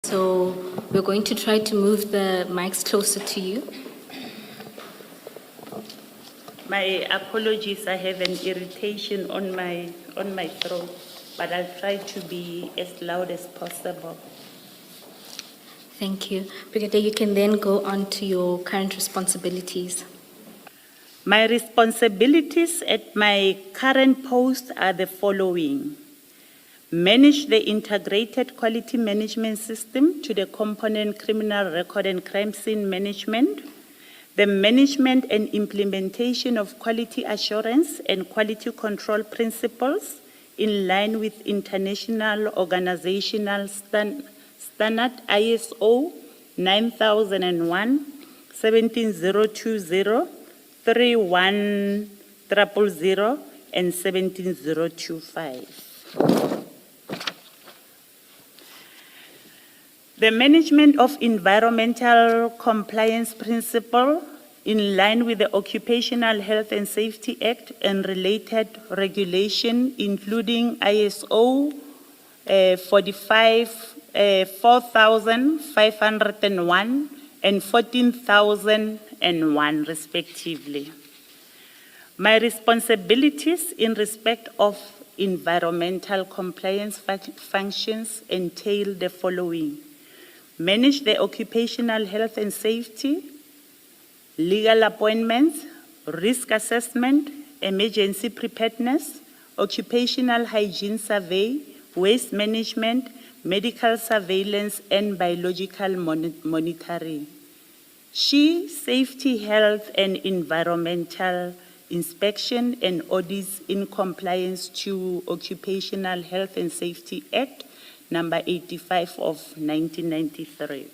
So we're going to try to move the mics closer to you. My apologies, I have an irritation on my throat, but I'll try to be as loud as possible. Thank you. Brigadier, you can then go on to your current responsibilities. My responsibilities at my current post are the following: manage the integrated quality management system to the component criminal record and crime scene management, the management and implementation of quality assurance and quality control principles in line with international organizational standard ISO 9001, 17020, 31000, and 17025. The management of environmental compliance principle in line with the Occupational Health and Safety Act and related regulation, including ISO 4501 and 14001, respectively. My responsibilities in respect of environmental compliance functions entail the following: manage the occupational health and safety, legal appointments, risk assessment, emergency preparedness, occupational hygiene survey, waste management, medical surveillance, and biological monitoring. Safety, health, and environmental inspection and audits in compliance to Occupational Health and Safety Act number 85 of 1993.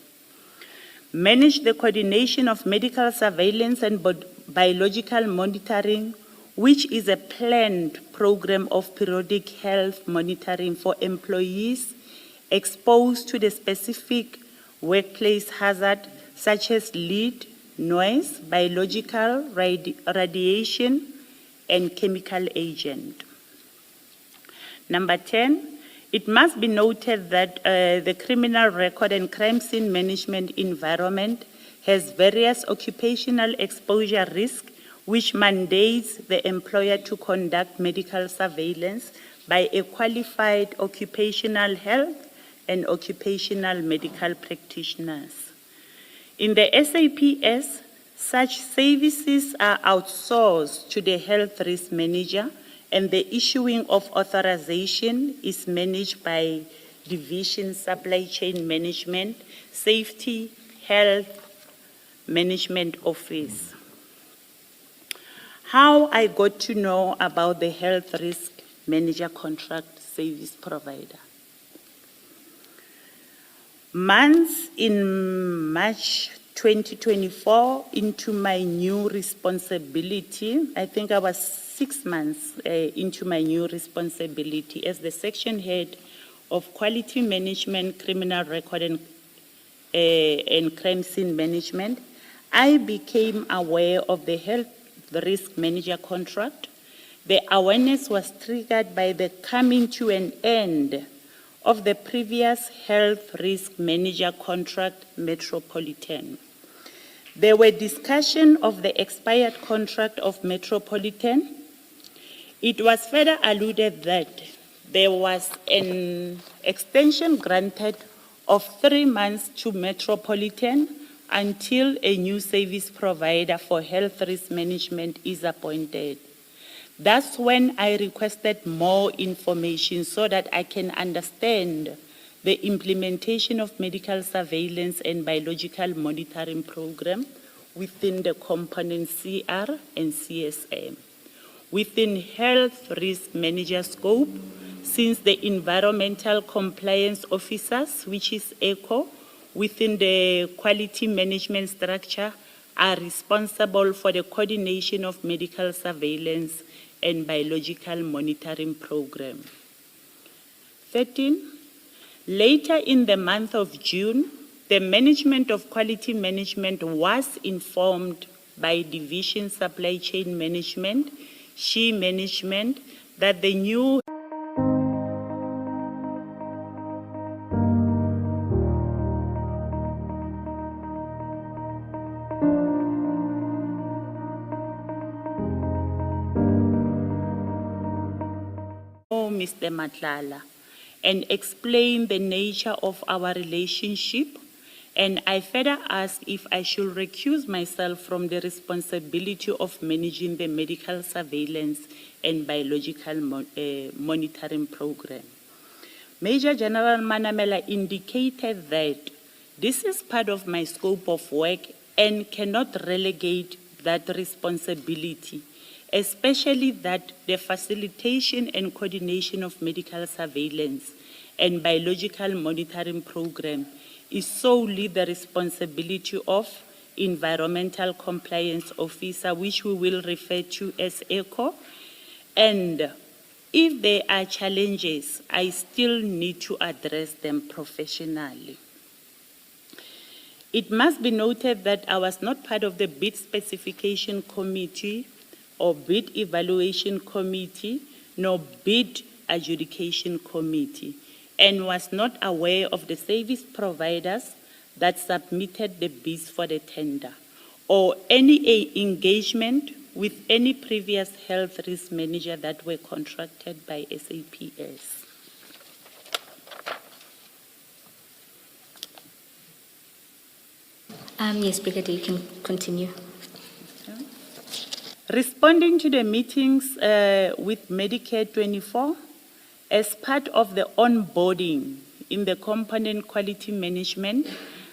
Manage the coordination of medical surveillance and biological monitoring, which is a planned program of periodic health monitoring for employees exposed to the specific workplace hazard such as lead, noise, biological, radiation, and chemical agent. Number 10, it must be noted that the criminal record and crime scene management environment has various occupational exposure risks, which mandates the employer to conduct medical surveillance by a qualified occupational health and occupational medical practitioners. In the SAPS, such services are outsourced to the health risk manager, and the issuing of authorization is managed by Division Supply Chain Management, Safety, Health Management Office. How I got to know about the health risk manager contract service provider. Months in March 2024 into my new responsibility, I think I was 6 months into my new responsibility as the section head of quality management, criminal record and crime scene management. I became aware of the health risk manager contract. The awareness was triggered by the coming to an end of the previous health risk manager contract, Metropolitan. There were discussion of the expired contract of Metropolitan. It was further alluded that there was an extension granted of 3 months to Metropolitan until a new service provider for health risk management is appointed. That's when I requested more information so that I can understand the implementation of medical surveillance and biological monitoring program within the component CR and CSM. Within health risk manager scope, since the environmental compliance officers, which is ECHO, within the quality management structure are responsible for the coordination of medical surveillance and biological monitoring program. 13, later in the month of June, the management of quality management was informed by Division Supply Chain Management, management, that the new Mr. Madlanga and explain the nature of our relationship, and I further asked if I should recuse myself from the responsibility of managing the medical surveillance and biological monitoring program. Major General Manamela indicated that this is part of my scope of work and cannot relegate that responsibility, especially that the facilitation and coordination of medical surveillance and biological monitoring program is solely the responsibility of Environmental Compliance Officer, which we will refer to as ECO. And if there are challenges, I still need to address them professionally. It must be noted that I was not part of the bid specification committee or bid evaluation committee, nor bid adjudication committee, and was not aware of the service providers that submitted the bids for the tender, or any engagement with any previous health risk manager that were contracted by SAPS. Yes, Brigadier, you can continue. Responding to the meetings with Medicare 24, as part of the onboarding in the component quality management,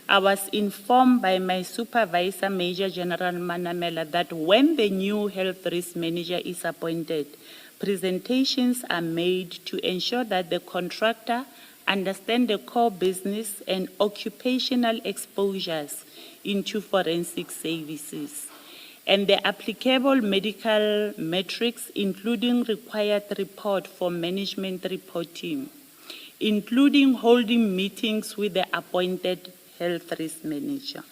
I was informed by my supervisor, Major General Manamela, that when the new health risk manager is appointed, presentations are made to ensure that the contractor understands the core business and occupational exposures into forensic services, and the applicable medical metrics, including required report for management reporting, including holding meetings with the appointed health risk manager.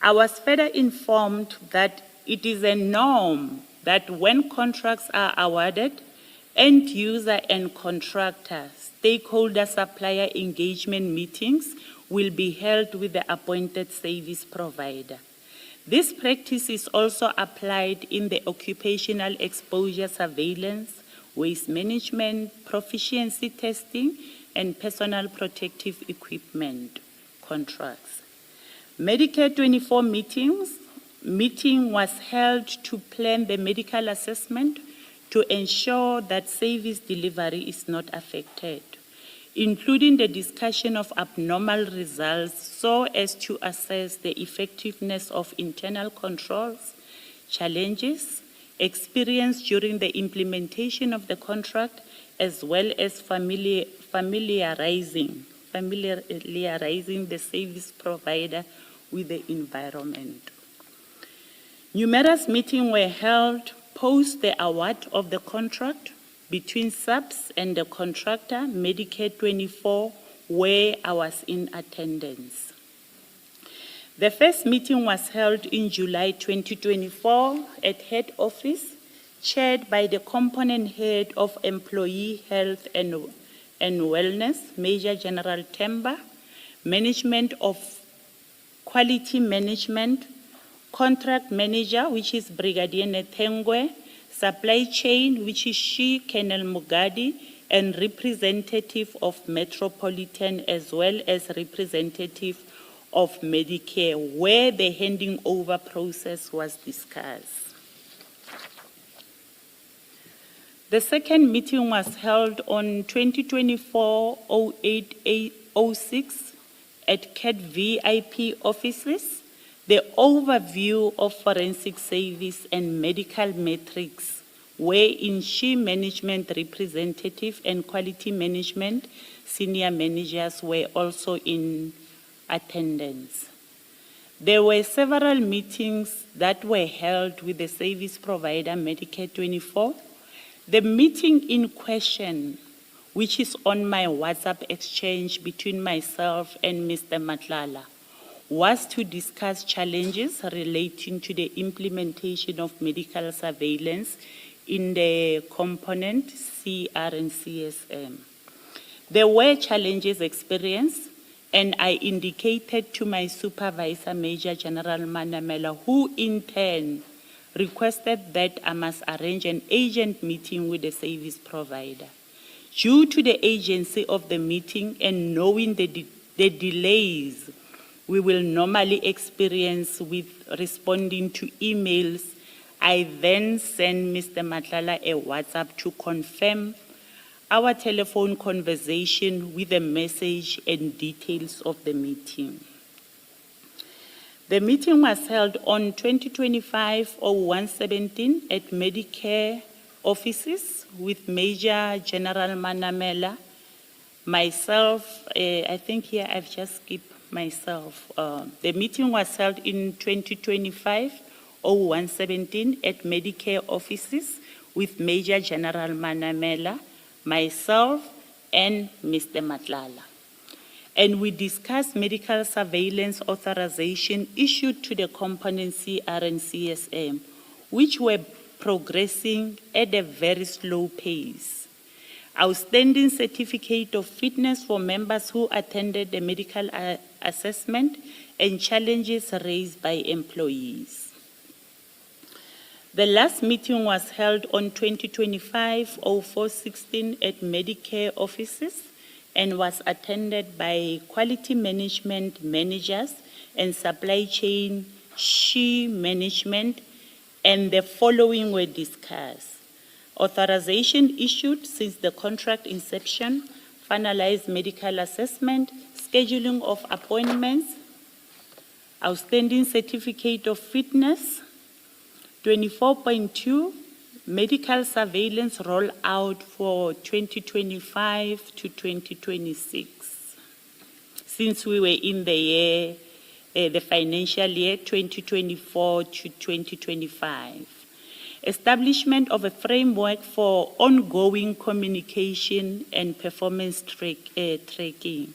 I was further informed that it is a norm that when contracts are awarded, end user and contractor, stakeholder supplier engagement meetings will be held with the appointed service provider. This practice is also applied in the occupational exposure surveillance, waste management, proficiency testing, and personal protective equipment contracts. Medicare 24 meeting was held to plan the medical assessment to ensure that service delivery is not affected, including the discussion of abnormal results so as to assess the effectiveness of internal controls, challenges, experience during the implementation of the contract, as well as familiarizing the service provider with the environment. Numerous meetings were held post the award of the contract between SAPS and the contractor, Medicare 24, where I was in attendance. The first meeting was held in July 2024 at head office, chaired by the component head of Employee Health and Wellness, Major General Temba, Management of Quality Management, Contract Manager, which is Brigadier Nethengwe, Supply Chain, which is she, Colonel Mugadi, and representative of Metropolitan, as well as representative of Medicare, where the handing over process was discussed. The second meeting was held on 2024-08-06 at CAT VIP offices. The overview of forensic service and medical metrics, wherein she management representative and quality management senior managers were also in attendance. There were several meetings that were held with the service provider, Medicare 24. The meeting in question, which is on my WhatsApp exchange between myself and Mr. Madlanga, was to discuss challenges relating to the implementation of medical surveillance in the component CR and CSM. There were challenges experienced, and I indicated to my supervisor, Major General Manamela, who in turn requested that I must arrange an agent meeting with the service provider. Due to the agency of the meeting and knowing the delays we will normally experience with responding to emails, I then sent Mr. Madlanga a WhatsApp to confirm our telephone conversation with a message and details of the meeting. The meeting was held on 2025-01-17 at Medicare offices with Major General Manamela, myself, I think here I've just skipped myself. The meeting was held in 2025-01-17 at Medicare offices with Major General Manamela, myself, and Mr. Madlanga. And we discussed medical surveillance authorization issued to the component CR and CSM, which were progressing at a very slow pace. Outstanding certificate of fitness for members who attended the medical assessment, and challenges raised by employees. The last meeting was held on 2025-04-16 at Medicare offices and was attended by quality management managers and supply chain management, and the following were discussed: authorization issued since the contract inception, finalized medical assessment, scheduling of appointments, outstanding certificate of fitness, 24.2, medical surveillance rollout for 2025 to 2026. Since we were in the year, the financial year 2024 to 2025. Establishment of a framework for ongoing communication and performance tracking.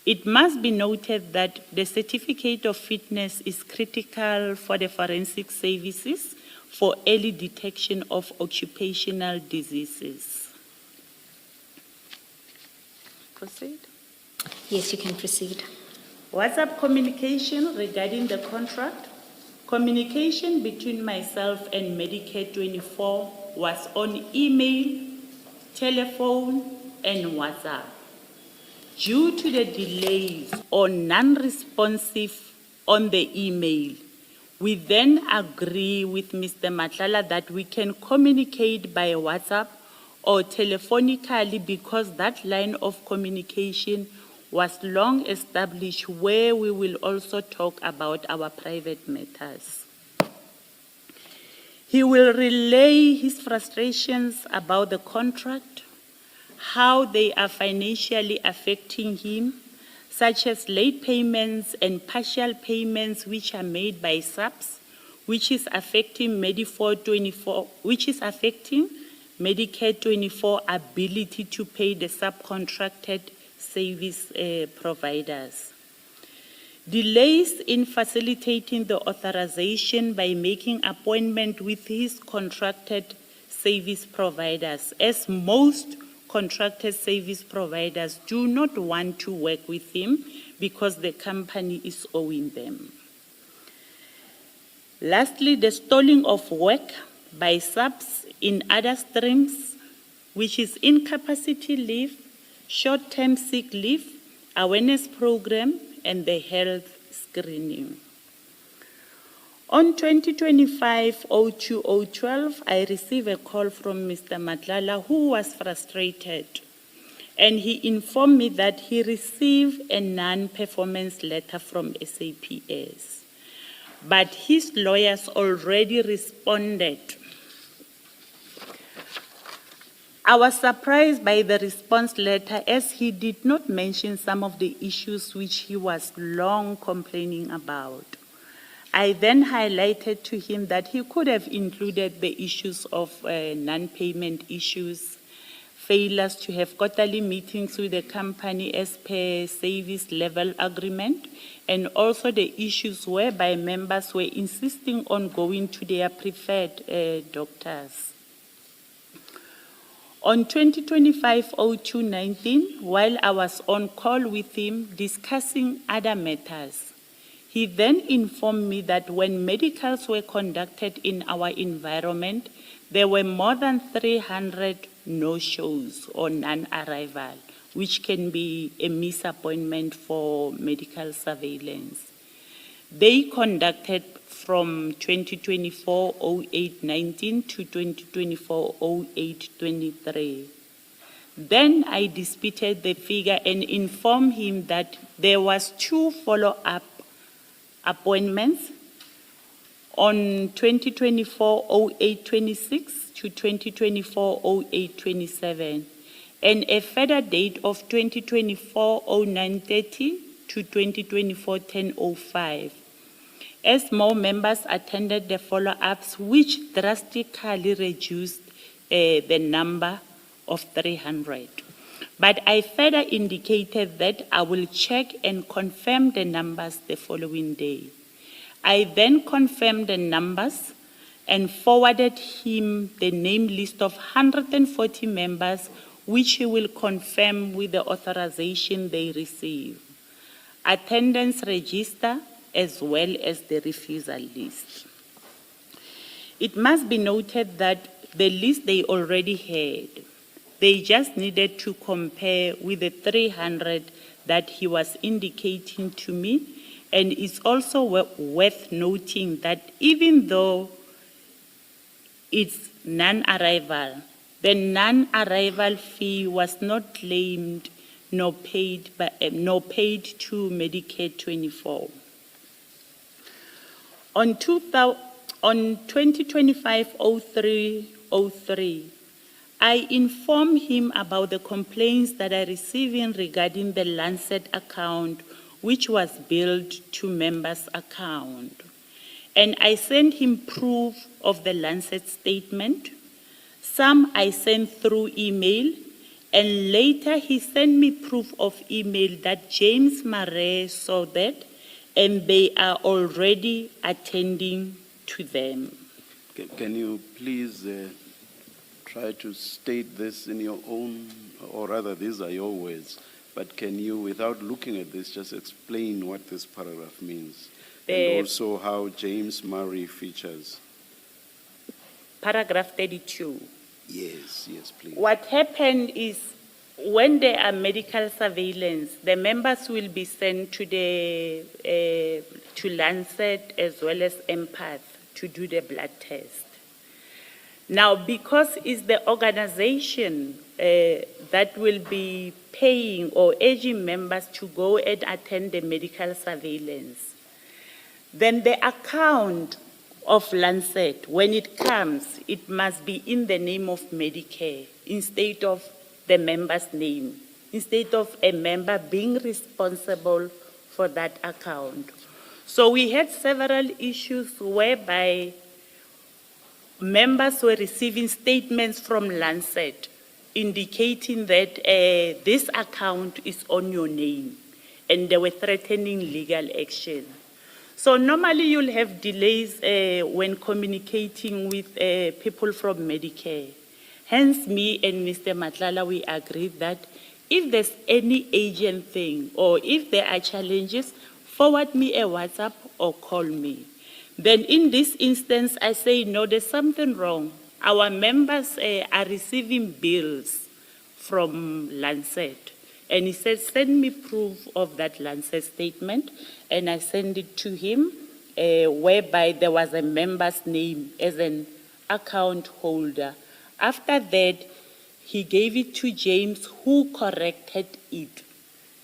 It must be noted that the certificate of fitness is critical for the forensic services for early detection of occupational diseases. Proceed. Yes, you can proceed. WhatsApp communication regarding the contract. Communication between myself and Medicare 24 was on email, telephone, and WhatsApp. Due to the delays or non-responsive on the email, we then agree with Mr. Madlanga that we can communicate by WhatsApp or telephonically, because that line of communication was long established, where we will also talk about our private matters. He will relay his frustrations about the contract, how they are financially affecting him, such as late payments and partial payments which are made by subs, which is affecting Medicare 24 ability to pay the subcontracted service providers. Delays in facilitating the authorization by making appointment with his contracted service providers, as most contracted service providers do not want to work with him because the company is owing them. Lastly, the stalling of work by subs in other streams, which is incapacity leave, short-term sick leave, awareness program, and the health screening. On 2025-02-012, I received a call from Mr. Madlanga, who was frustrated, and he informed me that he received a non-performance letter from SAPS, but his lawyers already responded. I was surprised by the response letter, as he did not mention some of the issues which he was long complaining about. I then highlighted to him that he could have included the issues of non-payment issues, failures to have quarterly meetings with the company as per service level agreement, and also the issues whereby members were insisting on going to their preferred doctors. On 2025-02-19, while I was on call with him discussing other matters, he then informed me that when medicals were conducted in our environment, there were more than 300 no-shows or non-arrival, which can be a misappointment for medical surveillance. They conducted from 2024-08-19 to 2024-08-23. Then I disputed the figure and informed him that there was 2 follow-up appointments on 2024-08-26 to 2024-08-27, and a further date of 2024-09-30 to 2024-10-05. As more members attended the follow-ups, which drastically reduced the number of 300. But I further indicated that I will check and confirm the numbers the following day. I then confirmed the numbers and forwarded him the name list of 140 members, which he will confirm with the authorization they receive. Attendance register as well as the refusal list. It must be noted that the list they already had, they just needed to compare with the 300 that he was indicating to me. And it's also worth noting that even though it's non-arrival, the non-arrival fee was not claimed nor paid to Medicare 24. On 2025-03, I informed him about the complaints that I received regarding the Lancet account, which was billed to members' account. And I sent him proof of the Lancet statement. Some I sent through email, and later he sent me proof of email that James Murray saw that, and they are already attending to them. Can you please try to state this in your own, or rather these are your words, but can you, without looking at this, just explain what this paragraph means? And also how James Murray features. Paragraph 32. Yes, please. What happened is when there are medical surveillance, the members will be sent to to Lancet as well as Empath to do the blood test. Now, because it's the organization that will be paying or urging members to go and attend the medical surveillance, then the account of Lancet, when it comes, it must be in the name of Medicare instead of the member's name, instead of a member being responsible for that account. So we had several issues whereby members were receiving statements from Lancet indicating that this account is on your name, and they were threatening legal action. So normally you'll have delays when communicating with people from Medicare. Hence, me and Mr. Madlanga, we agreed that if there's any agent thing or if there are challenges, forward me a WhatsApp or call me. Then in this instance, I say, no, there's something wrong. Our members are receiving bills from Lancet. And he said, send me proof of that Lancet statement. And I sent it to him, whereby there was a member's name as an account holder. After that, he gave it to James, who corrected it.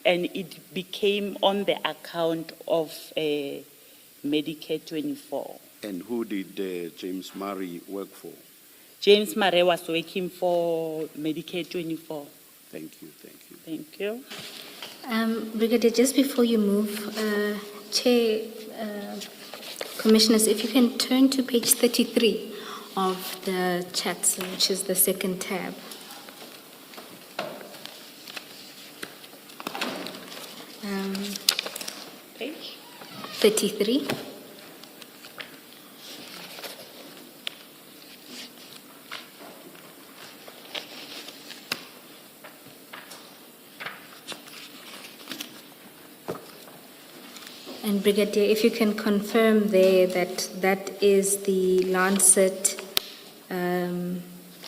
And it became on the account of Medicare 24. And who did James Murray work for? James Murray was working for Medicare 24. Thank you. Thank you. Brigadier, just before you move, Chair, Commissioners, if you can turn to page 33 of the chats, which is the second tab. Page 33. And Brigadier, if you can confirm there that that is the Lancet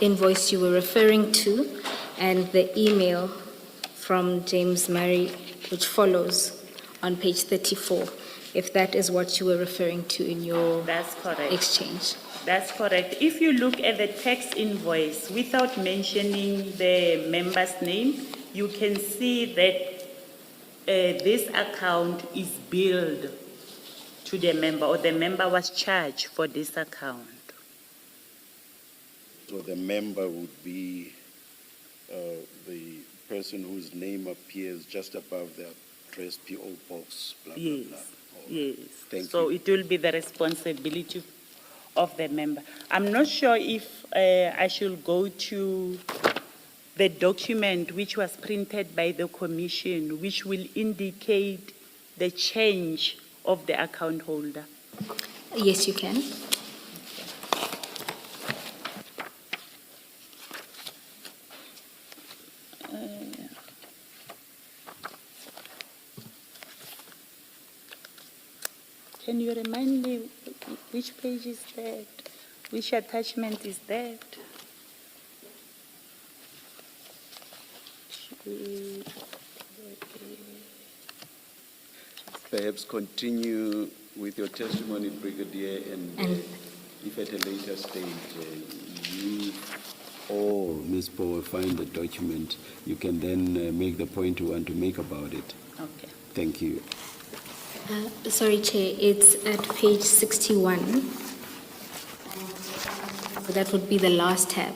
invoice you were referring to, and the email from James Murray, which follows on page 34, if that is what you were referring to in your That's correct. exchange. That's correct. If you look at the text invoice without mentioning the member's name, you can see that this account is billed to to the member, or the member was charged for this account. So the member would be the person whose name appears just above the address PO box, blah, blah, Yes, blah. All right. yes. Thank So you. it will be the responsibility of the member. I'm not sure if I should go to the document which was printed by the commission, which will indicate the change of the account holder. Yes, you can. Can you remind me which page is that? Which attachment is that? Perhaps continue with your testimony, Brigadier, and if at a later stage you or Ms. Power find the document, you can then make the point you want to make about it. Okay. Thank you. Sorry, Chair, it's at page 61. So that would be the last tab.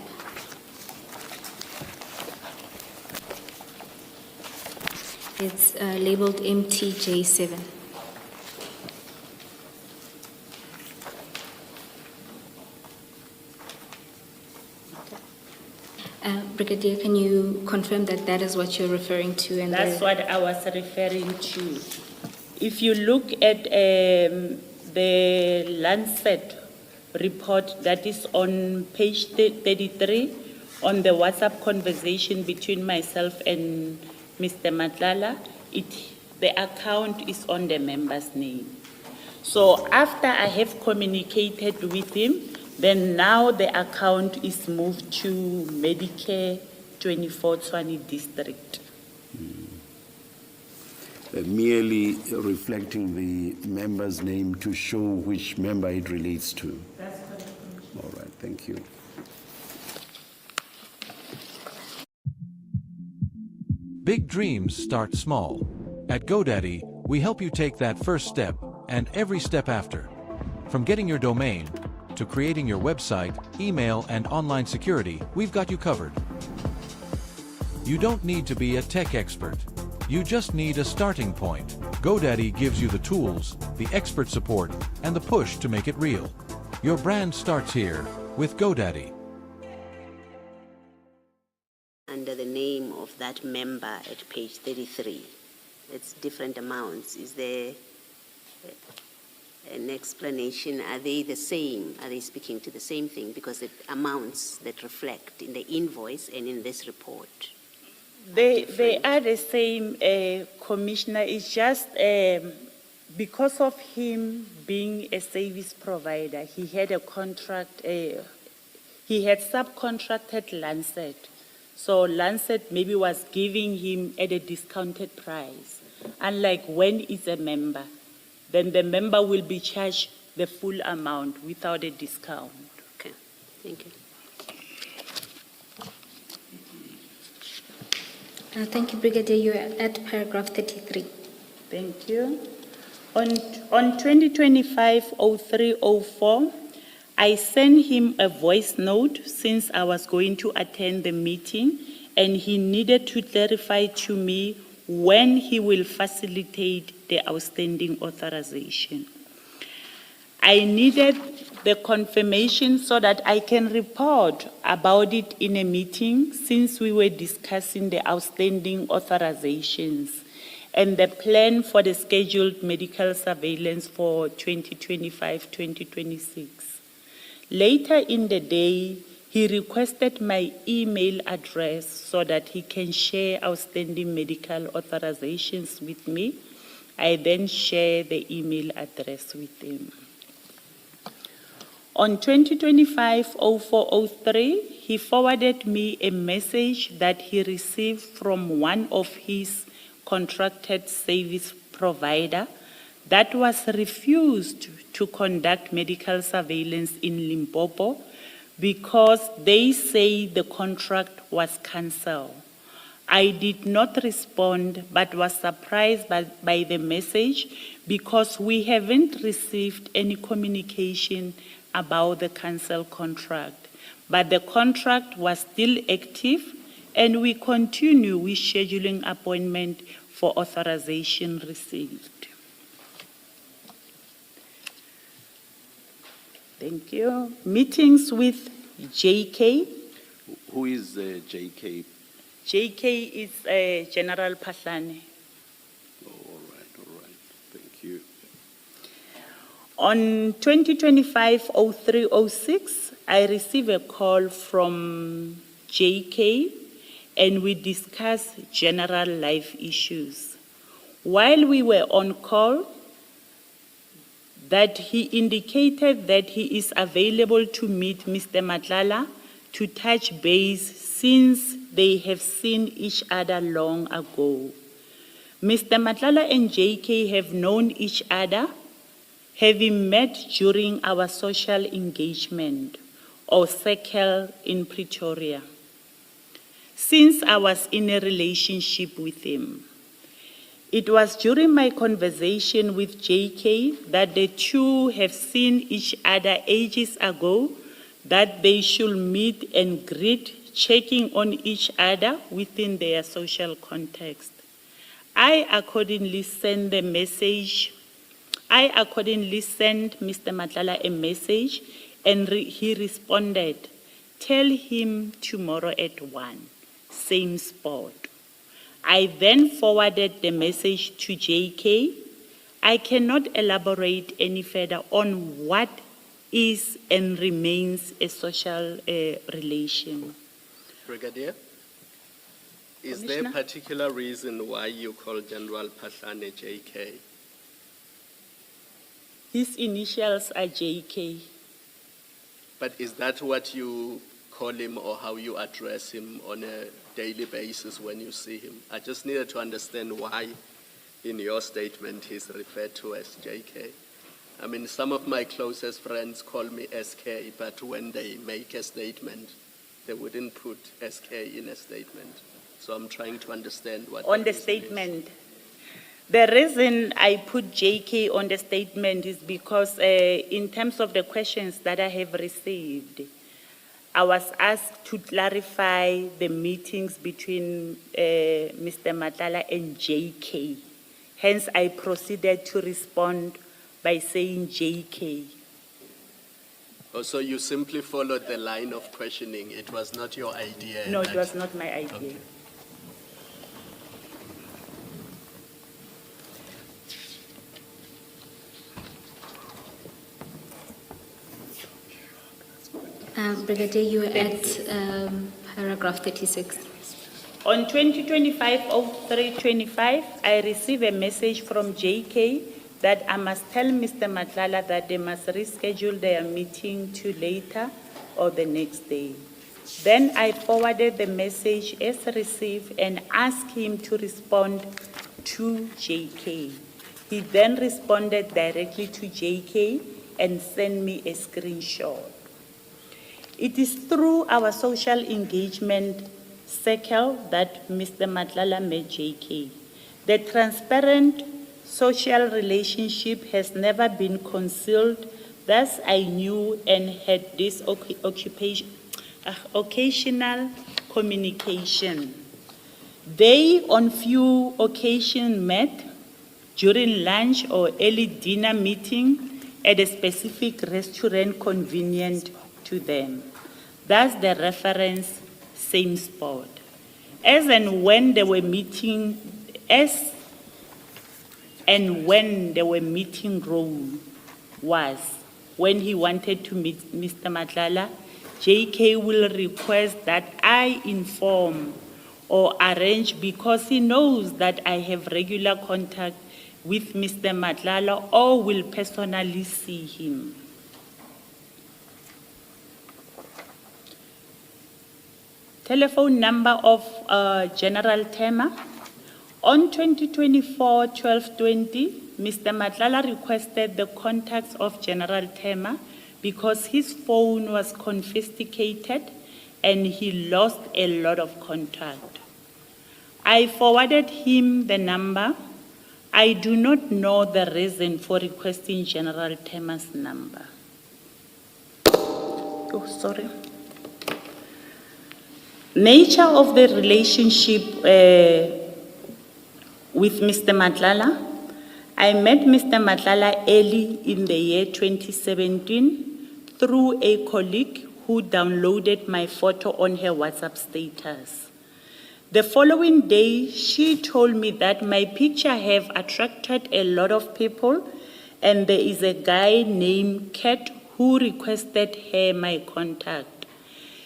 It's labeled MTJ7. Brigadier, can you confirm that that is what you're referring to? And That's what I was referring to. If you look at the Lancet report that is on page 33, on the WhatsApp conversation between myself and Mr. Madlanga, the account is on the member's name. So after I have communicated with him, then now the account is moved to Medicare 24 Tshwane District. Merely reflecting the member's name to show which member it relates to. That's correct. All right, thank you. Big dreams start small. At GoDaddy, we help you take that first step and every step after. From getting your domain to creating your website, email, and online security, we've got you covered. You don't need to be a tech expert. You just need a starting point. GoDaddy gives you the tools, the expert support, and the push to make it real. Your brand starts here with GoDaddy. Under the name of that member at page 33, it's different amounts. Is there an explanation? Are they the same? Are they speaking to the same thing? Because the amounts that reflect in the invoice and in this report. They are the same, Commissioner. It's just because of him being a service provider, he had a contract, he had subcontracted Lancet. So Lancet maybe was giving him at a discounted price. Unlike when it's a member, then the member will be charged the full amount without a discount. Okay, thank you. Thank you, Brigadier. You're at paragraph 33. Thank you. On 2025-03-04, I sent him a voice note since I was going to attend the meeting, and he needed to clarify to me when he will facilitate the outstanding authorization. I needed the confirmation so that I can report about it in a meeting, since we were discussing the outstanding authorizations and the plan for the scheduled medical surveillance for 2025-2026. Later in the day, he requested my email address so that he can share outstanding medical authorizations with me. I then share the email address with him. On 2025-04-03, he forwarded me a message that he received from one of his contracted service provider that was refused to conduct medical surveillance in Limpopo because they say the contract was cancelled. I did not respond but was surprised by the message because we haven't received any communication about the council contract. But the contract was still active and we continue with scheduling appointment for authorization received. Thank you. Meetings with JK. Who is JK? JK is General Pahlane. All right. Thank you. On 2025-03-06, I received a call from JK and we discussed general life issues. While we were on call, that he indicated that he is available to meet Mr. Madlanga to touch base since they have seen each other long ago. Mr. Madlanga and JK have known each other, having met during our social engagement or circle in Pretoria, since I was in a relationship with him. It was during my conversation with JK that the two have seen each other ages ago, that they should meet and greet, checking on each other within their social context. I accordingly sent Mr. Madlanga a message and he responded, "Tell him tomorrow at 1, same spot." I then forwarded the message to JK. I cannot elaborate any further on what is and remains a social relation. Brigadier, is there a particular reason why you call General Pahlane JK? His initials are JK. But is that what you call him or how you address him on a daily basis when you see him? I just needed to understand why in your statement he's referred to as JK. I mean, some of my closest friends call me SK, but when they make a statement, they wouldn't put SK in a statement. So I'm trying to understand what On the statement, the reason I put JK on the statement is because in terms of the questions that I have received, I was asked to clarify the meetings between Mr. Madlanga and JK. Hence, I proceeded to respond by saying JK. Oh, so you simply followed the line of questioning. It was not your idea. No, it was not my idea. Okay. Brigadier, you were at paragraph 36. On 2025-03-25, I received a message from JK that I must tell Mr. Madlanga that they must reschedule their meeting to later or the next day. Then I forwarded the message as received and asked him to respond to JK. He then responded directly to JK and sent me a screenshot. It is through our social engagement circle that Mr. Madlanga met JK. The transparent social relationship has never been concealed, thus I knew and had this occasional communication. They on few occasions met during lunch or early dinner meeting at a specific restaurant convenient to them. Thus the reference, same spot. As and when they were meeting room was when he wanted to meet Mr. Madlanga, JK will request that I inform or arrange because he knows that I have regular contact with Mr. Madlanga or will personally see him. Telephone number of General Tema. On 2024-12-20, Mr. Madlanga requested the contacts of General Tema because his phone was confiscated and he lost a lot of contact. I forwarded him the number. I do not know the reason for requesting General Temer's number. Oh, sorry. Nature of the relationship with Mr. Madlanga. I met Mr. Madlanga early in the year 2017 through a colleague who downloaded my photo on her WhatsApp status. The following day, she told me that my picture have attracted a lot of people and there is a guy named Kat who requested her my contact.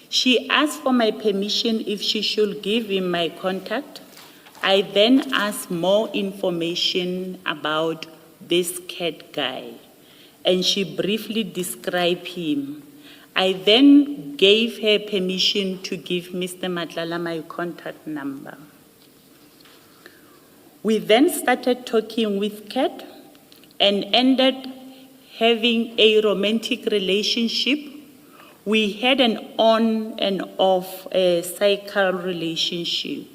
She asked for my permission if she should give him my contact. I then asked more information about this Kat guy, and she briefly described him. I then gave her permission to give Mr. Madlanga my contact number. We then started talking with Kat and ended having a romantic relationship. We had an on and off cycle relationship.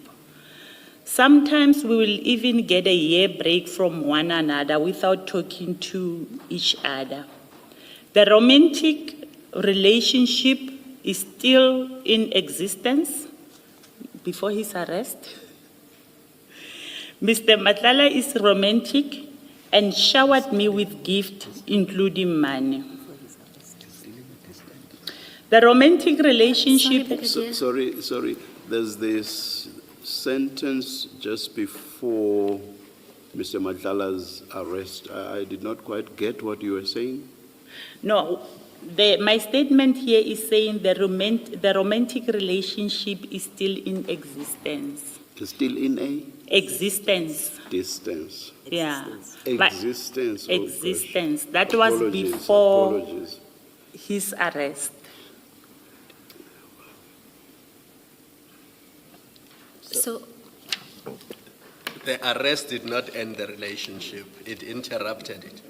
Sometimes we will even get a year break from one another without talking to each other. The romantic relationship is still in existence before his arrest. Mr. Madlanga is romantic and showered me with gifts, including money. The romantic relationship... Sorry. There's this sentence just before Mr. Madlanga's arrest. I did not quite get what you were saying. No, my statement here is saying the romantic relationship is still in existence. It's still in a? Existence. Distance. Yeah. Existence. Existence. Oh, that was apologies, before apologies. his arrest. So, The arrest did not end the relationship, it interrupted it.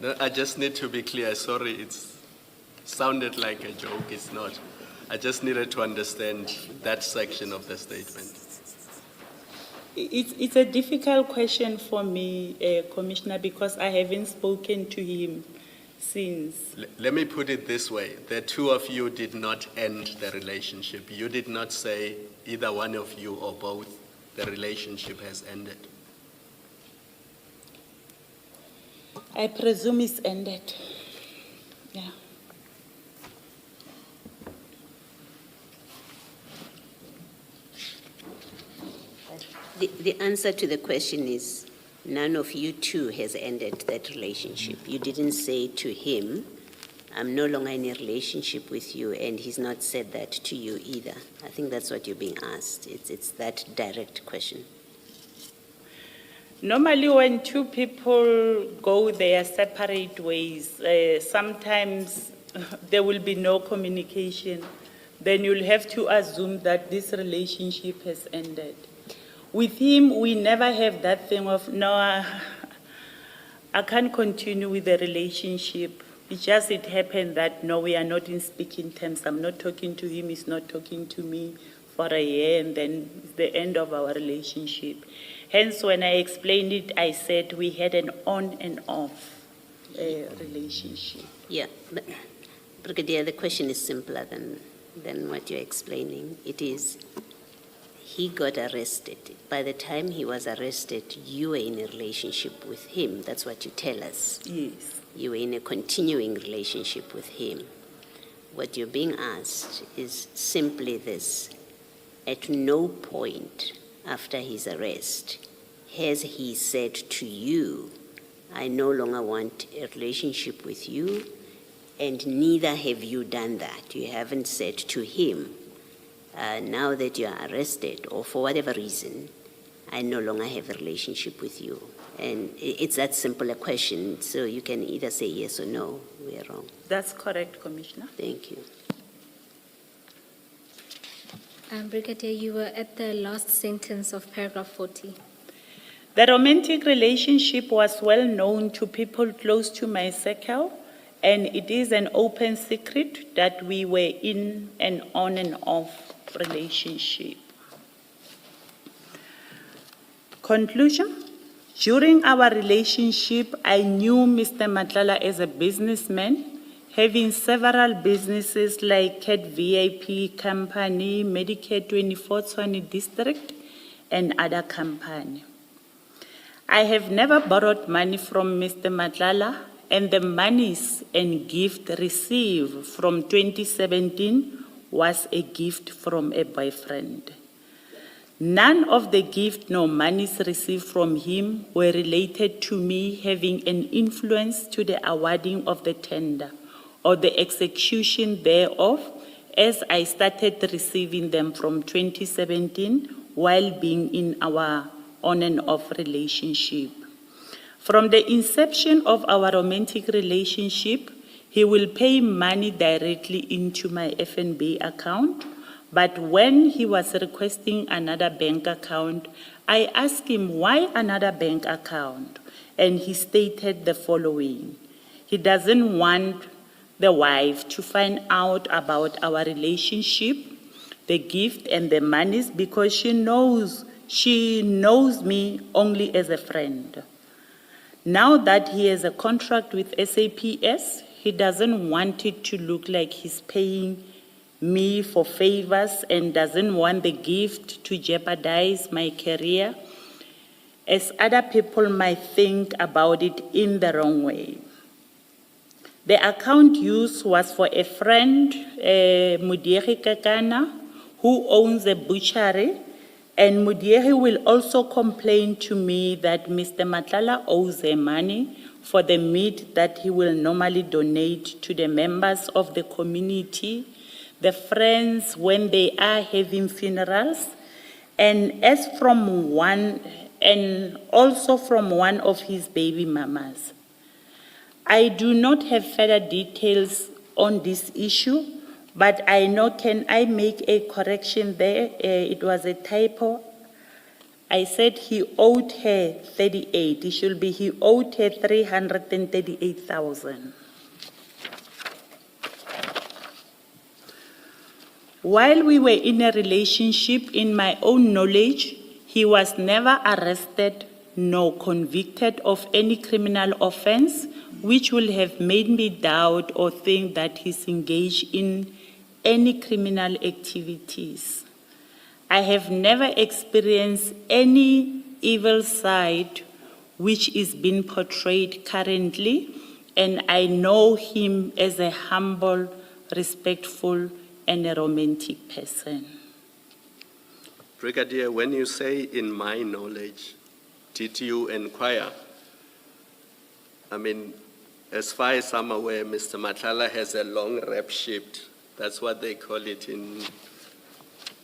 No, I just need to be clear, sorry, it's sounded like a joke, it's not. I just needed to understand that section of the statement. It's a difficult question for me, Commissioner, because I haven't spoken to him since. Let me put it this way, the two of you did not end the relationship. You did not say, either one of you or both, the relationship has ended. I presume it's ended. Yeah. The answer to the question is none of you two has ended that relationship. You didn't say to him, I'm no longer in a relationship with you, and he's not said that to you either. I think that's what you're being asked. It's that direct question. Normally when two people go their separate ways, sometimes there will be no communication. Then you'll have to assume that this relationship has ended. With him, we never have that thing of, no, I can't continue with the relationship. It happened that, no, we are not in speaking terms. I'm not talking to him, he's not talking to me for a year, and then it's the end of our relationship. Hence, when I explained it, I said we had an on and off relationship. Yeah, but Brigadier, the question is simpler than what you're explaining. It is, he got arrested. By the time he was arrested, you were in a relationship with him. That's what you tell us. Yes. You were in a continuing relationship with him. What you're being asked is simply this. At no point after his arrest has he said to you, I no longer want a relationship with you, and neither have you done that. You haven't said to him, now that you are arrested, or for whatever reason, I no longer have a relationship with you. And it's that simple a question, so you can either say yes or no. We are wrong. That's correct, Commissioner. Thank you. Brigadier, you were at the last sentence of paragraph 40. The romantic relationship was well known to people close to my circle, and it is an open secret that we were in an on and off relationship. Conclusion. During our relationship, I knew Mr. Madlanga as a businessman, having several businesses like Cat VIP Company, Medicare 2420 District, and other companies. I have never borrowed money from Mr. Madlanga, and the monies and gift received from 2017 was a gift from a boyfriend. None of the gift nor monies received from him were related to me having an influence to the awarding of the tender or the execution thereof, as I started receiving them from 2017 while being in our on and off relationship. From the inception of our romantic relationship, he will pay money directly into my FNB account, but when he was requesting another bank account, I asked him why another bank account, and he stated the following. He doesn't want the wife to find out about our relationship, the gift and the monies, because she knows me only as a friend. Now that he has a contract with SAPS, he doesn't want it to look like he's paying me for favors and doesn't want the gift to jeopardize my career, as other people might think about it in the wrong way. The account used was for a friend, Mudieri Kakana, who owns a butchery, and Mudieri will also complain to me that Mr. Madlanga owes her money for the meat that he will normally donate to the members of the community, the friends when they are having funerals, and also from one of his baby mamas. I do not have further details on this issue, but I know, can I make a correction there? It was a typo. I said he owed her 38. It should be he owed her 338,000. While we were in a relationship, in my own knowledge, he was never arrested nor convicted of any criminal offense, which will have made me doubt or think that he's engaged in any criminal activities. I have never experienced any evil side which is being portrayed currently, and I know him as a humble, respectful, and a romantic person. Brigadier, when you say in my knowledge, did you inquire? I mean, as far as I'm aware, Mr. Madlanga has a long rep sheet. That's what they call it in,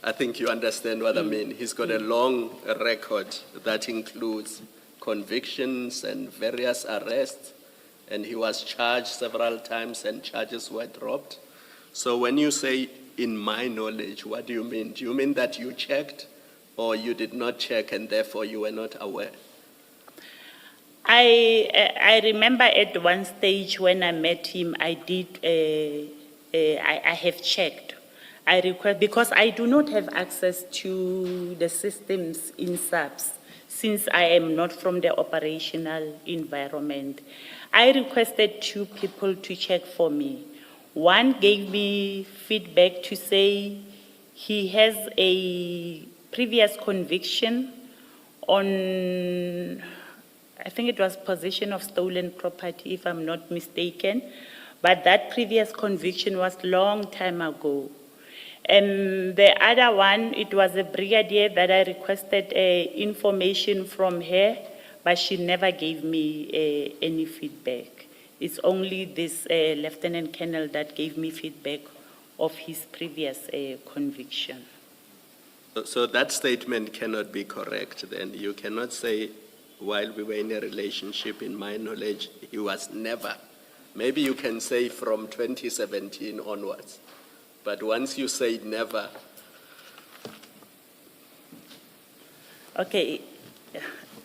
I think you understand what I mean. He's got a long record that includes convictions and various arrests, and he was charged several times and charges were dropped. So when you say, in my knowledge, what do you mean? Do you mean that you checked or you did not check and therefore you were not aware? I remember at one stage when I met him, I have checked. I request, because I do not have access to the systems in SAPS, since I am not from the operational environment. I requested 2 people to check for me. One gave me feedback to say he has a previous conviction on, I think it was possession of stolen property, if I'm not mistaken, but that previous conviction was long time ago. And the other one, it was a brigadier that I requested information from her, but she never gave me any feedback. It's only this Lieutenant Colonel that gave me feedback of his previous conviction. So that statement cannot be correct then. You cannot say, while we were in a relationship, in my knowledge, he was never. Maybe you can say from 2017 onwards. But once you say never. Okay,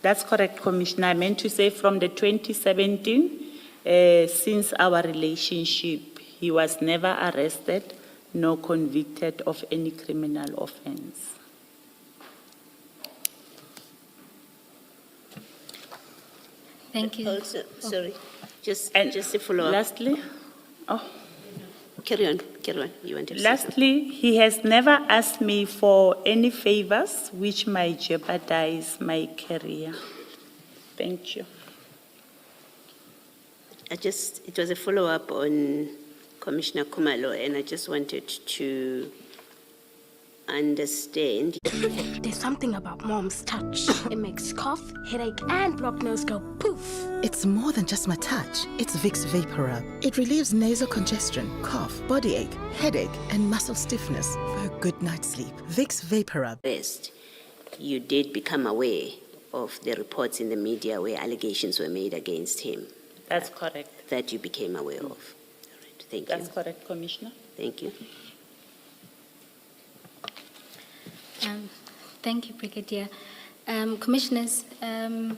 that's correct, Commissioner. I meant to say from the 2017, since our relationship, he was never arrested nor convicted of any criminal offense. Thank you. Also, sorry, just And to follow up. Lastly, Carry on, you want to say something? lastly, he has never asked me for any favors which might jeopardize my career. Thank you. It was a follow-up on Commissioner Kumalo, and I just wanted to understand. There's something about mom's touch. It makes cough, headache, and blocked nose go poof. It's more than just my touch. It's Vicks VapoRub. It relieves nasal congestion, cough, body ache, headache, and muscle stiffness for a good night's sleep. Vicks VapoRub. First, you did become aware of the reports in the media where allegations were made against him. That's correct. That you became aware of. All right, thank That's you. correct, Commissioner. Thank you. Thank you, Brigadier. Commissioners, there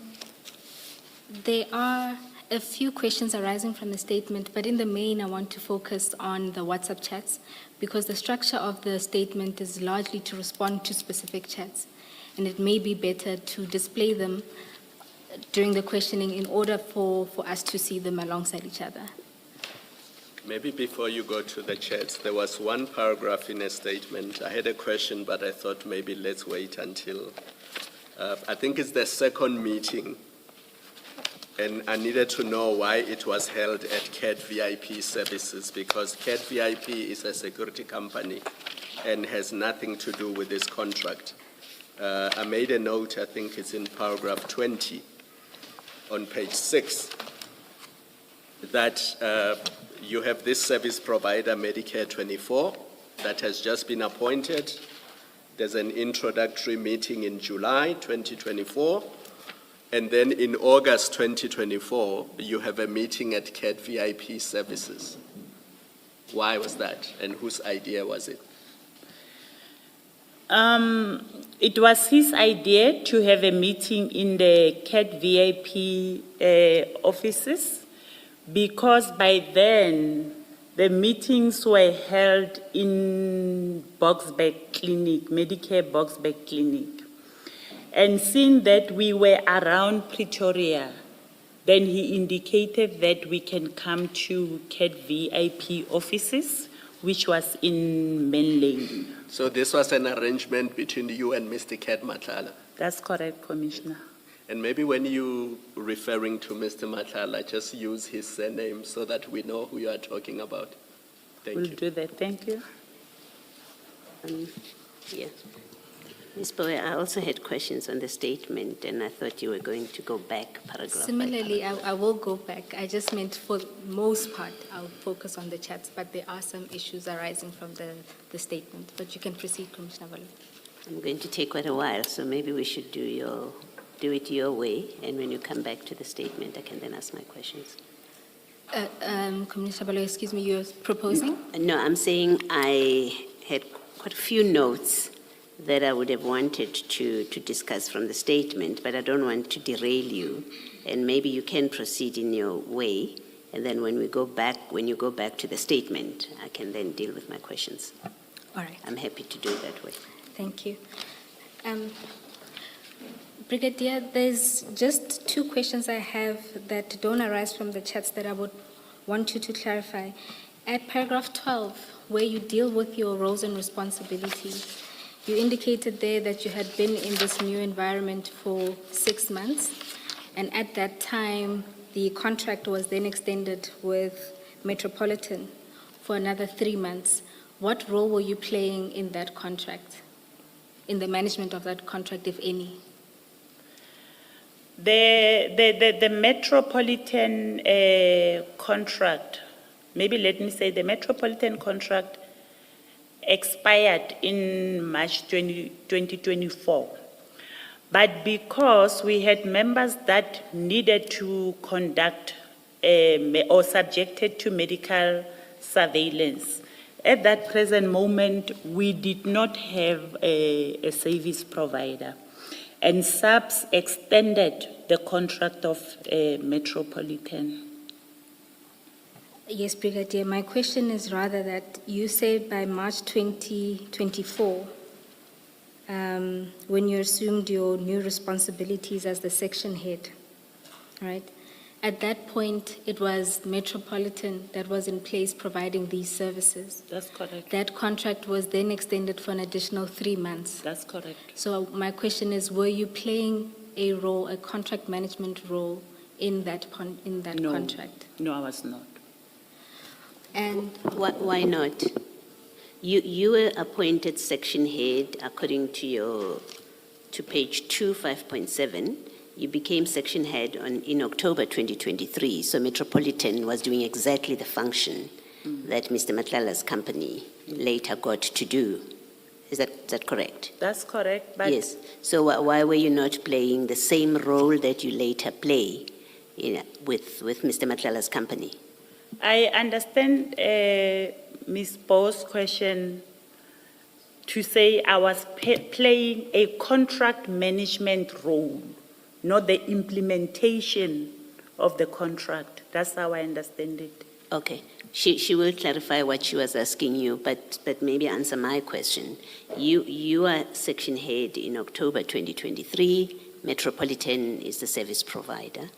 are a few questions arising from the statement, but in the main, I want to focus on the WhatsApp chats because the structure of the statement is largely to respond to specific chats, and it may be better to display them during the questioning in order for us to see them alongside each other. Maybe before you go to the chats, there was one paragraph in a statement. I had a question, but I thought maybe let's wait until, I think it's the second meeting. And I needed to know why it was held at CAT VIP Services, because CAT VIP is a security company and has nothing to do with this contract. I made a note, I think it's in paragraph 20 on page 6, that you have this service provider, Medicare 24, that has just been appointed. There's an introductory meeting in July 2024. And then in August 2024, you have a meeting at CAT VIP Services. Why was that? And whose idea was it? It was his idea to have a meeting in the CAT VIP offices, because by then the meetings were held in Boxback Clinic, Medicare Boxback Clinic. And seeing that we were around Pretoria, then he indicated that we can come to CAT VIP offices, which was in Main Lane. So this was an arrangement between you and Mr. Cat Matlala. That's correct, Commissioner. And maybe when you referring to Mr. Matlala, just use his surname so that we know who you are talking about. Thank We'll you. do that. Thank you. Yeah. Ms. Bowe, I also had questions on the statement, and I thought you were going to go back paragraph by Similarly, paragraph. I will go back. I just meant for the most part, I'll focus on the chats, but there are some issues arising from the statement. But you can proceed, Commissioner Valu. I'm going to take quite a while, so maybe we should do it your way, and when you come back to the statement, I can then ask my questions. Commissioner Valu, excuse me, you're proposing? No, I'm saying I had quite a few notes that I would have wanted to discuss from the statement, but I don't want to derail you, and maybe you can proceed in your way, and then when you go back to the statement, I can then deal with my questions. All right. I'm happy to do it that way. Thank you. Brigadier, there's just two questions I have that don't arise from the chats that I would want you to clarify. At paragraph 12, where you deal with your roles and responsibilities, you indicated there that you had been in this new environment for 6 months, and at that time, the contract was then extended with Metropolitan for another 3 months. What role were you playing in that contract, in the management of that contract, if any? The Metropolitan contract, maybe let me say the Metropolitan contract expired in March 2024. But because we had members that needed to conduct or subjected to medical surveillance, at that present moment, we did not have a service provider. And SAPS extended the contract of Metropolitan. Yes, Brigadier. My question is rather that you said by March 2024, when you assumed your new responsibilities as the section head, right? At that point, it was Metropolitan that was in place providing these services. That's correct. That contract was then extended for an additional 3 months. That's correct. So my question is, were you playing a role, a contract management role in that No. contract? No, I was not. And Why not? You were appointed section head according to page 2, 5.7. You became section head in October 2023. So Metropolitan was doing exactly the function that Mr. Matlala's company later got to do. Is that correct? That's correct. But Yes. So why were you not playing the same role that you later play with Mr. Matlala's company? I understand Ms. Bo's question to say I was playing a contract management role, not the implementation of the contract. That's how I understand it. Okay. She will clarify what she was asking you, but maybe answer my question. You are section head in October 2023. Metropolitan is the service provider.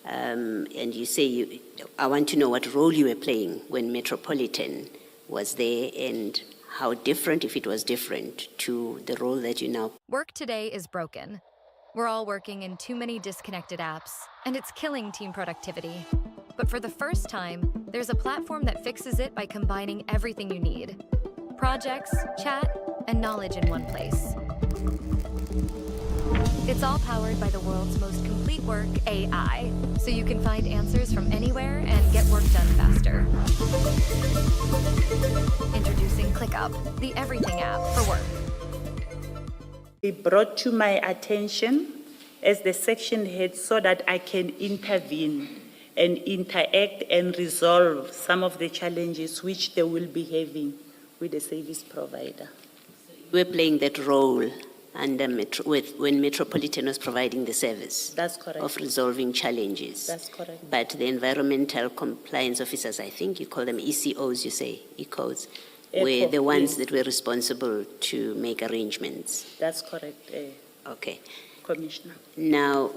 And you say I want to know what role you were playing when Metropolitan was there and how different, if it was different, to the role that you now. Work today is broken. We're all working in too many disconnected apps, and it's killing team productivity. But for the first time, there's a platform that fixes it by combining everything you need: projects, chat, and knowledge in one place. It's all powered by the world's most complete work AI, so you can find answers from anywhere and get work done faster. Introducing ClickUp, the everything app for work. It brought to my attention as the section head so that I can intervene and interact and resolve some of the challenges which they will be having with the service provider. You were playing that role under when Metropolitan was providing the service. That's correct. Of resolving challenges. That's correct. But the environmental compliance officers, I think you call them ECOs, you say, ECOs, were the ones that were responsible to make arrangements. That's correct, Okay. Commissioner. Now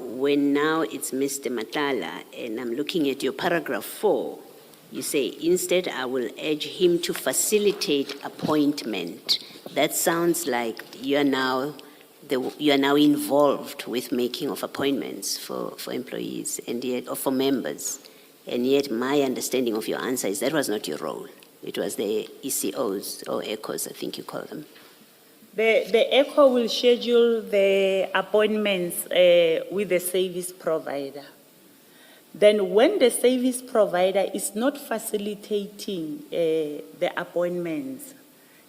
it's Mr. Matlala, and I'm looking at your paragraph 4. You say, instead, I will urge him to facilitate appointment. That sounds like you are now involved with making of appointments for employees and yet, or for members. And yet my understanding of your answer is that was not your role. It was the ECOs or ECOs, I think you call them. The ECO will schedule the appointments with the service provider. Then when the service provider is not facilitating the appointments,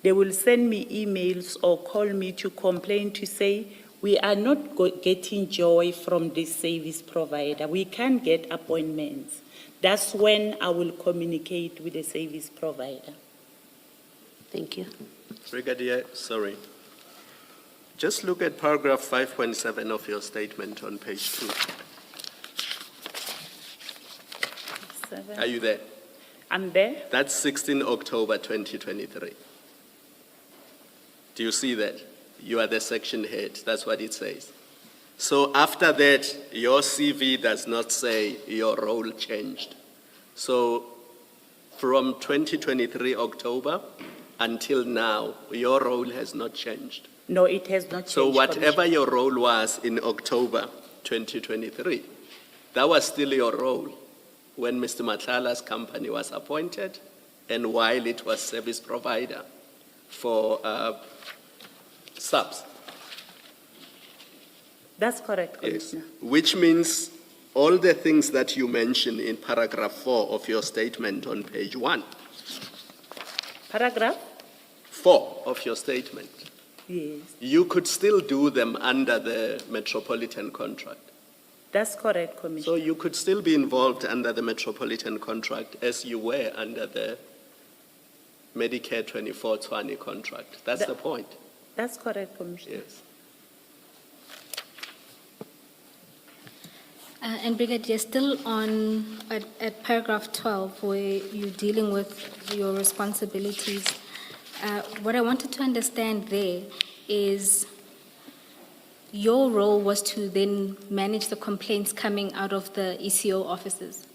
they will send me emails or call me to complain to say, we are not getting joy from this service provider. We can't get appointments. That's when I will communicate with the service provider. Thank you. Brigadier, sorry. Just look at paragraph 5.7 of your statement on page 2. Are you there? I'm there. That's 16 October 2023. Do you see that? You are the section head. That's what it says. So after that, your CV does not say your role changed. So from 2023 October until now, your role has not changed. No, it has not changed. So whatever your role was in October 2023, that was still your role when Mr. Matlala's company was appointed and while it was service provider for subs. That's correct, Yes. Commissioner. Which means all the things that you mentioned in paragraph 4 of your statement on page 1. Paragraph? 4 of your statement. Yes. You could still do them under the Metropolitan contract. That's correct, So Commissioner. you could still be involved under the Metropolitan contract as you were under the Medicare 24/20 contract. That's the point. That's correct, Commissioner. Yes. And Brigadier, still at paragraph 12, where you're dealing with your responsibilities, what I wanted to understand there is your role was to then manage the complaints coming out of the ECO offices,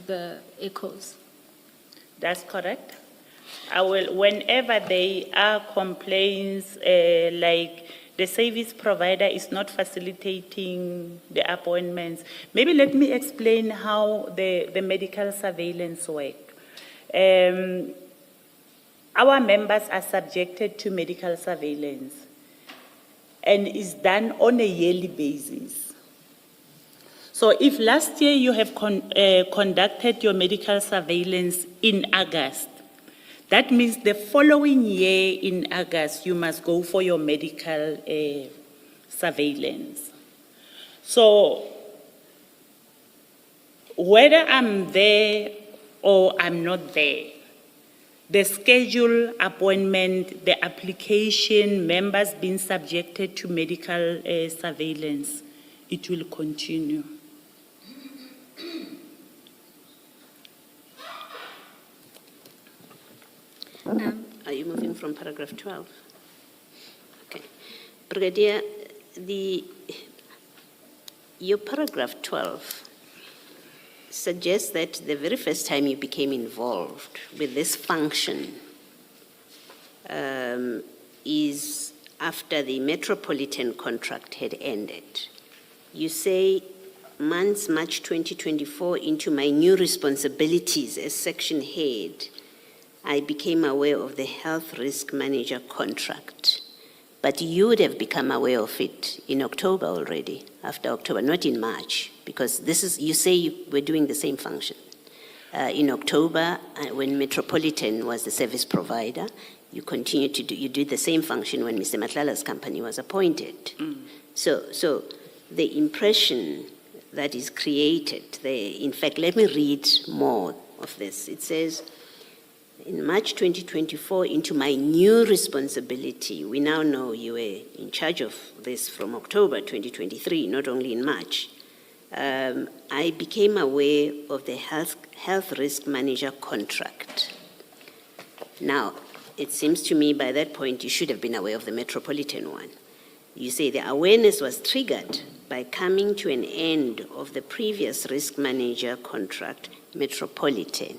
the ECOs. That's correct. I will, whenever there are complaints, like the service provider is not facilitating the appointments, maybe let me explain how the medical surveillance work. Our members are subjected to medical surveillance and is done on a yearly basis. So if last year you have conducted your medical surveillance in August, that means the following year in August, you must go for your medical surveillance. So whether I'm there or I'm not there, the schedule, appointment, the application, members being subjected to medical surveillance, it will continue. Are you moving from paragraph 12? Okay. Brigadier, your paragraph 12 suggests that the very first time you became involved with this function is after the metropolitan contract had ended. You say, months March 2024 into my new responsibilities as section head, I became aware of the health risk manager contract. But you would have become aware of it in October already, after October, not in March, because this is, you say you were doing the same function. In October, when Metropolitan was the service provider, you continued to do, you did the same function when Mr. Matlala's company was appointed. So the impression that is created there, in fact, let me read more of this. It says, in March 2024, into my new responsibility, we now know you were in charge of this from October 2023, not only in March. I became aware of the health risk manager contract. Now, it seems to me by that point you should have been aware of the metropolitan one. You say the awareness was triggered by coming to an end of the previous risk manager contract, Metropolitan.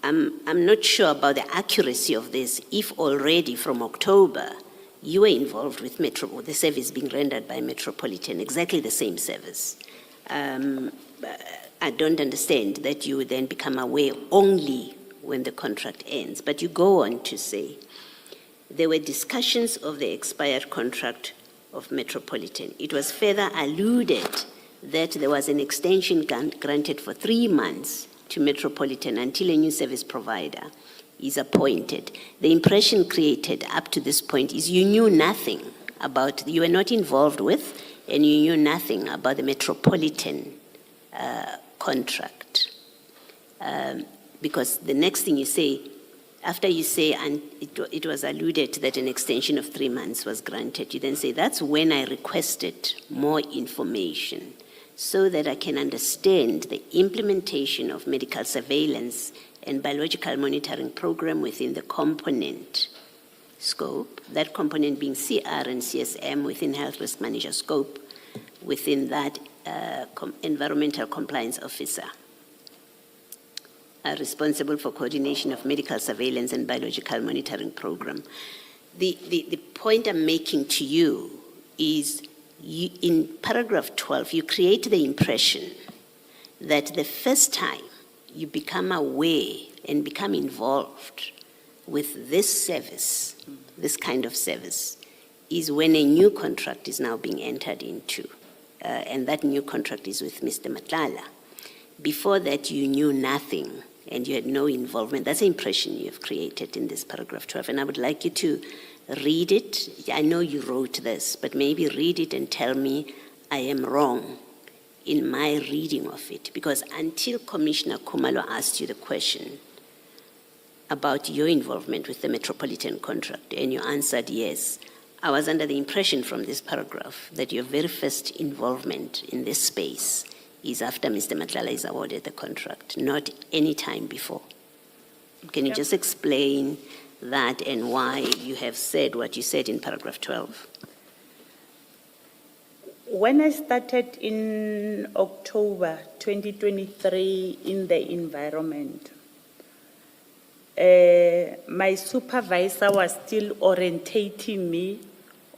I'm not sure about the accuracy of this, if already from October you were involved with the service being rendered by Metropolitan, exactly the same service. I don't understand that you would then become aware only when the contract ends. But you go on to say, there were discussions of the expired contract of Metropolitan. It was further alluded that there was an extension granted for 3 months to Metropolitan until a new service provider is appointed. The impression created up to this point is you knew nothing about, you were not involved with, and you knew nothing about the Metropolitan contract. Because the next thing you say, after you say, and it was alluded that an extension of 3 months was granted, you then say, that's when I requested more information, so that I can understand the implementation of medical surveillance and biological monitoring program within the component scope, that component being CR and CSM within health risk manager scope, within that environmental compliance officer are responsible for coordination of medical surveillance and biological monitoring program. The point I'm making to you is, in paragraph 12, you create the impression that the first time you become aware and become involved with this service, this kind of service, is when a new contract is now being entered into. And that new contract is with Mr. Matlala. Before that, you knew nothing and you had no involvement. That's the impression you have created in this paragraph 12. And I would like you to read it. I know you wrote this, but maybe read it and tell me I am wrong in my reading of it. Because until Commissioner Khumalo asked you the question about your involvement with the Metropolitan contract, and you answered yes, I was under the impression from this paragraph that your very first involvement in this space is after Mr. Matlala is awarded the contract, not any time before. Can you just explain that and why you have said what you said in paragraph 12? When I started in October 2023 in the environment, my supervisor was still orientating me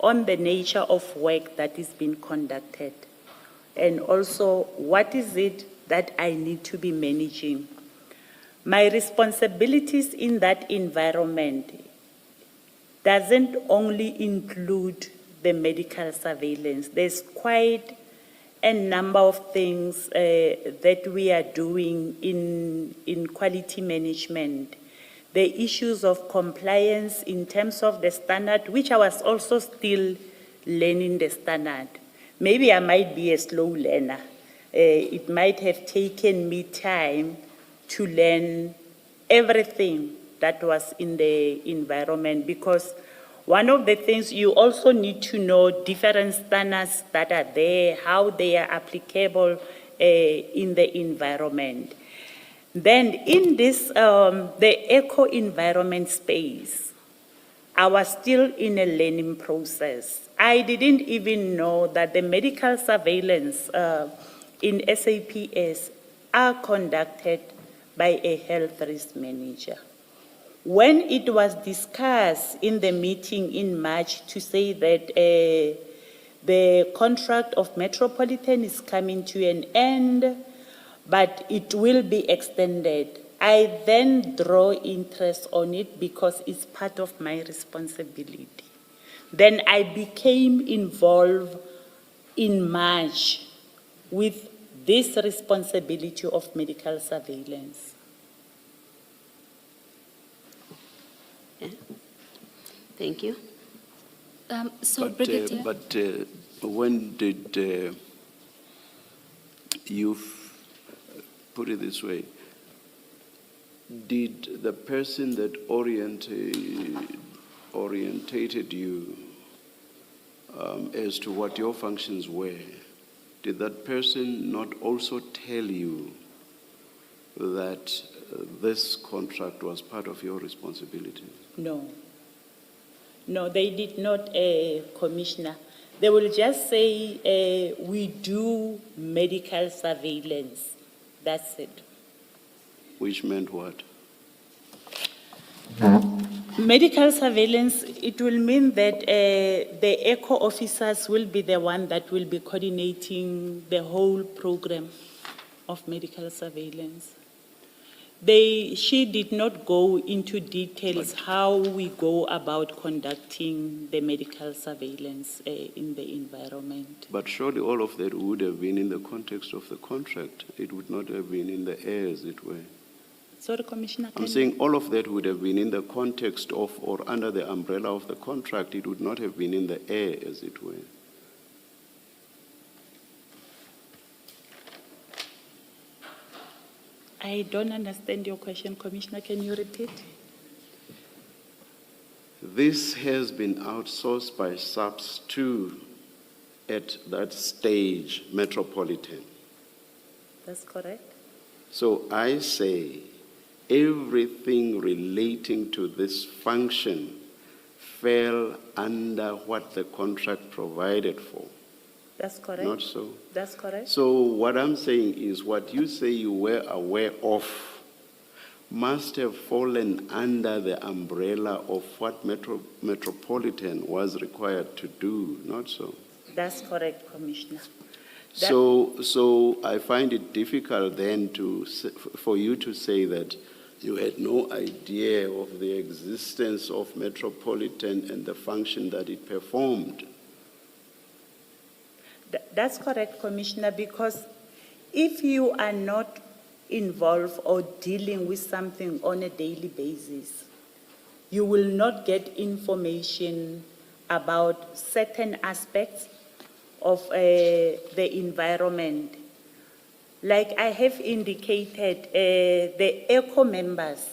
on the nature of work that is being conducted, and also what is it that I need to be managing. My responsibilities in that environment doesn't only include the medical surveillance. There's quite a number of things that we are doing in quality management. The issues of compliance in terms of the standard, which I was also still learning the standard. Maybe I might be a slow learner. It might have taken me time to learn everything that was in the environment, because one of the things you also need to know different standards that are there, how they are applicable in the environment. Then in this, the eco-environment space, I was still in a learning process. I didn't even know that the medical surveillance in SAPS are conducted by a health risk manager. When it was discussed in the meeting in March to say that the contract of Metropolitan is coming to an end, but it will be extended, I then draw interest on it because it's part of my responsibility. Then I became involved in March with this responsibility of medical surveillance. Thank you. So, But, Brigadier. when did you put it this way? Did the person that orientated you as to what your functions were, did that person not also tell you that this contract was part of your responsibility? No. No, they did not, Commissioner. They will just say, we do medical surveillance. That's it. Which meant what? Medical surveillance, it will mean that the ECHO officers will be the one that will be coordinating the whole program of medical surveillance. She did not go into details how we go about conducting the medical surveillance in the environment. But surely all of that would have been in the context of the contract. It would not have been in the air, as it were. Sorry, Commissioner. I'm saying all of that would have been in the context of or under the umbrella of the contract. It would not have been in the air, as it were. I don't understand your question, Commissioner. Can you repeat? This has been outsourced by SAPS 2 at that stage, Metropolitan. That's correct. So I say everything relating to this function fell under what the contract provided for. That's correct. Not so. That's correct. So what I'm saying is what you say you were aware of must have fallen under the umbrella of what Metropolitan was required to do, not so. That's correct, Commissioner. So I find it difficult then for you to say that you had no idea of the existence of Metropolitan and the function that it performed. That's correct, Commissioner, because if you are not involved or dealing with something on a daily basis, you will not get information about certain aspects of the environment. Like I have indicated, the ECHO members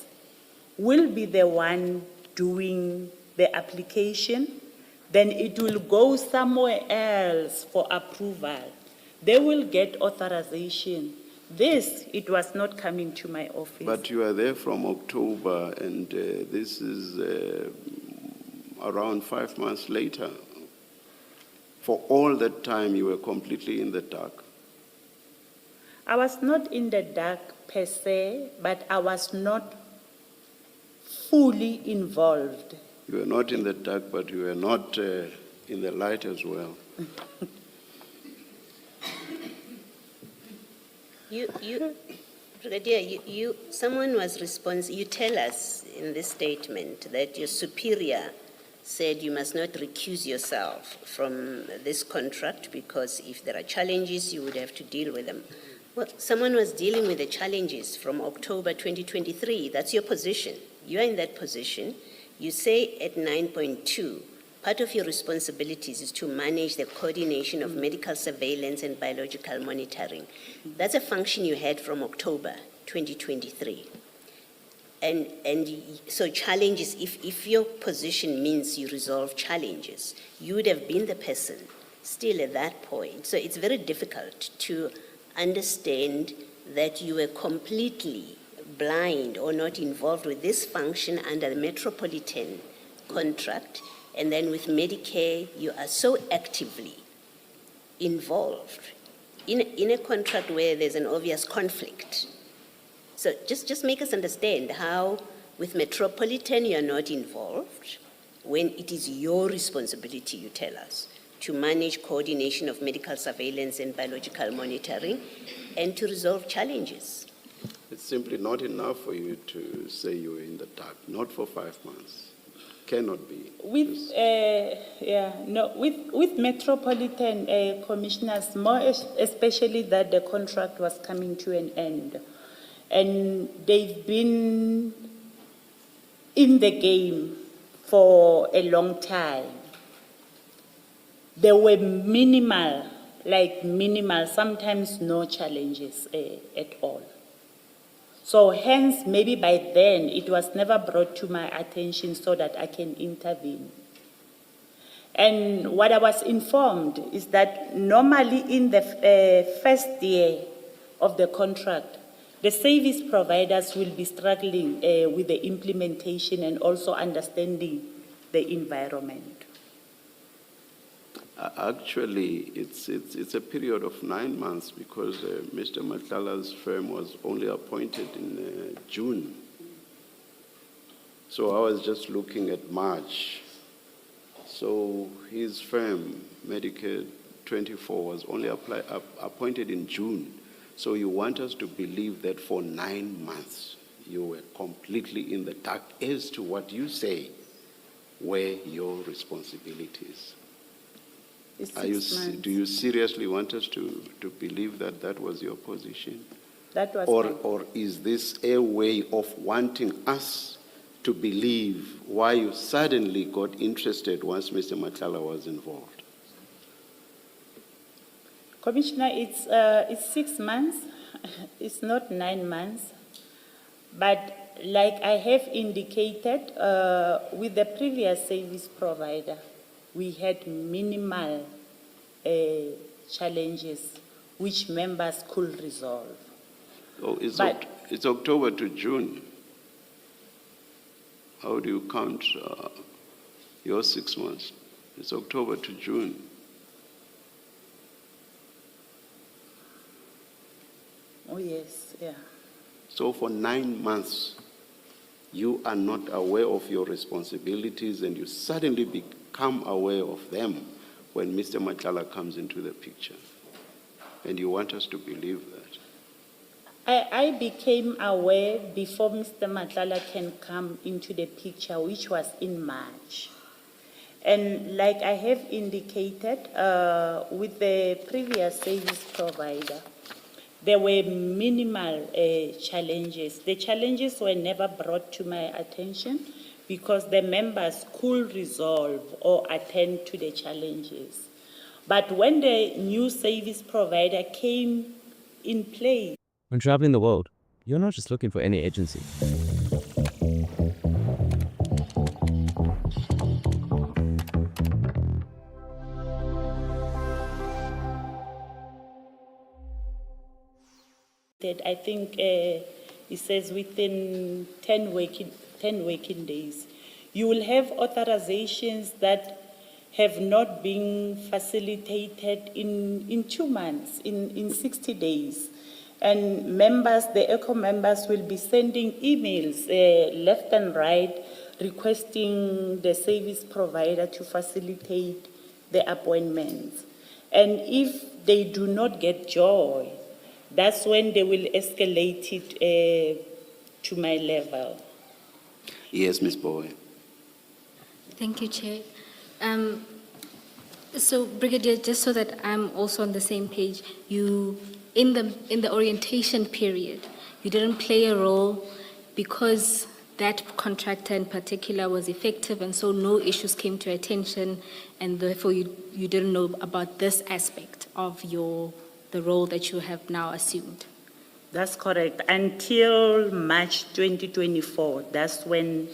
will be the one doing the application. Then it will go somewhere else for approval. They will get authorization. It was not coming to my office. But you are there from October, and this is around 5 months later. For all that time, you were completely in the dark. I was not in the dark per se, but I was not fully involved. You were not in the dark, but you were not in the light as well. Brigadier, someone was responsible. You tell us in this statement that your superior said you must not recuse yourself from this contract because if there are challenges, you would have to deal with them. Well, someone was dealing with the challenges from October 2023. That's your position. You are in that position. You say at 9.2, part of your responsibilities is to manage the coordination of medical surveillance and biological monitoring. That's a function you had from October 2023. And so challenges, if your position means you resolve challenges, you would have been the person still at that point. So it's very difficult to understand that you were completely blind or not involved with this function under the Metropolitan contract, and then with Medicare, you are so actively involved in a contract where there's an obvious conflict. So just make us understand how with Metropolitan you're not involved when it is your responsibility, you tell us, to manage coordination of medical surveillance and biological monitoring and to resolve challenges. It's simply not enough for you to say you were in the dark, not for 5 months. Cannot be. With Metropolitan commissioners, more especially that the contract was coming to an end. And they've been in the game for a long time. There were minimal, sometimes no challenges at all. So hence, maybe by then, it was never brought to my attention so that I can intervene. And what I was informed is that normally in the first year of the contract, the service providers will be struggling with the implementation and also understanding the environment. Actually, it's a period of 9 months because Mr. Madlanga's firm was only appointed in June. So I was just looking at March. So his firm, Medicare 24, was only appointed in June. So you want us to believe that for 9 months you were completely in the dark as to what you say were your responsibilities. Do you seriously want us to believe that that was your position? That was or is this a way of wanting us to believe why you suddenly got interested once Mr. Madlanga was involved? Commissioner, it's 6 months. It's not 9 months. But like I have indicated, with the previous service provider, we had minimal challenges which members could resolve. Oh, it's October to June. How do you count your 6 months? It's October to June. Oh, yes, yeah. So for 9 months, you are not aware of your responsibilities and you suddenly become aware of them when Mr. Madlanga comes into the picture. And you want us to believe that. I became aware before Mr. Madlanga can come into the picture, which was in March. And like I have indicated, with the previous service provider, there were minimal challenges. The challenges were never brought to my attention because the members could resolve or attend to the challenges. But when the new service provider came in place, when traveling the world, you're not just looking for any agency. I think it says within 10 working days, you will have authorizations that have not been facilitated in 2 months, in 60 days. And members, the ECO members will be sending emails left and right requesting the service provider to facilitate the appointments. And if they do not get joy, that's when they will escalate it to my level. Yes, Ms. Boy. Thank you, Chair. So, Brigadier, just so that I'm also on the same page, you, in the orientation period, you didn't play a role because that contractor in particular was effective, and so no issues came to attention, and therefore you didn't know about this aspect of the role that you have now assumed. That's correct. Until March 2024, that's when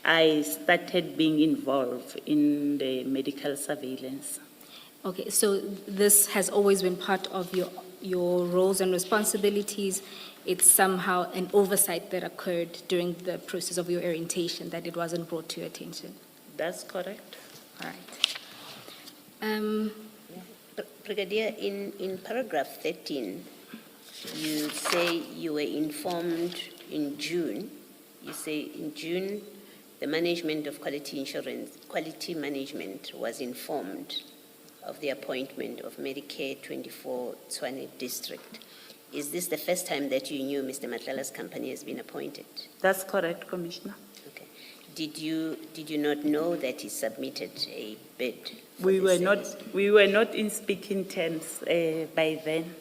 I started being involved in the medical surveillance. Okay, so this has always been part of your roles and responsibilities. It's somehow an oversight that occurred during the process of your orientation, that it wasn't brought to your attention. That's correct. All right. Brigadier, in paragraph 13, you say you were informed in June. You say in June, the management of quality management was informed of the appointment of Medicare 24 Tshwane District. Is this the first time that you knew Mr. Matlala's company has been appointed? That's correct, Commissioner. Okay. Did you not know that he submitted a bid? We were not in speaking terms by then.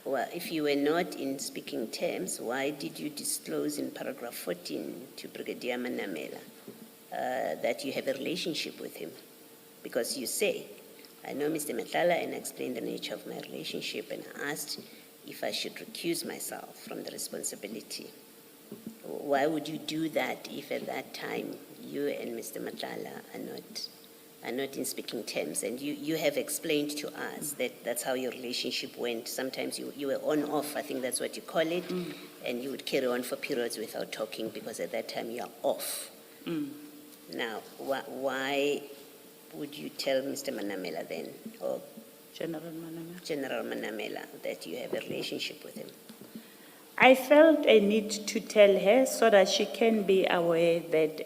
Well, if you were not in speaking terms, why did you disclose in paragraph 14 to Brigadier Manamela that you have a relationship with him? Because you say, I know Mr. Matlala, and I explained the nature of my relationship and asked if I should recuse myself from the responsibility. Why would you do that if at that time you and Mr. Matlala are not in speaking terms? And you have explained to us that that's how your relationship went. Sometimes you were on off, I think that's what you call it, and you would carry on for periods without talking because at that time you are off. Now, why would you tell Mr. Manamela then, or General Manamela, that you have a relationship with him? I felt a need to tell her so that she can be aware that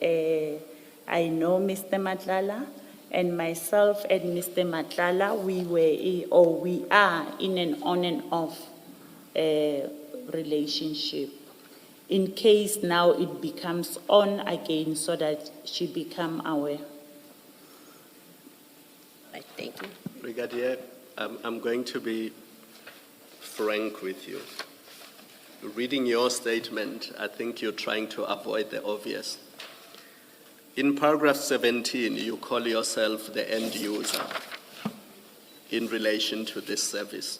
I know Mr. Matlala, and myself and Mr. Matlala, we are in an on and off relationship. In case now it becomes on again, so that she become aware. Right, thank you. Brigadier, I'm going to be frank with you. Reading your statement, I think you're trying to avoid the obvious. In paragraph 17, you call yourself the end user in relation to this service.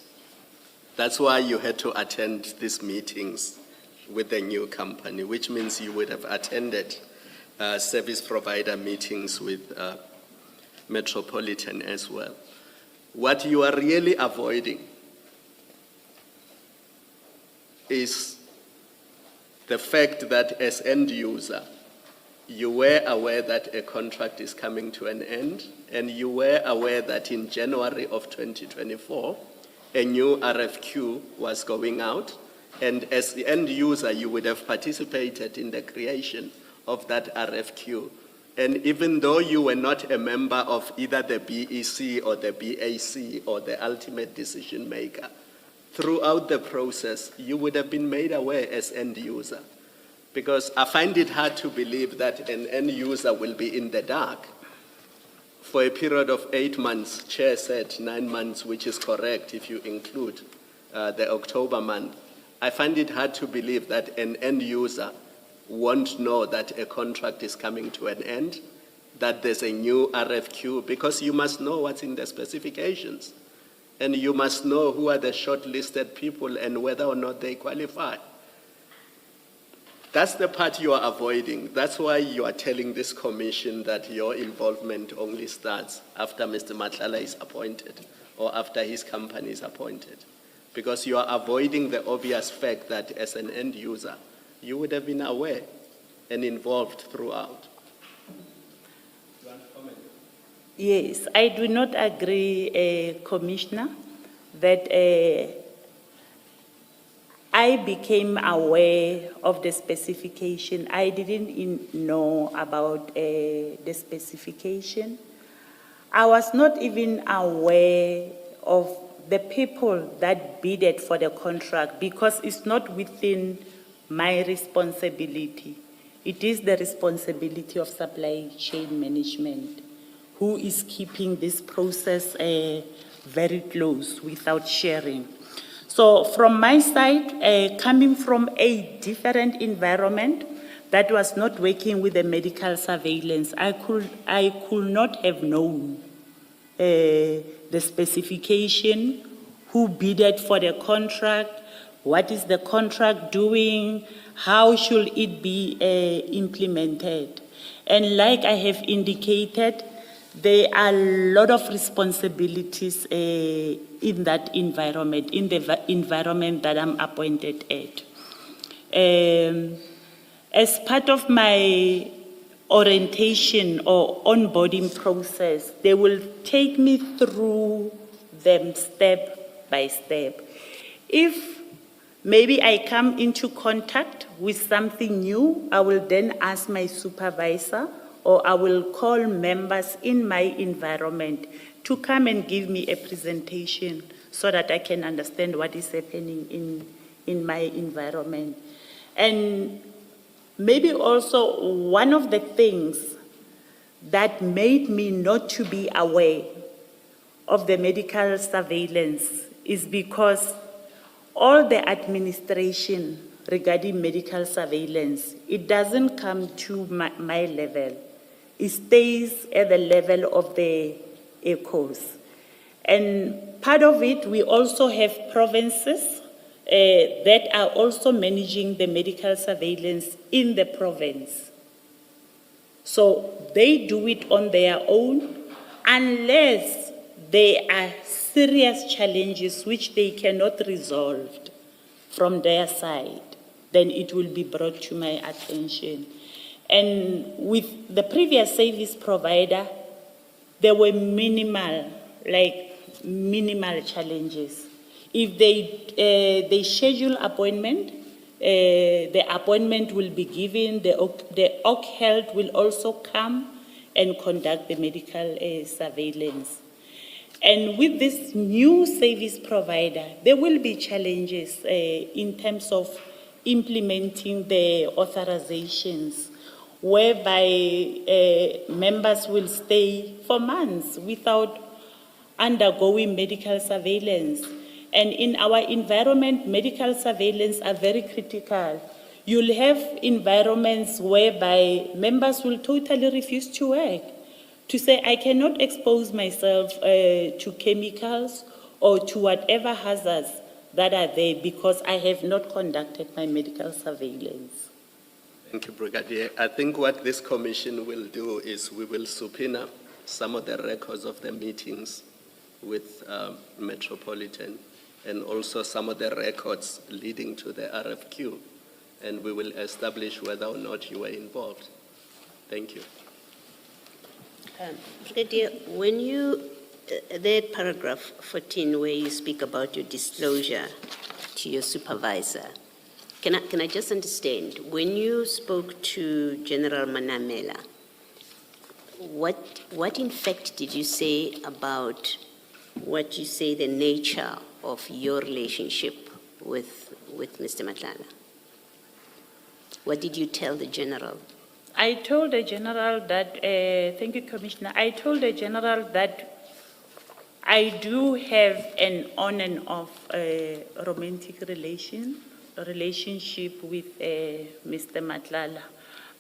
That's why you had to attend these meetings with the new company, which means you would have attended service provider meetings with Metropolitan as well. What you are really avoiding is the fact that as end user, you were aware that a contract is coming to an end, and you were aware that in January of 2024, a new RFQ was going out, and as the end user, you would have participated in the creation of that RFQ. And even though you were not a member of either the BEC or the BAC or the ultimate decision maker, throughout the process, you would have been made aware as end user. Because I find it hard to believe that an end user will be in the dark for a period of 8 months. Chair said 9 months, which is correct if you include the October month. I find it hard to believe that an end user won't know that a contract is coming to an end, that there's a new RFQ, because you must know what's in the specifications. And you must know who are the shortlisted people and whether or not they qualify. That's the part you are avoiding. That's why you are telling this commission that your involvement only starts after Mr. Matlala is appointed or after his company is appointed. Because you are avoiding the obvious fact that as an end user, you would have been aware and involved throughout. Yes, I do not agree, Commissioner, that I became aware of the specification. I didn't know about the specification. I was not even aware of the people that bidded for the contract because it's not within my responsibility. It is the responsibility of supply chain management, who is keeping this process very close without sharing. So from my side, coming from a different environment that was not working with the medical surveillance, I could not have known the specification, who bidded for the contract, what is the contract doing, how should it be implemented. And like I have indicated, there are a lot of responsibilities in that environment, in the environment that I'm appointed at. As part of my orientation or onboarding process, they will take me through them step by step. If maybe I come into contact with something new, I will then ask my supervisor, or I will call members in my environment to come and give me a presentation so that I can understand what is happening in my environment. And maybe also one of the things that made me not to be aware of the medical surveillance is because all the administration regarding medical surveillance, it doesn't come to my level. It stays at the level of the ECOs. And part of it, we also have provinces that are also managing the medical surveillance in the province. So they do it on their own unless there are serious challenges which they cannot resolve from their side, then it will be brought to my attention. And with the previous service provider, there were minimal challenges. If they schedule appointment, the appointment will be given, the OC Health will also come and conduct the medical surveillance. And with this new service provider, there will be challenges in terms of implementing the authorizations, whereby members will stay for months without undergoing medical surveillance. And in our environment, medical surveillance are very critical. You'll have environments whereby members will totally refuse to work, to say, I cannot expose myself to chemicals or to whatever hazards that are there because I have not conducted my medical surveillance. Thank you, Brigadier. I think what this commission will do is we will subpoena some of the records of the meetings with Metropolitan and also some of the records leading to the RFQ, and we will establish whether or not you were involved. Thank you. Brigadier, when you, that paragraph 14 where you speak about your disclosure to your supervisor, can I just understand, when you spoke to General Manamela, what in fact did you say about what you say the nature of your relationship with Mr. Madlanga? What did you tell the general? I told the general that, thank you, Commissioner, I told the general that I do have an on and off romantic relationship with Mr. Madlanga,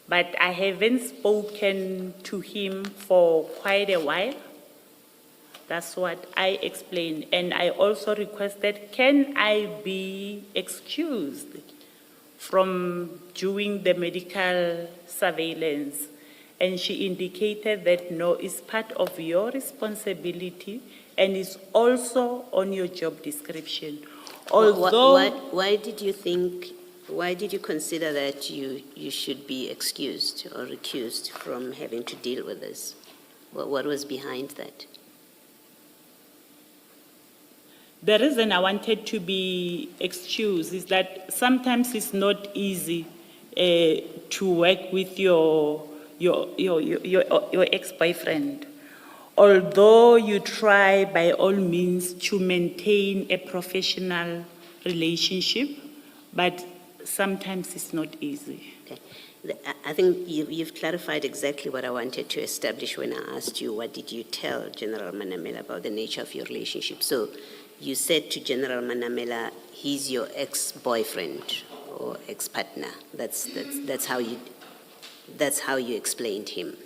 but I haven't spoken to him for quite a while. That's what I explained. And I also requested, can I be excused from doing the medical surveillance? And she indicated that no, it's part of your responsibility and it's also on your job description. Although, why did you consider that you should be excused or recused from having to deal with this? What was behind that? The reason I wanted to be excused is that sometimes it's not easy to work with your ex-boyfriend. Although you try by all means to maintain a professional relationship, but sometimes it's not easy. Okay. I think you've clarified exactly what I wanted to establish when I asked you, what did you tell General Manamela about the nature of your relationship? So you said to General Manamela, he's your ex-boyfriend or ex-partner. That's how you explained him.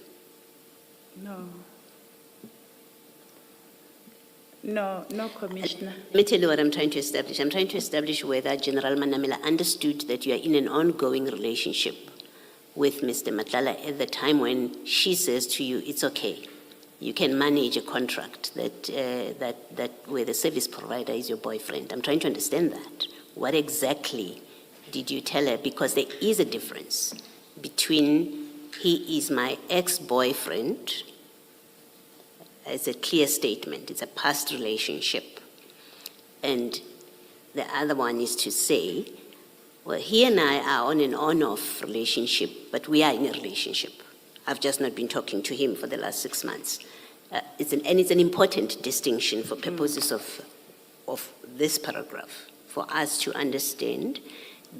No, Commissioner. Let me tell you what I'm trying to establish. I'm trying to establish whether General Manamela understood that you are in an ongoing relationship with Mr. Madlanga at the time when she says to you, it's okay. You can manage a contract that where the service provider is your boyfriend. I'm trying to understand that. What exactly did you tell her? Because there is a difference between he is my ex-boyfriend. It's a clear statement. It's a past relationship. And the other one is to say, well, he and I are on an on-off relationship, but we are in a relationship. I've just not been talking to him for the last 6 months. It's an important distinction for purposes of this paragraph, for us to understand.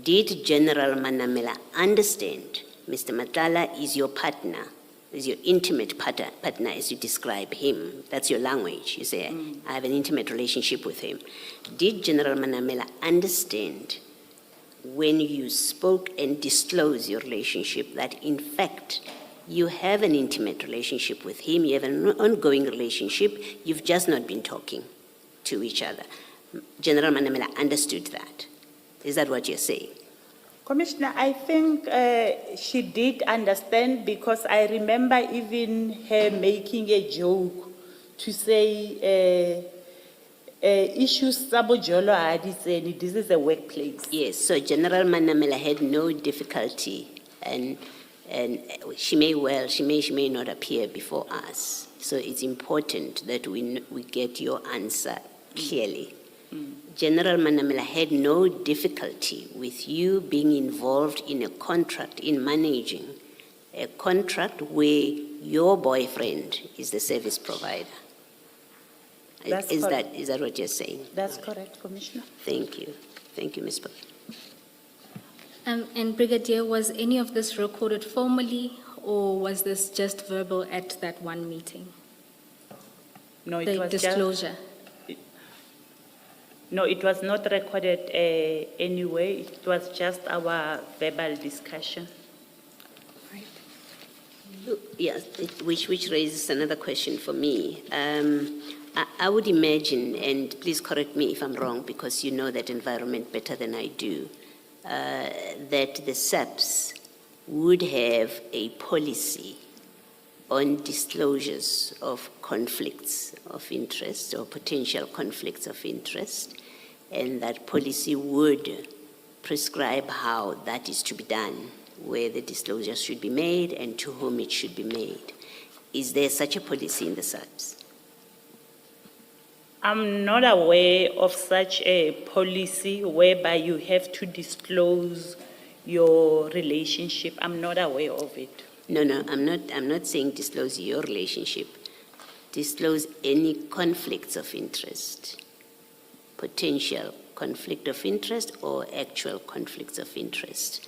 Did General Manamela understand Mr. Madlanga is your partner, is your intimate partner as you describe him? That's your language. You say, I have an intimate relationship with him. Did General Manamela understand when you spoke and disclosed your relationship that in fact you have an intimate relationship with him, you have an ongoing relationship, you've just not been talking to each other? General Manamela understood that. Is that what you're saying? Commissioner, I think she did understand, because I remember even her making a joke to say, issues sabojolo hadiseni, this is a workplace. Yes, so General Manamela had no difficulty, and she may not appear before us. So it's important that we get your answer clearly. General Manamela had no difficulty with you being involved in a contract, in managing a contract where your boyfriend is the service provider. Is that what you're saying? That's correct, Commissioner. Thank you. Thank you, Ms. Pop. And Brigadier, was any of this recorded formally, or was this just verbal at that one meeting? No, it The was disclosure. No, it was not recorded anyway. It was just our verbal discussion. Yes, which raises another question for me. I would imagine, and please correct me if I'm wrong, because you know that environment better than I do, that the SAPS would have a policy on disclosures of conflicts of interest or potential conflicts of interest, and that policy would prescribe how that is to be done, where the disclosure should be made and to whom it should be made. Is there such a policy in the SAPS? I'm not aware of such a policy whereby you have to disclose your relationship. I'm not aware of it. No, I'm not saying disclose your relationship. Disclose any conflicts of interest, potential conflict of interest or actual conflicts of interest.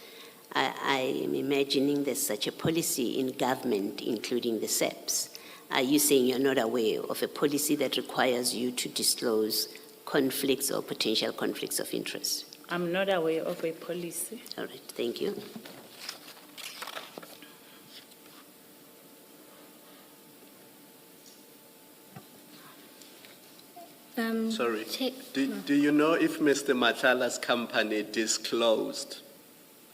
I am imagining there's such a policy in government, including the SAPS. Are you saying you're not aware of a policy that requires you to disclose conflicts or potential conflicts of interest? I'm not aware of a policy. All right, thank you. Sorry. Chair- Do you know if Mr. Matala's company disclosed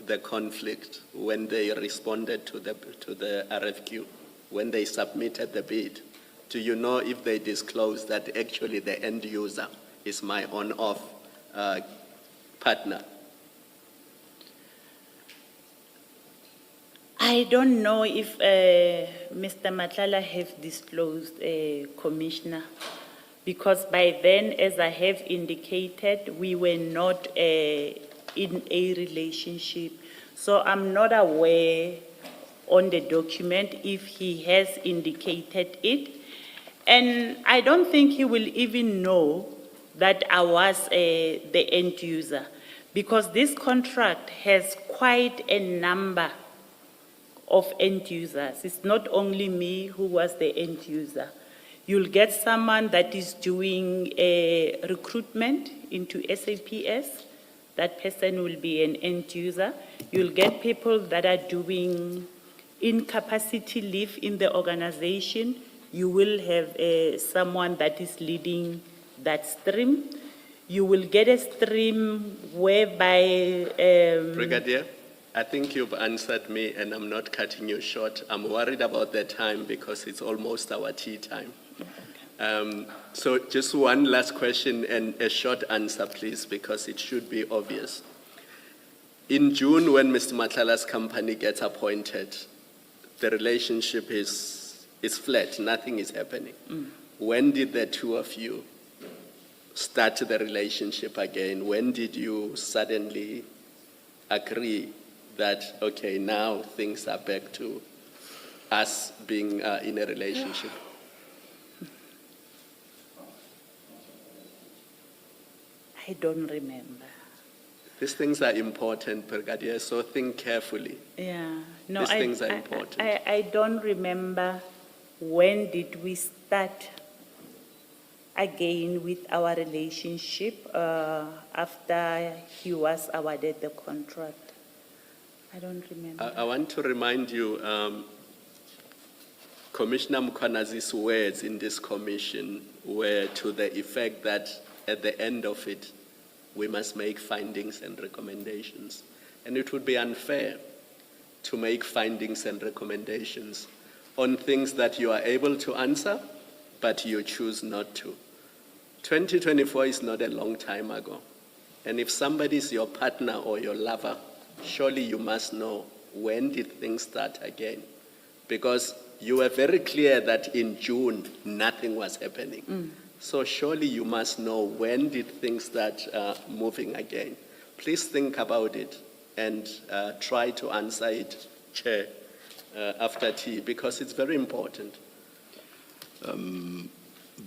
the conflict when they responded to the RFQ, when they submitted the bid? Do you know if they disclosed that actually the end user is my on-off partner? I I don't know if Mr. Matlala have disclosed, Commissioner, because by then, as I have indicated, we were not in a relationship. So I'm not aware on the document if he has indicated it. And I don't think he will even know that I was the end user, because this contract has quite a number of end users. It's not only me who was the end user. You'll get someone that is doing a recruitment into SAPS. That person will be an end user. You'll get people that are doing incapacity leave in the organization. You will have someone that is leading that stream. You will get a stream whereby Brigadier, I think you've answered me and I'm not cutting you short. I'm worried about the time because it's almost our tea time. So just one last question and a short answer, please, because it should be obvious. In June, when Mr. Matlala's company gets appointed, the relationship is flat, nothing is happening. When did the two of you start the relationship again? When did you suddenly agree that, okay, now things are back to us being in a relationship? I don't remember. These things are important, Brigadier, so think carefully. Yeah, no, These things are important. I don't remember when did we start again with our relationship after he was awarded the contract. I don't remember. I want to remind you, Commissioner Mkwanazi's words in this commission were to the effect that at the end of it, we must make findings and recommendations. And it would be unfair to make findings and recommendations on things that you are able to answer, but you choose not to. 2024 is not a long time ago. And if somebody is your partner or your lover, surely you must know when did things start again. Because you were very clear that in June, nothing was happening. So surely you must know when did things start moving again. Please think about it and try to answer it, Chair, after tea, because it's very important.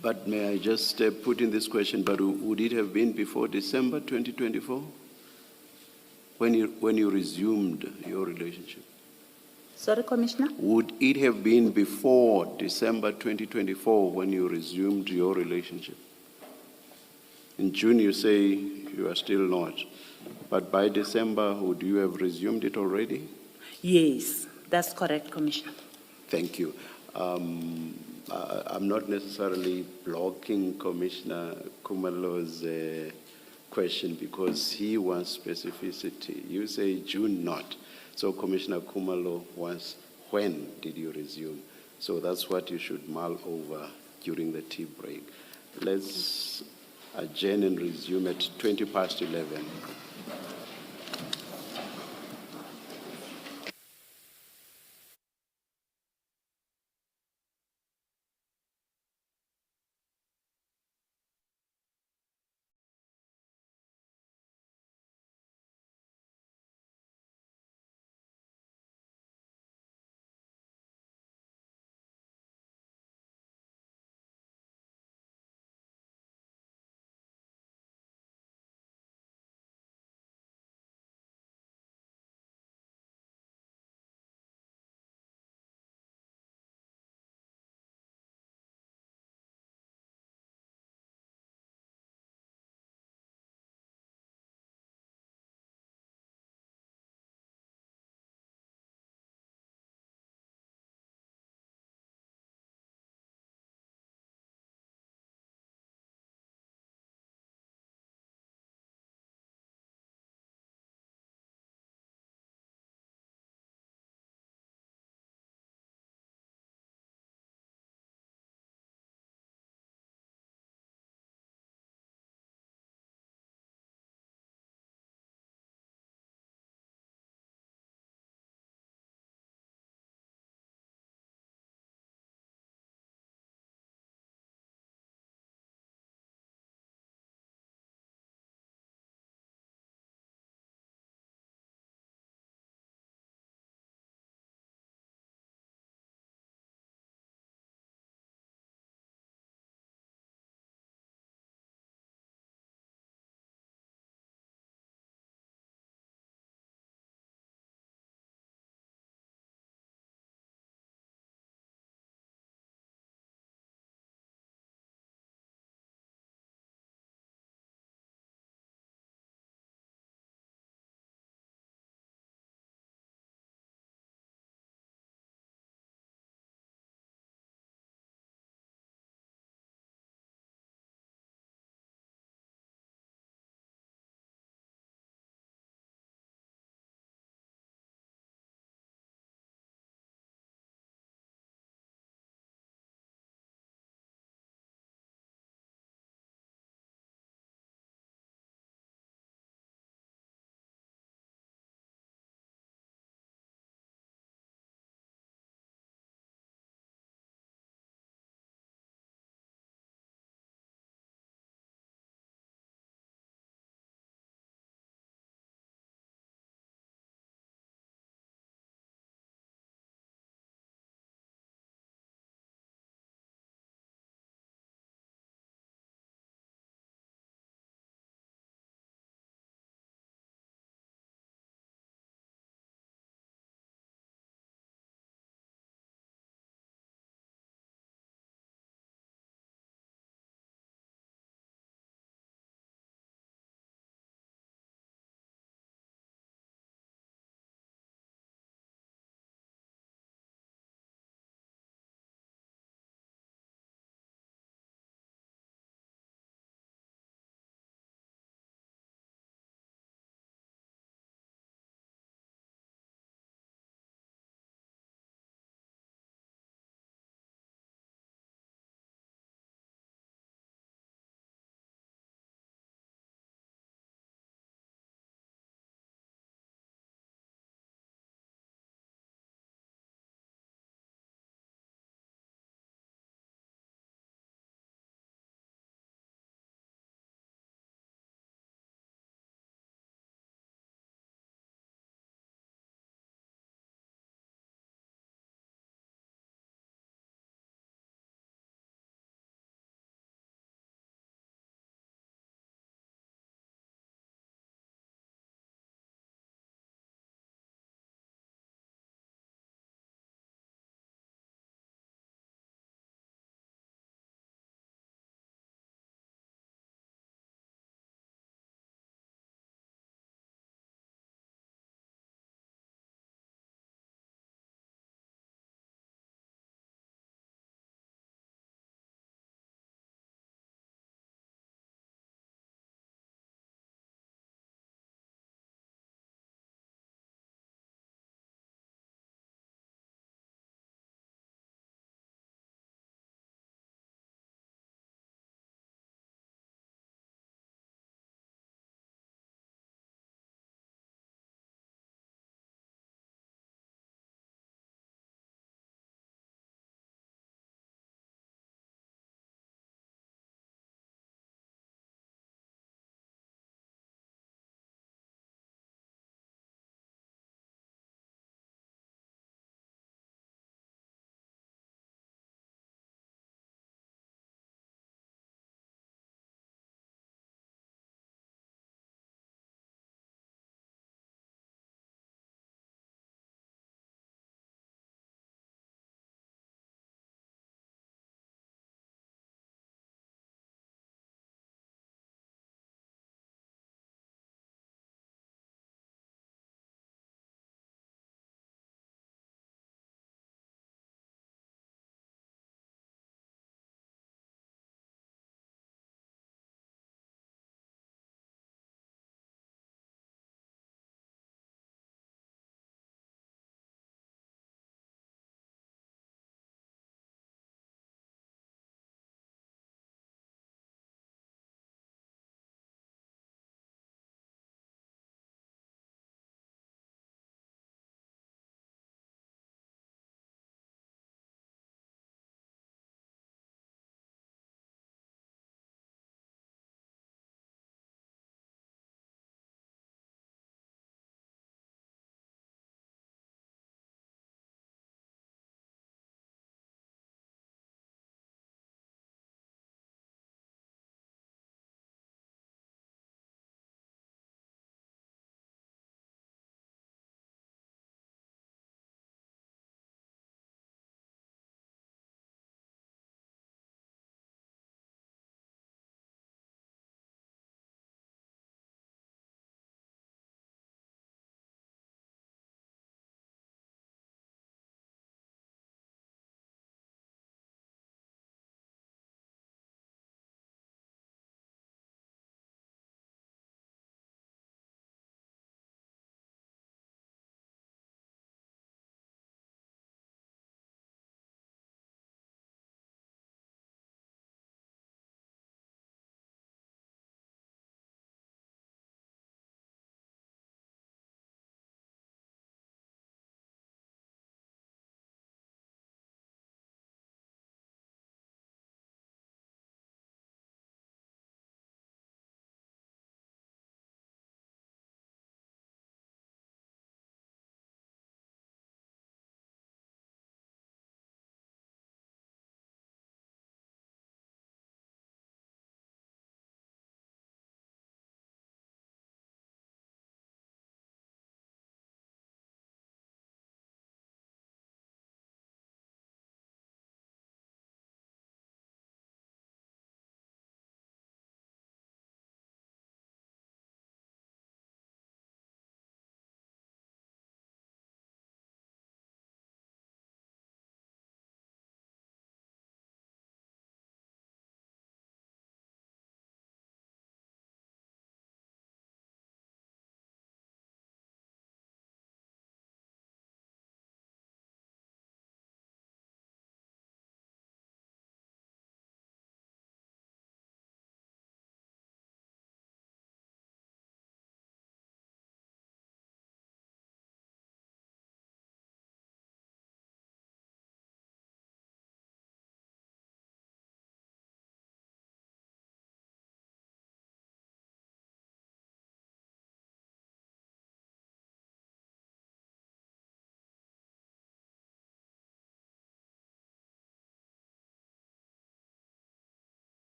But may I just put in this question, but would it have been before December 2024 when you resumed your relationship? Sorry, Commissioner? Would it have been before December 2024 when you resumed your relationship? In June, you say you are still not. But by December, would you have resumed it already? Yes, that's correct, Commissioner. Thank you. I'm not necessarily blocking Commissioner Kumalo's question because he wants specificity. You say June not. So Commissioner Kumalo wants when did you resume? So that's what you should mull over during the tea break. Let's adjourn and resume at 11:20.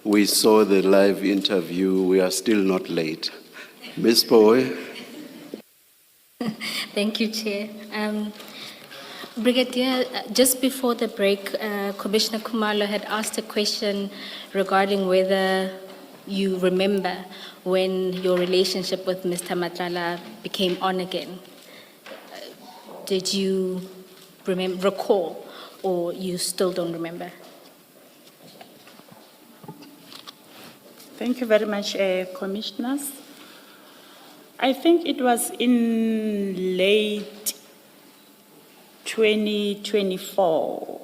We saw the live interview. We are still not late. Ms. Poe? Thank you, Chair. Brigadier, just before the break, Commissioner Kumalo had asked a question regarding whether you remember when your relationship with Mr. Madlanga became on again. Did you recall, or you still don't remember? Thank you very much, Commissioners. I think it was in late 2024,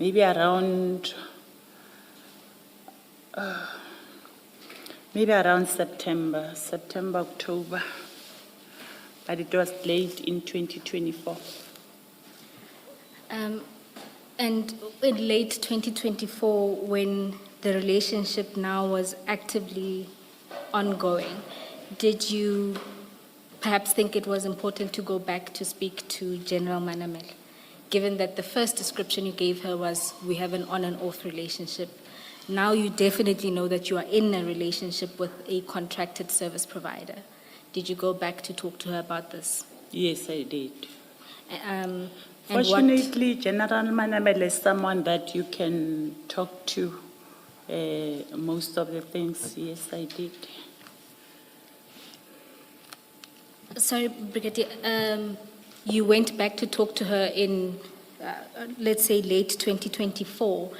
maybe around September, October, but it was late in 2024. And in late 2024, when the relationship now was actively ongoing, did you perhaps think it was important to go back to speak to General Manamela, given that the first description you gave her was, we have an on and off relationship? Now you definitely know that you are in a relationship with a contracted service provider. Did you go back to talk to her about this? Yes, I did. And Fortunately, General Manamela is someone that you can talk to most of the things. Yes, I did. Sorry, Brigadier, you went back to talk to her in, let's say, late 2024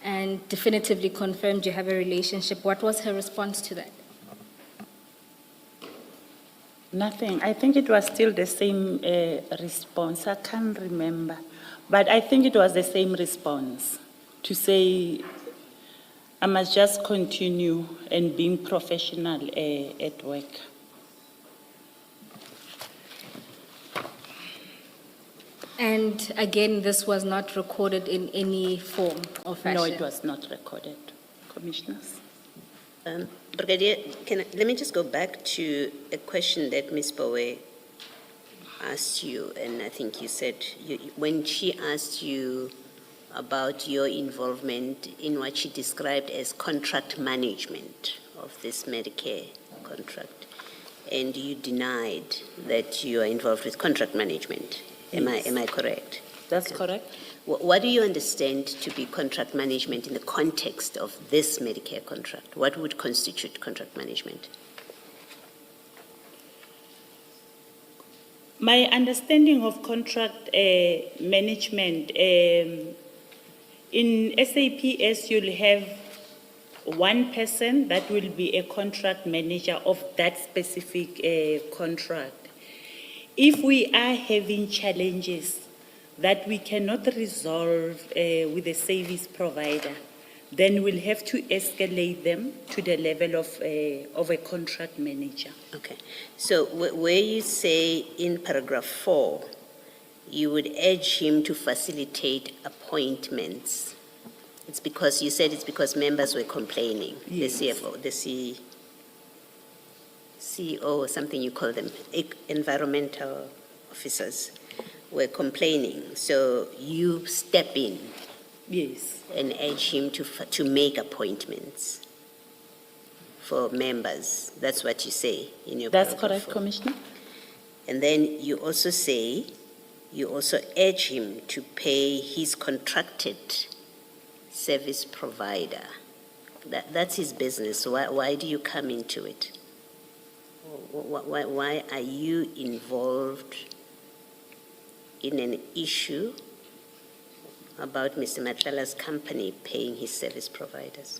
and definitively confirmed you have a relationship. What was her response to that? Nothing. I think it was still the same response. I can't remember. But I think it was the same response to say I must just continue and being professional at work. And again, this was not recorded in any form or fashion? No, it was not recorded, Commissioners. Brigadier, let me just go back to a question that Ms. Bowe asked you, and I think you said, when she asked you about your involvement in what she described as contract management of this Medicare contract, and you denied that you are involved with contract management. Yes. Am I correct? That's correct. What do you understand to be contract management in the context of this Medicare contract? What would constitute contract management? My understanding of contract management, in SAPS you'll have one person that will be a contract manager of that specific contract. If we are having challenges that we cannot resolve with the service provider, then we'll have to escalate them to the level of a contract manager. Okay. So where you say in paragraph 4, you would urge him to facilitate appointments, it's because you said it's because members were complaining. Yes. The CFO, the CEO, or something you call them, environmental officers, were complaining. So you step in. Yes. And urge him to make appointments for members. That's what you say in your That's paragraph correct, 4. Commissioner. And then you also say, you also urge him to pay his contracted service provider. That's his business. Why do you come into it? Why are you involved in an issue about Mr. Matlalala's company paying his service providers?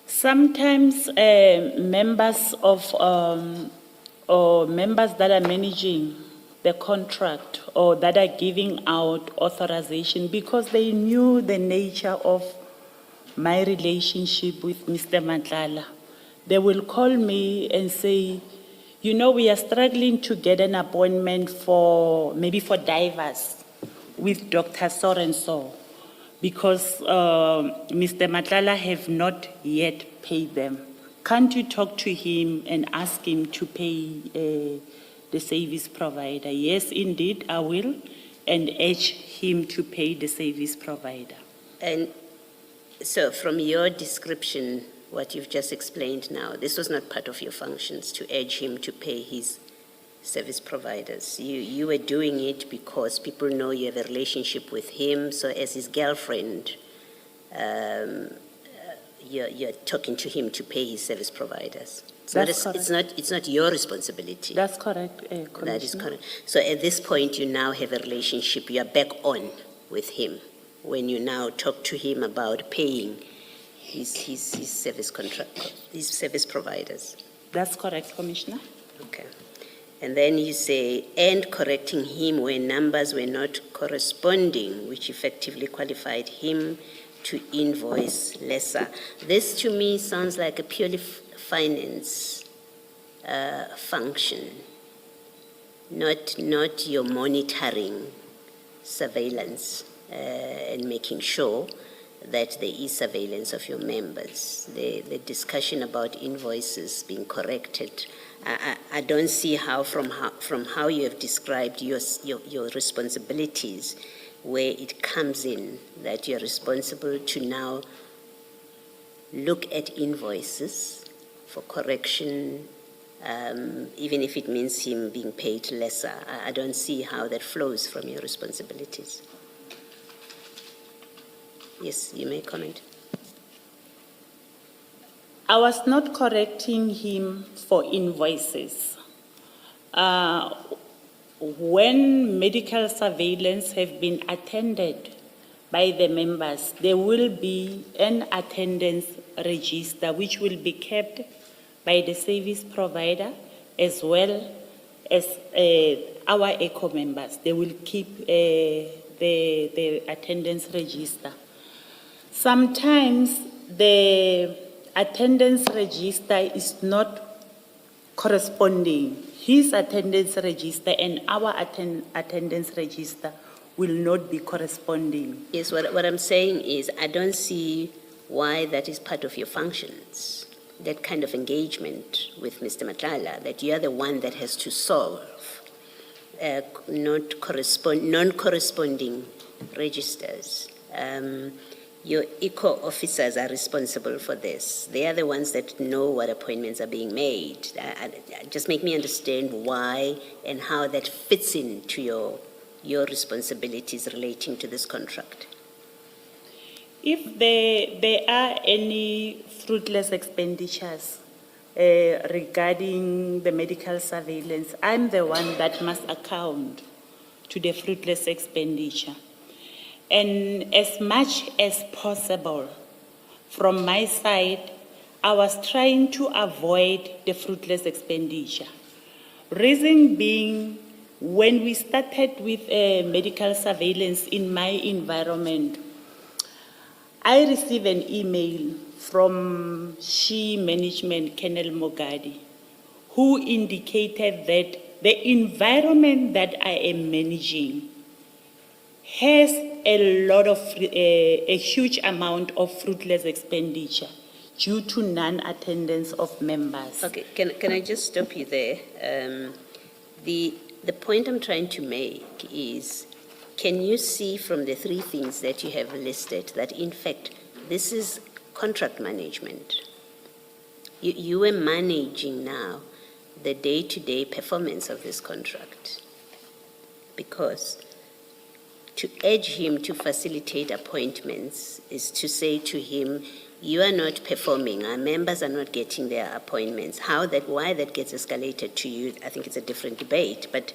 Sometimes members of or members that are managing the contract or that are giving out authorization, because they knew the nature of my relationship with Mr. Madlanga, they will call me and say, you know, we are struggling to get an appointment maybe for divers with Dr. So-and-so, because Mr. Madlanga have not yet paid them. Can't you talk to him and ask him to pay the service provider? Yes, indeed, I will. and urge him to pay the service provider. And so from your description, what you've just explained now, this was not part of your functions to urge him to pay his service providers. You were doing it because people know you have a relationship with him, so as his girlfriend, you're talking to him to pay his service providers. It's not your responsibility. That's correct, Commissioner. That is correct. So at this point, you now have a relationship. You are back on with him when you now talk to him about paying his service contract, his service providers. That's correct, Commissioner. Okay. And then you say, and correcting him when numbers were not corresponding, which effectively qualified him to invoice lesser. This to me sounds like a purely finance function, not your monitoring, surveillance, and making sure that there is surveillance of your members. The discussion about invoices being corrected, I don't see how from how you have described your responsibilities, where it comes in that you're responsible to now look at invoices for correction, even if it means him being paid lesser. I don't see how that flows from your responsibilities. Yes, you may comment. I was not correcting him for invoices. When medical surveillance have been attended by the members, there will be an attendance register which will be kept by the service provider as well as our ECHO members. They will keep the attendance register. Sometimes the attendance register is not corresponding. His attendance register and our attendance register will not be corresponding. Yes, what I'm saying is I don't see why that is part of your functions, that kind of engagement with Mr. Madlanga, that you are the one that has to solve non-corresponding registers. Your ECHO officers are responsible for this. They are the ones that know what appointments are being made. Just make me understand why and how that fits into your responsibilities relating to this contract. If there are any fruitless expenditures regarding the medical surveillance, I'm the one that must account to the fruitless expenditure. And as much as possible, from my side, I was trying to avoid the fruitless expenditure. Reason being, when we started with medical surveillance in my environment, I received an email from She Management, Colonel Mogadi, who indicated that the environment that I am managing has a huge amount of fruitless expenditure due to non-attendance of members. Okay, can I just stop you there? The point I'm trying to make is, can you see from the three things that you have listed that in fact this is contract management? You are managing now the day-to-day performance of this contract, because to urge him to facilitate appointments is to say to him, you are not performing, our members are not getting their appointments. Why that gets escalated to you, I think it's a different debate, but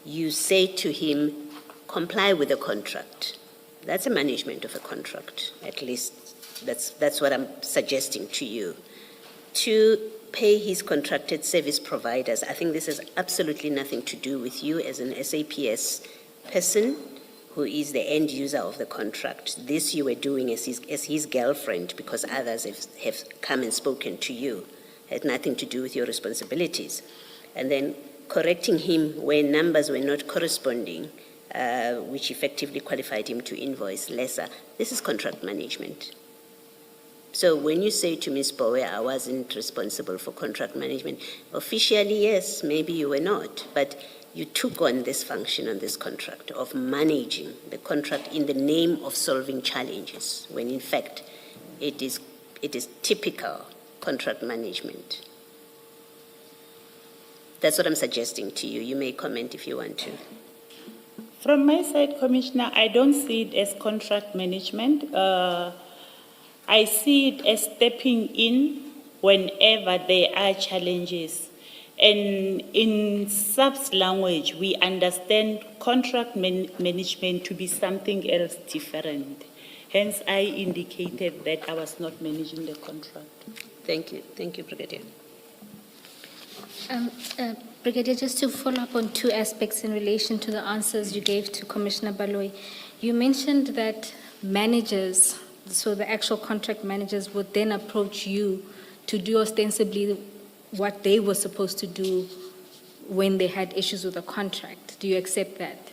you say to him, comply with the contract. That's a management of a contract, at least that's what I'm suggesting to you. To pay his contracted service providers, I think this has absolutely nothing to do with you as an SAPS person who is the end user of the contract. This you were doing as his girlfriend because others have come and spoken to you. It had nothing to do with your responsibilities. And then correcting him when numbers were not corresponding, which effectively qualified him to invoice lesser. This is contract management. So when you say to Ms. Bowe, I wasn't responsible for contract management, officially, yes, maybe you were not, but you took on this function on this contract of managing the contract in the name of solving challenges, when in fact it is typical contract management. That's what I'm suggesting to you. You may comment if you want to. From my side, Commissioner, I don't see it as contract management. I see it as stepping in whenever there are challenges. And in SAP's language, we understand contract management to be something else different. Hence, I indicated that I was not managing the contract. Thank you. Thank you, Brigadier. Brigadier, just to follow up on two aspects in relation to the answers you gave to Commissioner Baloyi. You mentioned that managers, so the actual contract managers, would then approach you to do ostensibly what they were supposed to do when they had issues with the contract. Do you accept that?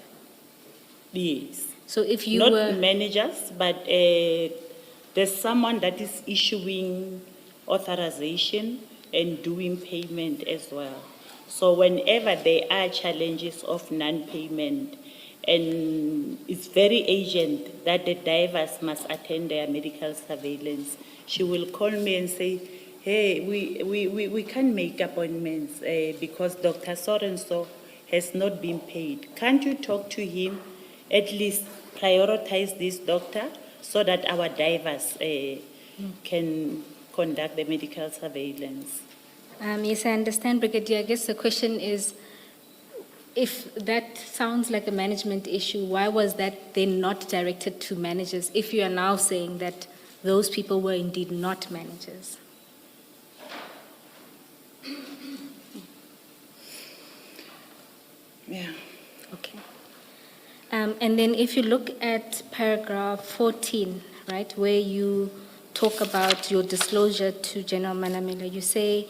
Yes. So if you not were... managers, but there's someone that is issuing authorization and doing payment as well. So whenever there are challenges of non-payment, and it's very urgent that the divers must attend their medical surveillance, she will call me and say, hey, we can't make appointments because Dr. So-and-so has not been paid. Can't you talk to him, at least prioritize this doctor so that our divers can conduct the medical surveillance? Yes, I understand, Brigadier. I guess the question is, if that sounds like a management issue, why was that then not directed to managers if you are now saying that those people were indeed not managers? Yeah. Okay. And then if you look at paragraph 14, right, where you talk about your disclosure to General Manamela, you say,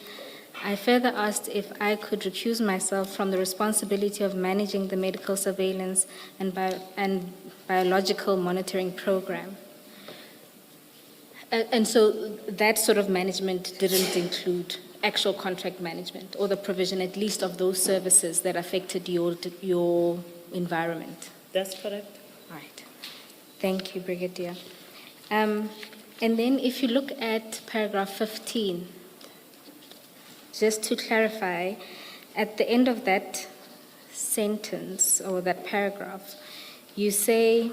I further asked if I could recuse myself from the responsibility of managing the medical surveillance and biological monitoring program. And so that sort of management didn't include actual contract management or the provision at least of those services that affected your environment. That's correct. Right. Thank you, Brigadier. And then if you look at paragraph 15, just to clarify, at the end of that sentence or that paragraph, you say,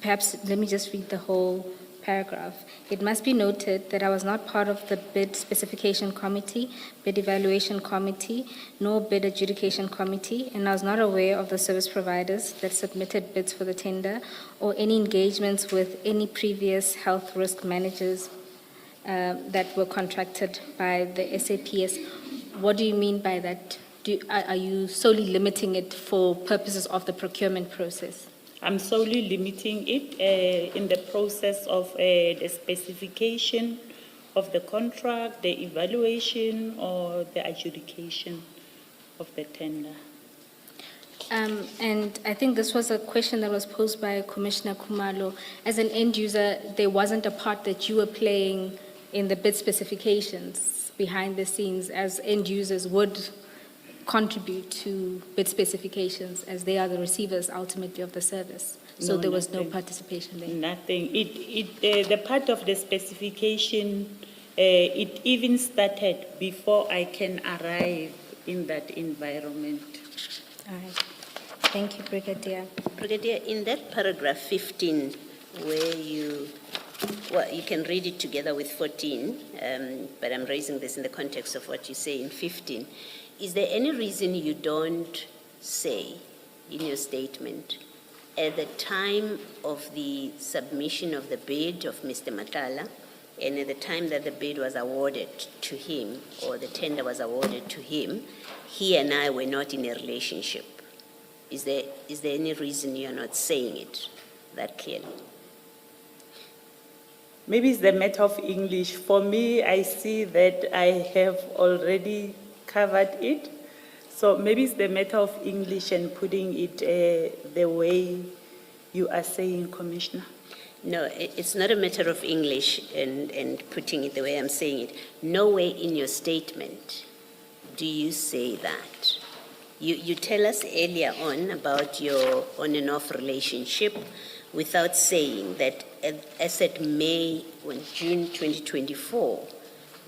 perhaps let me just read the whole paragraph. It must be noted that I was not part of the bid specification committee, bid evaluation committee, nor bid adjudication committee, and I was not aware of the service providers that submitted bids for the tender or any engagements with any previous health risk managers that were contracted by the SAPS. What do you mean by that? Are you solely limiting it for purposes of the procurement process? I'm solely limiting it in the process of the specification of the contract, the evaluation, or the adjudication of the tender. And I think this was a question that was posed by Commissioner Khumalo. As an end user, there wasn't a part that you were playing in the bid specifications behind the scenes, as end users would contribute to bid specifications as they are the receivers ultimately of the service. So there was no participation there? Nothing. The part of the specification, it even started before I can arrive in that environment. All right. Thank you, Brigadier. Brigadier, in that paragraph 15, where you can read it together with 14, but I'm raising this in the context of what you say in 15. Is there any reason you don't say in your statement, at the time of the submission of the bid of Mr. Matala, and at the time that the bid was awarded to him, or the tender was awarded to him, he and I were not in a relationship? Is there any reason you're not saying it that clearly? Maybe it's the matter of English. For me, I see that I have already covered it. So maybe it's the matter of English and putting it the way you are saying, Commissioner. No, it's not a matter of English and putting it the way I'm saying it. Nowhere in your statement do you say that You tell us earlier on about your on and off relationship without saying that as at June 2024,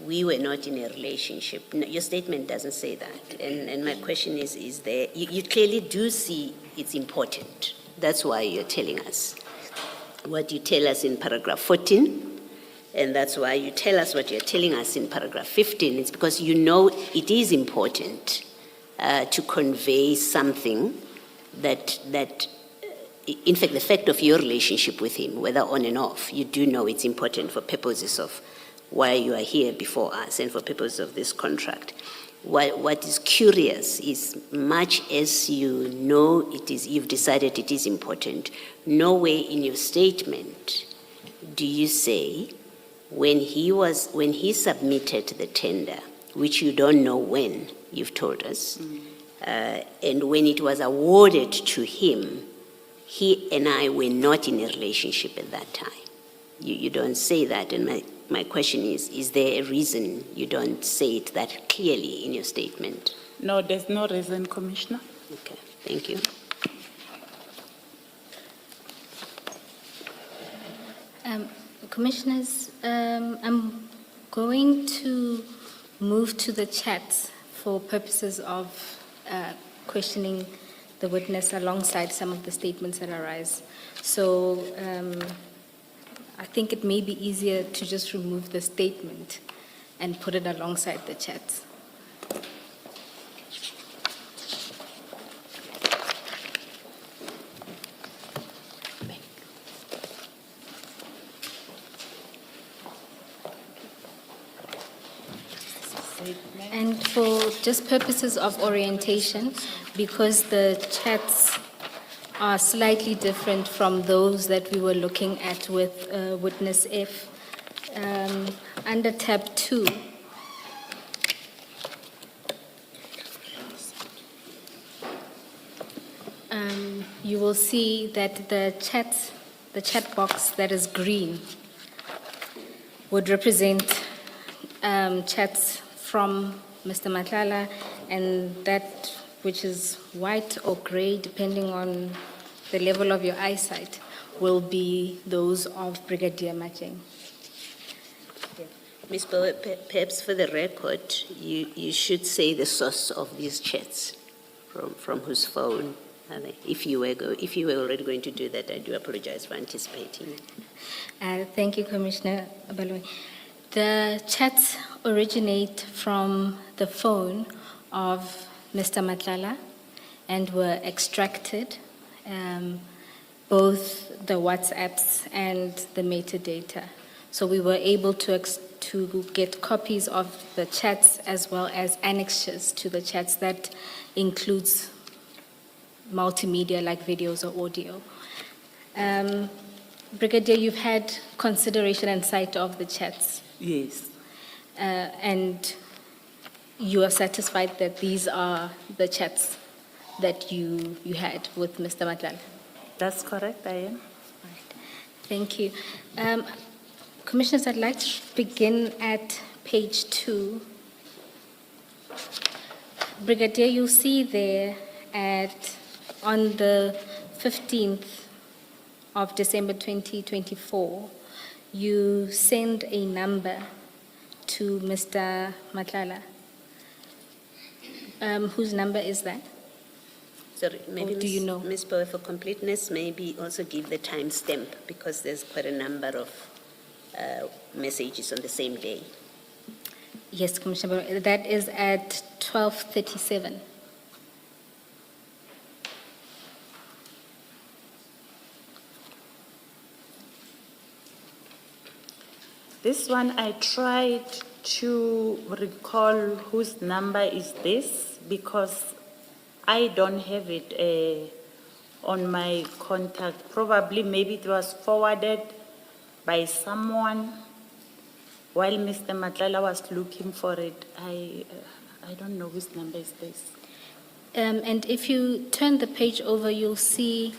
we were not in a relationship. No, your statement doesn't say that. And my question is there, you clearly do see it's important. That's why you're telling us what you tell us in paragraph 14. And that's why you tell us what you're telling us in paragraph 15. It's because you know it is important to convey something that, in fact, the fact of your relationship with him, whether on and off, you do know it's important for purposes of why you are here before us and for purposes of this contract. What is curious is, much as you know it is, you've decided it is important, nowhere in your statement do you say when he submitted the tender, which you don't know when, you've told us, and when it was awarded to him, he and I were not in a relationship at that time. You don't say that, and my question is there a reason you don't say it that clearly in your statement? No, there's no reason, Commissioner. Okay, thank you. Commissioners, I'm going to move to the chat for purposes of questioning the witness alongside some of the statements that arise. So I think it may be easier to just remove the statement and put it alongside the chat. And for just purposes of orientation, because the chats are slightly different from those that we were looking at with witness F, under tab 2, you will see that the chat box that is green would represent chats from Mr. Madlanga, and that which is white or gray, depending on the level of your eyesight, will be those of Brigadier Matjeng. Ms. Bowe, perhaps for the record, you should say the source of these chats, from whose phone are they? If you were already going to do that, I do apologize for anticipating. Thank you, Commissioner Baloyi. The chats originate from the phone of Mr. Madlanga and were extracted, both the WhatsApps and the metadata. So we were able to get copies of the chats as well as annexes to the chats that includes multimedia like videos or audio. Brigadier, you've had consideration and sight of the chats. Yes. And you are satisfied that these are the chats that you had with Mr. Madlanga? That's correct, I am. Right. Thank you. Commissioners, I'd like to begin at page 2. Brigadier, you'll see there on the 15th of December 2024, you send a number to Mr. Madlanga. Whose number is that? Sorry, maybe do you know? Ms. Bowe, for completeness, maybe also give the timestamp, because there's quite a number of messages on the same day. Yes, Commissioner, that is at 12:37. This one, I tried to recall whose number is this, because I don't have it on my contact. Probably, maybe it was forwarded by someone while Mr. Madlanga was looking for it. I don't know whose number is this. And if you turn the page over, you'll see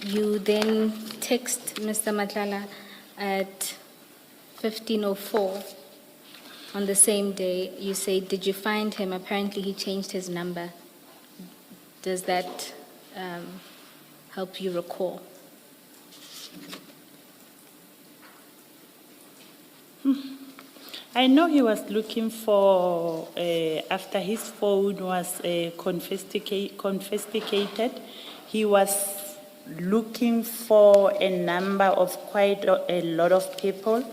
you then text Mr. Madlanga at 15:04 on the same day. You say, did you find him? Apparently he changed his number. Does that help you recall? I know he was looking for, after his phone was confiscated, he was looking for a number of quite a lot of people.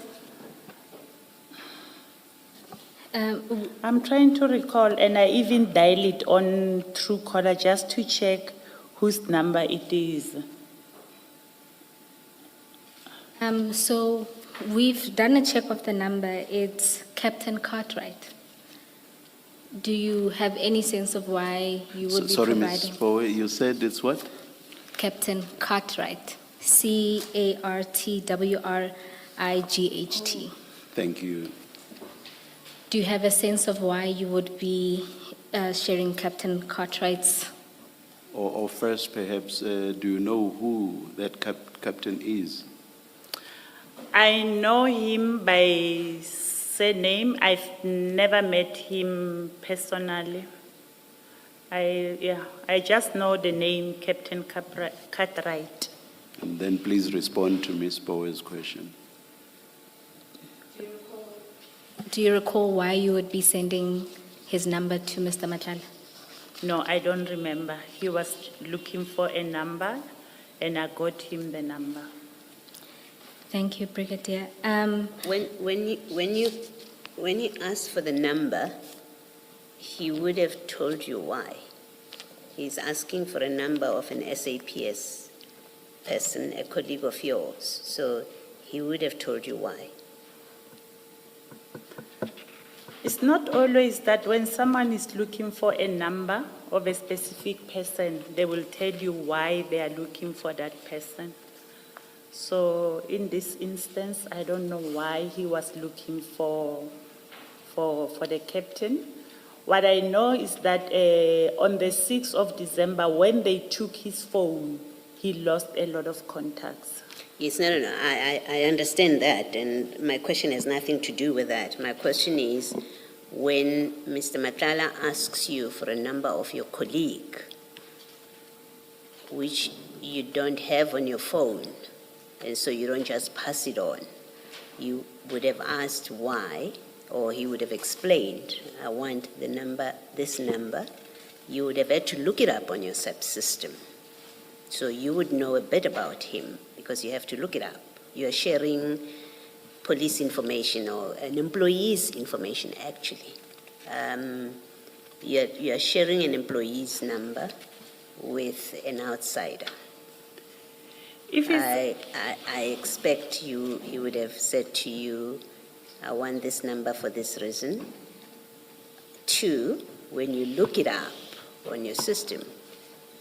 I'm trying to recall, and I even dial it on Truecaller just to check whose number it is. So we've done a check of the number. It's Captain Cartwright. Do you have any sense of why you would be Sorry, providing? Ms. Powe, you said it's what? Captain Cartwright. Cartwright. Thank you. Do you have a sense of why you would be sharing Captain Cartwright's? Or first, perhaps, do you know who that captain is? I know him by surname. I've never met him personally. I just know the name Captain Cartwright. And then please respond to Ms. Powe's question. Do you recall why you would be sending his number to Mr. Madlanga? No, I don't remember. He was looking for a number, and I got him the number. Thank you, Brigadier. When you asked for the number, he would have told you why. He's asking for a number of an SAPS person, a colleague of yours. So he would have told you why. It's not always that when someone is looking for a number of a specific person, they will tell you why they are looking for that person. So in this instance, I don't know why he was looking for the captain. What I know is that on the 6th of December, when they took his phone, he lost a lot of contacts. Yes, no. I understand that, and my question has nothing to do with that. My question is, when Mr. Matala asks you for a number of your colleague, which you don't have on your phone, and so you don't just pass it on, you would have asked why, or he would have explained, I want the number, this number. You would have had to look it up on your subsystem. So you would know a bit about him, because you have to look it up. You are sharing police information or an employee's information, actually. You are sharing an employee's number with an outsider. If I expect he would have said to you, I want this number for this reason. 2, when you look it up on your system,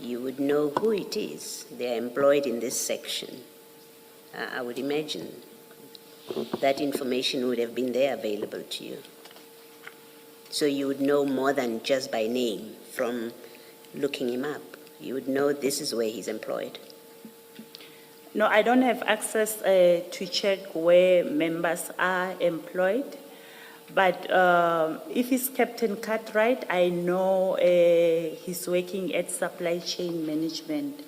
you would know who it is. They are employed in this section. I would imagine that information would have been there available to you. So you would know more than just by name from looking him up. You would know this is where he's employed. No, I don't have access to check where members are employed. But if it's Captain Cartwright, I know he's working at supply chain management.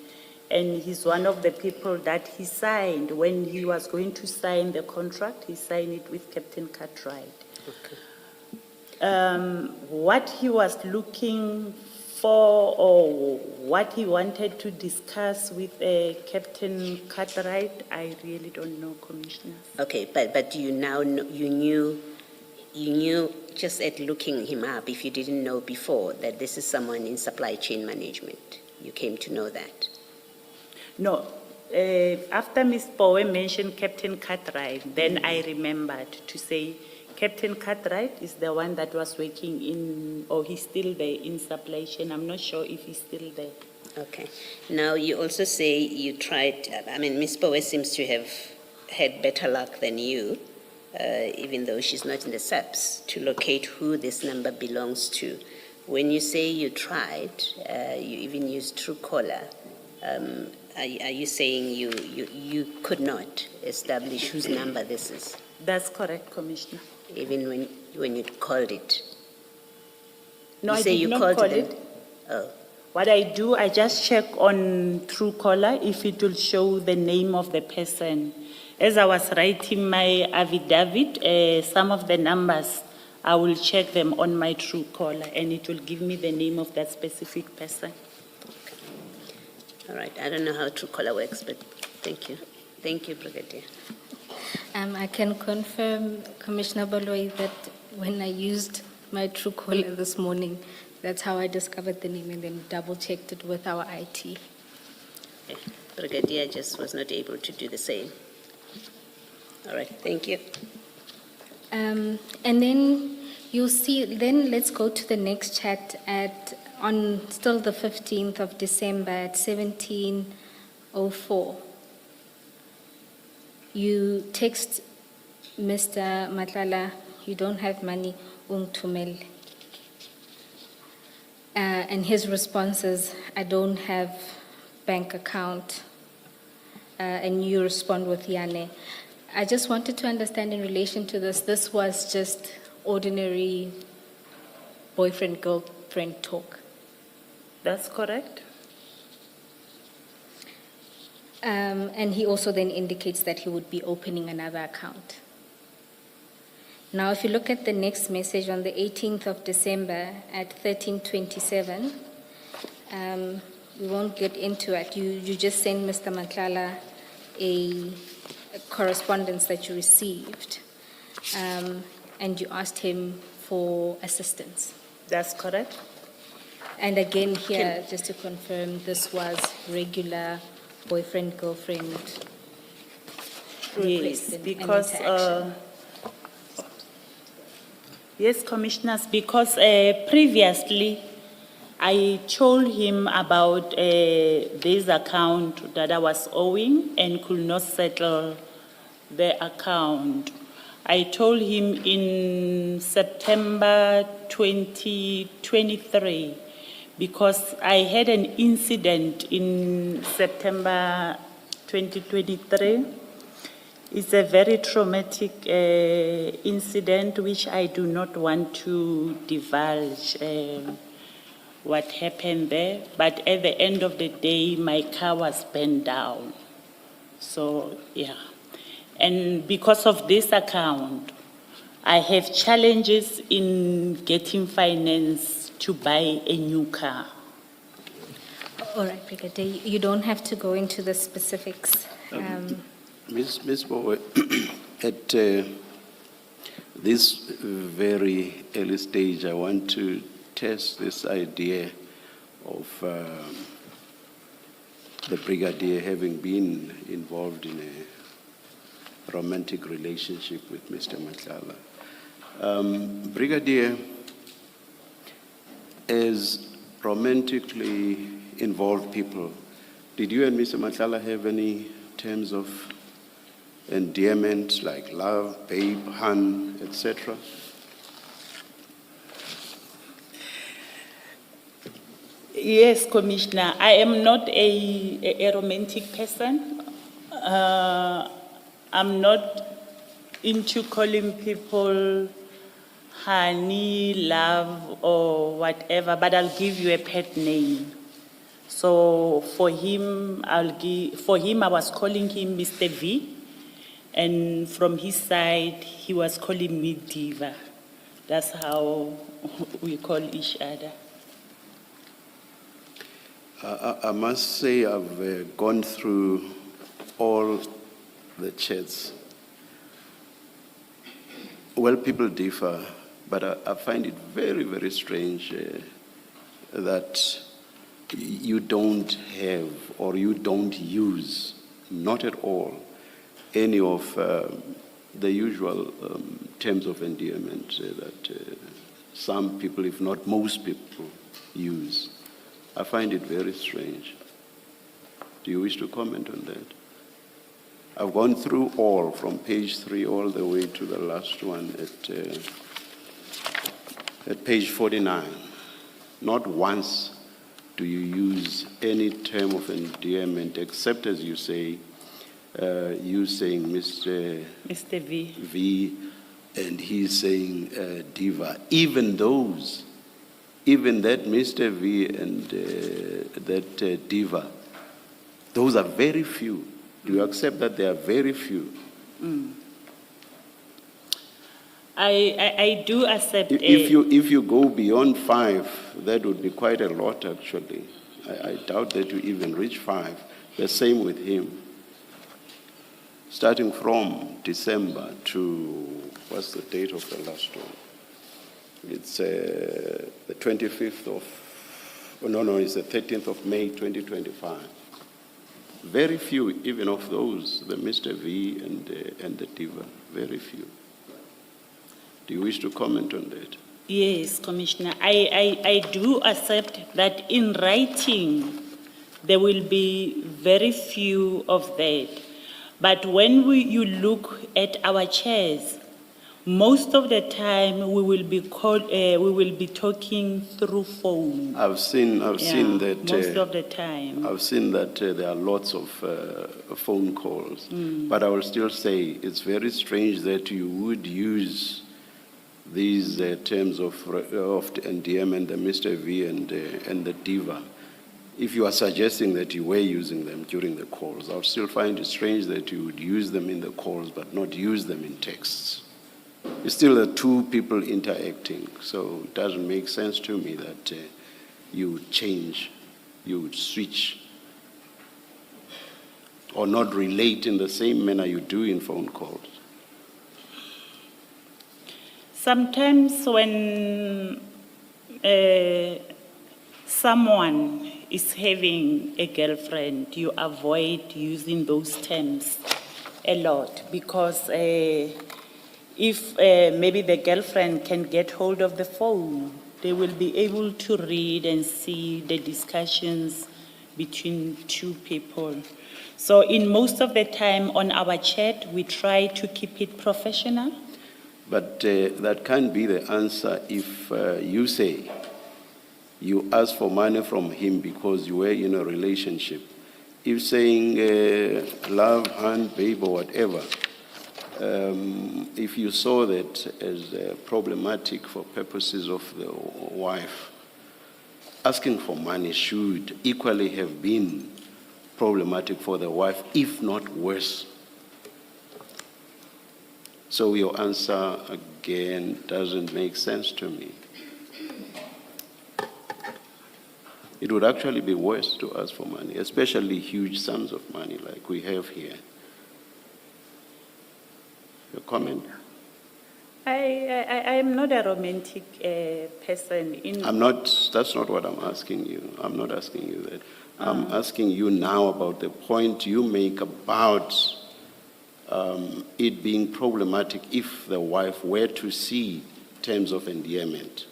And he's one of the people that he signed. When he was going to sign the contract, he signed it with Captain Cartwright. Okay. What he was looking for, or what he wanted to discuss with Captain Cartwright, I really don't know, Commissioner. Okay, but you now know, you knew just at looking him up, if you didn't know before, that this is someone in supply chain management. You came to know that. No, after Ms. Powe mentioned Captain Cartwright, then I remembered to say Captain Cartwright is the one that was working in, or he's still there in supply chain. I'm not sure if he's still there. Okay. Now, you also say you tried, Ms. Powe seems to have had better luck than you, even though she's not in the SAPS, to locate who this number belongs to. When you say you tried, you even used Truecaller, are you saying you could not establish whose number this is? That's correct, Commissioner. Even when you called it? No, you I say did you not called call them? it. Oh, What I do, I just check on Truecaller if it will show the name of the person. As I was writing my affidavit, some of the numbers, I will check them on my Truecaller and it will give me the name of that specific person. All right, I don't know how Truecaller works, but thank you. Thank you, Brigadier. I can confirm, Commissioner Baloyi, that when I used my Truecaller this morning, that's how I discovered the name and then double-checked it with our IT. Okay. Brigadier just was not able to do the same. All right, thank you. And then you'll see, then let's go to the next chat on still the 15th of December at 17:04. You text Mr. Madlanga, you don't have money, ungithumele. And his response is, I don't have bank account. And you respond with Yane. I just wanted to understand in relation to this was just ordinary boyfriend-girlfriend talk. That's correct. And he also then indicates that he would be opening another account. Now, if you look at the next message on the 18th of December at 13:27, we won't get into it. You just send Mr. Madlanga a correspondence that you received, and you asked him for assistance. That's correct. And again here, just to confirm, this was regular boyfriend-girlfriend request Yes, and because interaction. yes, commissioners, because previously I told him about this account that I was owing and could not settle the account. I told him in September 2023 because I had an incident in September 2023. It's a very traumatic incident which I do not want to divulge what happened there. But at the end of the day, my car was burned down. So, yeah. And because of this account, I have challenges in getting finance to buy a new car. All right, Brigadier, you don't have to go into the specifics. Ms. Bowe, at this very early stage, I want to test this idea of the Brigadier having been involved in a romantic relationship with Mr. Madlanga. Brigadier, as romantically involved people, did you and Mr. Madlanga have any terms of endearment like love, babe, hun, etc.? Yes, Commissioner. I am not a romantic person. I'm not into calling people honey, love, or whatever, but I'll give you a pet name. So for him, I was calling him Mr. V, and from his side, he was calling me Diva. That's how we call each other. I must say I've gone through all the chats. Well, people differ, but I find it very, very strange that you don't have or you don't use, not at all, any of the usual terms of endearment that some people, if not most people, use. I find it very strange. Do you wish to comment on that? I've gone through all, from page 3 all the way to the last one at page 49. Not once do you use any term of endearment, except, as you say, you saying Mr. V, and he's saying Diva. Even those even that Mr. V and that diva, those are very few. Do you accept that they are very few? I do accept. If you go beyond 5, that would be quite a lot, actually. I doubt that you even reach 5. The same with him. Starting from December to, what's the date of the last one? It's the 25th of, it's the 13th of May, 2025. Very few, even of those, the Mr. V and the diva, very few. Do you wish to comment on that? Yes, Commissioner. I do accept that in writing there will be very few of that. But when you look at our chairs, most of the time we will be talking through phone. I've seen that. Most of the time. I've seen that there are lots of phone calls. But I will still say it's very strange that you would use these terms of NDM and the Mr. V and the diva. If you are suggesting that you were using them during the calls, I would still find it strange that you would use them in the calls but not use them in texts. It's still the two people interacting, so it doesn't make sense to me that you would change, you would switch, or not relate in the same manner you do in phone calls. Sometimes when someone is having a girlfriend, you avoid using those terms a lot because if maybe the girlfriend can get hold of the phone, they will be able to read and see the discussions between two people. So in most of the time on our chat, we try to keep it professional. But that can't be the answer if you say you ask for money from him because you were in a relationship. If saying love, hand, babe, or whatever, if you saw that as problematic for purposes of the wife, asking for money should equally have been problematic for the wife, if not worse. So your answer, again, doesn't make sense to me. It would actually be worse to ask for money, especially huge sums of money like we have here. Your comment? I am not a romantic person. That's not what I'm asking you. I'm not asking you that. I'm asking you now about the point you make about it being problematic if the wife were to see terms of endearment.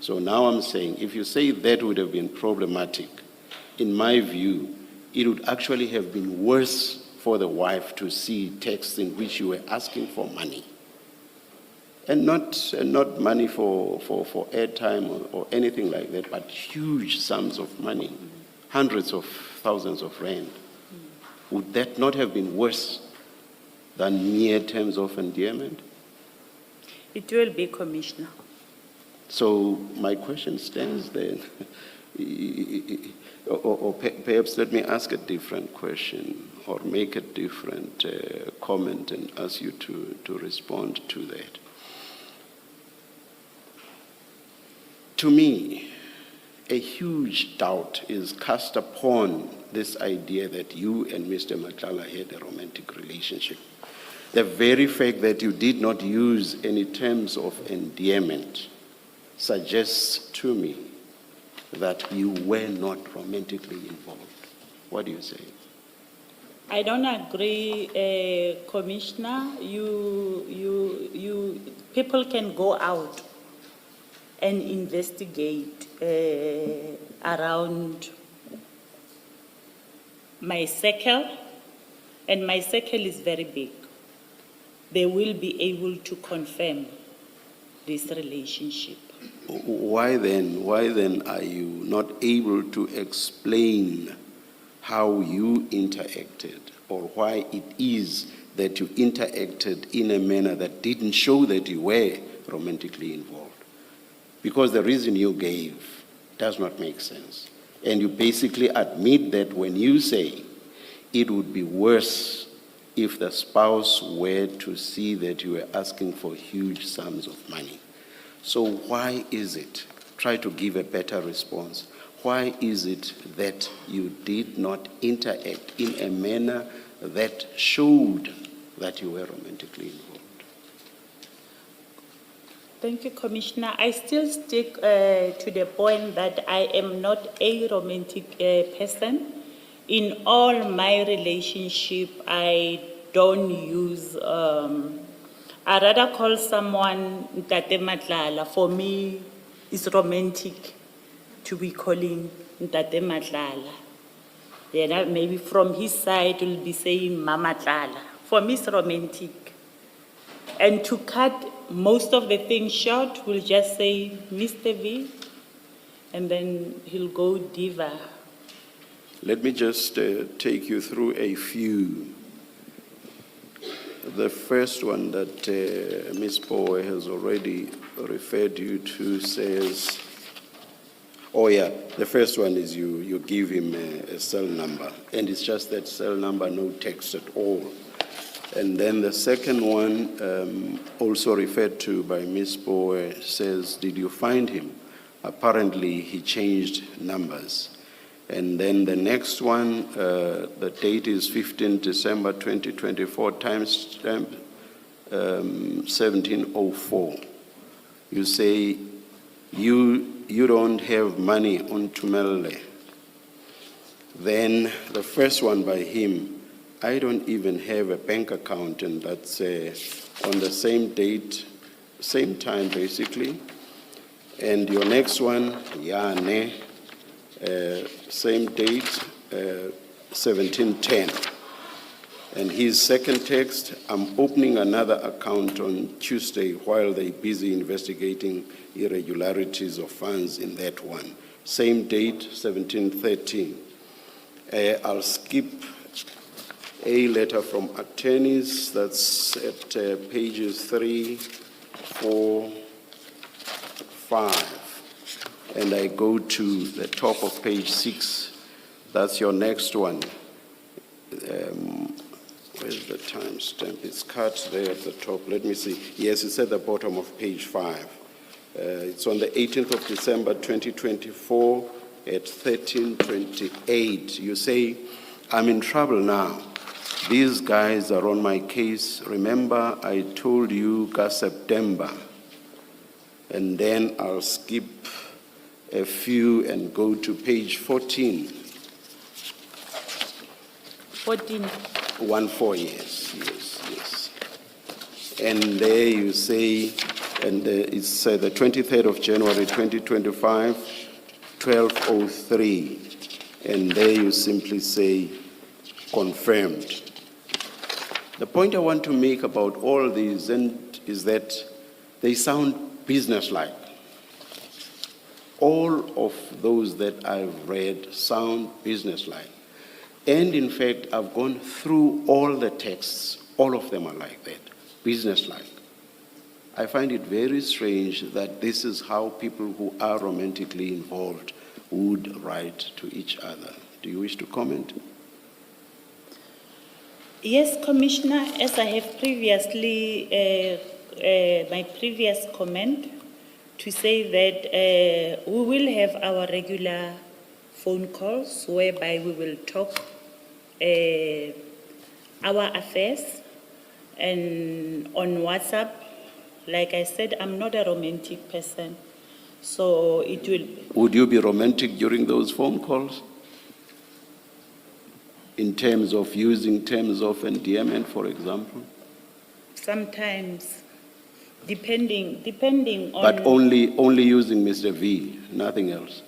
So now I'm saying, if you say that would have been problematic, in my view, it would actually have been worse for the wife to see texts in which you were asking for money. And not money for airtime or anything like that, but huge sums of money, hundreds of thousands of rand. Would that not have been worse than mere terms of endearment? It will be, Commissioner. So my question stands then. Or perhaps let me ask a different question or make a different comment and ask you to respond to that. To me, a huge doubt is cast upon this idea that you and Mr. Madlanga had a romantic relationship. The very fact that you did not use any terms of endearment suggests to me that you were not romantically involved. What do you say? I don't agree, Commissioner. People can go out and investigate around my circle, and my circle is very big. They will be able to confirm this relationship. Why then are you not able to explain how you interacted, or why it is that you interacted in a manner that didn't show that you were romantically involved? because the reason you gave does not make sense. And you basically admit that when you say it would be worse if the spouse were to see that you were asking for huge sums of money. So why is it, try to give a better response, why is it that you did not interact in a manner that showed that you were romantically involved? Thank you, Commissioner. I still stick to the point that I am not a romantic person. In all my relationship, I don't use, I rather call someone Ntate Madlanga. For me, it's romantic to be calling Ntate Madlanga. Then maybe from his side, will be saying Mama Tlala. For me, it's romantic. And to cut most of the things short, we'll just say Mr. V, and then he'll go diva. Let me just take you through a few. The first one that Ms. Poe has already referred you to says, oh yeah, the first one is you give him a cell number, and it's just that cell number, no text at all. And then the second one, also referred to by Ms. Poe, says, did you find him? Apparently he changed numbers. And then the next one, the date is 15 December 2024, timestamp 1704. You say you don't have money on Tumelle. Then the first one by him, I don't even have a bank account, and that's on the same date, same time basically. And your next one, Yane, same date, 1710. And his second text, I'm opening another account on Tuesday while they're busy investigating irregularities of funds in that one. Same date, 1713. I'll skip a letter from attorneys, that's at pages 3, 4, 5. And I go to the top of page 6. That's your next one. Where's the timestamp? It's cut there at the top. Let me see. Yes, it's at the bottom of page 5. It's on the 18th of December 2024 at 13:28. You say, I'm in trouble now. These guys are on my case. Remember, I told you September. And then I'll skip a few and go to page 14. 14. 14, yes. And there you say, and it's the 23rd of January 2025, 12:03. And there you simply say, confirmed. The point I want to make about all these is that they sound businesslike. All of those that I've read sound businesslike. And in fact, I've gone through all the texts. All of them are like that, businesslike. I find it very strange that this is how people who are romantically involved would write to each other. Do you wish to comment? Yes, Commissioner, as I have previously, my previous comment, to say that we will have our regular phone calls whereby we will talk our affairs, and on WhatsApp, like I said, I'm not a romantic person, so it will... Would you be romantic during those phone calls? In terms of using terms of endearment, for example? Sometimes, depending on... But only using Mr. V, nothing else?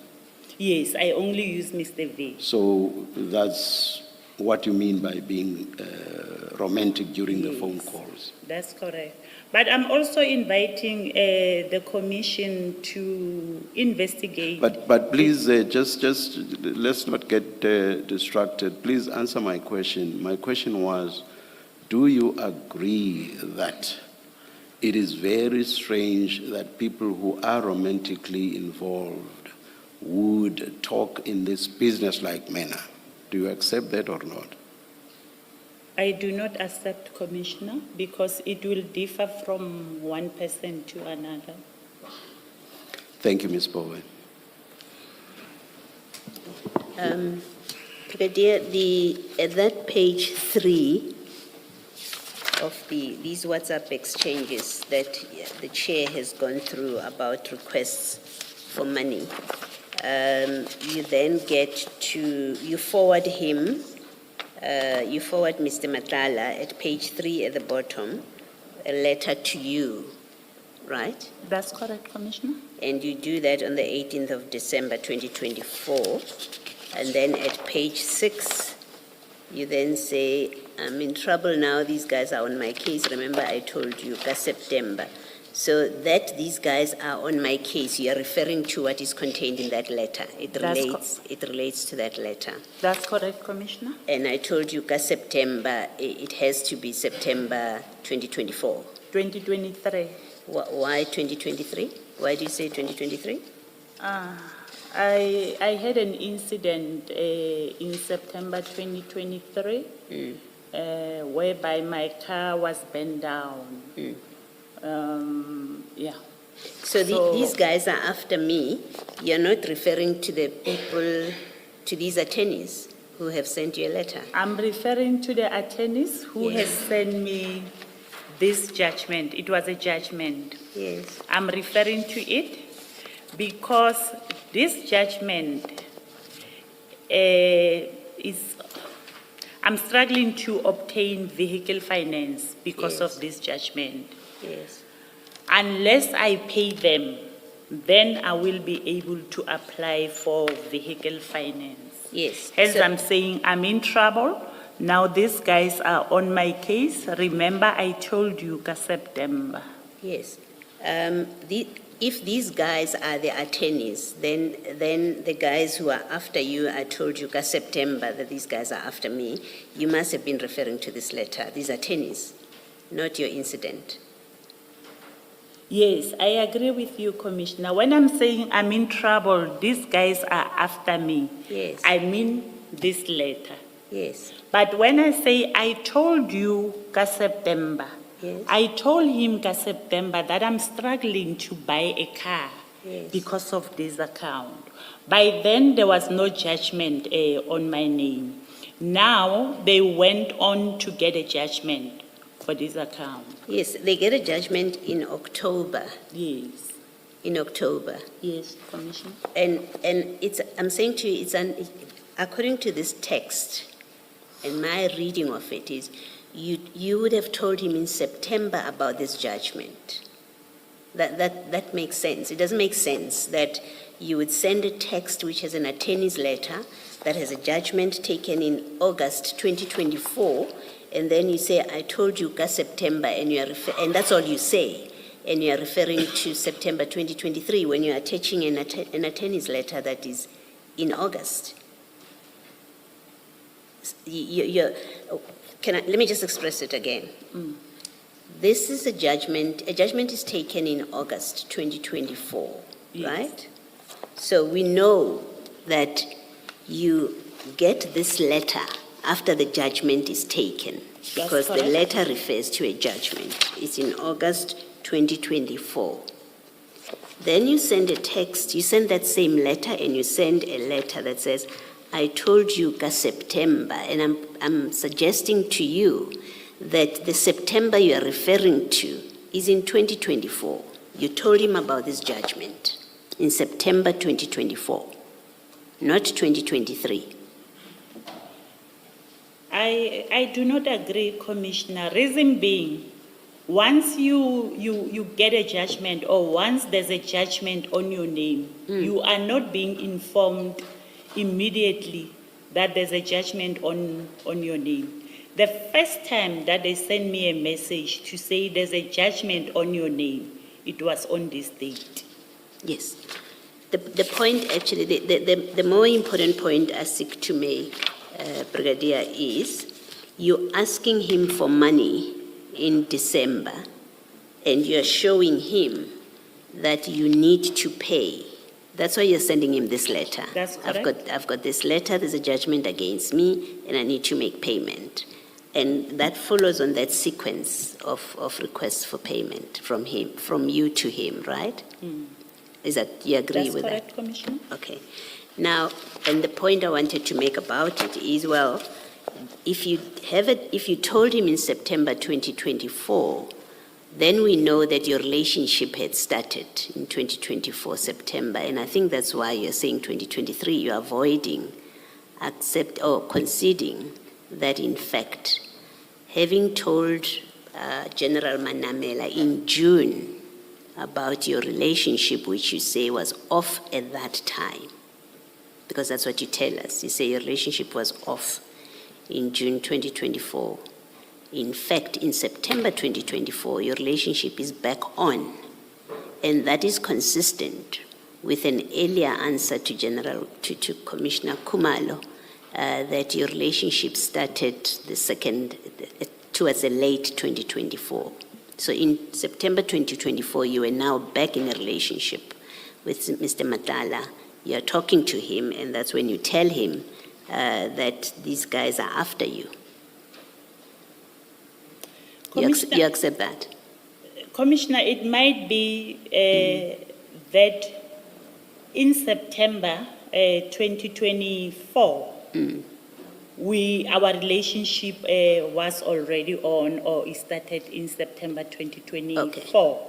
Yes, I only use Mr. V. So that's what you mean by being romantic during the phone calls? That's correct. But I'm also inviting the Commission to investigate. But please, just let's not get distracted. Please answer my question. My question was, do you agree that it is very strange that people who are romantically involved would talk in this business-like manner. Do you accept that or not? I do not accept, Commissioner, because it will differ from one person to another. Thank you, Ms. Bowen. Brigadier, at that page 3 of these WhatsApp exchanges that the chair has gone through about requests for money, you then get to, you forward Mr. Madlanga at page 3 at the bottom, a letter to you, right? That's correct, Commissioner. And you do that on the 18th of December 2024. And then at page 6, you then say, I'm in trouble now, these guys are on my case. Remember, I told you, September. So that these guys are on my case, you are referring to what is contained in that letter. It relates to that letter. That's correct, Commissioner. And I told you, September, it has to be September 2024. 2023. Why 2023? Why do you say 2023? I had an incident in September 2023 whereby my car was burned down. Yeah. So these guys are after me. You're not referring to the people, to these attorneys who have sent you a letter? I'm referring to the attorneys who has sent me this judgment. It was a judgment. Yes. I'm referring to it because this judgment I'm struggling to obtain vehicle finance because of this judgment. Yes. Unless I pay them, then I will be able to apply for vehicle finance. Yes. As I'm saying, I'm in trouble. Now these guys are on my case. Remember, I told you, September. Yes. If these guys are the attorneys, then the guys who are after you, I told you, September, that these guys are after me, you must have been referring to this letter, these attorneys, not your incident. Yes, I agree with you, Commissioner. When I'm saying I'm in trouble, these guys are after me. Yes. I mean this letter. Yes. But when I say I told you, September, yes. I told him, September, that I'm struggling to buy a car yes. because of this account. By then, there was no judgment on my name. Now, they went on to get a judgment for this account. Yes, they get a judgment in October. Yes. In October. Yes, Commissioner. And it's, I'm saying to you, according to this text, and my reading of it is, you would have told him in September about this judgment. That makes sense. It doesn't make sense that you would send a text which has an attorney's letter that has a judgment taken in August 2024, and then you say, I told you September, and that's all you say, and you are referring to September 2023 when you are attaching an attorney's letter that is in August. Let me just express it again. This is a judgment is taken in August 2024, yes. Right? So we know that you get this letter after the judgment is taken, because the letter refers to a judgment. It's in August 2024. Then you send a text, you send that same letter, and you send a letter that says, I told you September, and I'm suggesting to you that the September you are referring to is in 2024. You told him about this judgment in September 2024, not 2023. I do not agree, Commissioner. Reason being, once you get a judgment, or once there's a judgment on your name, you are not being informed immediately that there's a judgment on your name. The first time that they sent me a message to say there's a judgment on your name, it was on this date. Yes. The point, actually, the more important point I seek to make, Brigadier, is you asking him for money in December, and you're showing him that you need to pay. That's why you're sending him this letter. That's correct. I've got this letter, there's a judgment against me, and I need to make payment. And that follows on that sequence of requests for payment from him, from you to him, right? Is that, you agree That's with correct, that? Commissioner. Okay. Now, and the point I wanted to make about it is, well, if you told him in September 2024, then we know that your relationship had started in 2024 September, and I think that's why you're saying 2023. You're avoiding, conceding that in fact, having told General Manamela in June about your relationship, which you say was off at that time, because that's what you tell us. You say your relationship was off in June 2024. In fact, in September 2024, your relationship is back on, and that is consistent with an earlier answer to Commissioner Kumalo that your relationship started towards the late 2024. So in September 2024, you are now back in a relationship with Mr. Madlanga. You're talking to him, and that's when you tell him that these guys are after you. You accept that? Commissioner, it might be that in September 2024, our relationship was already on, or it started in September 2024. Okay.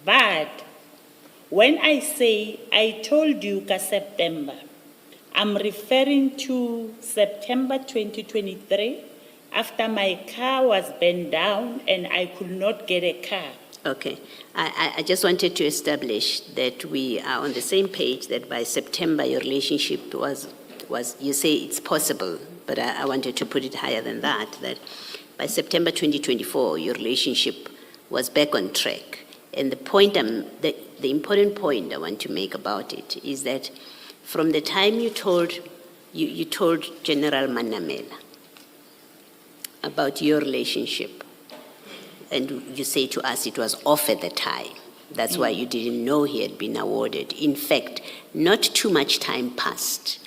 But when I say I told you September, I'm referring to September 2023, after my car was burned down and I could not get a car. Okay. I just wanted to establish that we are on the same page, that by September your relationship was you say it's possible, but I wanted to put it higher than that by September 2024 your relationship was back on track. And the important point I want to make about it is that from the time you told General Manamela about your relationship, and you say to us it was off at the time. That's why you didn't know he had been awarded. In fact, not too much time passed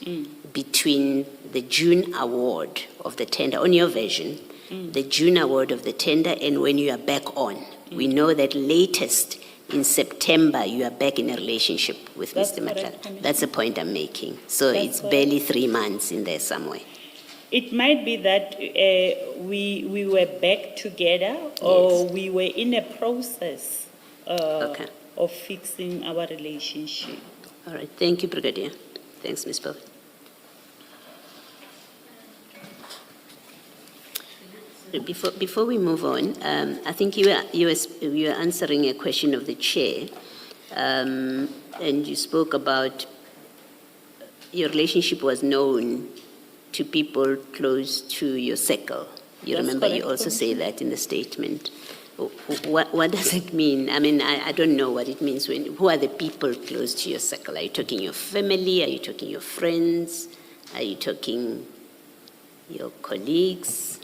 between the June award of the tender, on your version, the June award of the tender, and when you are back on. We know that latest in September you are back in a relationship with Mr. Madlanga. That's the point I'm making. So it's barely 3 months in there somewhere. It might be that we were back together, or we were in a process of fixing our relationship. All right. Thank you, Brigadier. Thanks, Ms. Bove. Before we move on, I think you were answering a question of the chair, and you spoke about your relationship was known to people close to your circle. You remember you also say that in the statement. What does it mean? I mean, I don't know what it means. Who are the people close to your circle? Are you talking your family? Are you talking your friends? Are you talking your colleagues?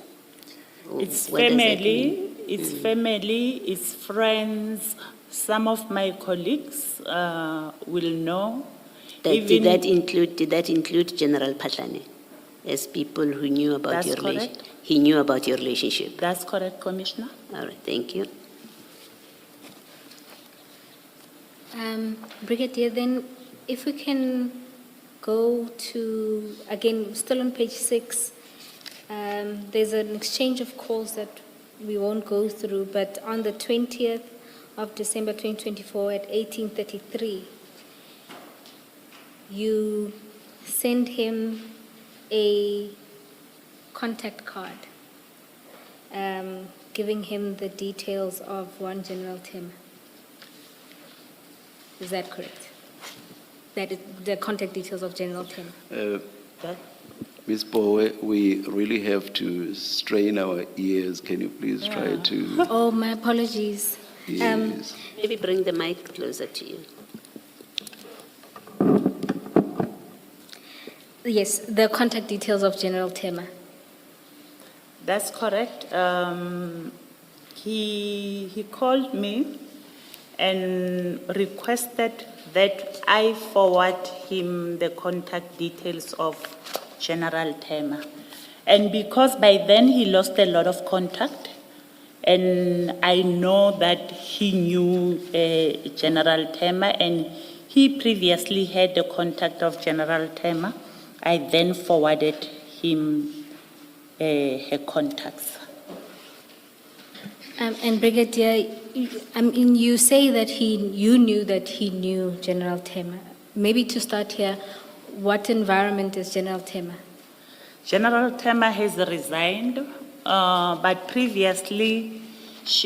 It's family, it's friends. Some of my colleagues will know. Did that include General Patlane as people who knew about your relationship? He knew about your relationship. That's correct, Commissioner. All right, thank you. Brigadier, then if we can go to, again, still on page 6, there's an exchange of calls that we won't go through, but on the 20th of December 2024 at 18:33, you send him a contact card giving him the details of one General Tim. Is that correct? That is the contact details of General Tim. Ms. Bowe, we really have to strain our ears. Can you please try to... Oh, my apologies. Yes. Maybe bring the mic closer to you. Yes, the contact details of General Tema. That's correct. He called me and requested that I forward him the contact details of General Tema. And because by then he lost a lot of contact, and I know that he knew General Tema, and he previously had the contact of General Tema, I then forwarded him her contacts. And Brigadier, I mean, you say that you knew that he knew General Tema. Maybe to start here, what environment is General Tema? General Tema has resigned, but previously,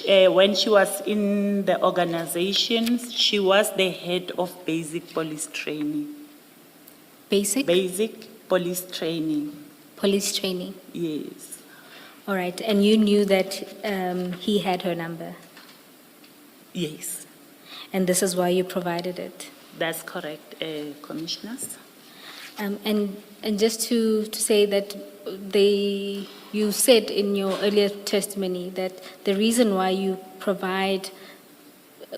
when she was in the organization, she was the head of basic police training. Basic? Basic police training, Police training. yes. All right. And you knew that he had her number. Yes, And this is why you provided it. that's correct, commissioners. And just to say that you said in your earlier testimony that the reason why you provide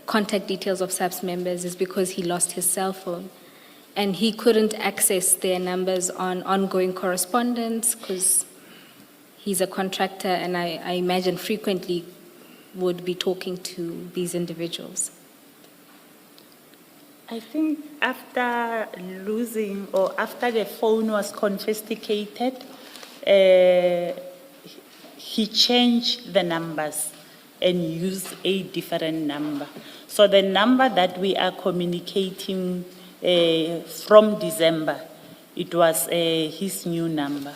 contact details of SAPS members is because he lost his cell phone and he couldn't access their numbers on ongoing correspondence because he's a contractor and I imagine frequently would be talking to these individuals. I think after losing or after the phone was confiscated, he changed the numbers and used a different number. So the number that we are communicating from December, it was his new number.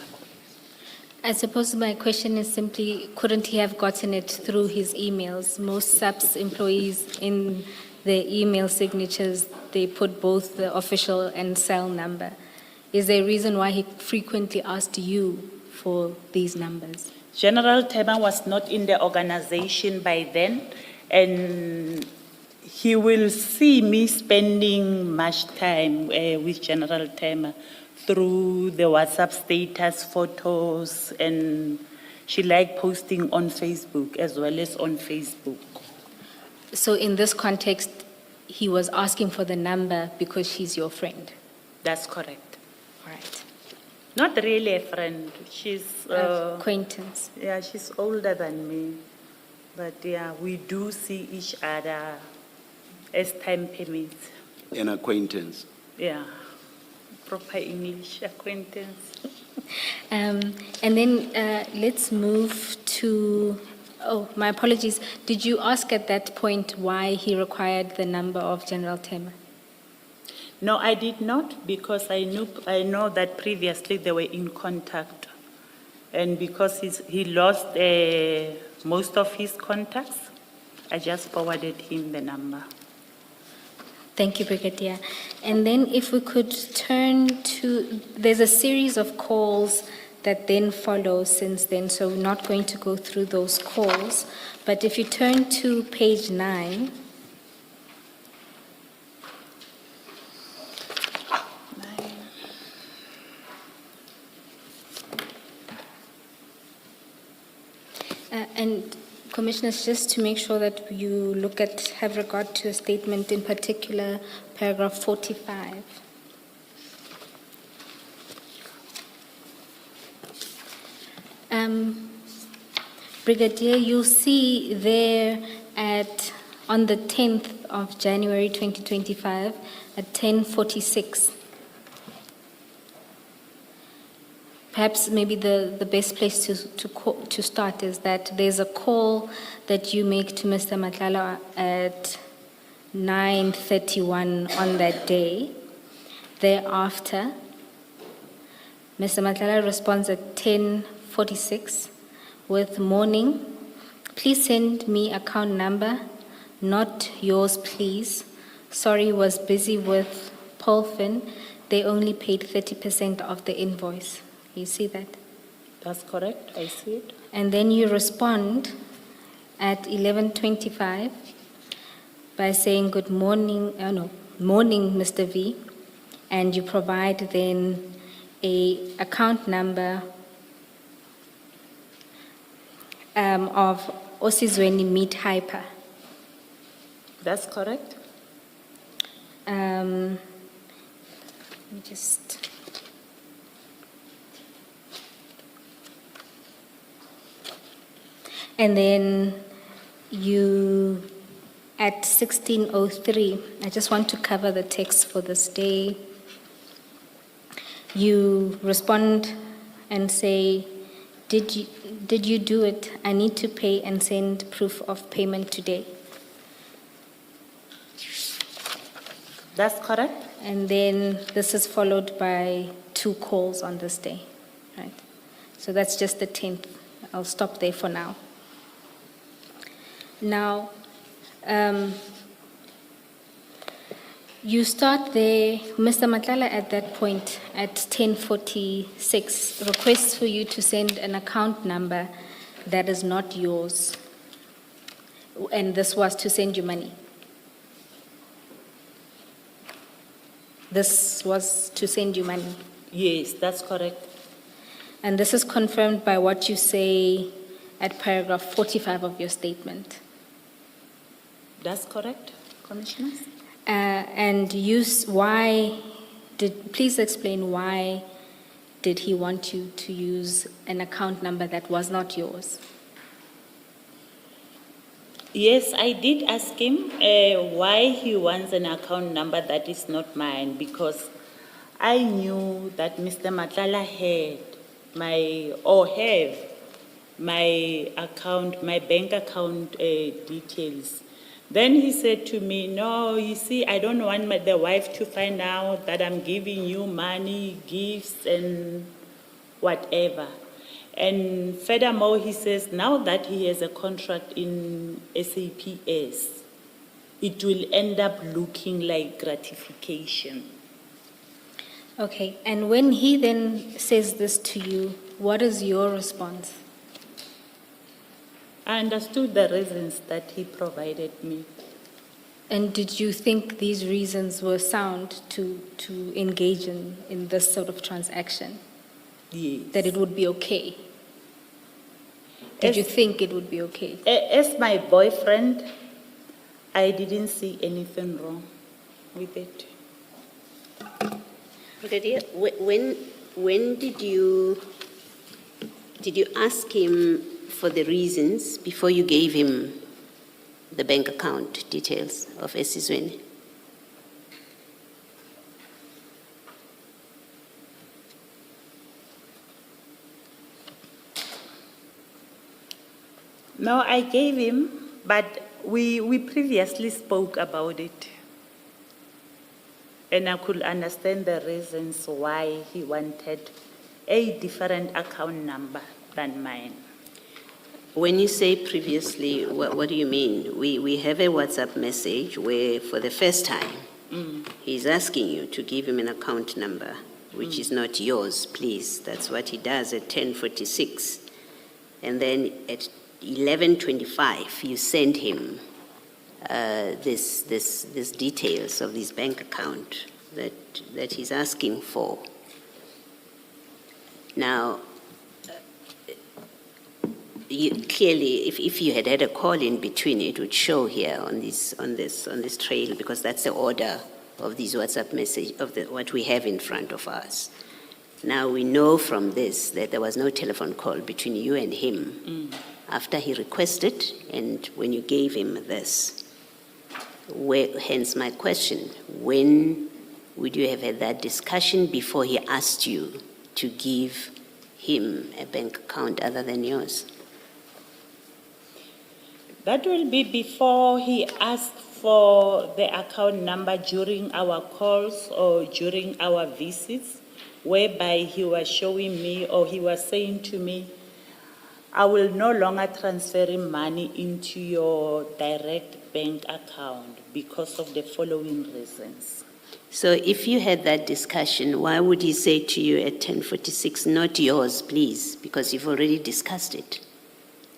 I suppose my question is simply, couldn't he have gotten it through his emails? Most SAPS employees in their email signatures, they put both the official and cell number. Is there a reason why he frequently asked you for these numbers? General Tema was not in the organization by then, and he will see me spending much time with General Tema through the WhatsApp status, photos, and she liked posting on Facebook as well as on Facebook. So in this context, he was asking for the number because she's your friend. That's correct. All right. Not really a friend. She's Acquaintance. yeah, she's older than me, but yeah, we do see each other as time permits. An acquaintance. Yeah, proper English acquaintance. And then let's move to, oh, my apologies. Did you ask at that point why he required the number of General Tema? No, I did not, because I know that previously they were in contact, and because he lost most of his contacts, I just forwarded him the number. Thank you, Brigadier. And then if we could turn to, there's a series of calls that then follow since then, so we're not going to go through those calls. But if you turn to page 9, and Commissioners, just to make sure that you have regard to a statement in particular, paragraph 45. Brigadier, you'll see there on the 10th of January 2025 at 10:46. Perhaps maybe the best place to start is that there's a call that you make to Mr. Madlanga at 9:31 on that day. Thereafter, Mr. Madlanga responds at 10:46 with morning. Please send me account number, not yours please. Sorry, was busy with Polfin. They only paid 30% of the invoice. You see that? That's correct, I see it. And then you respond at 11:25 by saying good morning, morning, Mr. V, and you provide then a account number of Osizweni Meat Hyper. That's correct. Let me just. And then you, at 16:03, I just want to cover the text for this day. You respond and say, did you do it? I need to pay and send proof of payment today. That's correct. And then this is followed by 2 calls on this day, right? So that's just the 10th. I'll stop there for now. Now, you start there, Mr. Madlanga at that point at 10:46 requests for you to send an account number that is not yours. And this was to send you money. This was to send you money. Yes, that's correct. And this is confirmed by what you say at paragraph 45 of your statement. That's correct, Commissioners. And please explain why did he want you to use an account number that was not yours? Yes, I did ask him why he wants an account number that is not mine, because I knew that Mr. Madlanga have my bank account details. Then he said to me, no, you see, I don't want the wife to find out that I'm giving you money, gifts, and whatever. And furthermore, he says, now that he has a contract in SAPS, it will end up looking like gratification. Okay, and when he then says this to you, what is your response? I understood the reasons that he provided me. And did you think these reasons were sound to engage in this sort of transaction? Yes. That it would be okay? Did you think it would be okay? As my boyfriend, I didn't see anything wrong with it. Brigadier, when did you ask him for the reasons before you gave him the bank account details of Esizweni? No, I gave him, but we previously spoke about it. And I could understand the reasons why he wanted a different account number than mine. When you say previously, what do you mean? We have a WhatsApp message where for the first time, he's asking you to give him an account number, which is not yours, please. That's what he does at 10:46. And then at 11:25, you send him this details of this bank account that he's asking for. Now, clearly, if you had a call in between, it would show here on this trail, because that's the order of these WhatsApp message of what we have in front of us. Now we know from this that there was no telephone call between you and him after he requested and when you gave him this. Hence my question, when would you have had that discussion before he asked you to give him a bank account other than yours? That will be before he asked for the account number during our calls or during our visits, whereby he was showing me or he was saying to me, I will no longer transfer money into your direct bank account because of the following reasons. So if you had that discussion, why would he say to you at 10:46, not yours, please? Because you've already discussed it.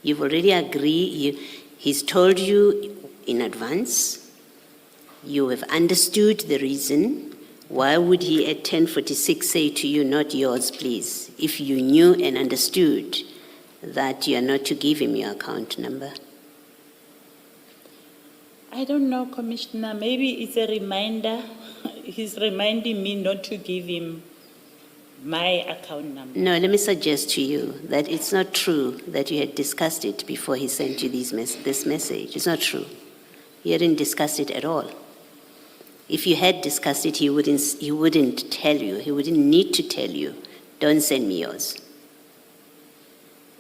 You've already agreed. He's told you in advance. You have understood the reason. Why would he at 10:46 say to you, not yours, please, if you knew and understood that you are not to give him your account number? I don't know, Commissioner. Maybe it's a reminder. He's reminding me not to give him my account number. No, let me suggest to you that it's not true that you had discussed it before he sent you this message. It's not true. You hadn't discussed it at all. If you had discussed it, he wouldn't tell you. He wouldn't need to tell you, don't send me yours.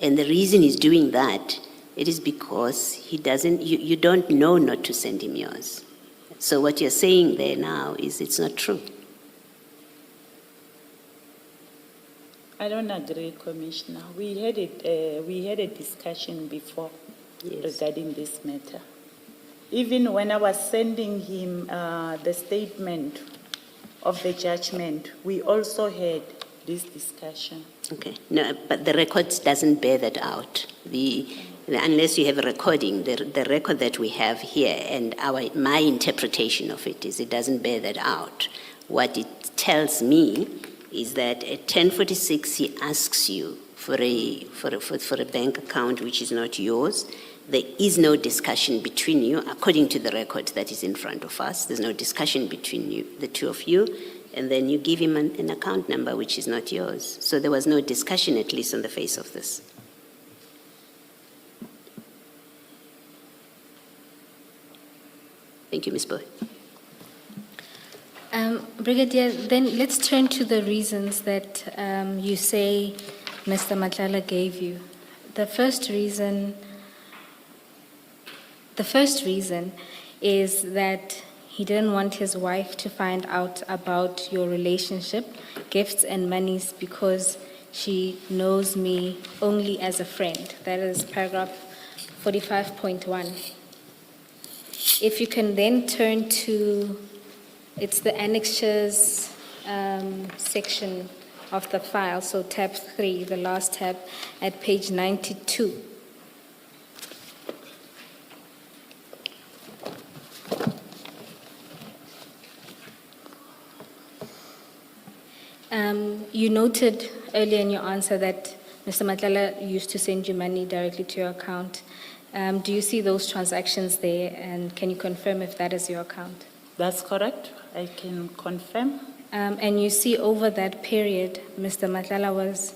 And the reason he's doing that, it is because you don't know not to send him yours. So what you're saying there now is it's not true. I don't agree, Commissioner. We had a discussion before regarding this matter. Even when I was sending him the statement of the judgment, we also had this discussion. Okay. No, but the record doesn't bear that out. Unless you have a recording, the record that we have here and my interpretation of it is it doesn't bear that out. What it tells me is that at 10:46 he asks you for a bank account which is not yours. There is no discussion between you, according to the record that is in front of us. There's no discussion between you, the two of you, and then you give him an account number which is not yours. So there was no discussion, at least on the face of this. Thank you, Ms. Boy. Brigadier, then let's turn to the reasons that you say Mr. Madlanga gave you. The first reason is that he didn't want his wife to find out about your relationship, gifts and monies, because she knows me only as a friend. That is paragraph 45.1. If you can then turn to, it's the annexures section of the file, so tab 3, the last tab at page 92. You noted earlier in your answer that Mr. Madlanga used to send you money directly to your account. Do you see those transactions there, and can you confirm if that is your account? That's correct. I can confirm. And you see over that period, Mr. Madlanga was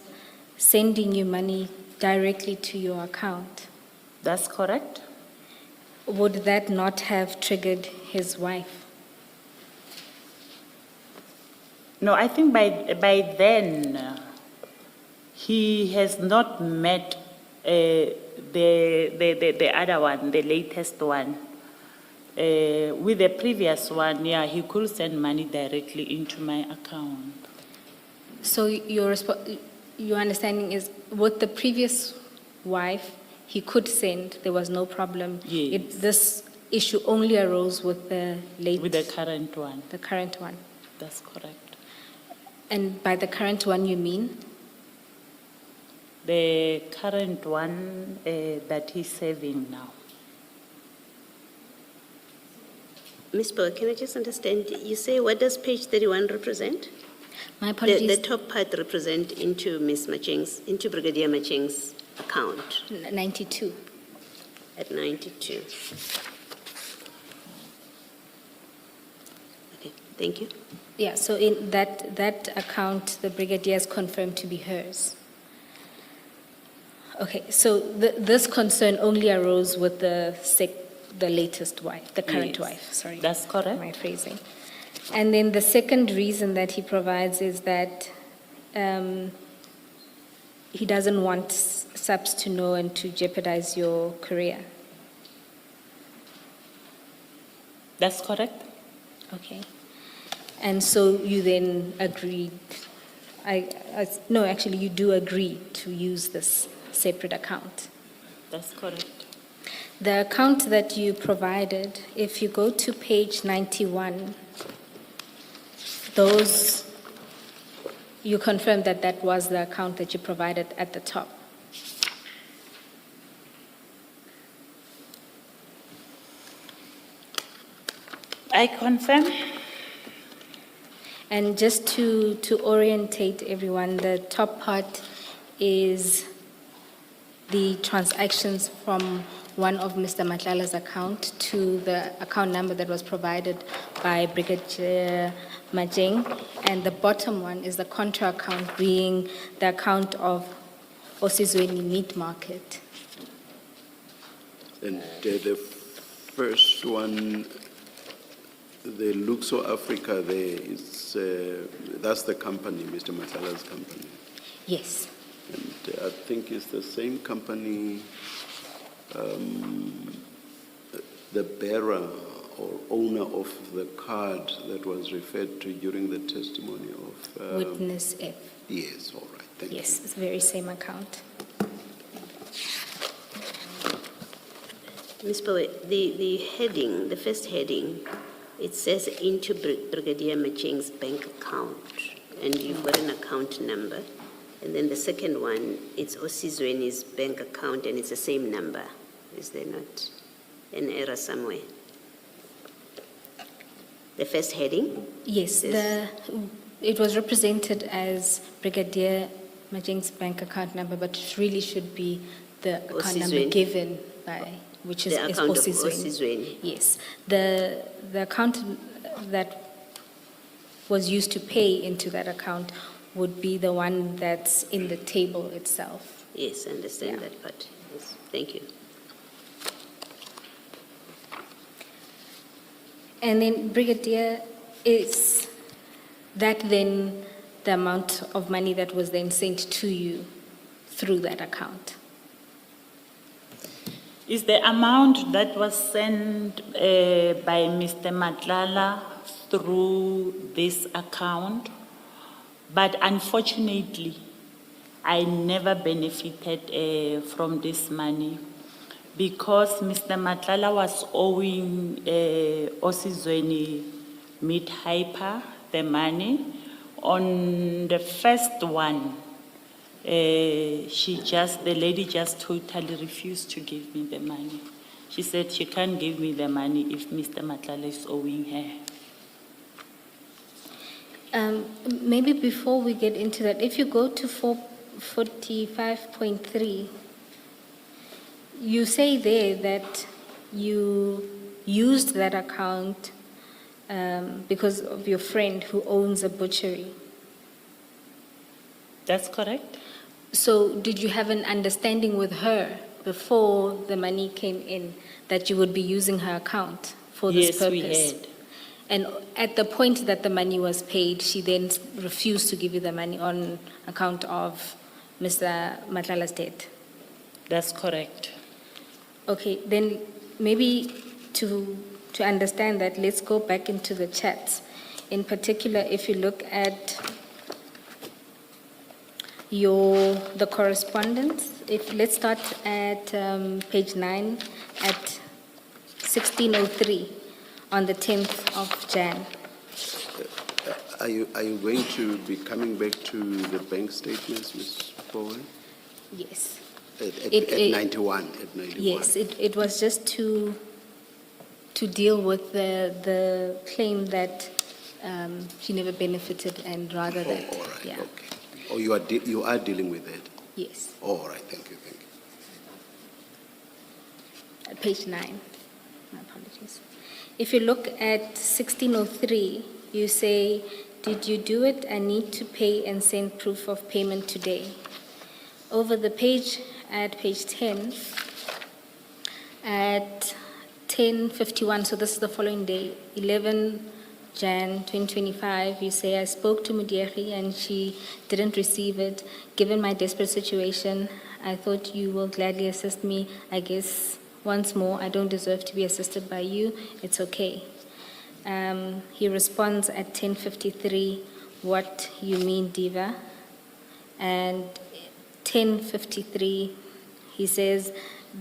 sending you money directly to your account. That's correct. Would that not have triggered his wife? No, I think by then he has not met the other one, the latest one. With the previous one, he could send money directly into my account. So your understanding is, with the previous wife, he could send, there was no problem. Yes. This issue only arose with the With the current one. The current one. That's correct. And by the current one, you mean? The current one that he's serving now. Ms. Boy, can I just understand, you say, what does page 31 represent? My apologies. The top part represent into Brigadier Macheng's account. 92. At 92. Okay, thank you. Yeah, so in that account, the brigadier has confirmed to be hers. Okay, so this concern only arose with the latest wife, the current wife, sorry. That's correct. My phrasing. And then the second reason that he provides is that he doesn't want subs to know and to jeopardize your career. That's correct. Okay. And so you then agreed, no, actually you do agree to use this separate account. That's correct. The account that you provided, if you go to page 91, you confirm that that was the account that you provided at the top. I confirm. And just to orientate everyone, the top part is the transactions from one of Mr. Matlala's account to the account number that was provided by Brigadier Majeng, and the bottom one is the contra account being the account of Osizweni Meat Market. And the first one, the Luxo Africa, there is, that's the company, Mr. Matlala's company. Yes. And I think it's the same company, the bearer or owner of the card that was referred to during the testimony of... Witness F. Yes, all right, thank you. Yes, it's the very same account. Ms. Powe, the heading, the first heading, it says into Brigadier Macheng's bank account, and you've got an account number. And then the second one, it's Osizweni's bank account, and it's the same number. Is there not an error somewhere? The first heading? Yes, it was represented as Brigadier Majeng's bank account number, but it really should be the account number Osizweni. given by, which is The account of Osizweni. Osizweni. Yes, the account that was used to pay into that account would be the one that's in the table itself. Yes, I understand Yeah. that part. Yes, thank you. And then, Brigadier, is that then the amount of money that was then sent to you through that account? Is the amount that was sent by Mr. Matlala through this account, but unfortunately, I never benefited from this money because Mr. Matlala was owing Osizweni Meat Hyper the money. On the first one, the lady just totally refused to give me the money. She said she can't give me the money if Mr. Matlala is owing her. Maybe before we get into that, if you go to 445.3, you say there that you used that account because of your friend who owns a butchery. That's correct? So did you have an understanding with her before the money came in that you would be using her account for this purpose? Yes, we had. And at the point that the money was paid, she then refused to give you the money on account of Mr. Matlala's death? That's correct. Okay, then maybe to understand that, let's go back into the chats. In particular, if you look at the correspondence, let's start at page 9 at 1603 on the 10th of Jan. Are you going to be coming back to the bank statements, Ms. Bowen? Yes. At 91, at 91. Yes, it was just to deal with the claim that she never benefited, and rather that, all right, yeah. okay. Oh, you are dealing with that? Yes. Oh, all right, thank you. At page 9. My apologies. If you look at 1603, you say, did you do it? I need to pay and send proof of payment today. Over the page, at page 10, at 10:51, so this is the following day, 11 Jan 2025, you say, I spoke to Mudieri and she didn't receive it. Given my desperate situation, I thought you will gladly assist me. I guess once more, I don't deserve to be assisted by you. It's okay. He responds at 10:53, what you mean, Diva? And 10:53, he says,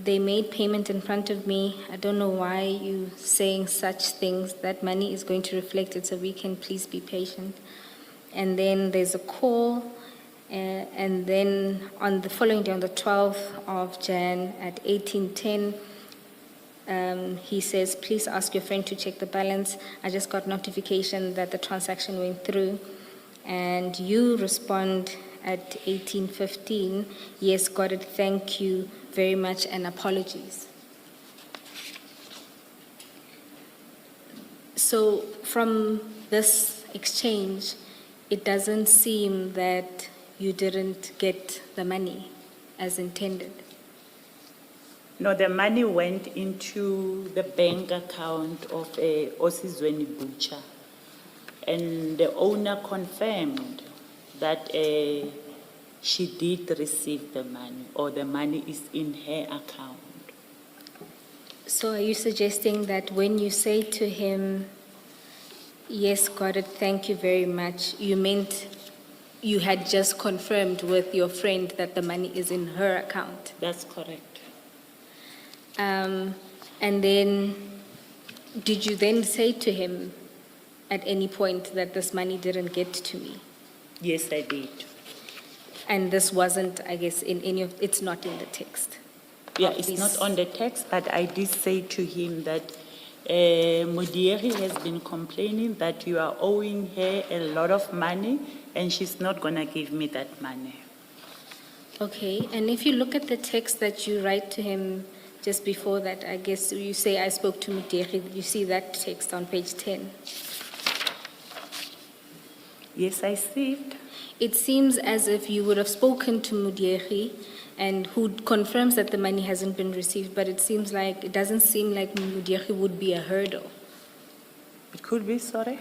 they made payment in front of me. I don't know why you saying such things. That money is going to reflect it, so we can please be patient. And then there's a call, and then on the following day, on the 12th of Jan at 18:10, he says, please ask your friend to check the balance. I just got notification that the transaction went through. And you respond at 18:15, yes, got it, thank you very much, and apologies. So from this exchange, it doesn't seem that you didn't get the money as intended. No, the money went into the bank account of Osizweni Butcher. And the owner confirmed that she did receive the money, or the money is in her account. So are you suggesting that when you say to him, yes, got it, thank you very much, you meant you had just confirmed with your friend that the money is in her account? That's correct. And then, did you then say to him at any point that this money didn't get to me? Yes, I did. And this wasn't, I guess, in any of, it's not in the text? Yeah, of it's this- not on the text, but I did say to him that Modieri has been complaining that you are owing her a lot of money and she's not going to give me that money. Okay, and if you look at the text that you write to him just before that, I guess you say, I spoke to Muderi, you see that text on page 10. Yes, I see it. It seems as if you would have spoken to Muderi and who confirms that the money hasn't been received, but it doesn't seem like Muderi would be a hurdle. It could be, sorry.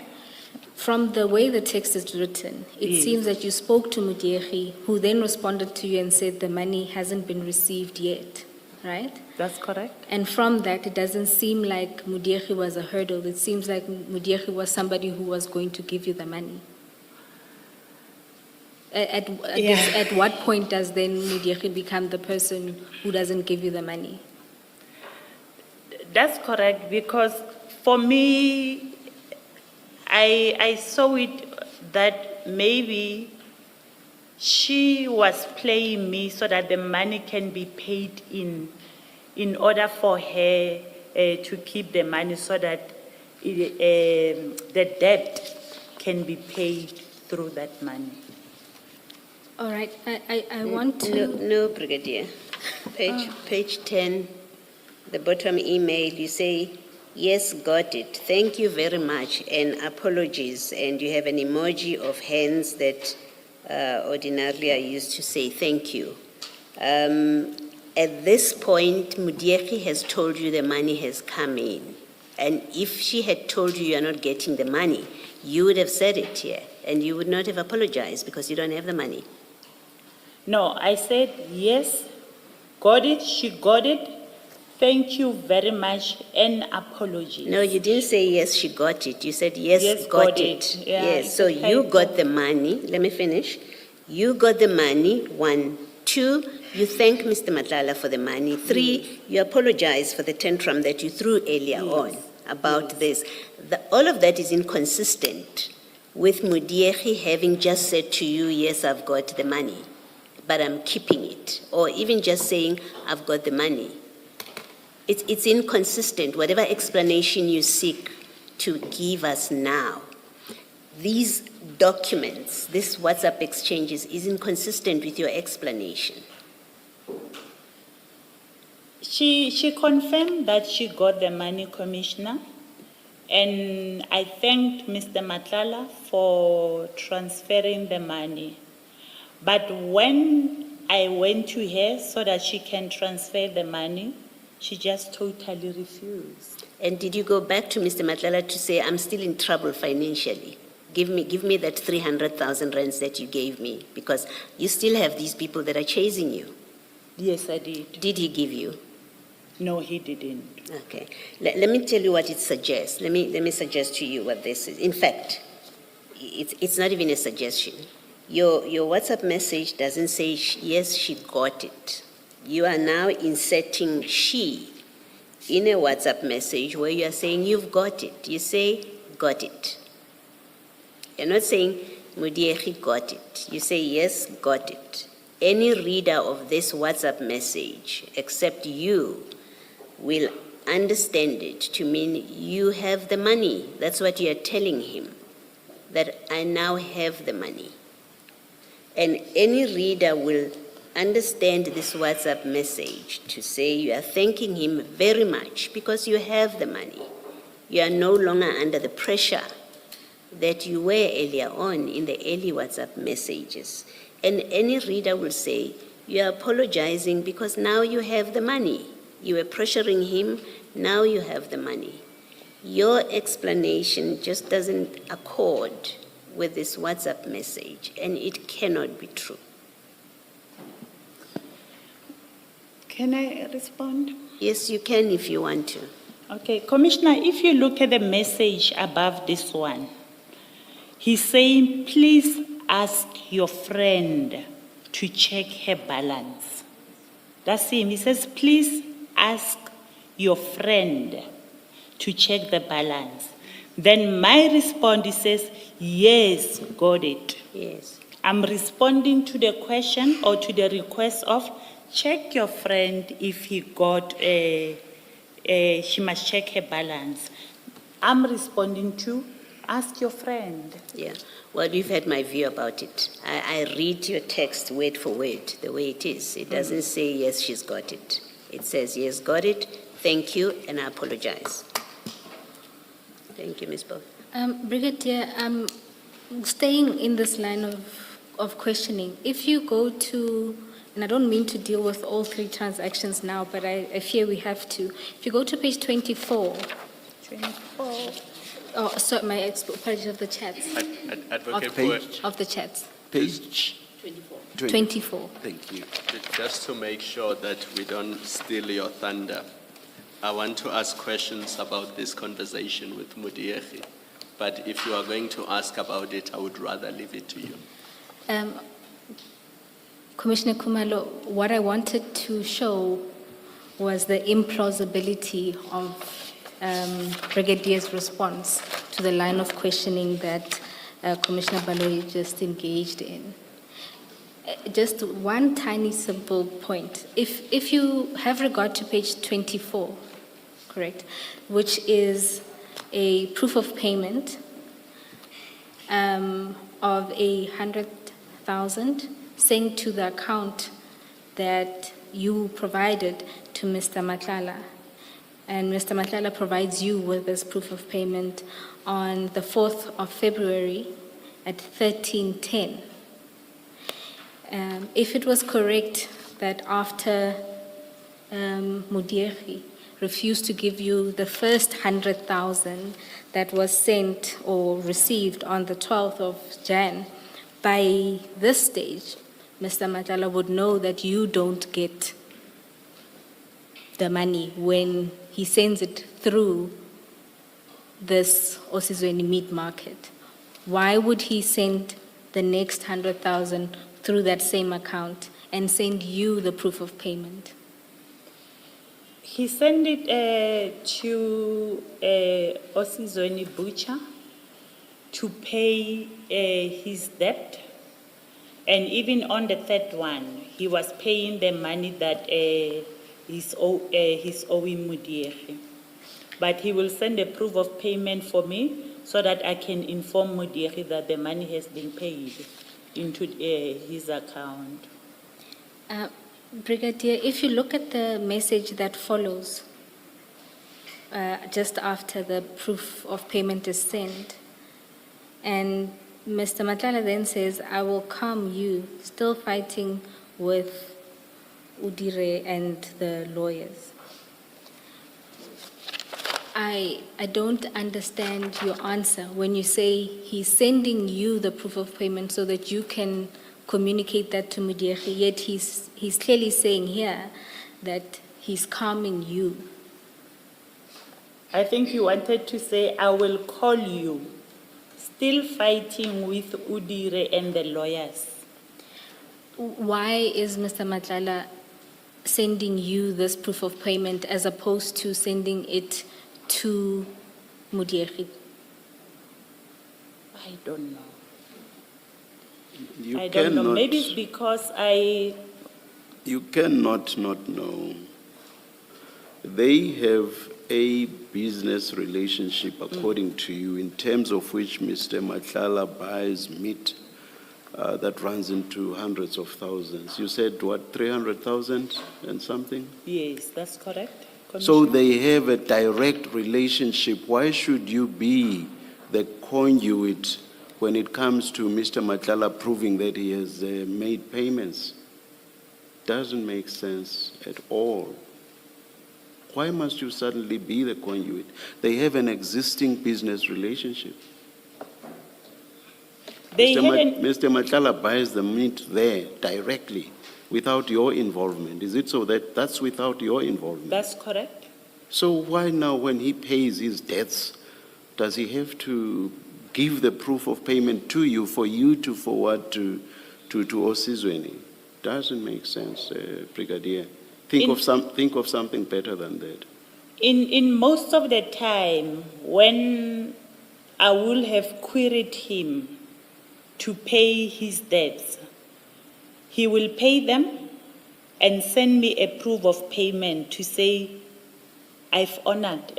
From the way the text is written, it Yes. seems that you spoke to Muderi, who then responded to you and said the money hasn't been received yet, right? That's correct. And from that, it doesn't seem like Muderi was a hurdle. It seems like Muderi was somebody who was going to give you the money. At what point does then Muderi become the person who doesn't give you the money? That's correct, because for me, I saw it that maybe she was playing me so that the money can be paid in order for her to keep the money so that the debt can be paid through that money. All right, I want to... No, Brigadier. Page 10, the bottom email, you say, yes, got it. Thank you very much, and apologies. And you have an emoji of hands that ordinarily I used to say thank you. At this point, Muderi has told you the money has come in. And if she had told you you're not getting the money, you would have said it here, and you would not have apologized because you don't have the money. No, I said, yes, got it, she got it. Thank you very much, and apologies. No, you didn't say yes, she got it. You said yes, got it. Yeah, Yes, it's so okay. you got the money. Let me finish. You got the money, 1. 2, you thank Mr. Madlanga for the money. 3, you apologize for the tantrum that you threw earlier on about this. All of that is inconsistent with Muderi having just said to you, yes, I've got the money, but I'm keeping it. Or even just saying, I've got the money. It's inconsistent, whatever explanation you seek to give us now. These documents, this WhatsApp exchanges, is inconsistent with your explanation. She confirmed that she got the money, Commissioner, and I thanked Mr. Madlanga for transferring the money. But when I went to her so that she can transfer the money, she just totally refused. And did you go back to Mr. Madlanga to say, I'm still in trouble financially? Give me that 300,000 rands that you gave me, because you still have these people that are chasing you. Yes, I did. Did he give you? No, he didn't. Okay. Let me tell you what it suggests. Let me suggest to you what this is. In fact, it's not even a suggestion. Your WhatsApp message doesn't say, yes, she got it. You are now inserting she in a WhatsApp message where you are saying you've got it. You say, got it. You're not saying, Muderi got it. You say, yes, got it. Any reader of this WhatsApp message, except you, will understand it to mean you have the money. That's what you are telling him, that I now have the money. And any reader will understand this WhatsApp message to say you are thanking him very much because you have the money. You are no longer under the pressure that you were earlier on in the early WhatsApp messages. And any reader will say, you are apologizing because now you have the money. You were pressuring him, now you have the money. Your explanation just doesn't accord with this WhatsApp message, and it cannot be true. Can I respond? Yes, you can if you want to. Okay, Commissioner, if you look at the message above this one, he's saying, please ask your friend to check her balance. That's him. He says, please ask your friend to check the balance. Then my response, he says, yes, got it. Yes. I'm responding to the question or to the request of check your friend if he got she must check her balance. I'm responding to ask your friend. Yeah. Well, you've had my view about it. I read your text word for word the way it is. It doesn't say, yes, she's got it. It says, yes, got it, thank you, and I apologize. Thank you, Ms. Bob. Brigadier, staying in this line of questioning, if you go to, and I don't mean to deal with all three transactions now, but I fear we have to. If you go to page 24. 24. Oh, sorry, my apologies of the chats. Advocate Of the chats. Page 24. Thank you. Just to make sure that we don't steal your thunder, I want to ask questions about this conversation with Mudiegi. But if you are going to ask about it, I would rather leave it to you. Commissioner Kumalo, what I wanted to show was the implausibility of Brigadier's response to the line of questioning that Commissioner Baloyi just engaged in. Just one tiny simple point. If you have regard to page 24, correct, which is a proof of payment of 100,000 sent to the account that you provided to Mr. Matlala. And Mr. Matlala provides you with this proof of payment on the 4th of February at 13:10. If it was correct that after Mudiegi refused to give you the first 100,000 that was sent or received on the 12th of Jan, by this stage, Mr. Matlala would know that you don't get the money when he sends it through this Osizweni meat market. Why would he send the next 100,000 through that same account and send you the proof of payment? He sent it to Osizweni Butcher to pay his debt. And even on the third one, he was paying the money that he's owing Mudiegi. But he will send a proof of payment for me so that I can inform Mudiegi that the money has been paid into his account. Brigadier, if you look at the message that follows just after the proof of payment is sent, and Mr. Matlala then says, I will calm you, still fighting with Udire and the lawyers. I don't understand your answer when you say he's sending you the proof of payment so that you can communicate that to Mudiegi, yet he's clearly saying here that he's calming you. I think he wanted to say, I will call you, still fighting with Udire and the lawyers. Why is Mr. Matlala sending you this proof of payment as opposed to sending it to Mudiegi? I don't know. You I don't know. cannot- Maybe it's because You cannot not know. They have a business relationship, according to you, in terms of which Mr. Matlala buys meat that runs into hundreds of thousands. You said, what, 300,000 and something? Yes, that's correct. So Commissioner? they have a direct relationship. Why should you be the conduit when it comes to Mr. Matlala proving that he has made payments? Doesn't make sense at all. Why must you suddenly be the conduit? They have an existing business relationship. They Mr. Matlala buys the meat there directly without your involvement. Is it so that that's without your involvement? That's correct. So why now, when he pays his debts, does he have to give the proof of payment to you for you to forward to Osizweni? Doesn't make sense, Brigadier. Think of something better than that. In most of the time, when I will have queried him to pay his debts, he will pay them and send me a proof of payment to say, I've honored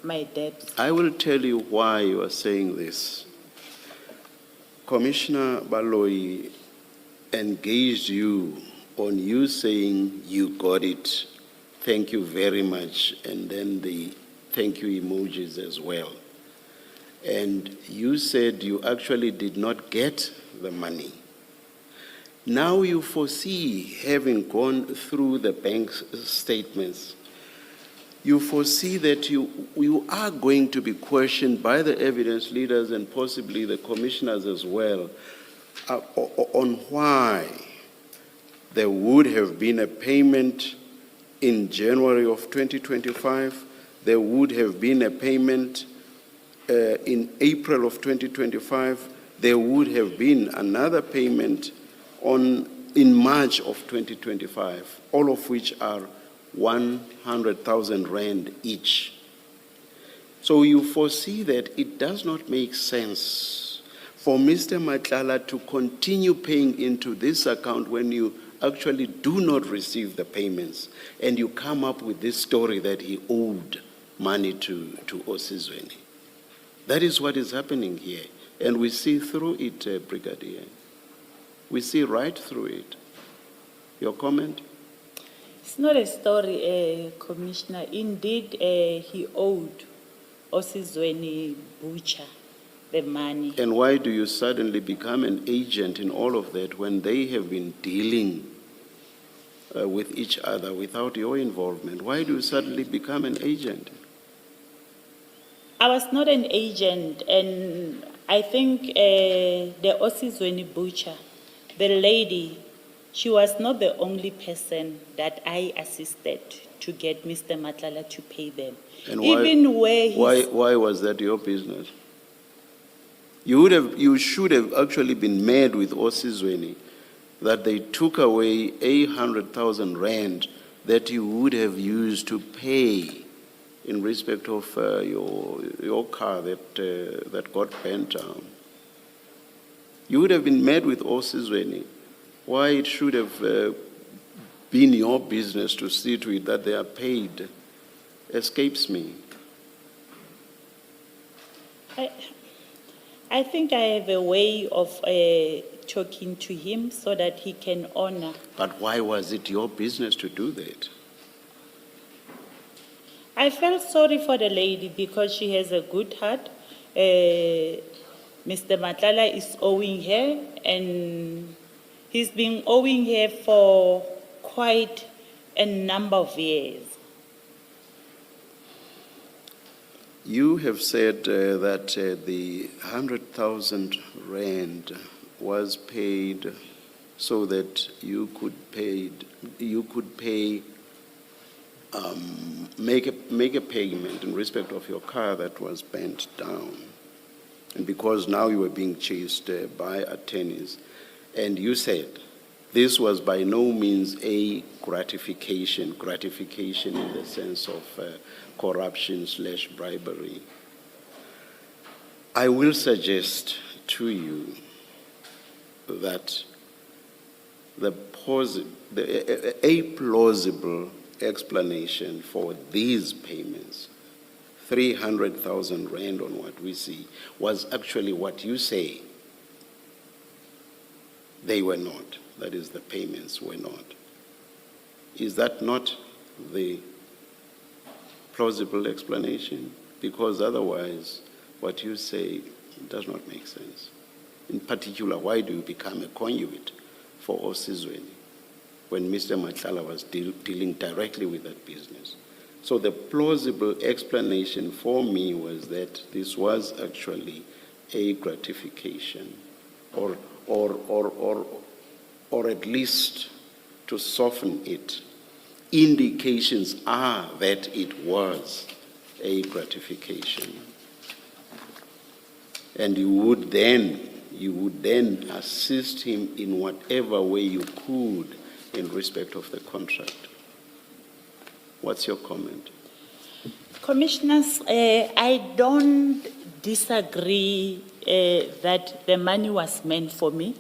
my debts. I will tell you why you are saying this. Commissioner Baloyi engaged you on you saying you got it, thank you very much, and then the thank you emojis as well. And you said you actually did not get the money. Now you foresee, having gone through the bank statements, you foresee that you are going to be questioned by the evidence leaders and possibly the commissioners as well on why there would have been a payment in January of 2025, there would have been a payment in April of 2025, there would have been another payment in March of 2025, all of which are 100,000 rand each. So you foresee that it does not make sense for Mr. Matlala to continue paying into this account when you actually do not receive the payments, and you come up with this story that he owed money to Osizweni. That is what is happening here, and we see through it, Brigadier. We see right through it. Your comment? It's not a story, Commissioner. Indeed, he owed Osizweni Butcher the money. And why do you suddenly become an agent in all of that when they have been dealing with each other without your involvement? Why do you suddenly become an agent? I was not an agent, and I think the Osizweni Butcher, the lady, she was not the only person that I assisted to get Mr. Matlala to pay them. And why was that your business? You should have actually been mad with Osizweni that they took away 800,000 rand that you would have used to pay in respect of your car that got burnt down. You would have been mad with Osizweni. Why it should have been your business to see to it that they are paid escapes me. I think I have a way of talking to him so that he can honor. But why was it your business to do that? I felt sorry for the lady because she has a good heart. Mr. Matlala is owing her, and he's been owing her for quite a number of years. You have said that the 100,000 rand was paid so that you could make a payment in respect of your car that was burnt down, and because now you were being chased by attorneys, and you said this was by no means a gratification in the sense of corruption/bribery. I will suggest to you that a plausible explanation for these payments, 300,000 rand on what we see, was actually what you say they were not. That is, the payments were not. Is that not the plausible explanation? Because otherwise, what you say does not make sense. In particular, why do you become a conduit for Osizweni when Mr. Madlanga was dealing directly with that business? So the plausible explanation for me was that this was actually a gratification, or at least to soften it. Indications are that it was a gratification. And you would then assist him in whatever way you could in respect of the contract. What's your comment? Commissioners, I don't disagree that the money was meant for me.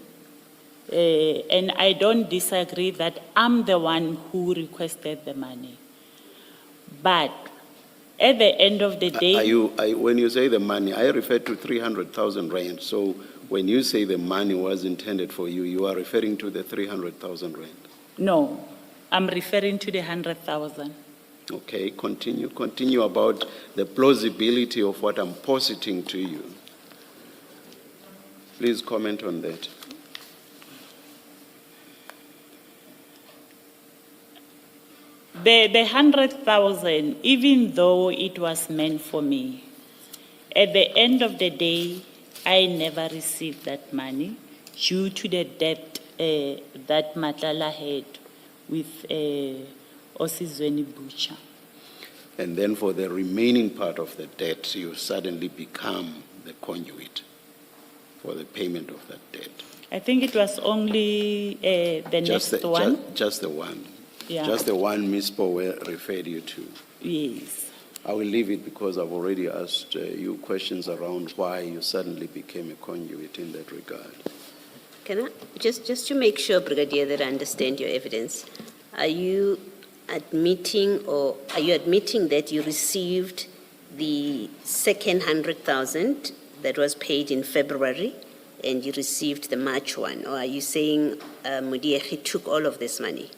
And I don't disagree that I'm the one who requested the money. But at the end of the day... When you say the money, I refer to 300,000 rand. So when you say the money was intended for you, you are referring to the 300,000 rand? No, I'm referring to the 100,000. Okay, continue about the plausibility of what I'm positing to you. Please comment on that. The 100,000, even though it was meant for me, at the end of the day, I never received that money due to the debt that Madlanga had with Osizweni Butcher. And then for the remaining part of the debt, you suddenly become the conduit for the payment of that debt. I think it was only Just the one. Yeah. Just the one Ms. Power referred you to. Yes. I will leave it because I've already asked you questions around why you suddenly became a conduit in that regard. Can I, just to make sure, Brigadier, that I understand your evidence, are you admitting that you received the second 100,000 that was paid in February and you received the March one? Or are you saying Mudiekhe took all of this money?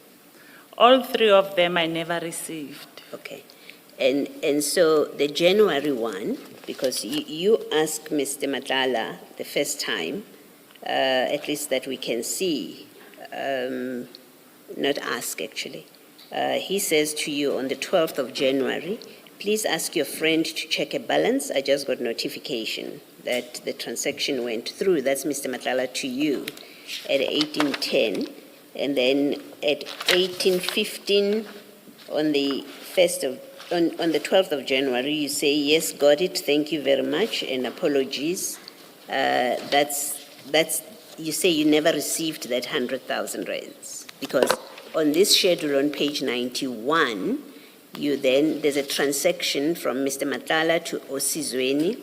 All three of them I never received. Okay. And so the January one, because you asked Mr. Madlanga the first time, at least that we can see, not ask actually. He says to you on the 12th of January, please ask your friend to check a balance. I just got notification that the transaction went through. That's Mr. Madlanga to you at 18:10. And then at 18:15 on the 12th of January, you say, yes, got it, thank you very much, and apologies. You say you never received that 100,000 rands. Because on this schedule on page 91, there's a transaction from Mr. Madlanga to Osizweni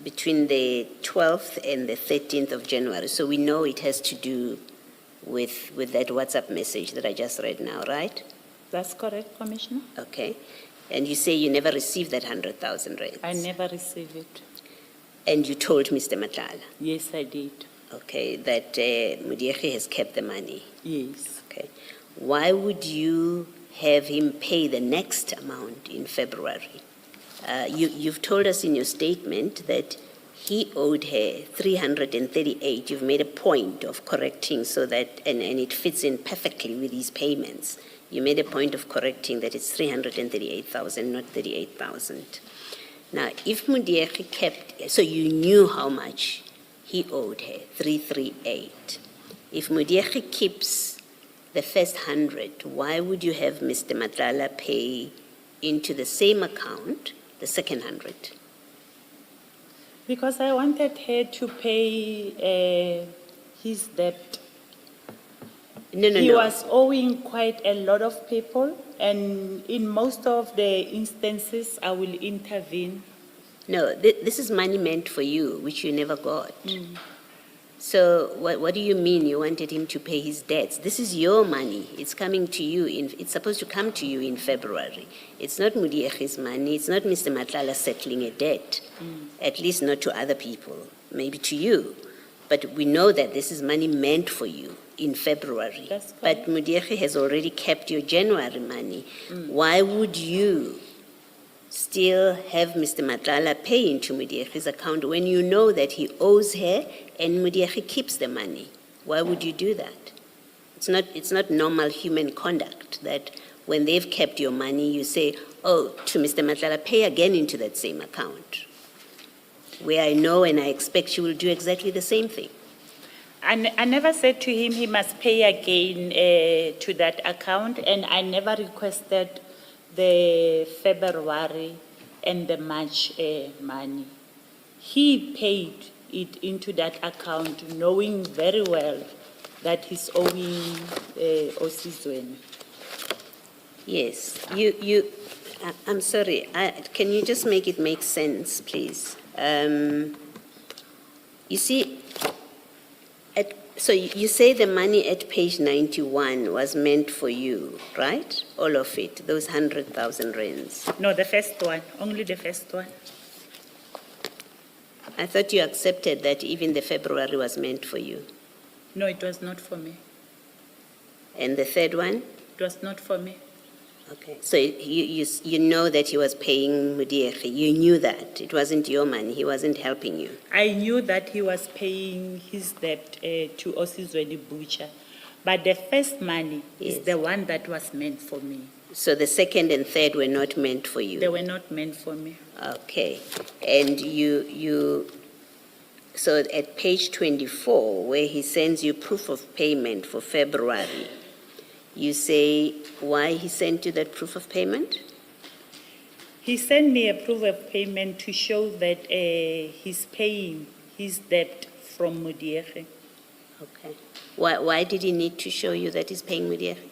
between the 12th and the 13th of January. So we know it has to do with that WhatsApp message that I just read now, right? That's correct, Commissioner. Okay. And you say you never received that 100,000 rands? I never received it. And you told Mr. Madlanga? Yes, I did. Okay, that Mudiekhe has kept the money? Yes. Okay. Why would you have him pay the next amount in February? You've told us in your statement that he owed her 338. You've made a point of correcting so that, and it fits in perfectly with these payments. You made a point of correcting that it's 338,000, not 38,000. Now, if Mudiekhe kept, so you knew how much he owed her, 338. If Mudiekhe keeps the first 100, why would you have Mr. Madlanga pay into the same account the second 100? Because I wanted her to pay his debt. He was owing quite a lot of people, and in most of the instances, I will intervene. No, this is money meant for you, which you never got. So what do you mean you wanted him to pay his debts? This is your money. It's coming to you. It's supposed to come to you in February. It's not Mudiekhe's money. It's not Mr. Madlanga settling a debt, at least not to other people, maybe to you. But we know that this is money meant for you in February. That's But correct. Mudiekhe has already kept your January money. Why would you still have Mr. Madlanga pay into Mudiekhe's account when you know that he owes her and Mudiekhe keeps the money? Why would you do that? It's not normal human conduct that when they've kept your money, you say, oh, to Mr. Madlanga, pay again into that same account. Where I know and I expect you will do exactly the same thing. I never said to him he must pay again to that account, and I never requested the February and the March money. He paid it into that account knowing very well that he's owing Osizweni. Yes, I'm sorry, can you just make it make sense, please? You see, so you say the money at page 91 was meant for you, right? All of it, those 100,000 rands. No, the first one, only the first one. I thought you accepted that even the February was meant for you. No, it was not for me. And the third one? It was not for me. Okay, so you know that he was paying Mudiekhe. You knew that. It wasn't your money. He wasn't helping you. I knew that he was paying his debt to Osizweni Butcher, but the first money Yes. is the one that was meant for me. So the second and third were not meant for you? They were not meant for me. Okay, and so at page 24, where he sends you proof of payment for February, you say why he sent you that proof of payment? He sent me a proof of payment to show that he's paying his debt from Mudiekhe. Okay. Why did he need to show you that he's paying Mudiekhe?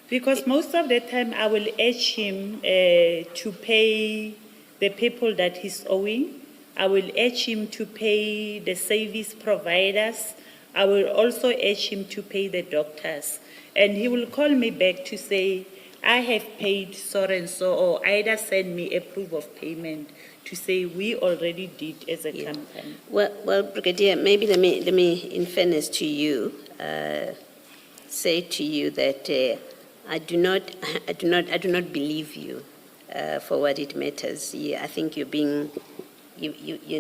Because most of the time I will urge him to pay the people that he's owing. I will urge him to pay the service providers. I will also urge him to pay the doctors. And he will call me back to say, I have paid so and so, or either send me a proof of payment to say we already did as a company. Well, Brigadier, maybe let me, in fairness to you, say to you that I do not believe you for what it matters. I think you're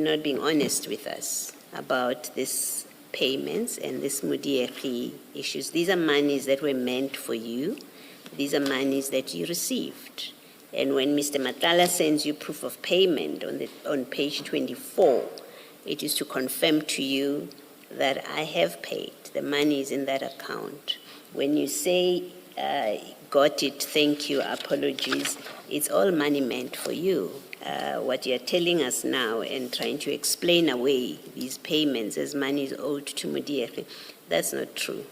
not being honest with us about this payments and this Mudiekhe issues. These are monies that were meant for you. These are monies that you received. And when Mr. Madlanga sends you proof of payment on page 24, it is to confirm to you that I have paid. The money is in that account. When you say, got it, thank you, apologies, it's all money meant for you. What you're telling us now and trying to explain away these payments as money is owed to Mudiekhe, that's not true.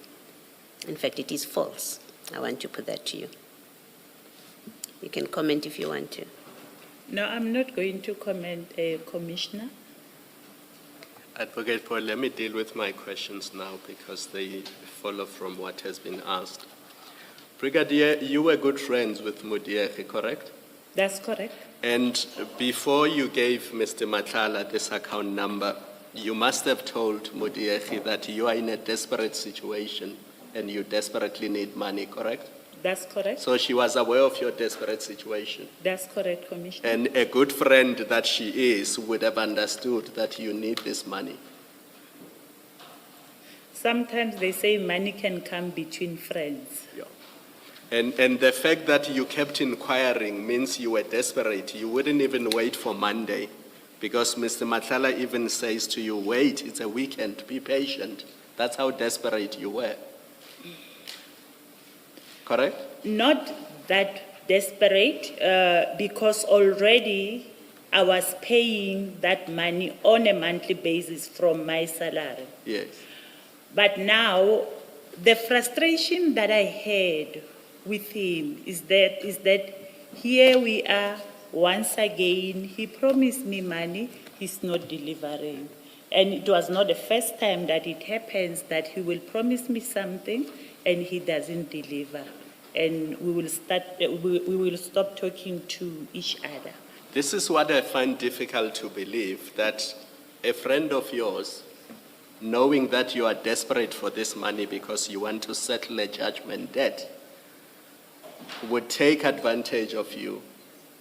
In fact, it is false. I want to put that to you. You can comment if you want to. No, I'm not going to comment, Commissioner. Advocate Paul, let me deal with my questions now because they follow from what has been asked. Brigadier, you were good friends with Mudiekhe, correct? That's correct. And before you gave Mr. Madlanga this account number, you must have told Mudiekhe that you are in a desperate situation and you desperately need money, correct? That's correct. So she was aware of your desperate situation. That's correct, Commissioner. And a good friend that she is would have understood that you need this money. Sometimes they say money can come between friends. Yeah. And the fact that you kept inquiring means you were desperate. You wouldn't even wait for Monday because Mr. Madlanga even says to you, wait, it's a weekend, be patient. That's how desperate you were. Correct? Not that desperate, because already I was paying that money on a monthly basis from my salary. Yes. But now, the frustration that I had with him is that here we are once again. He promised me money, he's not delivering. And it was not the first time that it happens that he will promise me something and he doesn't deliver. And we will stop talking to each other. This is what I find difficult to believe, that a friend of yours, knowing that you are desperate for this money because you want to settle a judgment debt, would take advantage of you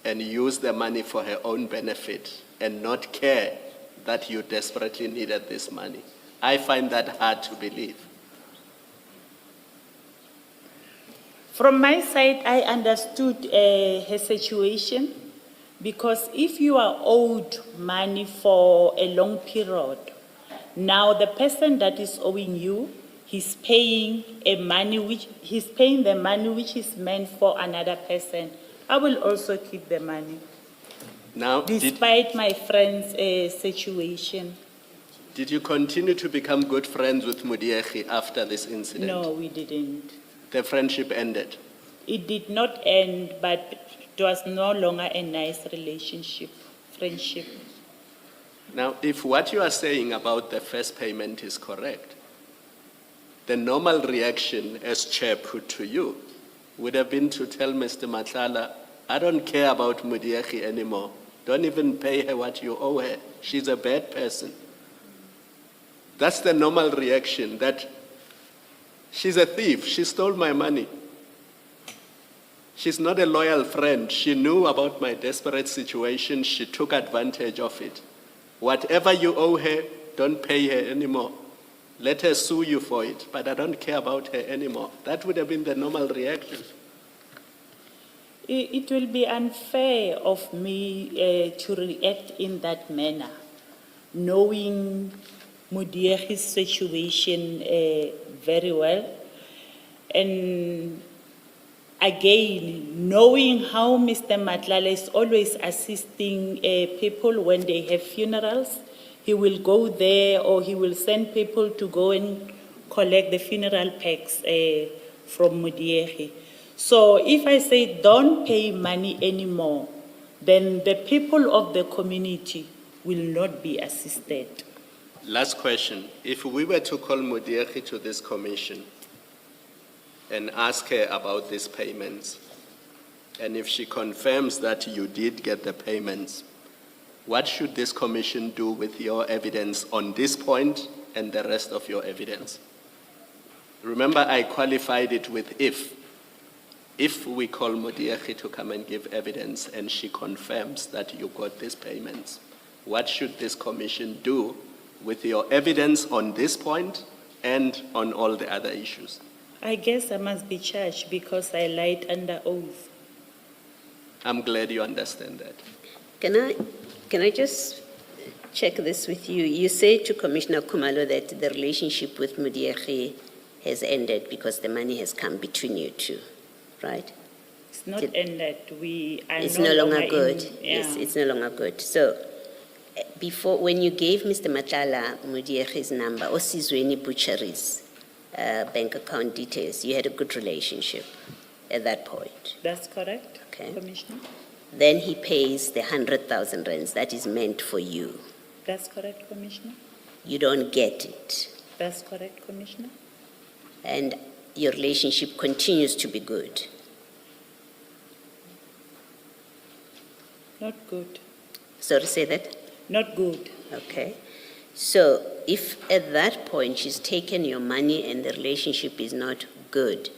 and use the money for her own benefit and not care that you desperately needed this money? I find that hard to believe. From my side, I understood her situation, because if you are owed money for a long period, now the person that is owing you, he's paying the money which is meant for another person. I will also keep the money, Now, despite my friend's situation. did you continue to become good friends with Mudiegi after this incident? No, we didn't. The friendship ended. It did not end, but it was no longer a nice friendship. Now, if what you are saying about the first payment is correct, the normal reaction as chair put to you would have been to tell Mr. Madlanga, I don't care about Mudiegi anymore. Don't even pay her what you owe her. She's a bad person. That's the normal reaction, that she's a thief. She stole my money. She's not a loyal friend. She knew about my desperate situation. She took advantage of it. Whatever you owe her, don't pay her anymore. Let her sue you for it, but I don't care about her anymore. That would have been the normal reaction. It will be unfair of me to react in that manner, knowing Mudiegi's situation very well. And again, knowing how Mr. Madlanga is always assisting people when they have funerals, he will go there or he will send people to go and collect the funeral packs from Mudiegi. So if I say don't pay money anymore, then the people of the community will not be assisted. Last question. If we were to call Mudiegi to this commission and ask her about these payments, and if she confirms that you did get the payments, what should this commission do with your evidence on this point and the rest of your evidence? Remember, I qualified it with if. If we call Mudiegi to come and give evidence and she confirms that you got these payments, what should this commission do with your evidence on this point and on all the other issues? I guess I must be charged because I lied under oath. I'm glad you understand that. Can I just check this with you? You say to Commissioner Khumalo that the relationship with Mudiegi has ended because the money has come between you two, right? It's not ended. We are it's no longer good. Yeah. Yes, it's no longer good. So, before, when you gave Mr. Madlanga Mudiegi's number or Sizweni Butchery's bank account details, you had a good relationship at that point. That's correct, Okay. Commissioner. Then he pays the 100,000 rands that is meant for you. That's correct, Commissioner. You don't get it. That's correct, Commissioner. And your relationship continues to be good. Not good. Sorry, say that? Not good. Okay. So if at that point she's taken your money and the relationship is not good,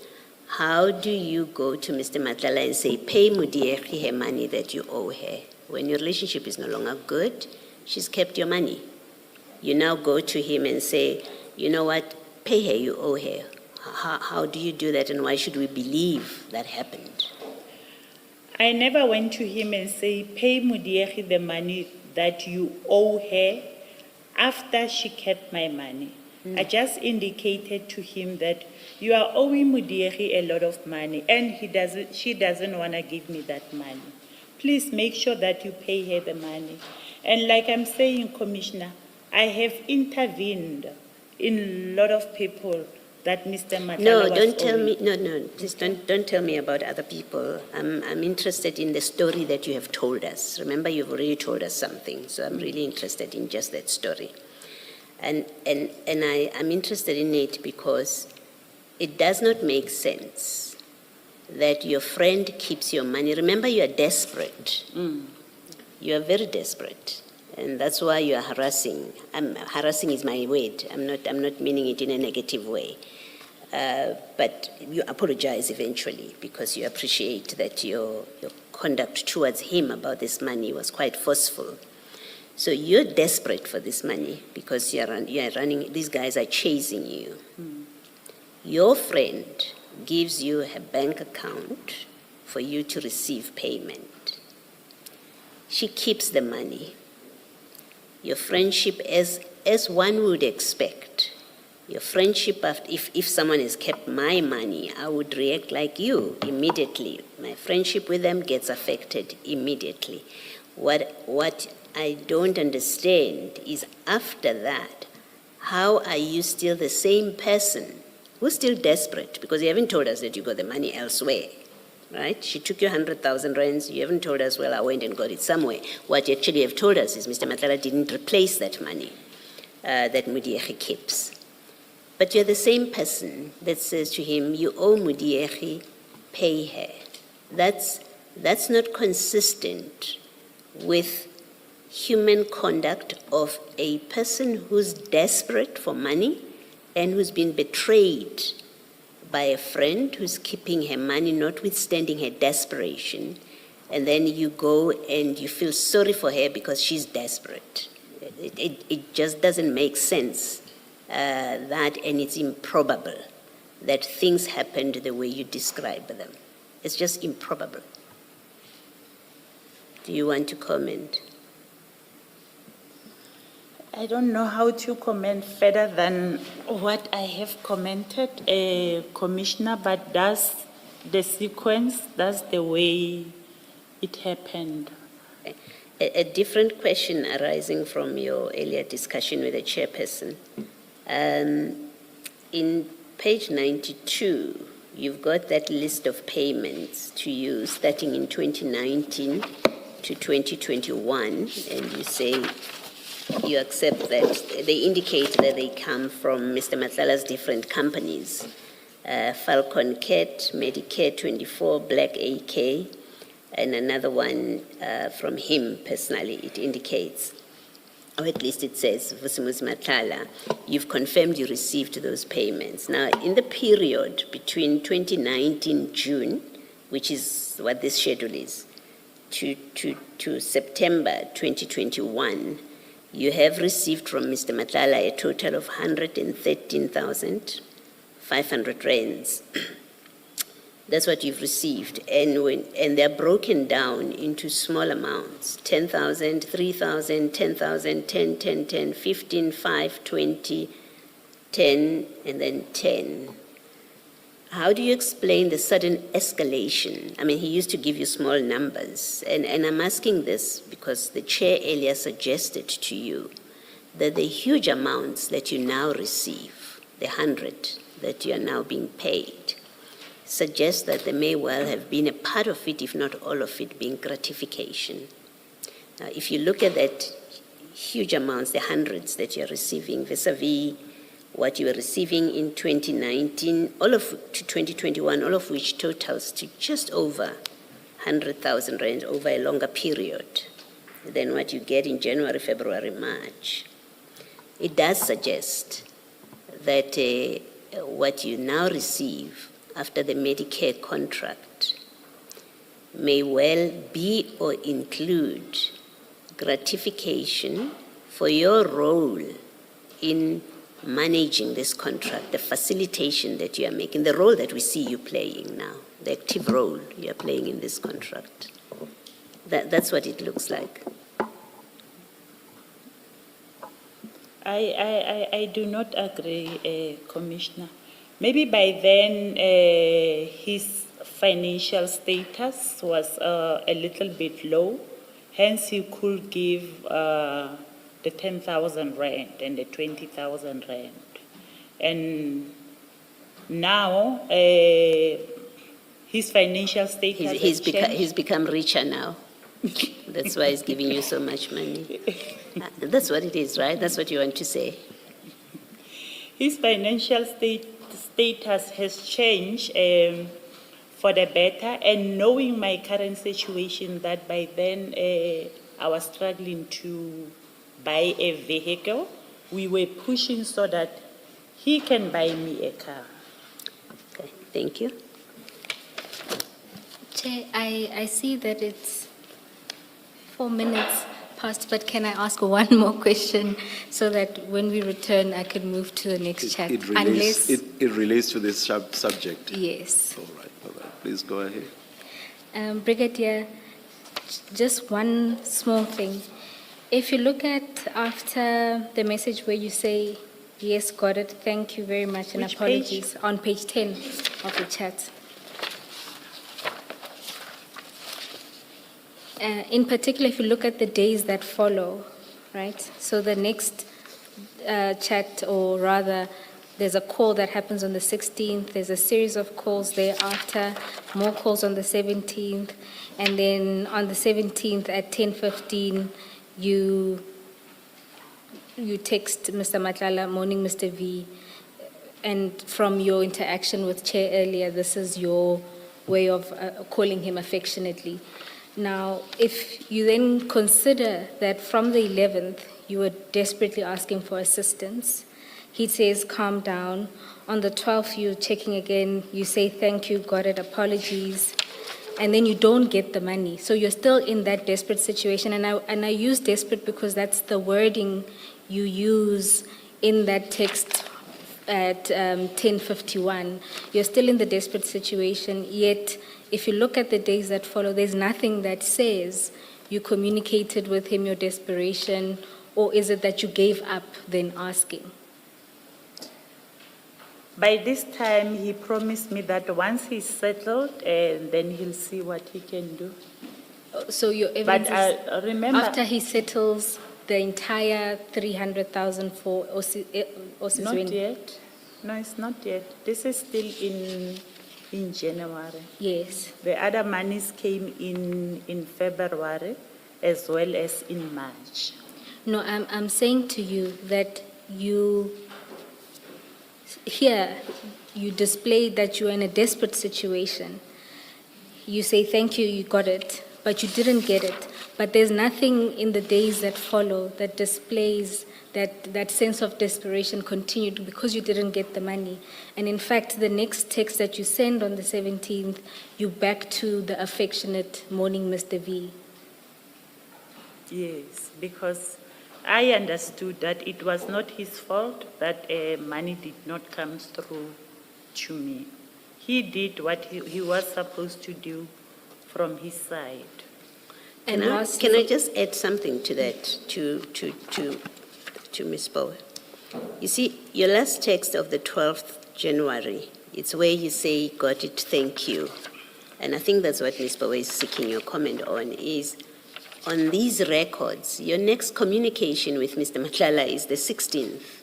how do you go to Mr. Madlanga and say, pay Mudiegi her money that you owe her? When your relationship is no longer good, she's kept your money. You now go to him and say, you know what, pay her, you owe her. How do you do that, and why should we believe that happened? I never went to him and say, pay Mudiegi the money that you owe her after she kept my money. I just indicated to him that you are owing Mudiegi a lot of money and she doesn't want to give me that money. Please make sure that you pay her the money. And like I'm saying, Commissioner, I have intervened in a lot of people that Mr. Madlanga No, was don't tell owing. me. No, please don't tell me about other people. I'm interested in the story that you have told us. Remember, you've already told us something, so I'm really interested in just that story. And I'm interested in it because it does not make sense that your friend keeps your money. Remember, you are desperate. You are very desperate. And that's why you are harassing. Harassing is my word. I'm not meaning it in a negative way. But you apologize eventually because you appreciate that your conduct towards him about this money was quite forceful. So you're desperate for this money because you are running, these guys are chasing you. Your friend gives you a bank account for you to receive payment. She keeps the money. Your friendship, as one would expect, your friendship, if someone has kept my money, I would react like you immediately. My friendship with them gets affected immediately. What I don't understand is after that, how are you still the same person who's still desperate? Because you haven't told us that you got the money elsewhere, right? She took your 100,000 rands. You haven't told us, well, I went and got it somewhere. What you actually have told us is Mr. Madlanga didn't replace that money that Mudiegi keeps. But you're the same person that says to him, you owe Mudiegi, pay her. That's not consistent with human conduct of a person who's desperate for money and who's been betrayed by a friend who's keeping her money, notwithstanding her desperation, and then you go and you feel sorry for her because she's desperate. It just doesn't make sense, that, and it's improbable that things happened the way you describe them. It's just improbable. Do you want to comment? I don't know how to comment further than what I have commented, Commissioner, but that's the sequence, that's the way it happened. A different question arising from your earlier discussion with the chairperson. In page 92, you've got that list of payments to you starting in 2019 to 2021, and you say you accept that they indicate that they come from Mr. Matlanga's different companies, Falcon Cat, Medicare 24, Black AK, and another one from him personally, it indicates, or at least it says, Vusimuzi Matlala, you've confirmed you received those payments. Now, in the period between 2019 June, which is what this schedule is, to September 2021, you have received from Mr. Matlala a total of 113,500 rands. That's what you've received. And they're broken down into small amounts, 10,000, 3,000, 10,000, 10, 10, 10, 15, 5, 20, 10, and then 10. How do you explain the sudden escalation? I mean, he used to give you small numbers. And I'm asking this because the chair earlier suggested to you that the huge amounts that you now receive, the 100 that you are now being paid, suggests that there may well have been a part of it, if not all of it, being gratification. Now, if you look at that huge amounts, the hundreds that you're receiving vis-a-vis what you were receiving in 2019, all of to 2021, all of which totals to just over 100,000 rand over a longer period than what you get in January, February, March. It does suggest that what you now receive after the Medicare contract may well be or include gratification for your role in managing this contract, the facilitation that you are making, the role that we see you playing now, the active role you are playing in this contract. That's what it looks like. I do not agree, Commissioner. Maybe by then his financial status was a little bit low, hence he could give the 10,000 rand and the 20,000 rand. And now his financial status he's become richer now. That's why he's giving you so much money. That's what it is, right? That's what you want to say. His financial status has changed for the better, and knowing my current situation that by then I was struggling to buy a vehicle. We were pushing so that he can buy me a car. Okay, thank you. Chair, I see that it's 4 minutes past, but can I ask one more question so that when we return, I can move to the next chat? It relates to this subject. Yes. All right. Please go ahead. Brigadier, just one small thing. If you look at after the message where you say, yes, got it, thank you very much, and Which apologies, on page 10 of the chat. In particular, if you look at the days that follow, right? So the next chat, or rather, there's a call that happens on the 16th, there's a series of calls thereafter, more calls on the 17th, and then on the 17th at 10:15, you text Mr. Madlanga, morning Mr. V, and from your interaction with Chair earlier, this is your way of calling him affectionately. Now, if you then consider that from the 11th, you were desperately asking for assistance, he says, calm down. On the 12th, you're checking again, you say, thank you, got it, apologies, and then you don't get the money. So you're still in that desperate situation, and I use desperate because that's the wording you use in that text at 10:51. You're still in the desperate situation, yet if you look at the days that follow, there's nothing that says you communicated with him your desperation, or is it that you gave up then asking? By this time, he promised me that once he's settled, then he'll see what he can do. So your evidence But is remember, after he settles the entire 300,000 for not Osizweni? yet. No, it's not yet. This is still in January. Yes. The other monies came in February as well as in March. No, I'm saying to you that here you display that you are in a desperate situation. You say, thank you, you got it, but you didn't get it. But there's nothing in the days that follow that displays that sense of desperation continued because you didn't get the money. And in fact, the next text that you send on the 17th, you back to the affectionate morning, Mr. V. Yes, because I understood that it was not his fault that money did not come through to me. He did what he was supposed to do from his side. And can I just add something to that, to Ms. Bowe? You see, your last text of the 12th January, it's where you say, got it, thank you. And I think that's what Ms. Bowe is seeking your comment on, is on these records, your next communication with Mr. Madlanga is the 16th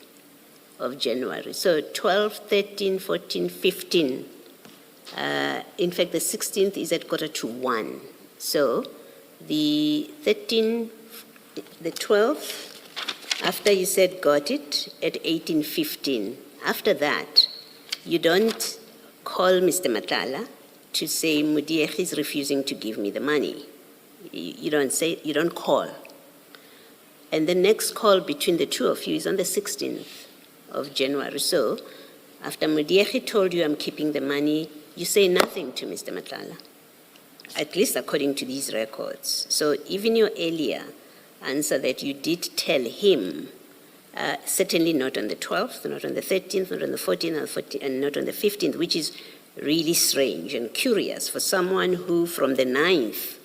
of January. So 12, 13, 14, 15. In fact, the 16th is at 1:45. So the 12th, after you said got it, at 18:15. After that, you don't call Mr. Madlanga to say Mudiekhe is refusing to give me the money. You don't call. And the next call between the two of you is on the 16th of January. So after Mudiekhe told you I'm keeping the money, you say nothing to Mr. Madlanga, at least according to these records. So even your earlier answer that you did tell him, certainly not on the 12th, not on the 13th, not on the 14th, and not on the 15th, which is really strange and curious for someone who from the 9th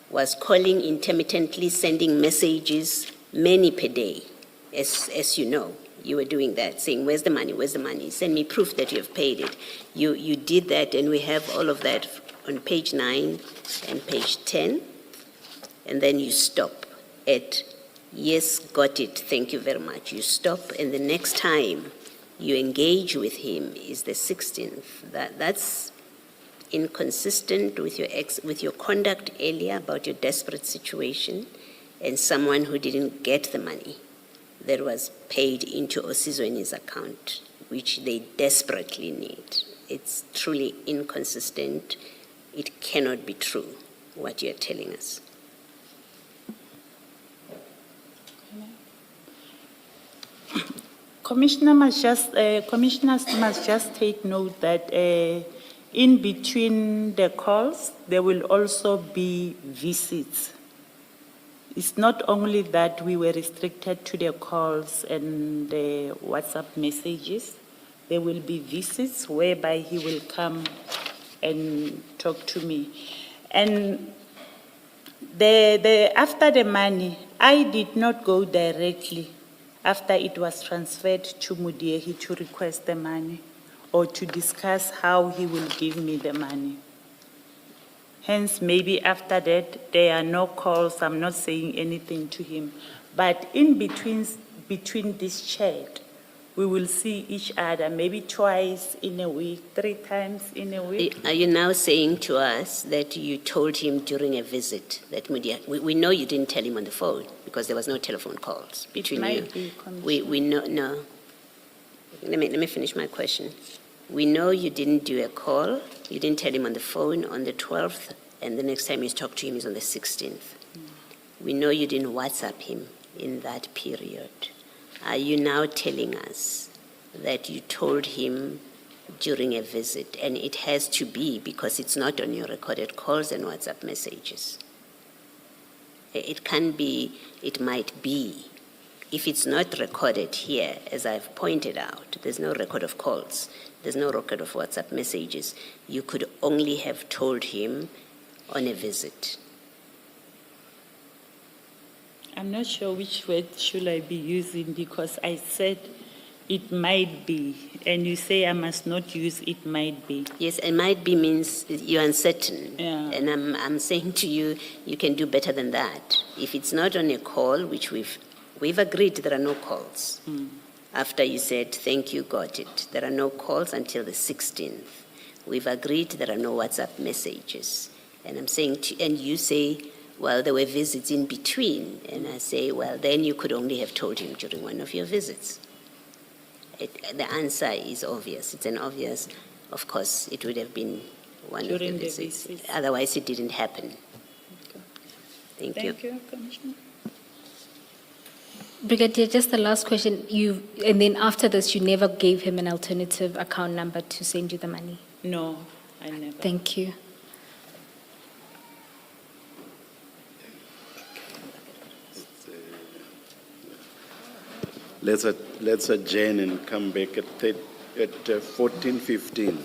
was calling intermittently, sending messages, many per day, as you know. You were doing that, saying, where's the money, where's the money? Send me proof that you have paid it. You did that, and we have all of that on page 9 and page 10. And then you stop at, yes, got it, thank you very much. You stop, and the next time you engage with him is the 16th. That's inconsistent with your conduct earlier about your desperate situation and someone who didn't get the money that was paid into Osizweni's account, which they desperately need. It's truly inconsistent. It cannot be true, what you're telling us. Commissioners must just take note that in between the calls, there will also be visits. It's not only that we were restricted to the calls and the WhatsApp messages. There will be visits whereby he will come and talk to me. And after the money, I did not go directly after it was transferred to Mudiehi to request the money or to discuss how he will give me the money. Hence, maybe after that, there are no calls. I'm not saying anything to him. But in between this chat, we will see each other maybe twice in a week, 3 times in a week. Are you now saying to us that you told him during a visit that we know you didn't tell him on the phone because there was no telephone calls between you. Might be, We know, no. Let me finish my question. We know you didn't do a call, you didn't tell him on the phone on the 12th, and the next time you talk to him is on the 16th. We know you didn't WhatsApp him in that period. Are you now telling us that you told him during a visit, and it has to be because it's not on your recorded calls and WhatsApp messages? It can be, it might be. If it's not recorded here, as I've pointed out, there's no record of calls, there's no record of WhatsApp messages. You could only have told him on a visit. I'm not sure which word should I be using because I said it might be, and you say I must not use it might be. Yes, and might be means you're uncertain. Yeah. And I'm saying to you, you can do better than that. If it's not on a call, which we've agreed there are no calls. After you said, thank you, got it. There are no calls until the 16th. We've agreed there are no WhatsApp messages. And I'm saying, and you say, well, there were visits in between. And I say, well, then you could only have told him during one of your visits. The answer is obvious. It's an obvious, of course, it would have been one During of the the visits. visits. Otherwise, it didn't happen. Okay. Thank you. Thank you, Commissioner. Brigadier, just the last question. And then after this, you never gave him an alternative account number to send you the money? No, I never. Thank you. Let's adjourn and come back at 14:15.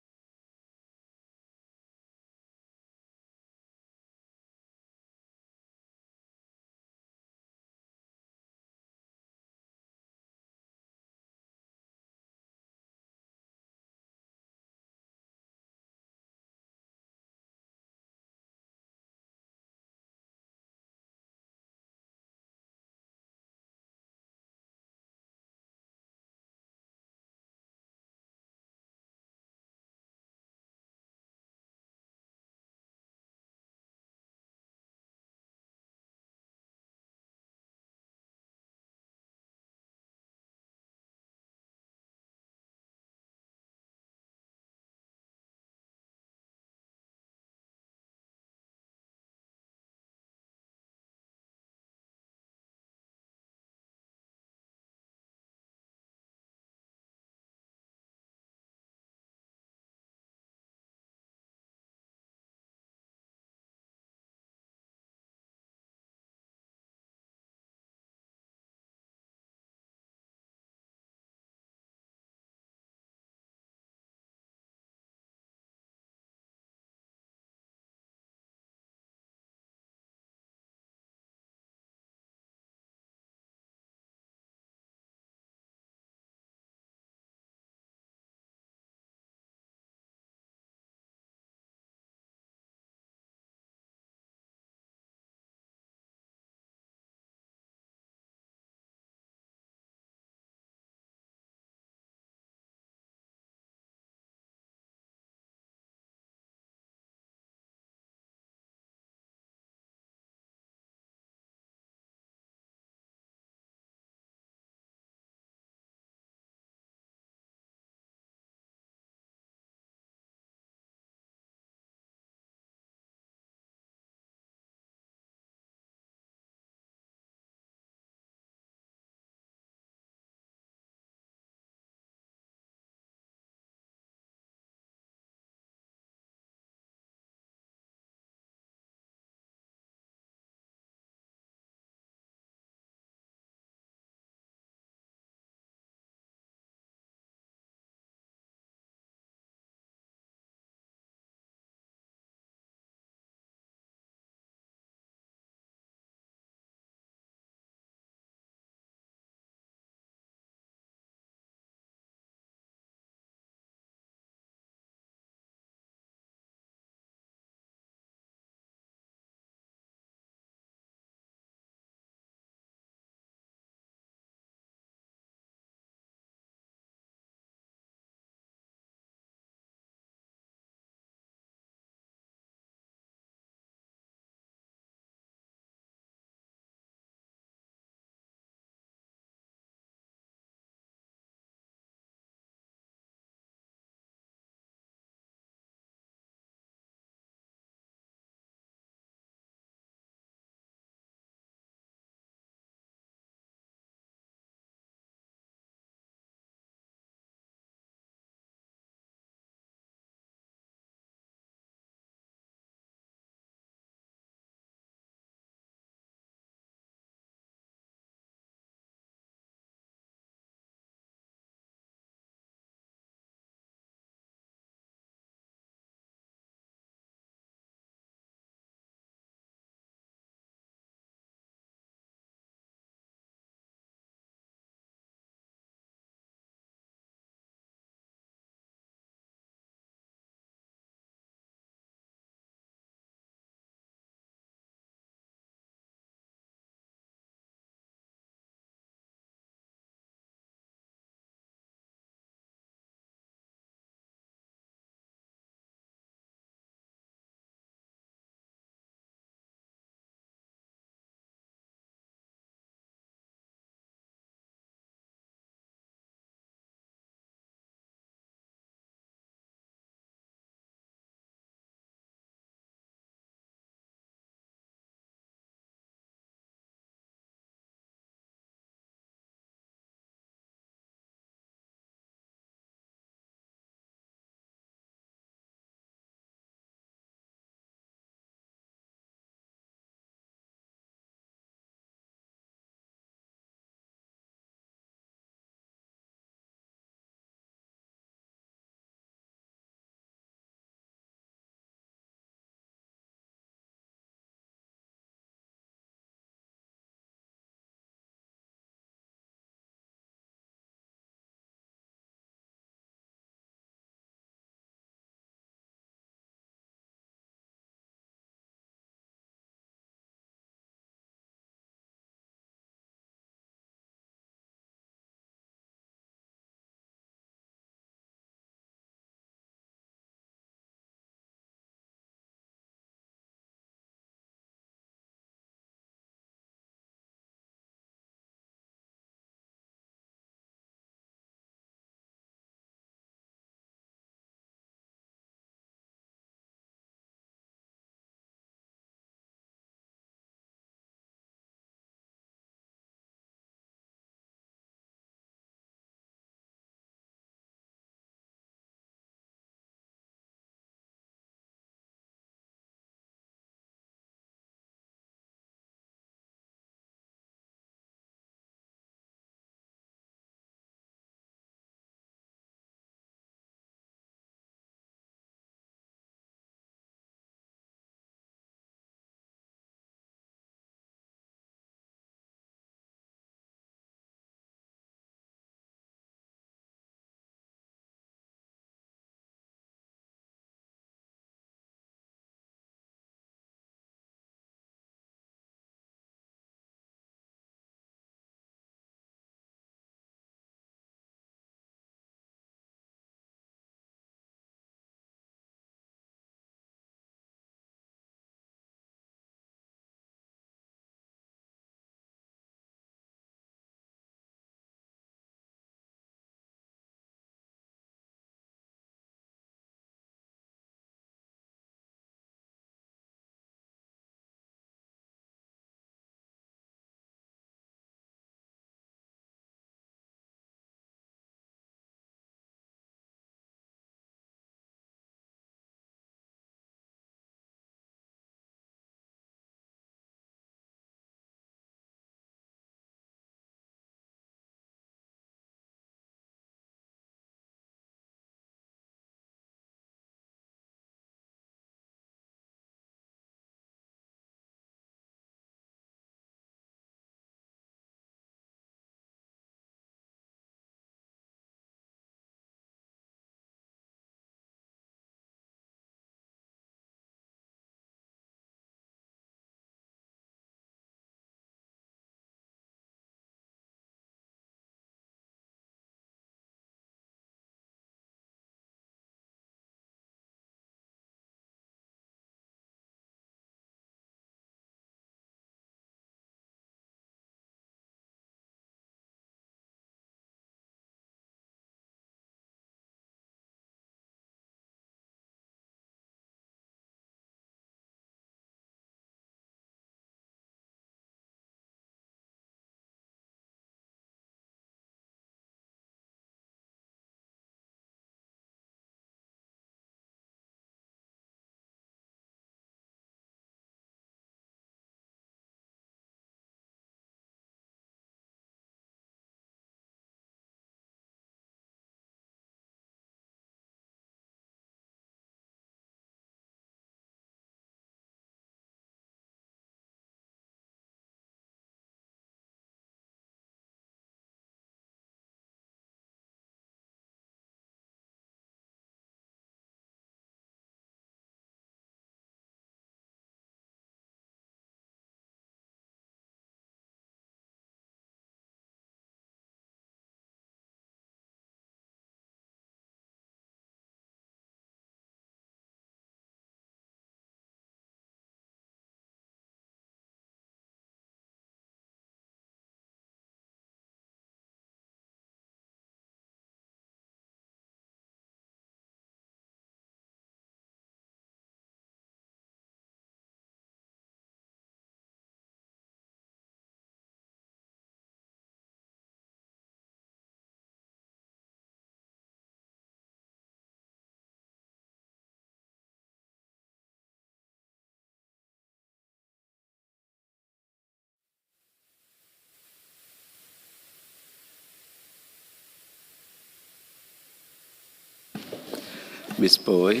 Ms. Boy.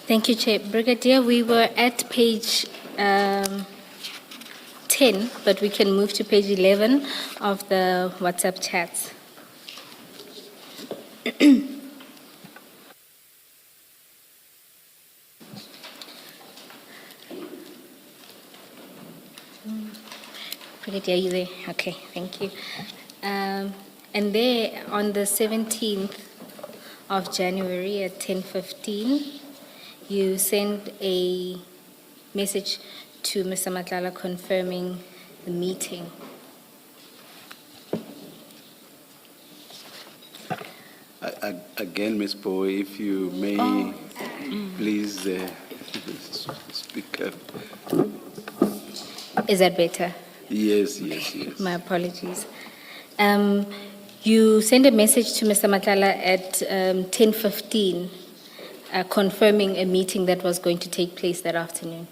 Thank you, Chair. Brigadier, we were at page 10, but we can move to page 11 of the WhatsApp chats. Brigadier, are you there? Okay, thank you. And there, on the 17th of January at 10:15, you sent a message to Mr. Madlanga confirming the meeting. Again, Ms. Boy, if you may, please speak up. Is that better? Yes, yes, yes. My apologies. You sent a message to Mr. Madlanga at 10:15, confirming a meeting that was going to take place that afternoon.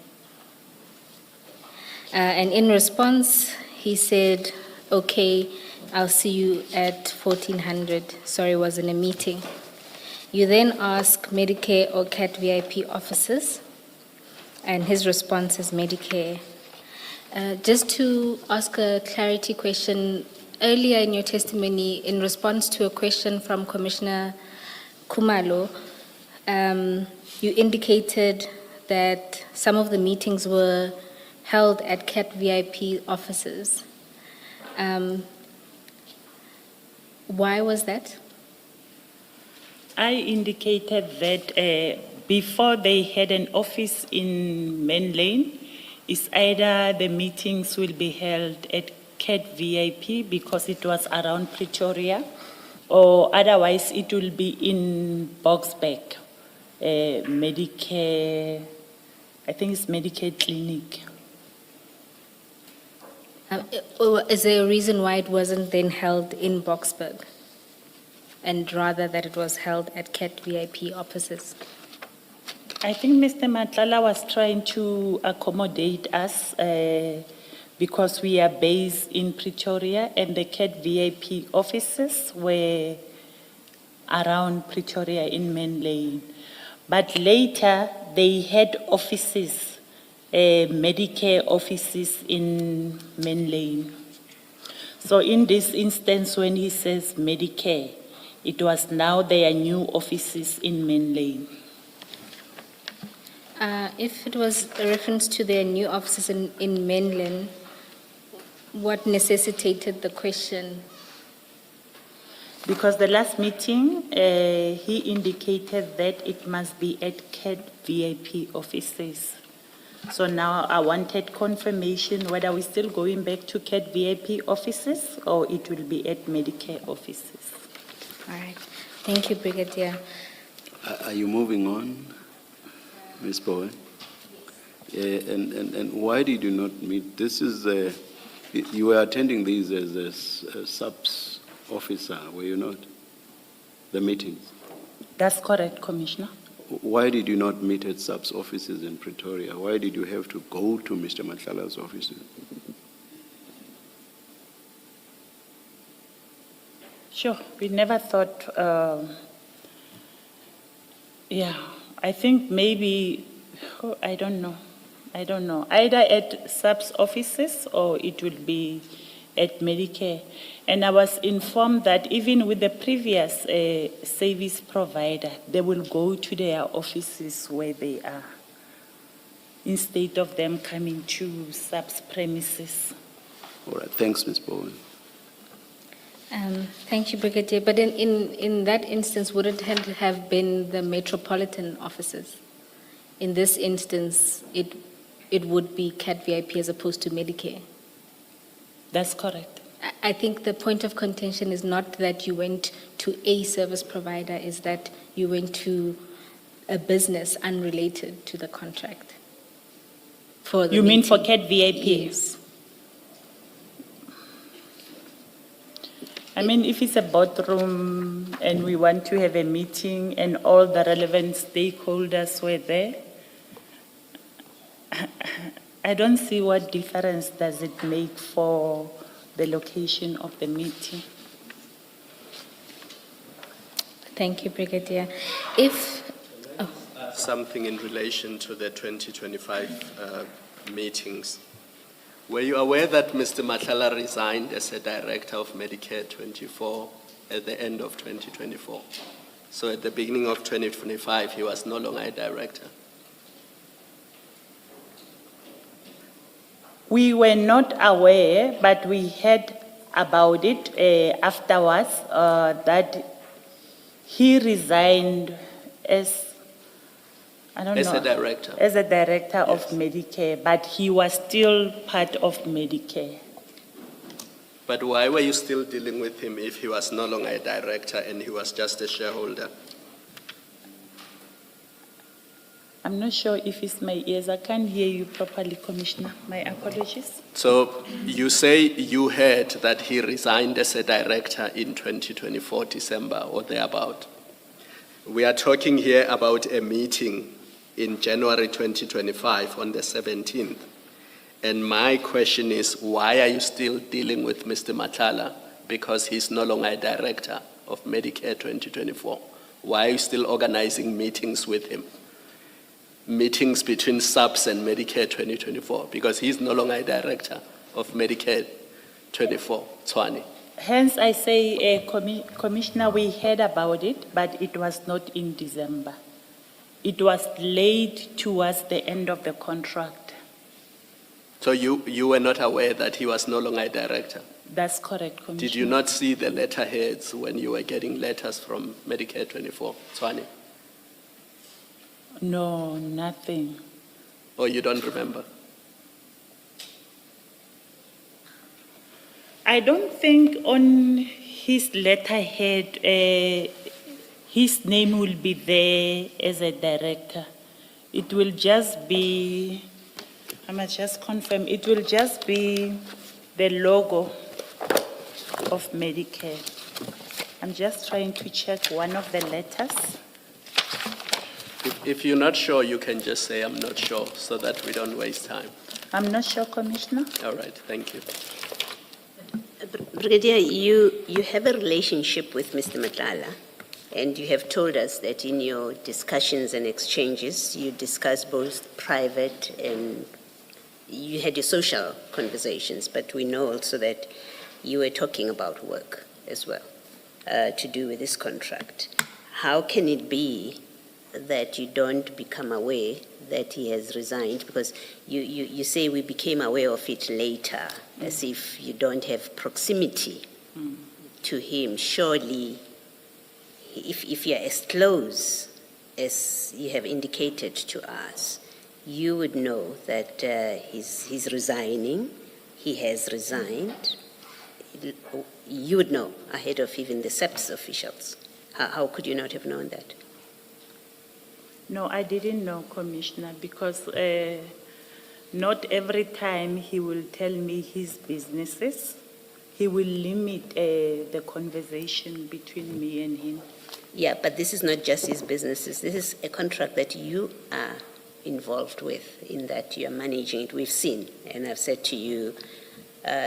And in response, he said, okay, I'll see you at 1400. Sorry, I was in a meeting. You then ask Medicare or CAT VIP officers, and his response is Medicare. Just to ask a clarity question, earlier in your testimony, in response to a question from Commissioner Kumalo, you indicated that some of the meetings were held at CAT VIP offices. Why was that? I indicated that before they had an office in Main Lane, it's either the meetings will be held at CAT VIP because it was around Pretoria, or otherwise it will be in Boxback, Medicare, I think it's Medicare Clinic. Is there a reason why it wasn't then held in Boxburg, and rather that it was held at CAT VIP offices? I think Mr. Madlanga was trying to accommodate us because we are based in Pretoria and the CAT VIP offices were around Pretoria in Main Lane. But later they had offices, Medicare offices in Main Lane. So in this instance, when he says Medicare, it was now their new offices in Main Lane. If it was a reference to their new offices in Main Lane, what necessitated the question? Because the last meeting, he indicated that it must be at CAT VIP offices. So now I wanted confirmation whether we're still going back to CAT VIP offices or it will be at Medicare offices. All right. Thank you, Brigadier. Are you moving on, Ms. Boy? And why did you not meet? This is, you were attending these as a subs officer, were you not? The meetings? That's correct, Commissioner. Why did you not meet at subs offices in Pretoria? Why did you have to go to Mr. Madlanga's offices? Sure, we never thought, I think maybe, I don't know, either at subs offices or it will be at Medicare. And I was informed that even with the previous service provider, they will go to their offices where they are, instead of them coming to subs premises. All right, thanks, Ms. Bowen. Thank you, Brigadier. But in that instance, would it have been the metropolitan offices? In this instance, it would be CAT VIP as opposed to Medicare. That's correct. I think the point of contention is not that you went to a service provider, is that you went to a business unrelated to the contract. For the You mean for meeting. CAT VIP? Yes. I mean, if it's a boardroom and we want to have a meeting and all the relevant stakeholders were there, I don't see what difference does it make for the location of the meeting. Thank you, Brigadier. If something in relation to the 2025 meetings. Were you aware that Mr. Madlanga resigned as a director of Medicare 24 at the end of 2024? So at the beginning of 2025, he was no longer a director. We were not aware, but we heard about it afterwards, that he resigned as, I don't know. As a director. As a director of Yes. Medicare, but he was still part of Medicare. But why were you still dealing with him if he was no longer a director and he was just a shareholder? I'm not sure if it's my ears. I can't hear you properly, Commissioner. My apologies. So you say you heard that he resigned as a director in 2024, December or thereabout. We are talking here about a meeting in January 2025 on the 17th. And my question is, why are you still dealing with Mr. Madlanga? Because he's no longer a director of Medicare 2024. Why are you still organizing meetings with him? Meetings between SAPS and Medicare 2024, because he's no longer a director of Medicare 24, Tshwane. Hence, I say, Commissioner, we heard about it, but it was not in December. It was late towards the end of the contract. So you were not aware that he was no longer a director? That's correct, Commissioner. Did you not see the letterheads when you were getting letters from Medicare 24, Tshwane? No, nothing. Or you don't remember? I don't think on his letterhead, his name will be there as a director. It will just be, I must just confirm, it will just be the logo of Medicare. I'm just trying to check one of the letters. If you're not sure, you can just say, I'm not sure, so that we don't waste time. I'm not sure, Commissioner. All right, thank you. Brigadier, you have a relationship with Mr. Madlanga, and you have told us that in your discussions and exchanges, you discuss both private and you had your social conversations, but we know also that you were talking about work as well, to do with this contract. How can it be that you don't become aware that he has resigned? Because you say we became aware of it later, as if you don't have proximity to him. Surely, if you're as close as you have indicated to us, you would know that he's resigning, he has resigned. You would know ahead of even the SEPS officials. How could you not have known that? No, I didn't know, Commissioner, because not every time he will tell me his businesses. He will limit the conversation between me and him. Yeah, but this is not just his businesses. This is a contract that you are involved with, in that you are managing it. We've seen, and I've said to you,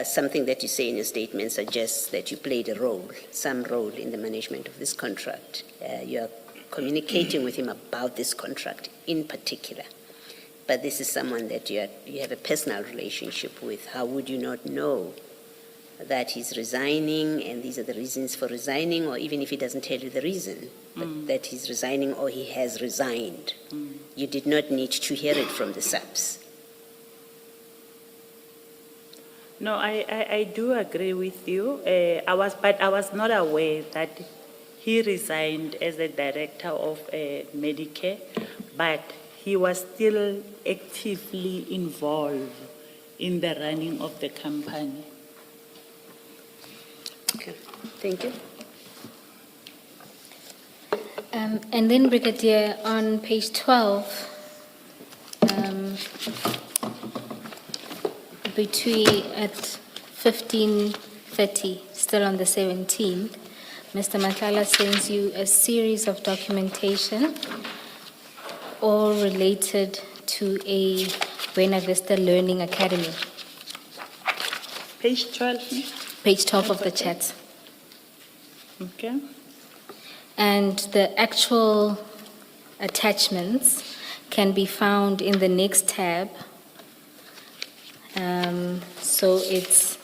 something that you say in your statement suggests that you played a role, some role in the management of this contract. You are communicating with him about this contract in particular. But this is someone that you have a personal relationship with. How would you not know that he's resigning and these are the reasons for resigning, or even if he doesn't tell you the reason, but that he's resigning or he has resigned? You did not need to hear it from the SAPS. No, I do agree with you. But I was not aware that he resigned as a director of Medicare, but he was still actively involved in the running of the company. Okay, thank you. And then, Brigadier, on page 12, at 15:30, still on the 17th, Mr. Madlanga sends you a series of documentation, all related to a Buena Vista Learning Academy. Page 12. Page 12 of the chat. Okay. And the actual attachments can be found in the next tab. So it's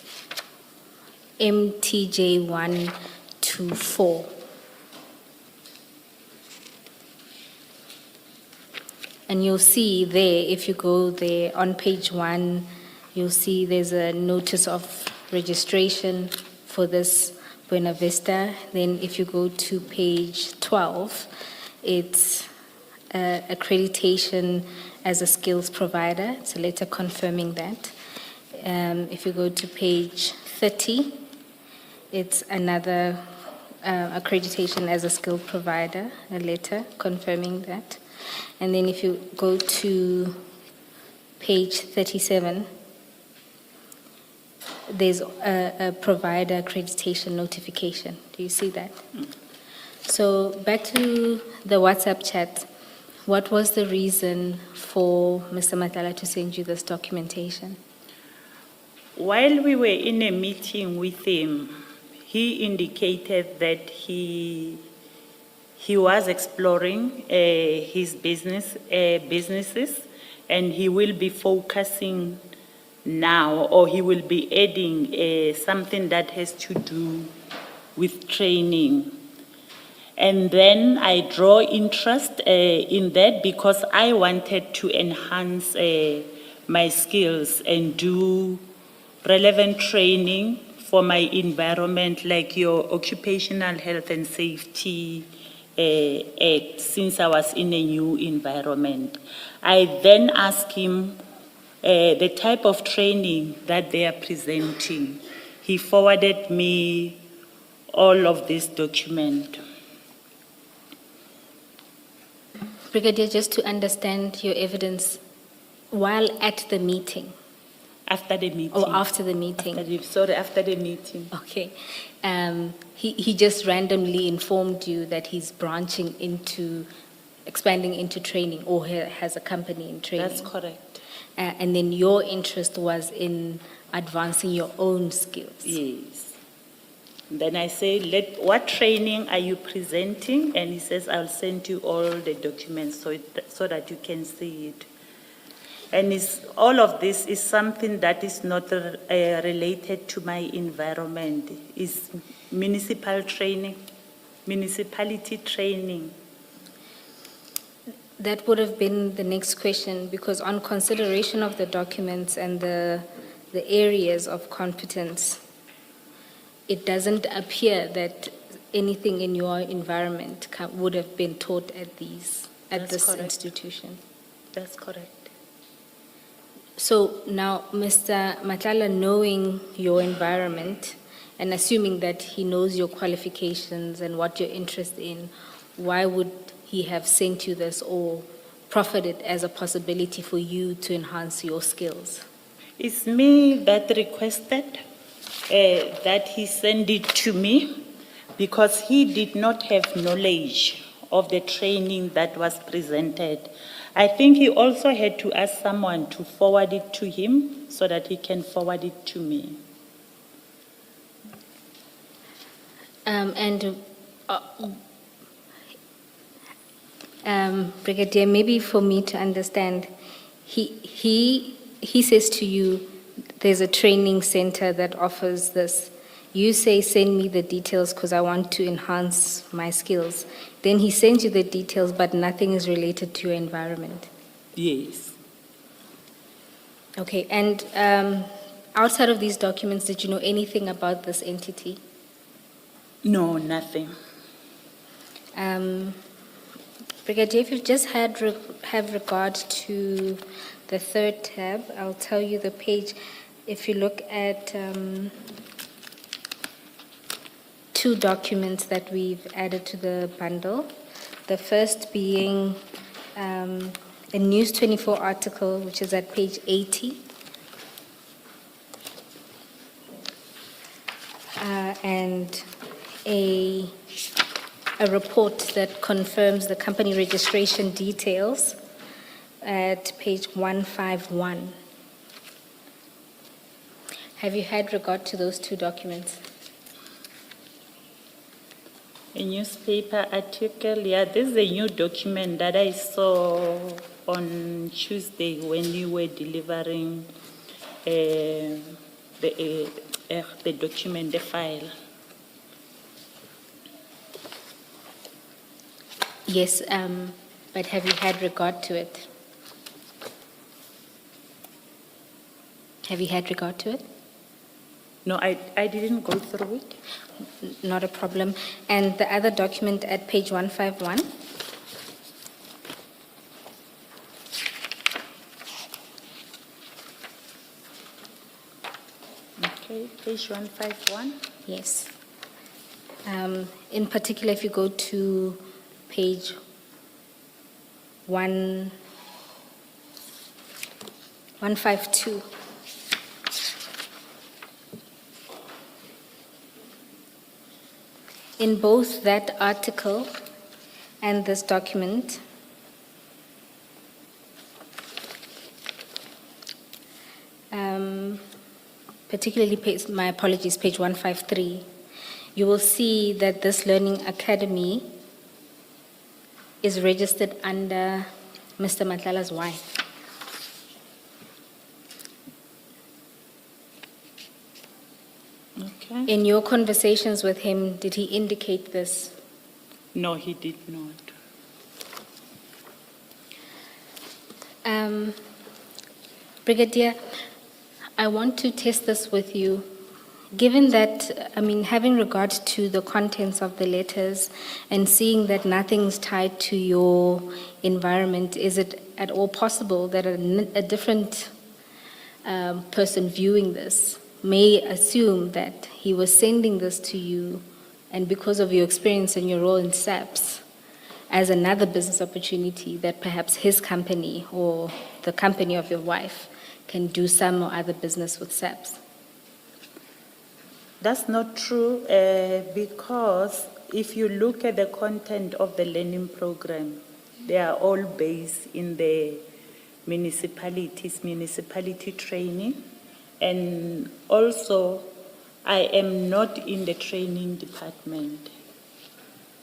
MTJ1 to 4. And you'll see there, if you go there on page 1, you'll see there's a notice of registration for this Buena Vista. Then if you go to page 12, it's accreditation as a skills provider. It's a letter confirming that. If you go to page 30, it's another accreditation as a skill provider, a letter confirming that. And then if you go to page 37, there's a provider accreditation notification. Do you see that? So back to the WhatsApp chat. What was the reason for Mr. Madlanga to send you this documentation? While we were in a meeting with him, he indicated that he was exploring his businesses, and he will be focusing now, or he will be adding something that has to do with training. And then I draw interest in that because I wanted to enhance my skills and do relevant training for my environment, like your Occupational Health and Safety Act, since I was in a new environment. I then asked him the type of training that they are presenting. He forwarded me all of this document. Brigadier, just to understand your evidence, while at the meeting? After the meeting. Or after the meeting? After the meeting. Okay. He just randomly informed you that he's branching into, expanding into training, or has a company in training? That's correct. And then your interest was in advancing your own skills? Yes. Then I say, what training are you presenting? And he says, I'll send you all the documents so that you can see it. And all of this is something that is not related to my environment. It's municipal training, municipality training. That would have been the next question, because on consideration of the documents and the areas of competence, it doesn't appear that anything in your environment would have been taught at this correct. Institution. That's correct. So now, Mr. Madlanga, knowing your environment and assuming that he knows your qualifications and what you're interested in, why would he have sent you this or proffered it as a possibility for you to enhance your skills? It's me that requested that he send it to me because he did not have knowledge of the training that was presented. I think he also had to ask someone to forward it to him so that he can forward it to me. Brigadier, maybe for me to understand, he says to you, there's a training center that offers this. You say, send me the details because I want to enhance my skills. Then he sends you the details, but nothing is related to your environment. Yes. Okay, and outside of these documents, did you know anything about this entity? No, nothing. Brigadier, if you just have regard to the third tab, I'll tell you the page. If you look at two documents that we've added to the bundle, the first being a News 24 article, which is at page 80, and a report that confirms the company registration details at page 151. Have you had regard to those two documents? A newspaper article, yeah, this is a new document that I saw on Tuesday when you were delivering the document, the file. Yes, but have you had regard to it? Have you had regard to it? No, I didn't go through it. Not a problem. And the other document at page 151? Okay, page 151. Yes. In particular, if you go to page 152. In both that article and this document, particularly my apologies, page 153, you will see that this learning academy is registered under Mr. Matlala's wife. Okay. In your conversations with him, did he indicate this? No, he did not. Brigadier, I want to test this with you. Given that, having regard to the contents of the letters and seeing that nothing's tied to your environment, is it at all possible that a different person viewing this may assume that he was sending this to you, and because of your experience and your role in SAPS, as another business opportunity that perhaps his company or the company of your wife can do some or other business with SAPS? That's not true because if you look at the content of the learning program, they are all based in the municipality training. And also, I am not in the training department.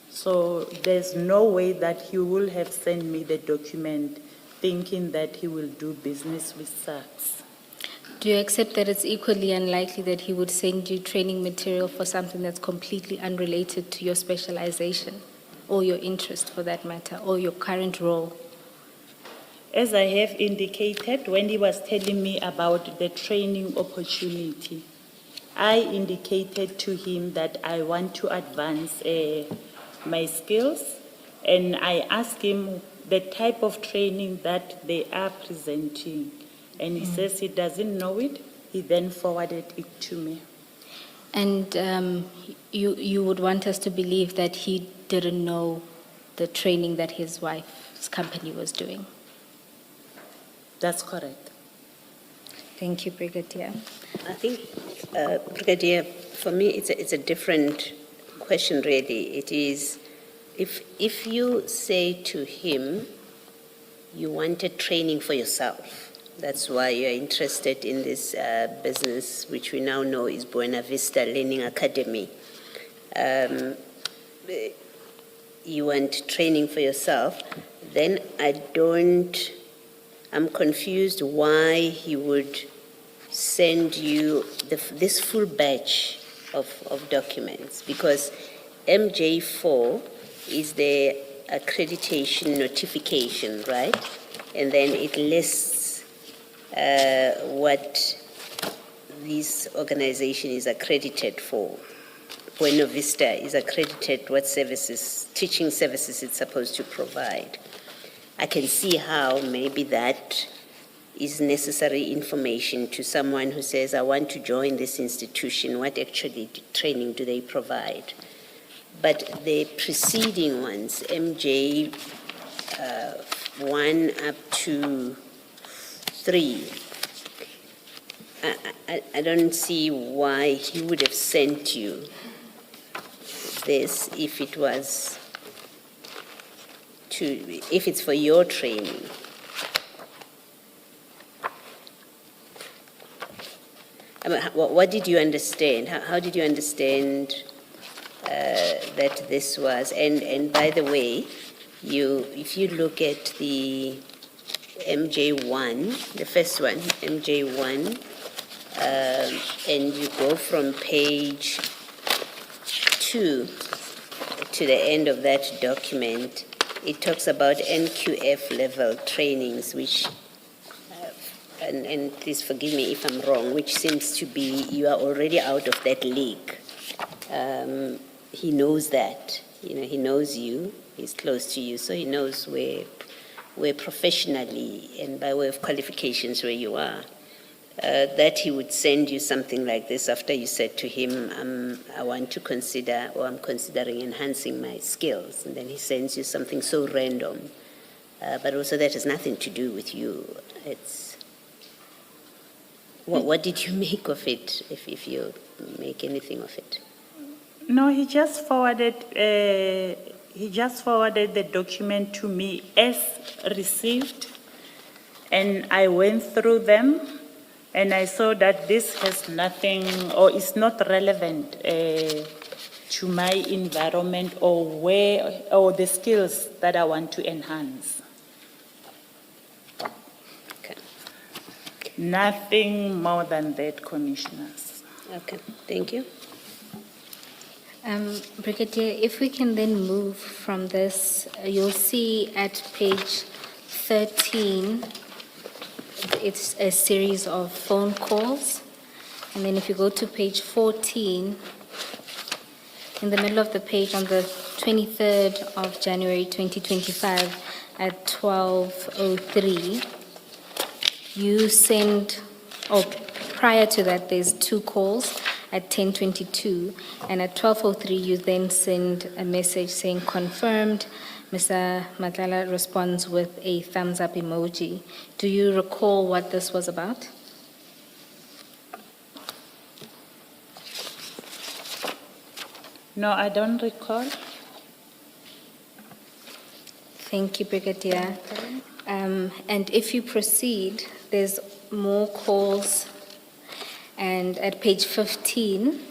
So there's no way that he will have sent me the document thinking that he will do business with SAPS. Do you accept that it's equally unlikely that he would send you training material for something that's completely unrelated to your specialization or your interest for that matter, or your current role? As I have indicated, when he was telling me about the training opportunity, I indicated to him that I want to advance my skills, and I asked him the type of training that they are presenting. And he says he doesn't know it. He then forwarded it to me. And you would want us to believe that he didn't know the training that his wife's company was doing? That's correct. Thank you, Brigadier. I think, Brigadier, for me, it's a different question, really. It is, if you say to him, you wanted training for yourself, that's why you're interested in this business, which we now know is Buena Vista Learning Academy. You want training for yourself, then I'm confused why he would send you this full batch of documents, because MJ4 is the accreditation notification, right? And then it lists what this organization is accredited for. Buena Vista is accredited what services, teaching services it's supposed to provide. I can see how maybe that is necessary information to someone who says, I want to join this institution. What actually training do they provide? But the preceding ones, MJ 1 up to 3, I don't see why he would have sent you this if it was if it's for your training. I mean, what did you understand? How did you understand that this was, and by the way, if you look at the MJ1, the first one, MJ1, and you go from page 2 to the end of that document, it talks about NQF level trainings, which, and please forgive me if I'm wrong, which seems to be you are already out of that league. He knows that, he knows you, he's close to you, so he knows where professionally and by way of qualifications where you are. That he would send you something like this after you said to him, I want to consider, or I'm considering enhancing my skills. And then he sends you something so random. But also that has nothing to do with you. It's, what did you make of it, if you make anything of it? No, he just forwarded the document to me as received, and I went through them. And I saw that this has nothing, or is not relevant to my environment or the skills that I want to enhance. Okay. Nothing more than that, Commissioners. Okay, thank you. Brigadier, if we can then move from this, you'll see at page 13, it's a series of phone calls. And then if you go to page 14, in the middle of the page on the 23rd of January 2025 at 12:03, you send, or prior to that, there's 2 calls at 10:22, and at 12:03 you then send a message saying confirmed. Mr. Madlanga responds with a thumbs up emoji. Do you recall what this was about? No, I don't recall. Thank you, Brigadier. And if you proceed, there's more calls. And at page 15,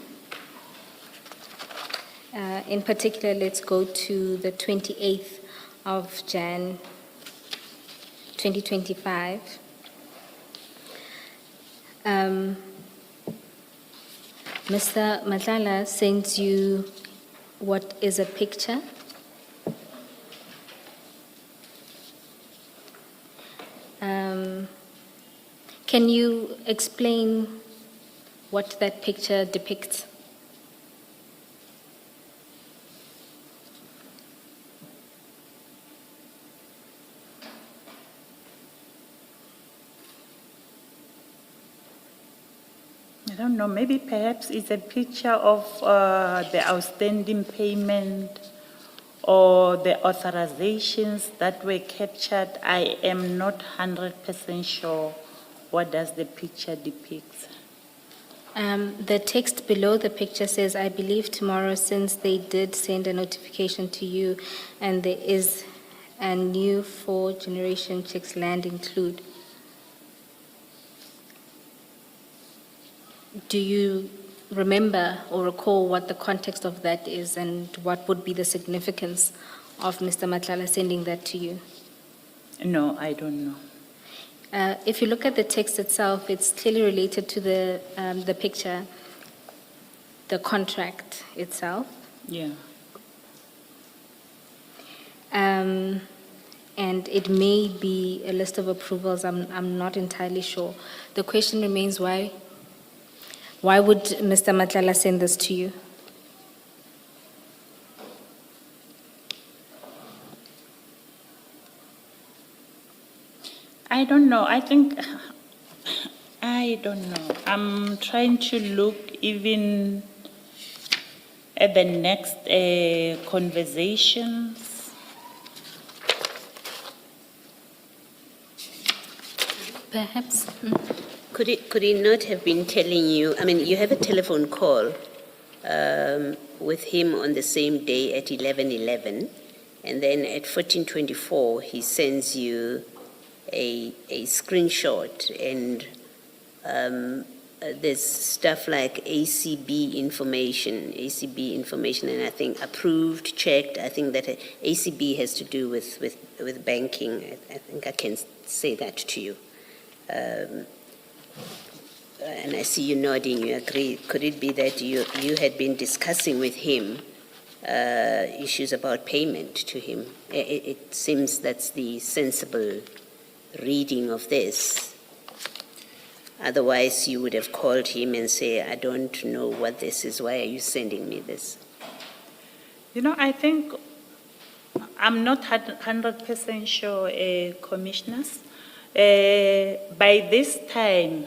in particular, let's go to the 28th of Jan 2025. Mr. Madlanga sends you what is a picture. Can you explain what that picture depicts? I don't know, maybe perhaps it's a picture of the outstanding payment or the authorizations that were captured. I am not 100% sure what does the picture depict. The text below the picture says, I believe tomorrow, since they did send a notification to you and there is a new 4th-generation chicks land include. Do you remember or recall what the context of that is and what would be the significance of Mr. Madlanga sending that to you? No, I don't know. If you look at the text itself, it's clearly related to the picture, the contract itself. Yeah. And it may be a list of approvals. I'm not entirely sure. The question remains why? Why would Mr. Madlanga send this to you? I don't know. I don't know. I'm trying to look even at the next conversations. Perhaps. Could he not have been telling you, I mean, you have a telephone call with him on the same day at 11:11, and then at 14:24 he sends you a screenshot, and there's stuff like ACB information, and I think approved, checked. I think that ACB has to do with banking. I think I can say that to you. And I see you nodding, you agree. Could it be that you had been discussing with him issues about payment to him? It seems that's the sensible reading of this. Otherwise, you would have called him and say, I don't know what this is. Why are you sending me this? I think I'm not 100% sure, commissioners. By this time,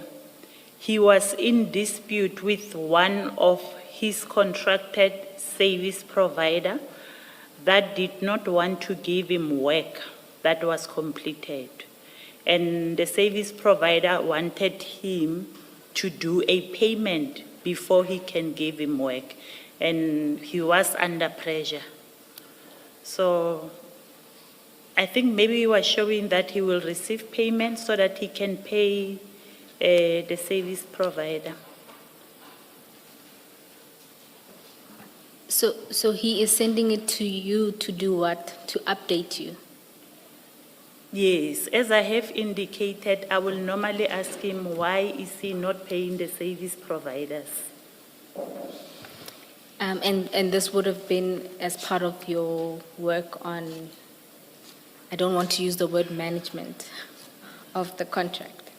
he was in dispute with one of his contracted service provider that did not want to give him work that was completed. And the service provider wanted him to do a payment before he can give him work. And he was under pressure. So I think maybe he was showing that he will receive payment so that he can pay the service provider. So he is sending it to you to do what? To update you? Yes, as I have indicated, I will normally ask him why is he not paying the service providers. And this would have been as part of your work on, I don't want to use the word management, of the contract.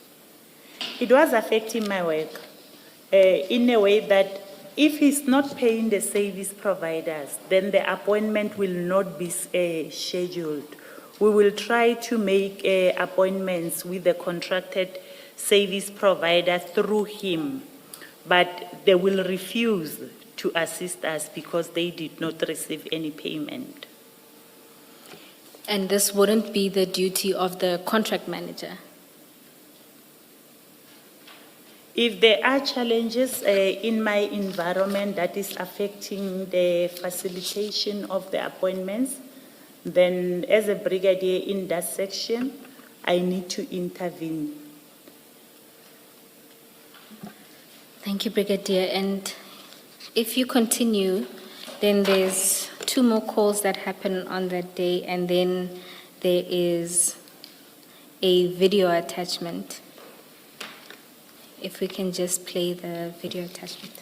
It was affecting my work in a way that if he's not paying the service providers, then the appointment will not be scheduled. We will try to make appointments with the contracted service provider through him, but they will refuse to assist us because they did not receive any payment. And this wouldn't be the duty of the contract manager? If there are challenges in my environment that is affecting the facilitation of the appointments, then as a brigadier in that section, I need to intervene. Thank you, Brigadier. And if you continue, then there's 2 more calls that happen on that day, and then there is a video attachment. If we can just play the video attachment.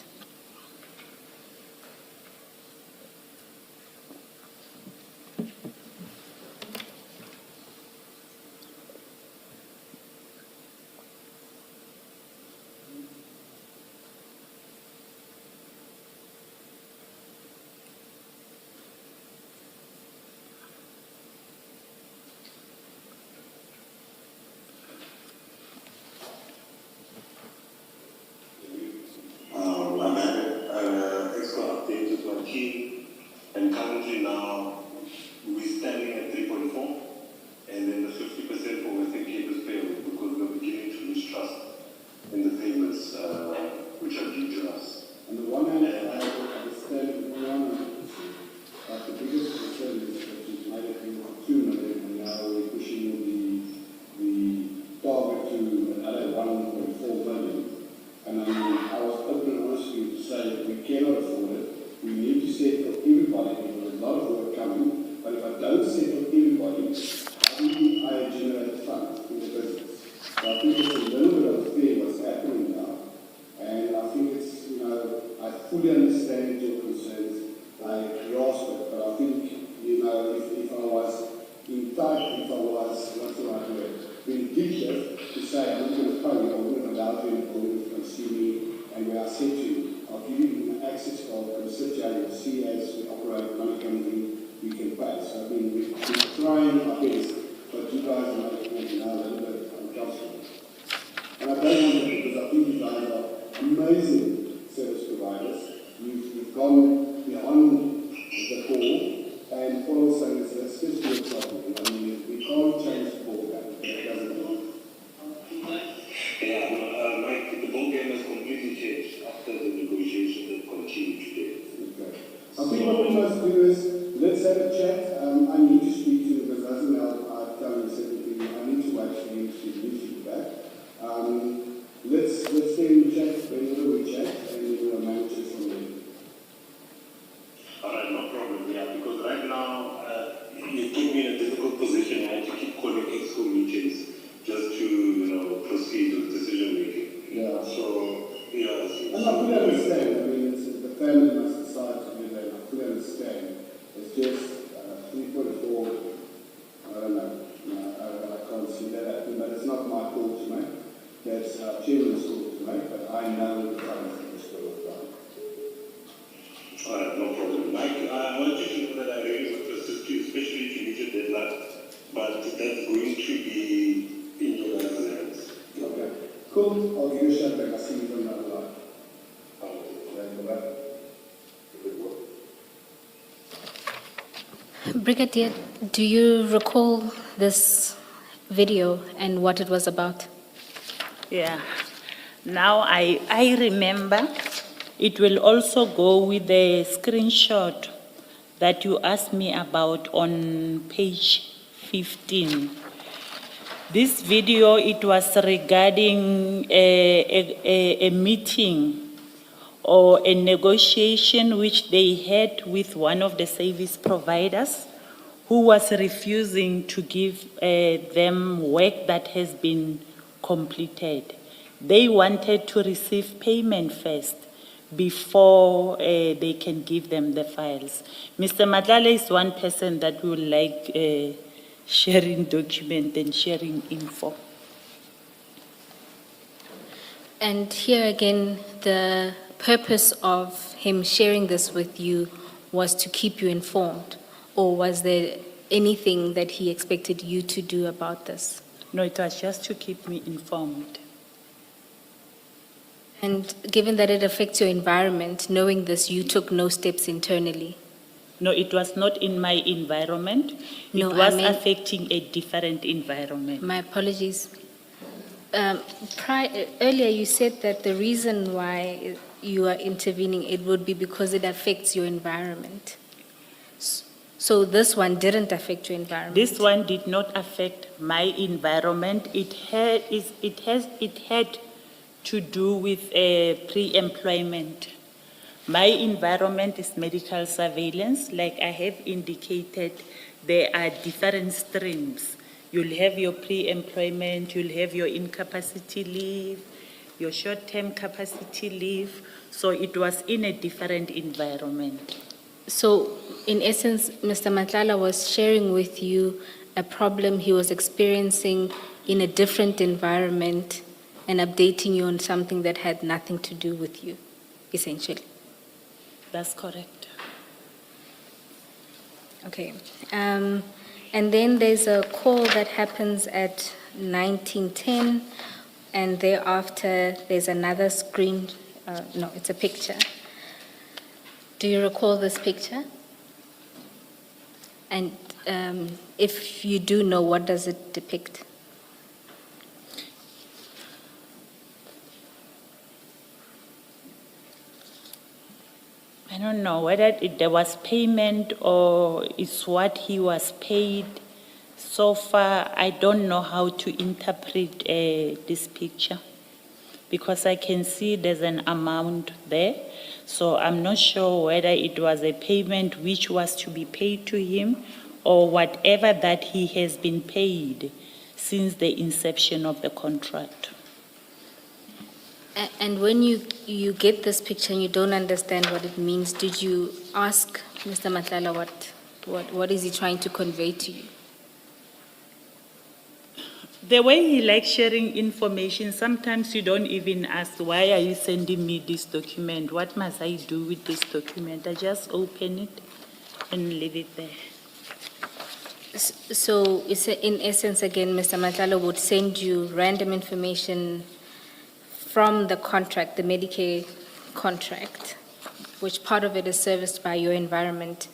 And currently now we're standing at 3.4, and then the 50% for Western Cape is payable because we're beginning to lose trust in the payments which are due to us. On the one hand, I understand 100%, but the biggest concern is that it might have been consumed and now we're pushing the target to another 1.4 billion. And I was open and honest to say that we cannot afford it. We need to set for everybody. There's a lot of work coming, but if I don't set for everybody, how do I generate funds in the business? So I think it's a little bit unfair what's happening now, and I think it's, I fully understand your concerns. I grasp it, but I think, if I was in touch, if I was, what's the right word, ridiculous to say I'm not going to pay you, I'm going to allow you, I'm going to come see me, and where I said to you, I'll give you an access card, and sit here and see as we operate, money coming in, we can pay. So we're trying our best, but you guys are making it now a little bit uncomfortable. And I don't want that because I think you guys are amazing service providers. You've gone beyond the call, and all of a sudden it's just your problem. I mean, we can't change the ball game. It doesn't work. Yeah, Mike, the ball game has completely changed after the negotiations that continue today. Okay. I think what we must do is, let's have a chat. I need to speak to you because as I've done this everything, I need to actually introduce you back. Let's stay in chat. whenever we chat, and then we'll manage it from there. All right, no problem. Yeah, because right now you put me in a difficult position. I have to keep calling EXCO meetings just to, proceed with decision making. Yeah. So, yeah. And I fully understand. I mean, the family must decide together, and I fully understand. It's just 3.4. I don't know. I can't see that happening, but it's not my call to make. That's our chairman's call to make, but I know the funds that we're still done. All right, no problem. Mike, I want you to know that I really want to assist you, especially if you meet your deadline. But that's going to be in your guys' hands. Okay. Cool. I'll give you a shout back. I'll see you from another line. Brigadier, do you recall this video and what it was about? Yeah. Now I remember. It will also go with the screenshot that you asked me about on page 15. This video, it was regarding a meeting or a negotiation which they had with one of the service providers who was refusing to give them work that has been completed. They wanted to receive payment first before they can give them the files. Mr. Madlanga is one person that would like sharing document and sharing info. And here again, the purpose of him sharing this with you was to keep you informed, or was there anything that he expected you to do about this? No, it was just to keep me informed. And given that it affects your environment, knowing this, you took no steps internally? No, it was not in my environment. No, it was I mean, affecting a different environment. My apologies. Earlier you said that the reason why you are intervening, it would be because it affects your environment. So this one didn't affect your environment? This one did not affect my environment. It had to do with pre-employment. My environment is medical surveillance. Like I have indicated, there are different streams. You'll have your pre-employment, you'll have your incapacity leave, your short-term capacity leave. So it was in a different environment. So in essence, Mr. Madlanga was sharing with you a problem he was experiencing in a different environment and updating you on something that had nothing to do with you, essentially. That's correct. Okay. And then there's a call that happens at 19:10, and thereafter there's another screen, no, it's a picture. Do you recall this picture? And if you do know, what does it depict? I don't know whether there was payment or it's what he was paid. So far, I don't know how to interpret this picture because I can see there's an amount there. So I'm not sure whether it was a payment which was to be paid to him or whatever that he has been paid since the inception of the contract. And when you get this picture and you don't understand what it means, did you ask Mr. Madlanga what is he trying to convey to you? The way he likes sharing information, sometimes you don't even ask, why are you sending me this document? What must I do with this document? I just open it and leave it there. So in essence, again, Mr. Madlanga would send you random information from the contract, the Medicare contract, which part of it is serviced by your environment,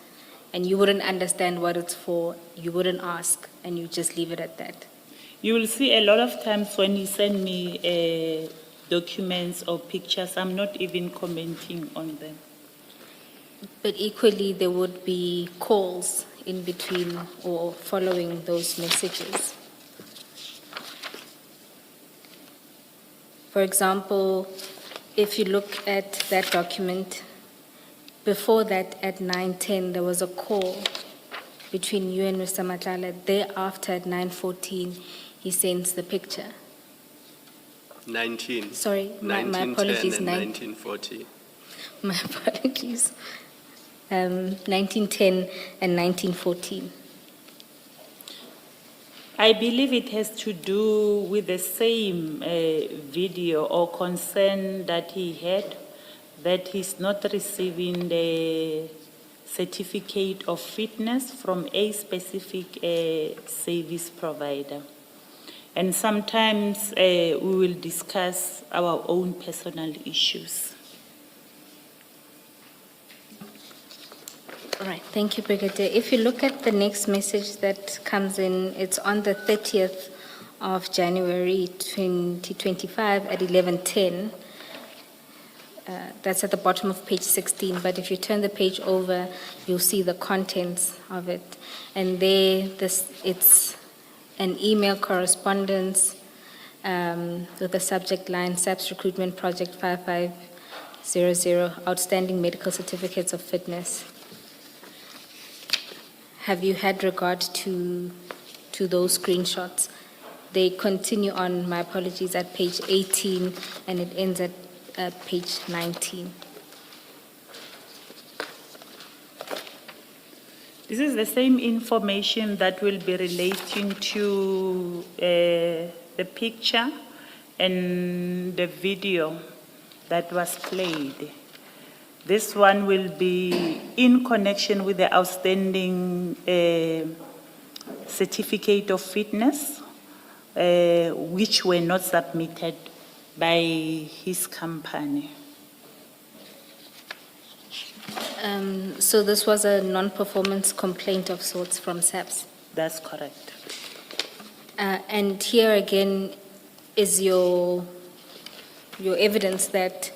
and you wouldn't understand what it's for, you wouldn't ask, and you just leave it at that. You will see a lot of times when you send me documents or pictures, I'm not even commenting on them. But equally, there would be calls in between or following those messages. For example, if you look at that document, before that at 9:10, there was a call between you and Mr. Madlanga. Thereafter at 9:14, he sends the picture. 19. Sorry, my 1910 apologies. and 1940. My apologies. 1910 and 1914. I believe it has to do with the same video or concern that he had, that he's not receiving the certificate of fitness from a specific service provider. And sometimes we will discuss our own personal issues. All right, thank you, Brigadier. If you look at the next message that comes in, it's on the 30th of January 2025 at 11:10. That's at the bottom of page 16, but if you turn the page over, you'll see the contents of it. And there, it's an email correspondence with the subject line, SAPS Recruitment Project 5500, Outstanding Medical Certificates of Fitness. Have you had regard to those screenshots? They continue on, my apologies, at page 18, and it ends at page 19. This is the same information that will be relating to the picture and the video that was played. This one will be in connection with the outstanding certificate of fitness, which were not submitted by his company. So this was a non-performance complaint of sorts from SAPS? That's correct. And here again is your evidence that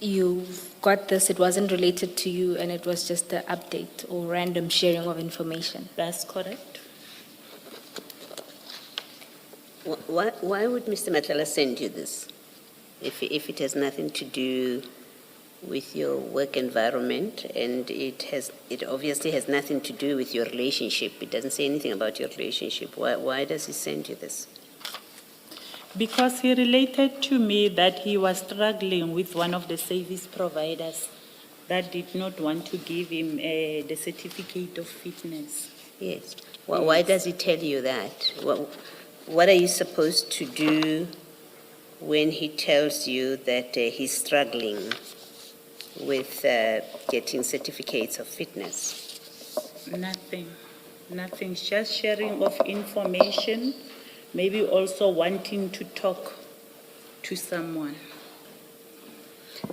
you've got this, it wasn't related to you, and it was just an update or random sharing of information. That's correct. Why would Mr. Madlanga send you this if it has nothing to do with your work environment, and it obviously has nothing to do with your relationship? It doesn't say anything about your relationship. Why does he send you this? Because he related to me that he was struggling with one of the service providers that did not want to give him the certificate of fitness. Yes. Well, why does he tell you that? What are you supposed to do when he tells you that he's struggling with getting certificates of fitness? Nothing, just sharing of information, maybe also wanting to talk to someone.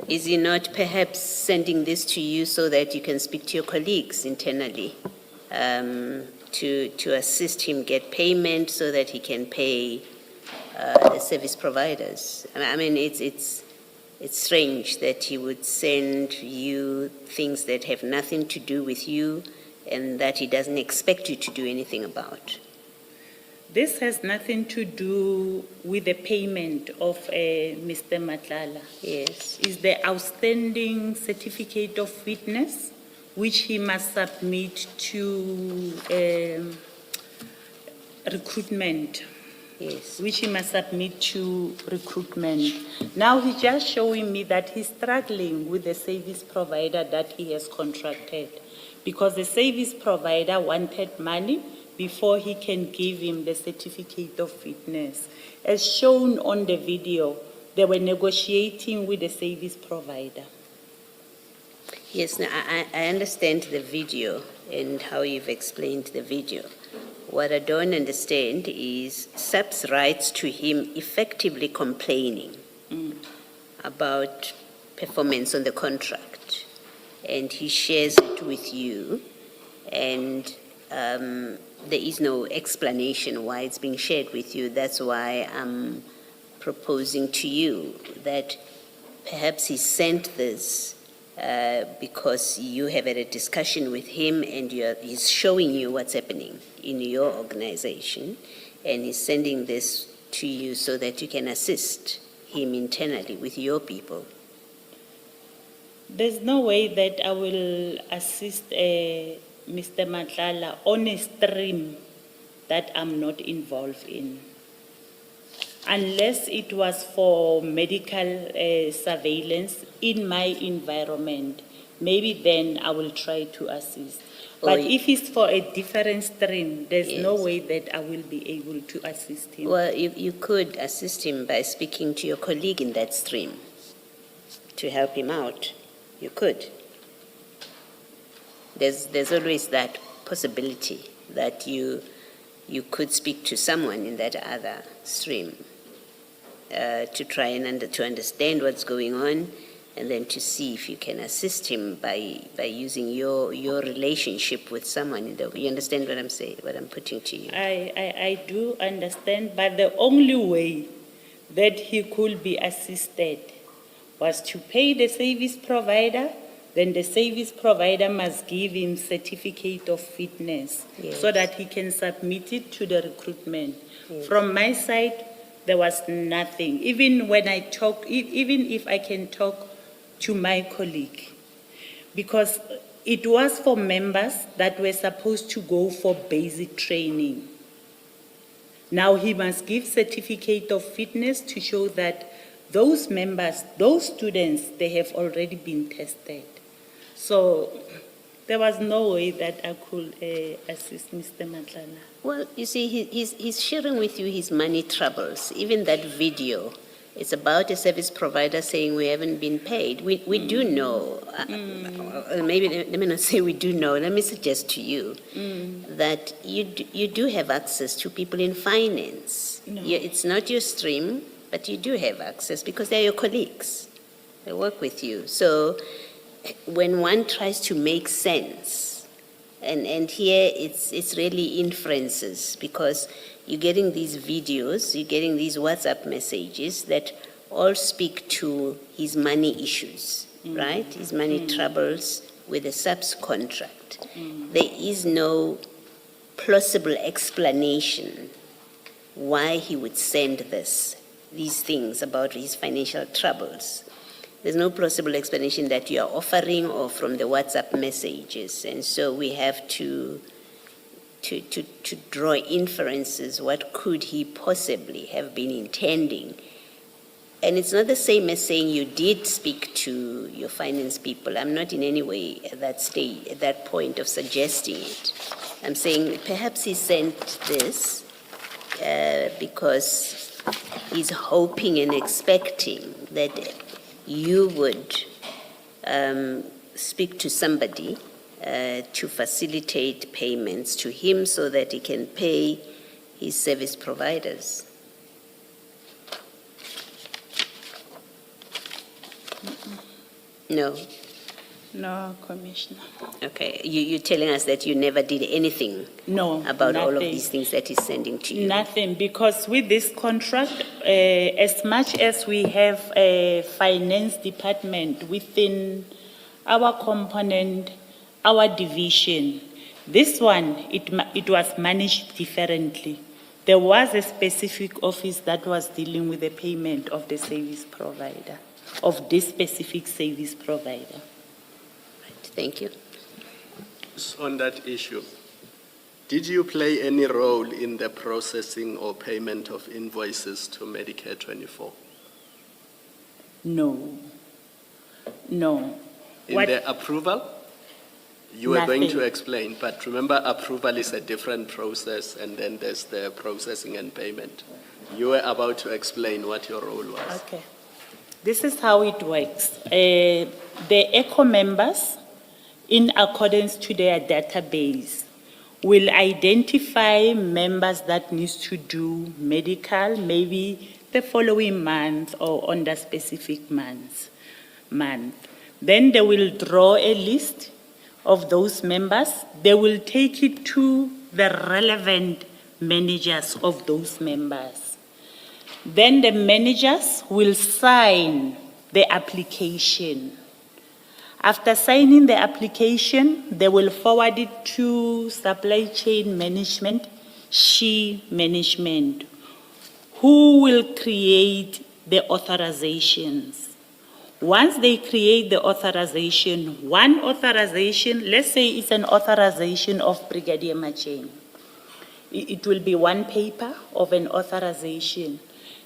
Is he not perhaps sending this to you so that you can speak to your colleagues internally to assist him get payment so that he can pay the service providers? I mean, it's strange that he would send you things that have nothing to do with you and that he doesn't expect you to do anything about. This has nothing to do with the payment of Mr. Madlanga. Yes. It's the outstanding certificate of fitness, which he must submit to recruitment. Yes. Which he must submit to recruitment. Now he's just showing me that he's struggling with the service provider that he has contracted, because the service provider wanted money before he can give him the certificate of fitness. As shown on the video, they were negotiating with the service provider. Yes, now I understand the video and how you've explained the video. What I don't understand is SAPS writes to him effectively complaining about performance on the contract, and he shares it with you, and there is no explanation why it's being shared with you. That's why I'm proposing to you that perhaps he sent this because you have had a discussion with him and he's showing you what's happening in your organization, and he's sending this to you so that you can assist him internally with your people? There's no way that I will assist Mr. Madlanga on a stream that I'm not involved in. Unless it was for medical surveillance in my environment, maybe then I will try to assist. But if it's for a different stream, there's no Yes. way that I will be able to assist him. Well, you could assist him by speaking to your colleague in that stream to help him out. You could. There's always that possibility that you could speak to someone in that other stream to try and to understand what's going on, and then to see if you can assist him by using your relationship with someone in the. You understand what I'm saying? What I'm putting to you? I do understand, but the only way that he could be assisted was to pay the service provider. Then the service provider must give him certificate of fitness so that he can submit it to the recruitment. From my side, there was nothing. Even when I talk, even if I can talk to my colleague, because it was for members that were supposed to go for basic training. Now he must give certificate of fitness to show that those members, those students, they have already been tested. So there was no way that I could assist Mr. Madlanga. Well, you see, he's sharing with you his money troubles. Even that video, it's about a service provider saying we haven't been paid. We do know, maybe let me not say we do know, let me suggest to you that you do have access to people in finance. No. It's not your stream, but you do have access because they're your colleagues. They work with you. So when one tries to make sense, and here it's really inferences, because you're getting these videos, you're getting these WhatsApp messages that all speak to his money issues, right? His money troubles with a subcontract. There is no plausible explanation why he would send these things about his financial troubles. There's no plausible explanation that you are offering or from the WhatsApp messages. And so we have to draw inferences. What could he possibly have been intending? And it's not the same as saying you did speak to your finance people. I'm not in any way at that stage, at that point of suggesting it. I'm saying perhaps he sent this because he's hoping and expecting that you would speak to somebody to facilitate payments to him so that he can pay his service providers. No. No, Commissioner. Okay, you're telling us that you never did anything about all of nothing. these things that he's sending to you? Nothing, because with this contract, as much as we have a finance department within our component, our division, this one, it was managed differently. There was a specific office that was dealing with the payment of the service provider, of this specific service provider. Thank you. So on that issue, did you play any role in the processing or payment of invoices to Medicare 24? No. No. In the approval? You were going to Nothing. explain, but remember, approval is a different process, and then there's the processing and payment. You were about to explain what your role was. Okay. This is how it works. The ECHO members, in accordance to their database, will identify members that needs to do medical, maybe the following month or on the specific month. Then they will draw a list of those members. They will take it to the relevant managers of those members. Then the managers will sign the application. After signing the application, they will forward it to supply chain management, management, who will create the authorizations. Once they create the authorization, one authorization, let's say it's an authorization of Brigadier Macheng. It will be one paper of an authorization.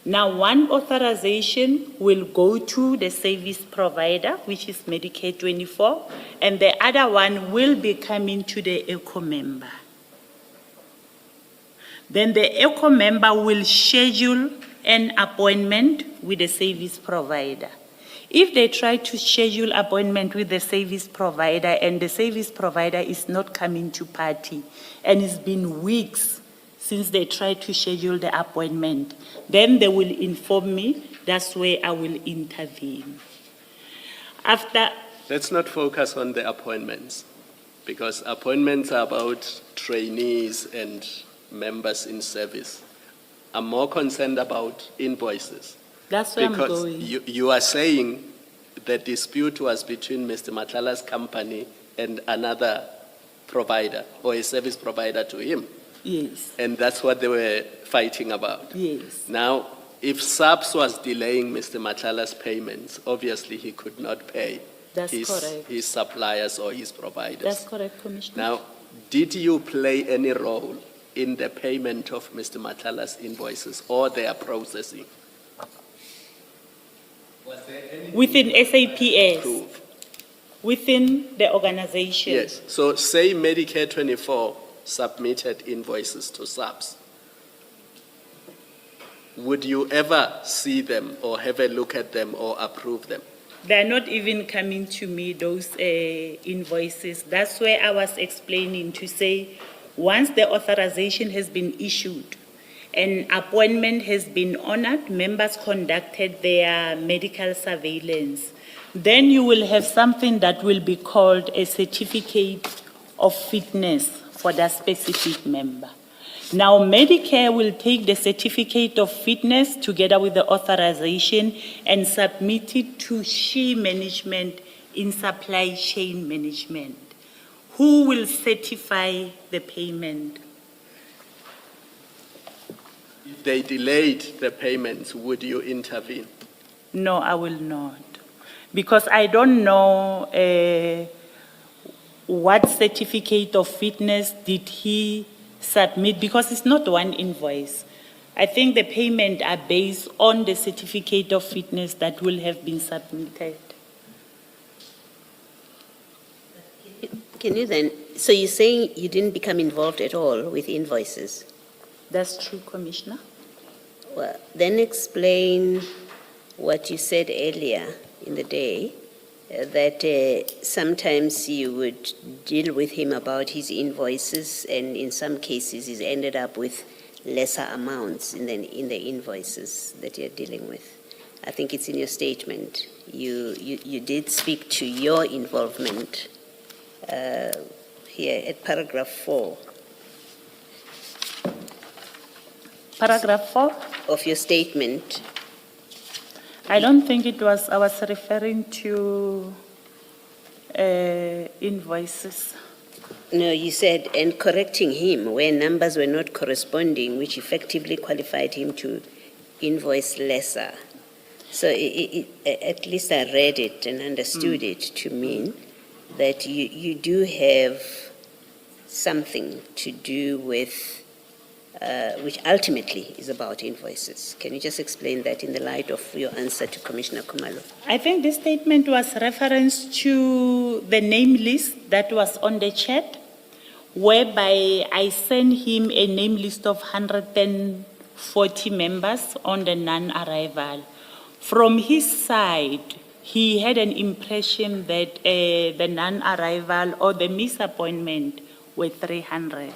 Now, one authorization will go to the service provider, which is Medicare 24, and the other one will be coming to the ECO member. Then the ECO member will schedule an appointment with the service provider. If they try to schedule appointment with the service provider and the service provider is not coming to party, and it's been weeks since they tried to schedule the appointment, then they will inform me. That's where I will intervene. After, Let's not focus on the appointments, because appointments are about trainees and members in service. I'm more concerned about invoices. that's where I'm Because going. you are saying the dispute was between Mr. Matlala's company and another provider or a service provider to him. Yes, And that's what they were fighting about. yes. Now, if SAPS was delaying Mr. Matlala's payments, obviously he could not pay That's correct. his suppliers or his providers. That's correct, Commissioner. Now, did you play any role in the payment of Mr. Matlala's invoices or their processing? Within SAPS, Proof. within the organization. Yes. So say Medicare 24 submitted invoices to SAPS. Would you ever see them or have a look at them or approve them? They're not even coming to me, those invoices. That's where I was explaining to say, once the authorization has been issued, an appointment has been honored, members conducted their medical surveillance, then you will have something that will be called a certificate of fitness for that specific member. Now, Medicare will take the certificate of fitness together with the authorization and submit it to SHE management in supply chain management. Who will certify the payment? If they delayed the payments, would you intervene? No, I will not. Because I don't know what certificate of fitness did he submit, because it's not one invoice. I think the payment are based on the certificate of fitness that will have been submitted. Can you then, so you're saying you didn't become involved at all with invoices? That's true, Commissioner. Well, then explain what you said earlier in the day, that sometimes you would deal with him about his invoices, and in some cases he's ended up with lesser amounts in the invoices that you're dealing with. I think it's in your statement. You did speak to your involvement here at paragraph 4. Paragraph 4? Of your statement. I don't think it was, I was referring to invoices. No, you said, and correcting him where numbers were not corresponding, which effectively qualified him to invoice lesser. So at least I read it and understood it to mean that you do have something to do with which ultimately is about invoices. Can you just explain that in the light of your answer to Commissioner Khumalo? I think this statement was reference to the name list that was on the chat, whereby I sent him a name list of 140 members on the non-arrival. From his side, he had an impression that the non-arrival or the misappointment were 300.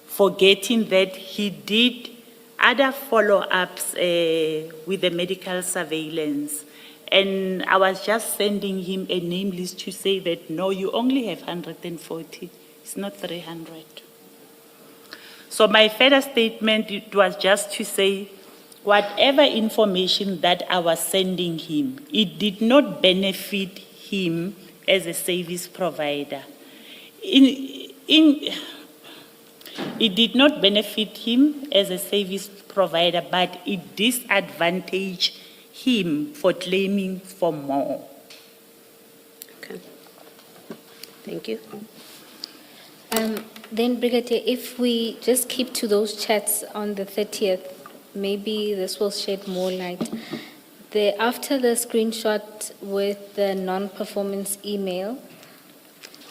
Forgetting that he did other follow-ups with the medical surveillance. And I was just sending him a name list to say that, no, you only have 140. It's not 300. So my further statement, it was just to say, whatever information that I was sending him, it did not benefit him as a service provider. It did not benefit him as a service provider, but it disadvantaged him for claiming for more. Okay. Thank you. Then, Brigadier, if we just keep to those chats on the 30th, maybe this will shed more light. After the screenshot with the non-performance email,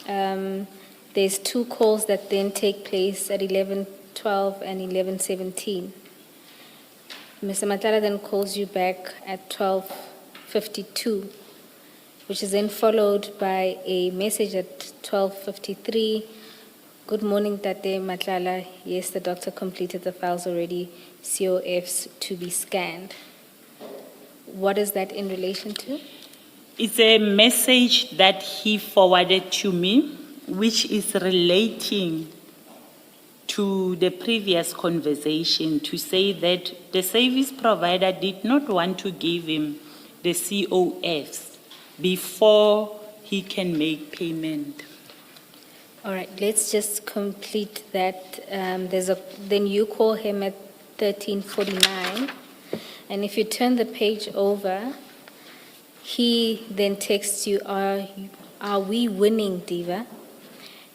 there's 2 calls that then take place at 11:12 and 11:17. Mr. Matala then calls you back at 12:52, which is then followed by a message at 12:53. Good morning, Tate Matlala. Yes, the doctor completed the files already, COFs to be scanned. What is that in relation to? It's a message that he forwarded to me, which is relating to the previous conversation, to say that the service provider did not want to give him the COFs before he can make payment. All right, let's just complete that. Then you call him at 13:49, and if you turn the page over, he then texts you, are we winning, Diva?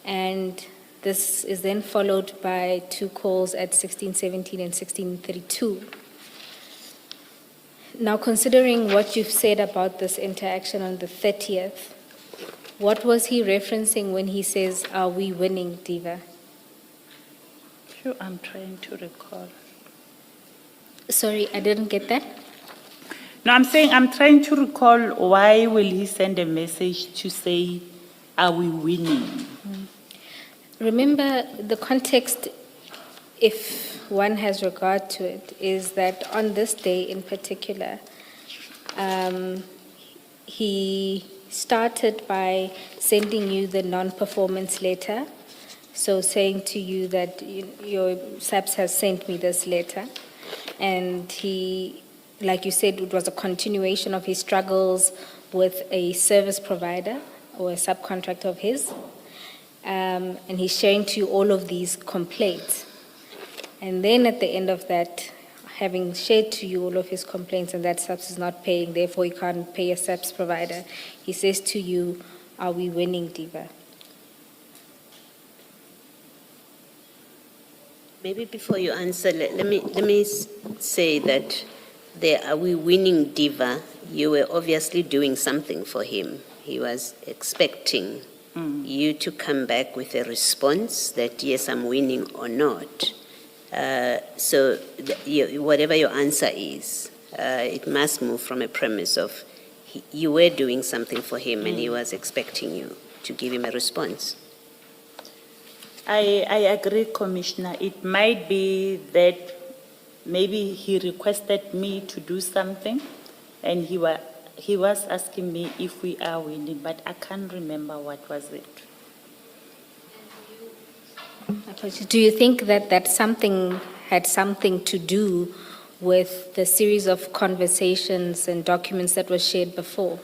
And this is then followed by 2 calls at 16:17 and 16:32. Now, considering what you've said about this interaction on the 30th, what was he referencing when he says, are we winning, Diva? Sure, I'm trying to recall. Sorry, I didn't get that. No, I'm saying I'm trying to recall why will he send a message to say, are we winning? Remember, the context, if one has regard to it, is that on this day in particular, he started by sending you the non-performance letter, so saying to you that your SAPS has sent me this letter, and he, like you said, it was a continuation of his struggles with a service provider or a subcontractor of his, and he's sharing to you all of these complaints. And then at the end of that, having shared to you all of his complaints and that SAPS is not paying, therefore he can't pay a SAPS provider, he says to you, are we winning, Diva? Maybe before you answer, let me say that there, are we winning, Diva? You were obviously doing something for him. He was expecting you to come back with a response that yes, I'm winning or not. So whatever your answer is, it must move from a premise of you were doing something for him and he was expecting you to give him a response. I agree, Commissioner. It might be that maybe he requested me to do something and he was asking me if we are winning, but I can't remember what was it. Do you think that something had something to do with the series of conversations and documents that were shared before?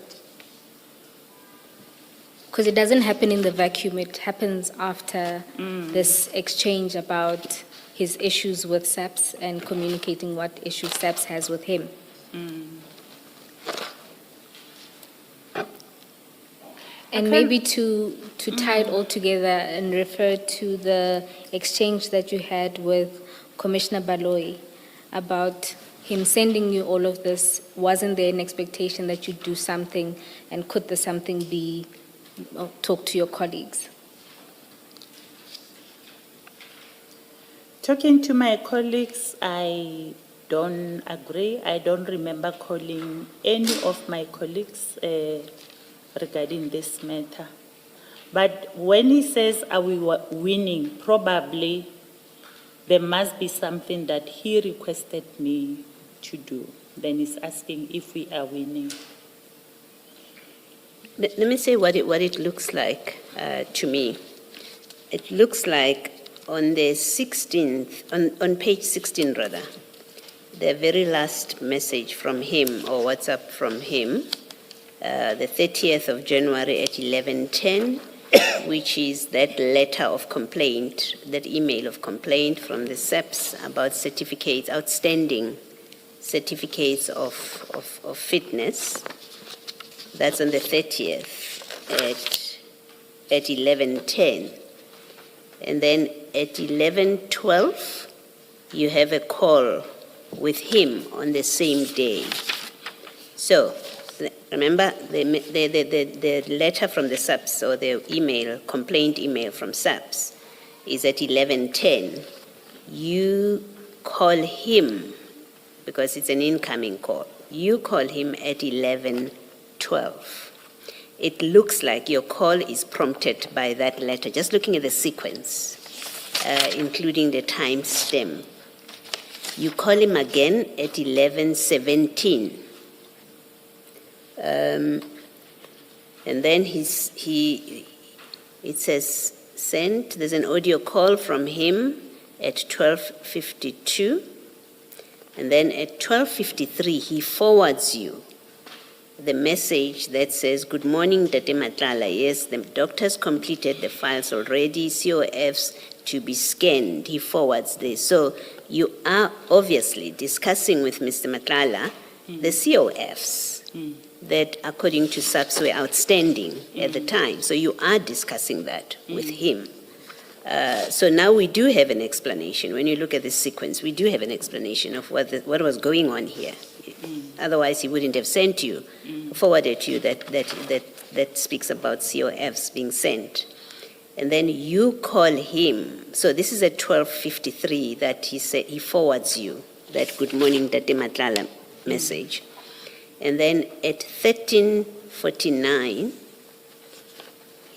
Because it doesn't happen in the vacuum, it happens after this exchange about his issues with SAPS and communicating what issues SAPS has with him. And maybe to tie it all together and refer to the exchange that you had with Commissioner Baloyi about him sending you all of this. Wasn't there an expectation that you'd do something, and could the something be talk to your colleagues? Talking to my colleagues, I don't agree. I don't remember calling any of my colleagues regarding this matter. But when he says, are we winning, probably there must be something that he requested me to do. Then he's asking if we are winning. Let me say what it looks like to me. It looks like on the 16th, on page 16 rather, the very last message from him or WhatsApp from him, the 30th of January at 11:10, which is that letter of complaint, that email of complaint from the SEPs about certificates, outstanding certificates of fitness. That's on the 30th at 11:10. And then at 11:12, you have a call with him on the same day. So, remember, the letter from the SAPS, or the email, complaint email from SAPS, is at 11:10. You call him, because it's an incoming call, you call him at 11:12. It looks like your call is prompted by that letter, just looking at the sequence, including the time stamp. You call him again at 11:17. And then it says sent. There's an audio call from him at 12:52. And then at 12:53, he forwards you the message that says, "Good morning, Tate Matlala. Yes, the doctors completed the files already, COFs to be scanned." He forwards this. So you are obviously discussing with Mr. Matlala the COFs that, according to SAPS, were outstanding at the time. So you are discussing that with him. So now we do have an explanation. When you look at this sequence, we do have an explanation of what was going on here. Otherwise, he wouldn't have sent you, forwarded you that speaks about COFs being sent. And then you call him. So this is at 12:53 that he forwards you that "Good morning, Tate Matlala" message. And then at 13:49,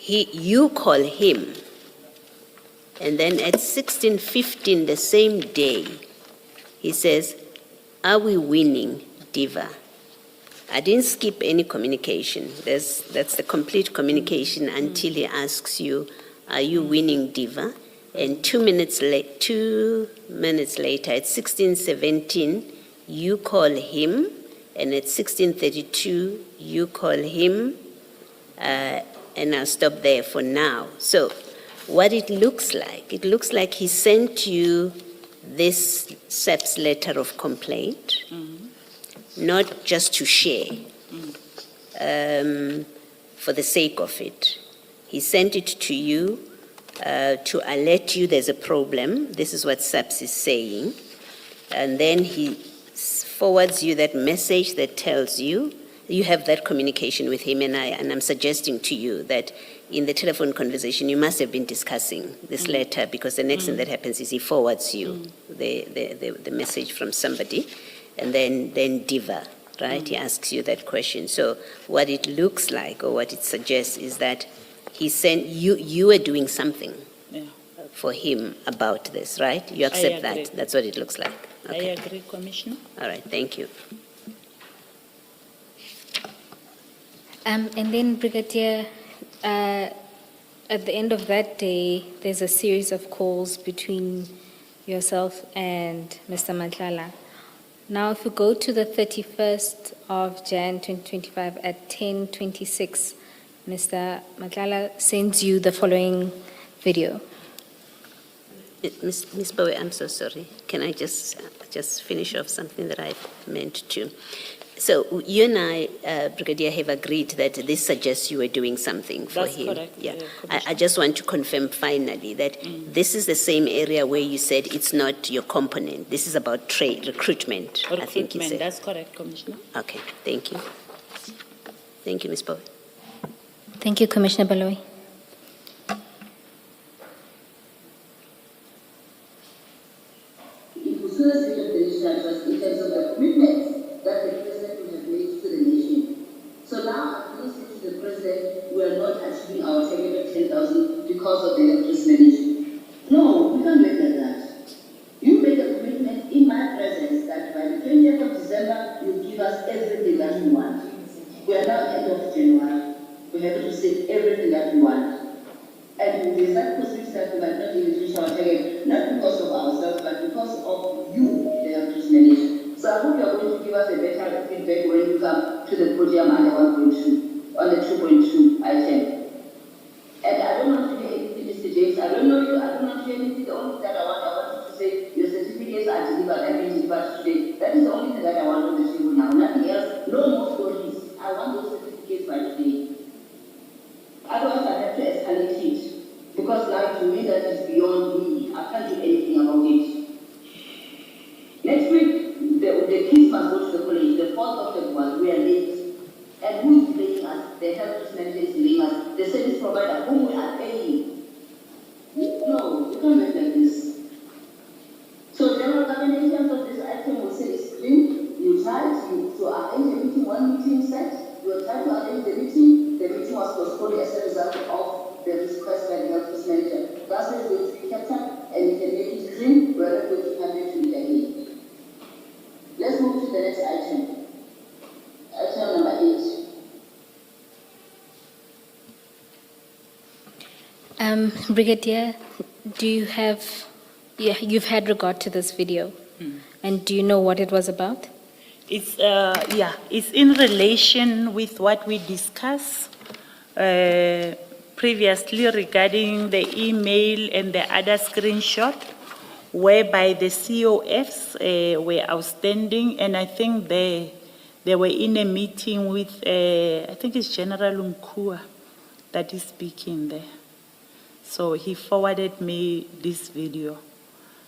you call him. And then at 16:15, the same day, he says, "Are we winning, Diva?" I didn't skip any communication. That's the complete communication until he asks you, "Are you winning, Diva?" And 2 minutes later, at 16:17, you call him. And at 16:32, you call him. And I'll stop there for now. So what it looks like he sent you this SEPS letter of complaint, not just to share for the sake of it. He sent it to you to alert you there's a problem. This is what SEPS is saying. And then he forwards you that message that tells you, you have that communication with him, and I'm suggesting to you that in the telephone conversation, you must have been discussing this letter, because the next thing that happens is he forwards you the message from somebody, and then Diva, right? He asks you that question. So what it looks like, or what it suggests, is that he sent you were doing something for him about this, right? You accept that? That's what it looks like. Okay. I agree, Commissioner. All right, thank you. And then, Brigadier, at the end of that day, there's a series of calls between yourself and Mr. Matlala. Now, if we go to the 31st of Jan 2025 at 10:26, Mr. Matlala sends you the following video. Ms. Bowie, I'm so sorry. Can I just finish off something that I meant to? So you and I, Brigadier, have agreed that this suggests you were doing something for him. That's correct. Yeah. I just want to confirm finally that this is the same area where you said it's not your component. This is about trade, recruitment, I think you said. That's correct, Commissioner. Okay, thank you. Thank you, Ms. Bowie. Thank you, Commissioner Baloyi. In terms of the commitments that the President would have made to the nation. So now I'm going to say to the President, we are not achieving our target of 10,000 because of the electricity management. No, we can't make like that. You made a commitment in my presence that by the 20th of December, you give us everything that we want. We are now end of January. We have to say everything that we want. And there's that possibility that we might not even reach our target, not because of ourselves, but because of you, the electricity management. So I hope you are going to give us a better feedback when you come to the podium under 1.2, on the 2.2 item. And I health risk manager is giving us, the service provider whom we are paying. No, you can't make like this. So general government in terms of this item will say it's clean. You tried to arrange a meeting, one meeting set. You tried to arrange the meeting was postponed as a result of the request by the health risk manager. That's why it's going to be kept up and we can make it clean. We're not going to have it to it again. Let's move to the next item. Item number 8. Brigadier, do you have, you've had regard to this video, and do you know what it was about? It's, it's in relation with what we discussed previously regarding the email and the other screenshot, whereby the COFs were outstanding, and I think they were in a meeting with, I think it's General Mkua that is speaking there. So he forwarded me this video.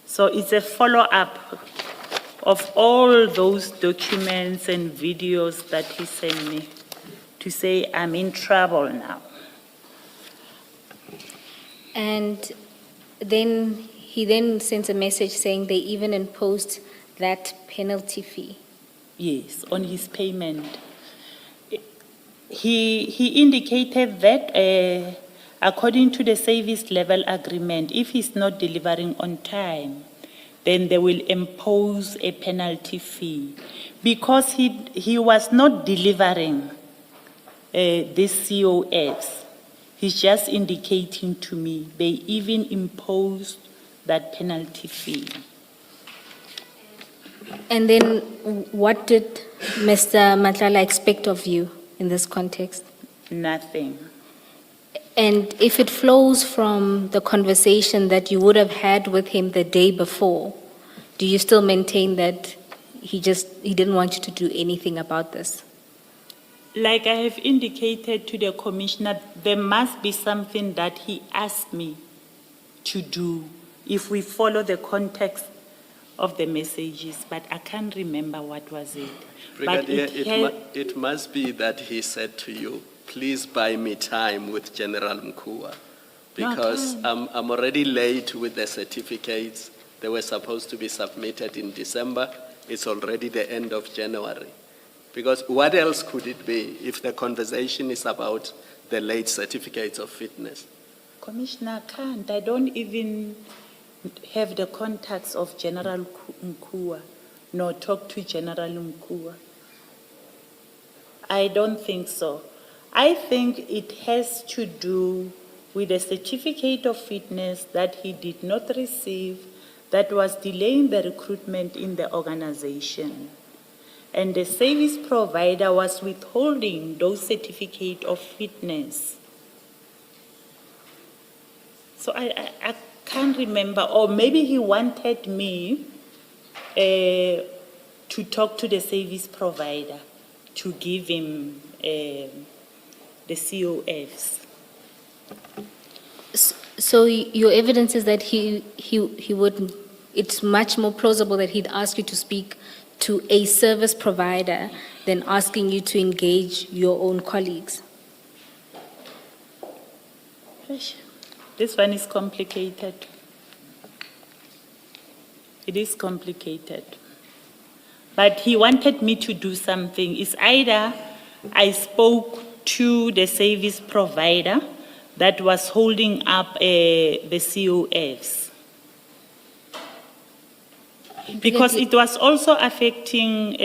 So it's a follow-up of all those documents and videos that he sent me to say I'm in trouble now. And then he then sent a message saying they even imposed that penalty fee. Yes, on his payment. He indicated that according to the service level agreement, if he's not delivering on time, then they will impose a penalty fee. Because he was not delivering these COFs, he's just indicating to me they even imposed that penalty fee. And then what did Mr. Madlanga expect of you in this context? Nothing. And if it flows from the conversation that you would have had with him the day before, do you still maintain that he didn't want you to do anything about this? Like I have indicated to the commissioner, there must be something that he asked me to do if we follow the context of the messages, but I can't remember what was it. Brigadier, it must be that he said to you, please buy me time with General Mkua, because I'm already late with the certificates. They were supposed to be submitted in December. It's already the end of January. Because what else could it be if the conversation is about the late certificates of fitness? Commissioner, I can't. I don't even have the contacts of General Mkua, nor talk to General Mkua. I don't think so. I think it has to do with a certificate of fitness that he did not receive that was delaying the recruitment in the organization. And the service provider was withholding those certificates of fitness. So I can't remember, or maybe he wanted me to talk to the service provider to give him the COFs. So your evidence is that he would, it's much more plausible that he'd ask you to speak to a service provider than asking you to engage your own colleagues. This one is complicated. It is complicated. But he wanted me to do something. It's either I spoke to the service provider that was holding up the COFs. Because it was also affecting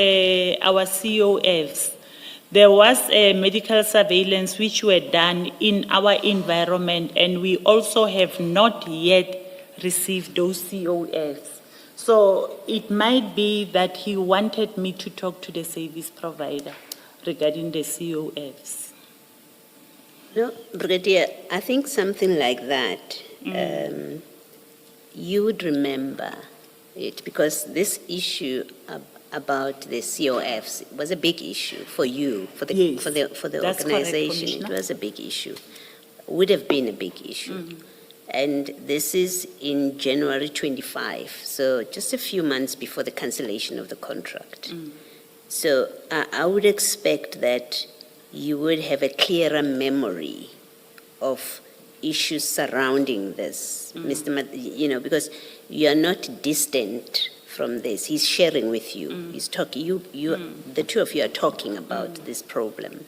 our COFs. There was a medical surveillance which were done in our environment, and we also have not yet received those COFs. So it might be that he wanted me to talk to the service provider regarding the COFs. No, Brigadier, I think something like that, you would remember it, because this issue about the COFs was a big issue for you, for the organization. It was a big issue. Would have been a big issue. And this is in January 25, so just a few months before the cancellation of the contract. So I would expect that you would have a clearer memory of issues surrounding this, Mr. Because you are not distant from this. He's sharing with you. He's talking. The two of you are talking about this problem,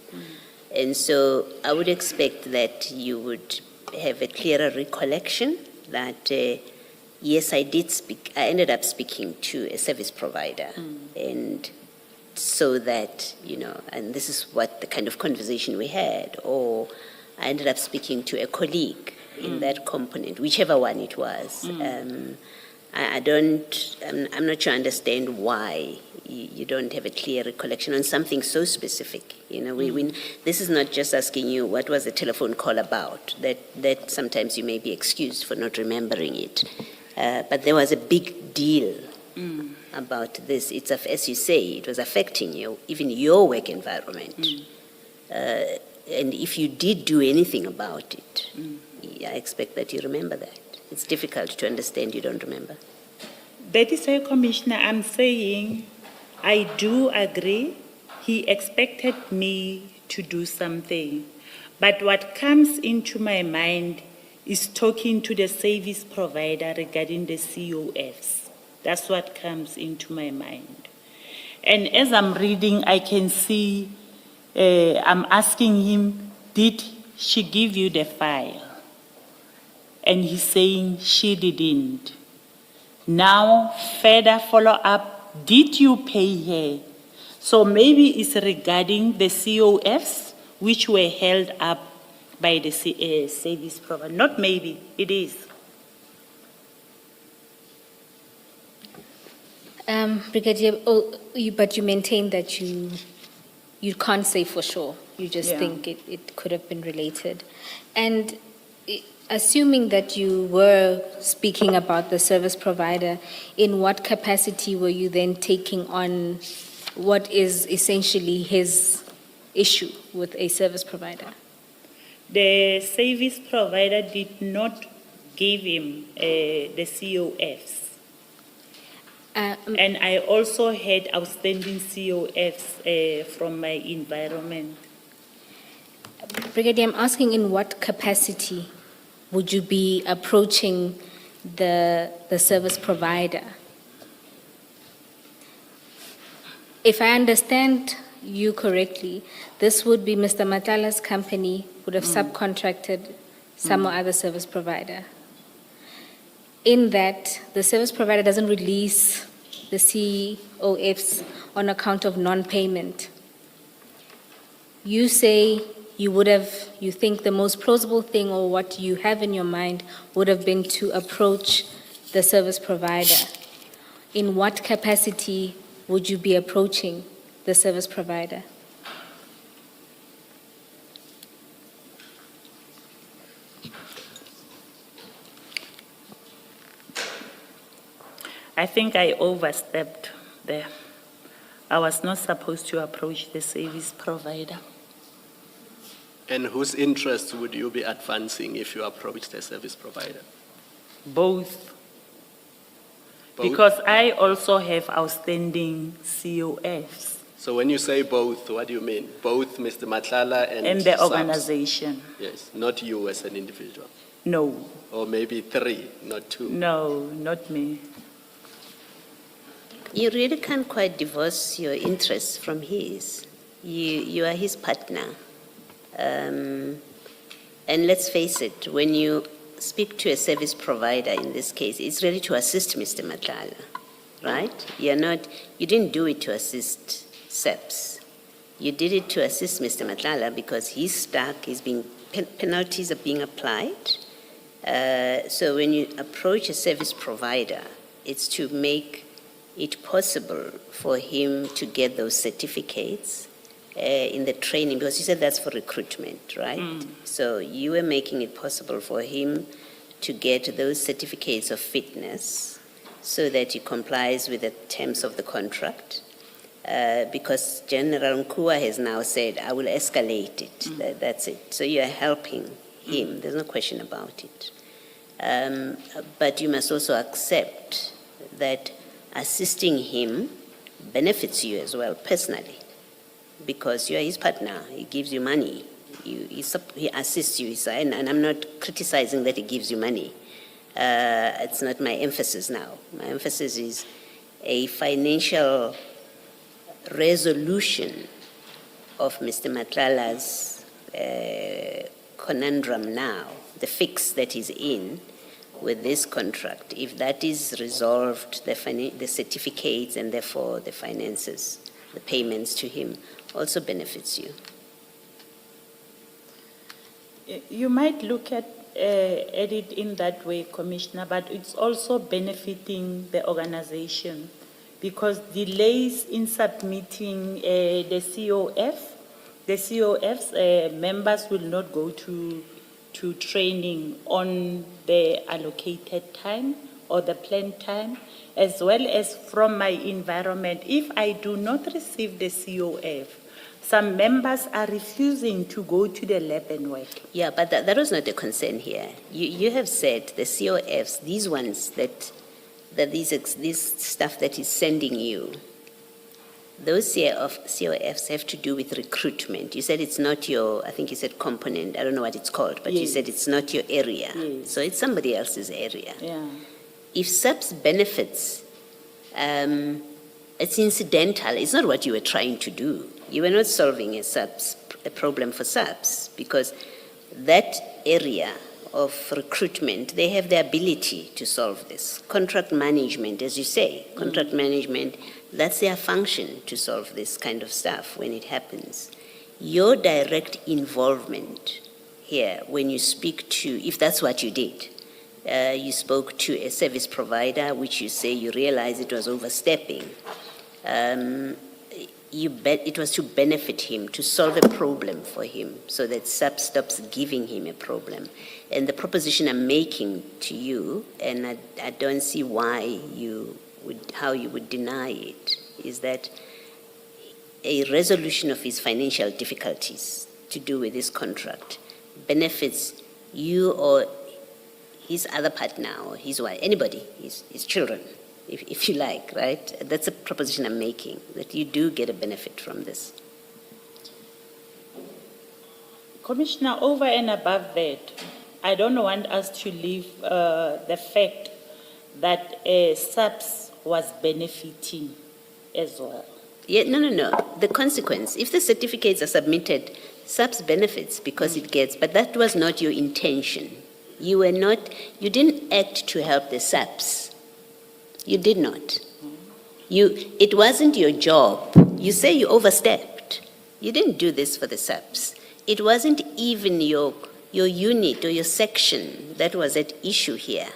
and so I would expect that you would have a clearer recollection that yes, I did speak. I ended up speaking to a service provider, and so that and this is what the kind of conversation we had, or I ended up speaking to a colleague in that component, whichever one it was. I'm not sure I understand why you don't have a clear recollection on something so specific. This is not just asking you what was the telephone call about. That sometimes you may be excused for not remembering it. But there was a big deal about this. It's, as you say, it was affecting you, even your work environment. And if you did do anything about it, I expect that you remember that. It's difficult to understand you don't remember. That is why, Commissioner, I'm saying I do agree. He expected me to do something. But what comes into my mind is talking to the service provider regarding the COFs. That's what comes into my mind. And as I'm reading, I can see I'm asking him, did she give you the file? And he's saying she didn't. Now, further follow-up, did you pay her? So maybe it's regarding the COFs, which were held up by the service provider. Not maybe, it is. Brigadier, but you maintain that you can't say for sure. You just think it could have been related. And assuming that you were speaking about the service provider, in what capacity were you then taking on what is essentially his issue with a service provider? The service provider did not give him the COFs. And I also had outstanding COFs from my environment. Brigadier, I'm asking in what capacity would you be approaching the service provider? If I understand you correctly, this would be Mr. Matlala's company would have subcontracted some or other service provider. In that, the service provider doesn't release the COFs on account of non-payment. You say you think the most plausible thing, or what you have in your mind, would have been to approach the service provider. In what capacity would you be approaching the service provider? I think I overstepped there. I was not supposed to approach the service provider. And whose interests would you be advancing if you approach the service provider? Both. Because I also have outstanding COFs. So when you say both, what do you mean? Both Mr. Matlala and the SAPS? organization. Yes, not you as an individual. No. Or maybe 3, not 2. No, not me. You really can't quite divorce your interests from his. You are his partner. And let's face it, when you speak to a service provider in this case, it's really to assist Mr. Matlala, right? You didn't do it to assist SAPS. You did it to assist Mr. Matlala because he's stuck, penalties are being applied. So when you approach a service provider, it's to make it possible for him to get those certificates in the training, because you said that's for recruitment, right? So you were making it possible for him to get those certificates of fitness so that he complies with the terms of the contract. Because General Nkua has now said, I will escalate it. That's it. So you are helping him. There's no question about it. But you must also accept that assisting him benefits you as well personally. because you are his partner. He gives you money. He assists you. And I'm not criticizing that he gives you money. It's not my emphasis now. My emphasis is a financial resolution of Mr. Matlala's conundrum now, the fix that he's in with this contract. If that is resolved, the certificates and therefore the finances, the payments to him also benefits you. You might look at it in that way, Commissioner, but it's also benefiting the organization because delays in submitting the COF's members will not go to training on the allocated time or the planned time, as well as from my environment. If I do not receive the COF, some members are refusing to go to the lab and work. Yeah, but that was not a concern here. You have said the COFs, these ones that this stuff that is sending you, those COFs have to do with recruitment. You said it's not your, I think you said component, I don't know what it's called, but yes. You said it's not your area. Yes. So it's somebody else's area. Yeah. If SAPS benefits, it's incidental. It's not what you were trying to do. You were not solving a problem for SAPS because that area of recruitment, they have the ability to solve this. Contract management, as you say, contract management, that's their function to solve this kind of stuff when it happens. Your direct involvement here, when you speak to, if that's what you did, you spoke to a service provider, which you say you realized it was overstepping. It was to benefit him, to solve a problem for him, so that SAP stops giving him a problem. And the proposition I'm making to you, and I don't see how you would deny it, is that a resolution of his financial difficulties to do with this contract benefits you or his other partner or his wife, anybody, his children, if you like, right? That's a proposition I'm making, that you do get a benefit from this. Commissioner, over and above that, I don't want us to leave the fact that SAPS was benefiting as well. Yeah, no. The consequence, if the certificates are submitted, SAPS benefits because it gets, but that was not your intention. You didn't act to help the SAPS. You did not. It wasn't your job. You say you overstepped. You didn't do this for the SAPS. It wasn't even your unit or your section that was at issue here.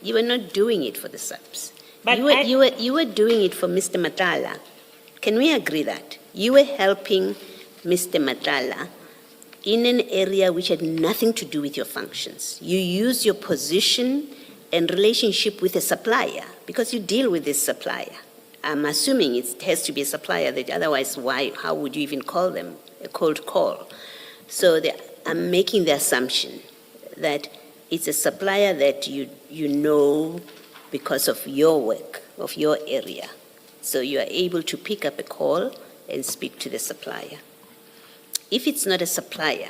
You were not doing it for the SAPS. But you were doing it for Mr. Matlala. Can we agree that? You were helping Mr. Matlala in an area which had nothing to do with your functions. You use your position and relationship with a supplier because you deal with this supplier. I'm assuming it has to be a supplier, that otherwise how would you even call them a cold call? So I'm making the assumption that it's a supplier that you know because of your work, of your area. So you are able to pick up a call and speak to the supplier. If it's not a supplier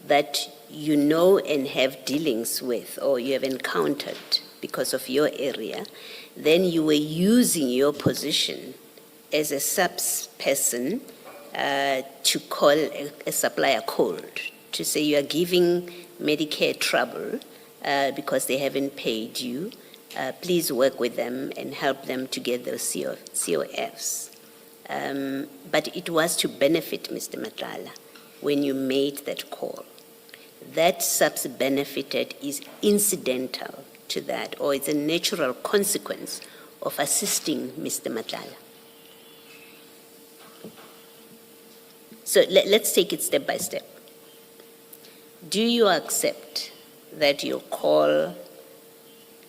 that you know and have dealings with or you have encountered because of your area, then you were using your position as a SAPS person to call a supplier cold, to say you are giving Medicare trouble because they haven't paid you. Please work with them and help them to get those COFs. But it was to benefit Mr. Matlala when you made that call. That SAPS benefited is incidental to that, or it's a natural consequence of assisting Mr. Matlala. So let's take it step by step. Do you accept that your call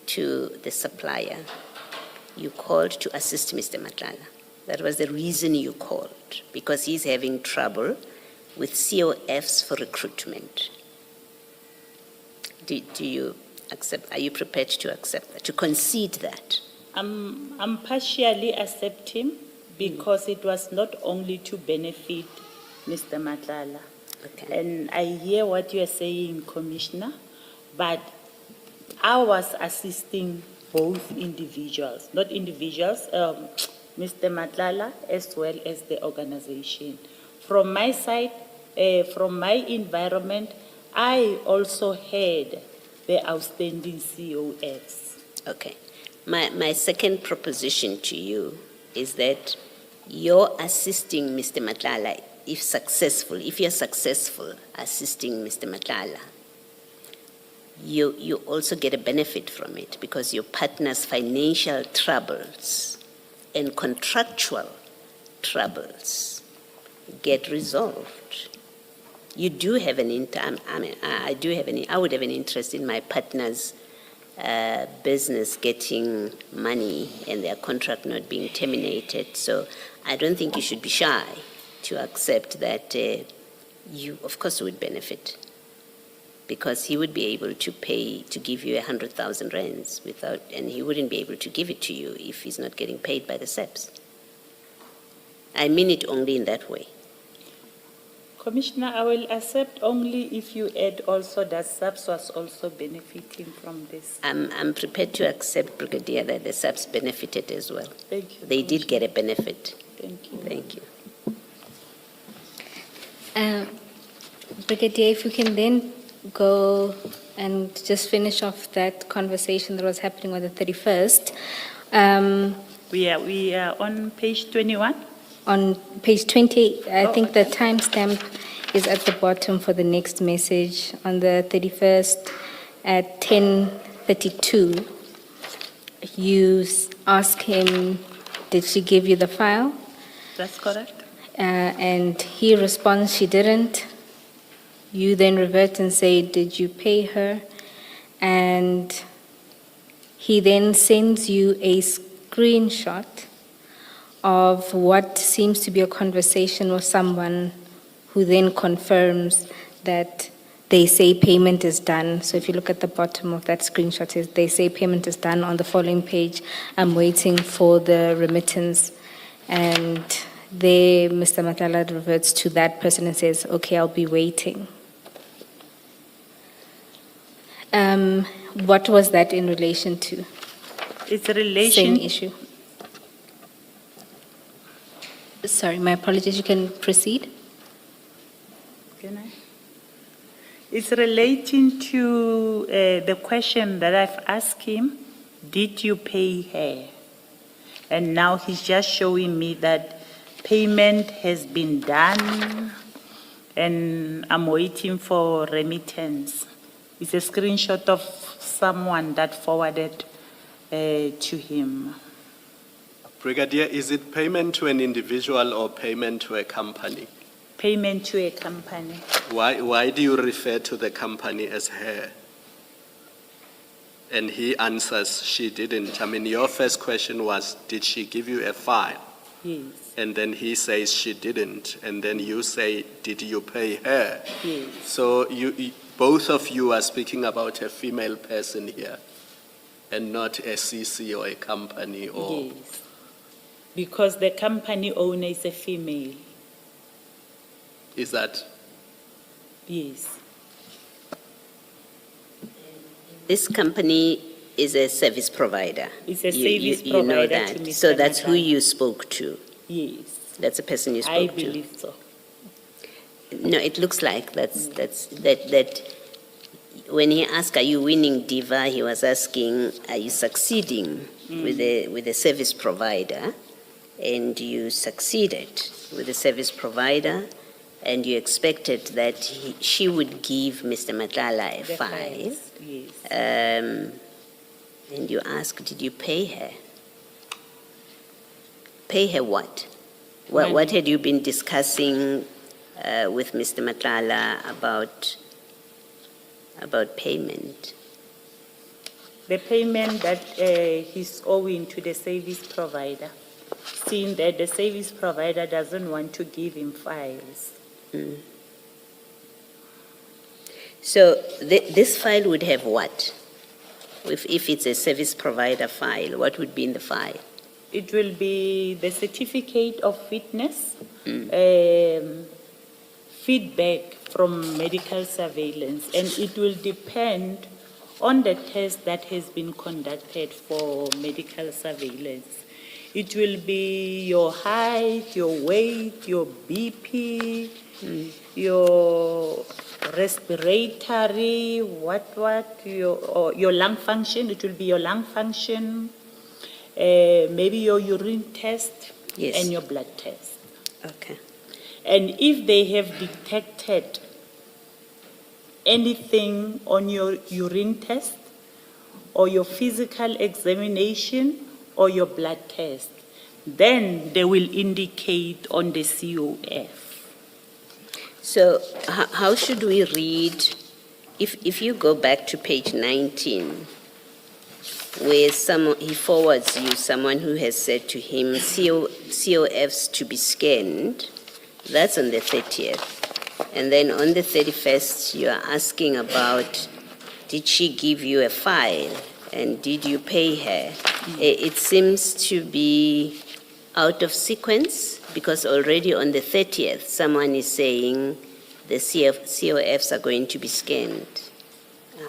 to the supplier, you called to assist Mr. Matlala? That was the reason you called, because he's having trouble with COFs for recruitment. Do you accept? Are you prepared to accept that, to concede that? I'm partially accepting because it was not only to benefit Mr. Madlanga. Okay. And I hear what you are saying, Commissioner, but I was assisting both individuals, not individuals, Mr. Madlanga as well as the organization. From my side, from my environment, I also had the outstanding COFs. Okay. My second proposition to you is that you're assisting Mr. Madlanga, if you're successful assisting Mr. Madlanga, you also get a benefit from it because your partner's financial troubles and contractual troubles get resolved. You do have I would have an interest in my partner's business getting money and their contract not being terminated. So I don't think you should be shy to accept that you, of course, would benefit, because he would be able to give you 100,000 rands and he wouldn't be able to give it to you if he's not getting paid by the SEPs. I mean it only in that way. Commissioner, I will accept only if you add also that SAPS was also benefiting from this. I'm prepared to accept, Brigadier, that the SAPs benefited as well. Thank you. They did get a benefit. Thank you. Thank you. Brigadier, if you can then go and just finish off that conversation that was happening on the 31st. We are on page 21. On page 20, I think the timestamp is at the bottom for the next message. On the 31st at 10:32, you ask him, did she give you the file? That's correct. And he responds, she didn't. You then revert and say, did you pay her? And he then sends you a screenshot of what seems to be a conversation with someone who then confirms that they say payment is done. So if you look at the bottom of that screenshot, it says they say payment is done. On the following page, I'm waiting for the remittance. And there, Mr. Madlanga reverts to that person and says, okay, I'll be waiting. What was that in relation to? It's a relation. Same issue. Sorry, my apologies. You can proceed. Can I? It's relating to the question that I've asked him, did you pay her? And now he's just showing me that payment has been done and I'm waiting for remittance. It's a screenshot of someone that forwarded to him. Brigadier, is it payment to an individual or payment to a company? Payment to a company. Why do you refer to the company as her? And he answers, she didn't. I mean, your first question was, did she give you a file? Yes. And then he says she didn't. And then you say, did you pay her? Yes. So both of you are speaking about a female person here and not a CC or a company or... Yes. Because the company owner is a female. Is that? Yes. This company is a service provider. It's a service you know provider that. to Mr. So that's who Madlanga. you spoke to. Yes. That's the person you spoke I to. believe so. No, it looks like that when he asked, are you winning Diva, he was asking, are you succeeding with the service provider? And you succeeded with the service provider, and you expected that she would give Mr. Madlanga a The file. files, yes. And you asked, did you pay her? Pay her what? What had you been discussing with Mr. Madlanga about payment? The payment that he's owing to the service provider, seeing that the service provider doesn't want to give him files. Mm. So this file would have what? If it's a service provider file, what would be in the file? It will be the certificate of fitness, feedback from medical surveillance, and it will depend on the test that has been conducted for medical surveillance. It will be your height, your weight, your BP, your respiratory, your lung function. It will be your lung function, maybe your urine test, Yes. and your blood test. Okay. And if they have detected anything on your urine test or your physical examination or your blood test, then they will indicate on the COF. So how should we read, if you go back to page 19, where he forwards you someone who has said to him, COFs to be scanned, that's on the 30th. And then on the 31st, you are asking about, did she give you a file and did you pay her? It seems to be out of sequence because already on the 30th, someone is saying the COFs are going to be scanned.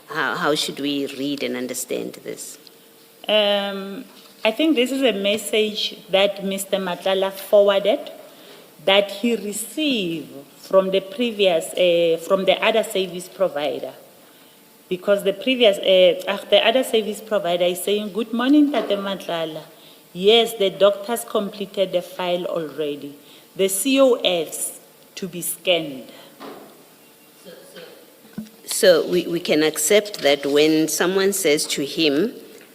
How should we read and understand this? I think this is a message that Mr. Madlanga forwarded that he received from the previous, from the other service provider. Because the other service provider is saying, good morning, Tate Madlanga. Yes, the doctors completed the file already. The COFs to be scanned. So we can accept that when someone says to him,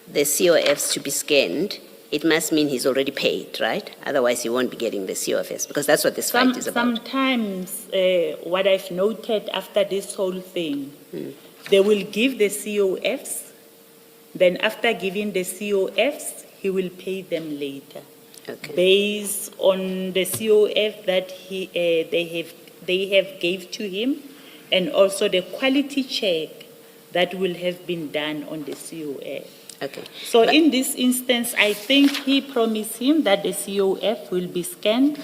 the COFs to be scanned, it must mean he's already paid, right? Otherwise, he won't be getting the COFs, because that's what this fight is about. Sometimes, what I've noted after this whole thing, they will give the COFs, then after giving the COFs, he will pay them later. Okay. Based on the COF that they have gave to him, and also the quality check that will have been done on the COF. Okay. So in this instance, I think he promised him that the COF will be scanned.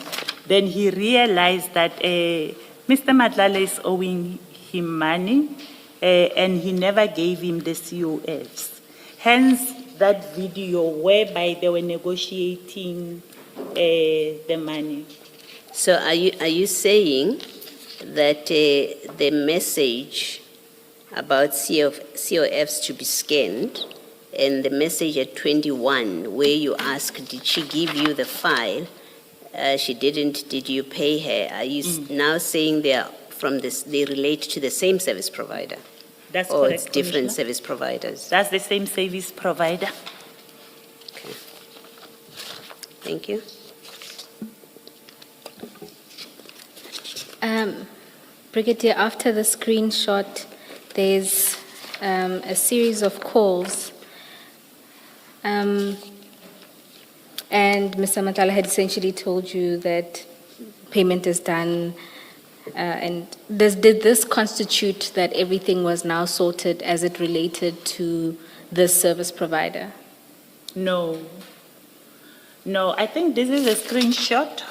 Then he realized that Mr. Madlanga is owing him money, and he never gave him the COFs. Hence, that video whereby they were negotiating the money. So are you saying that the message about COFs to be scanned and the message at 21 where you ask, did she give you the file? She didn't. Did you pay her? Are you now saying they are they relate to the same service provider? That's or correct, it's different Commissioner. service providers? That's the same service provider. Okay. Thank you. Brigadier, after the screenshot, there's a series of calls. And Mr. Madlanga had essentially told you that payment is done. And did this constitute that everything was now sorted as it related to this service provider? No. No, I think this is a screenshot.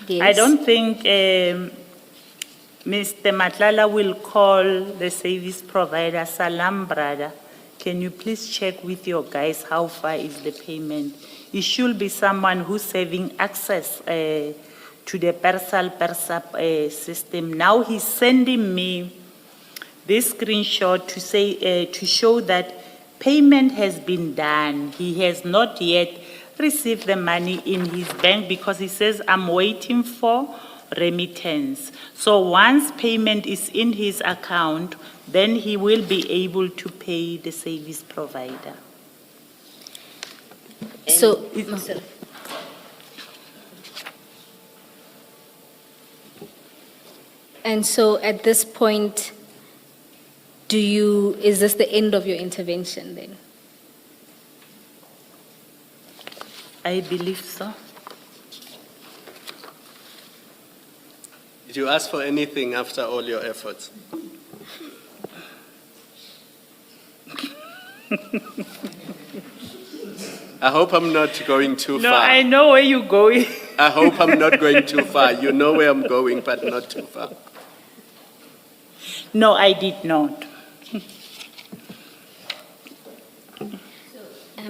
Yes. I don't think Mr. Madlanga will call the service provider, Salam brother, can you please check with your guys how far is the payment? It should be someone who's having access to the Persap system. Now he's sending me this screenshot to say to show that payment has been done. He has not yet received the money in his bank because he says, I'm waiting for remittance. So once payment is in his account, then he will be able to pay the service provider. So, and so at this point, is this the end of your intervention then? I believe so. Did you ask for anything after all your efforts? I hope I'm not going too No, far. I know where you're going. I hope I'm not going too far. You know where I'm going, but not too far. No, I did not.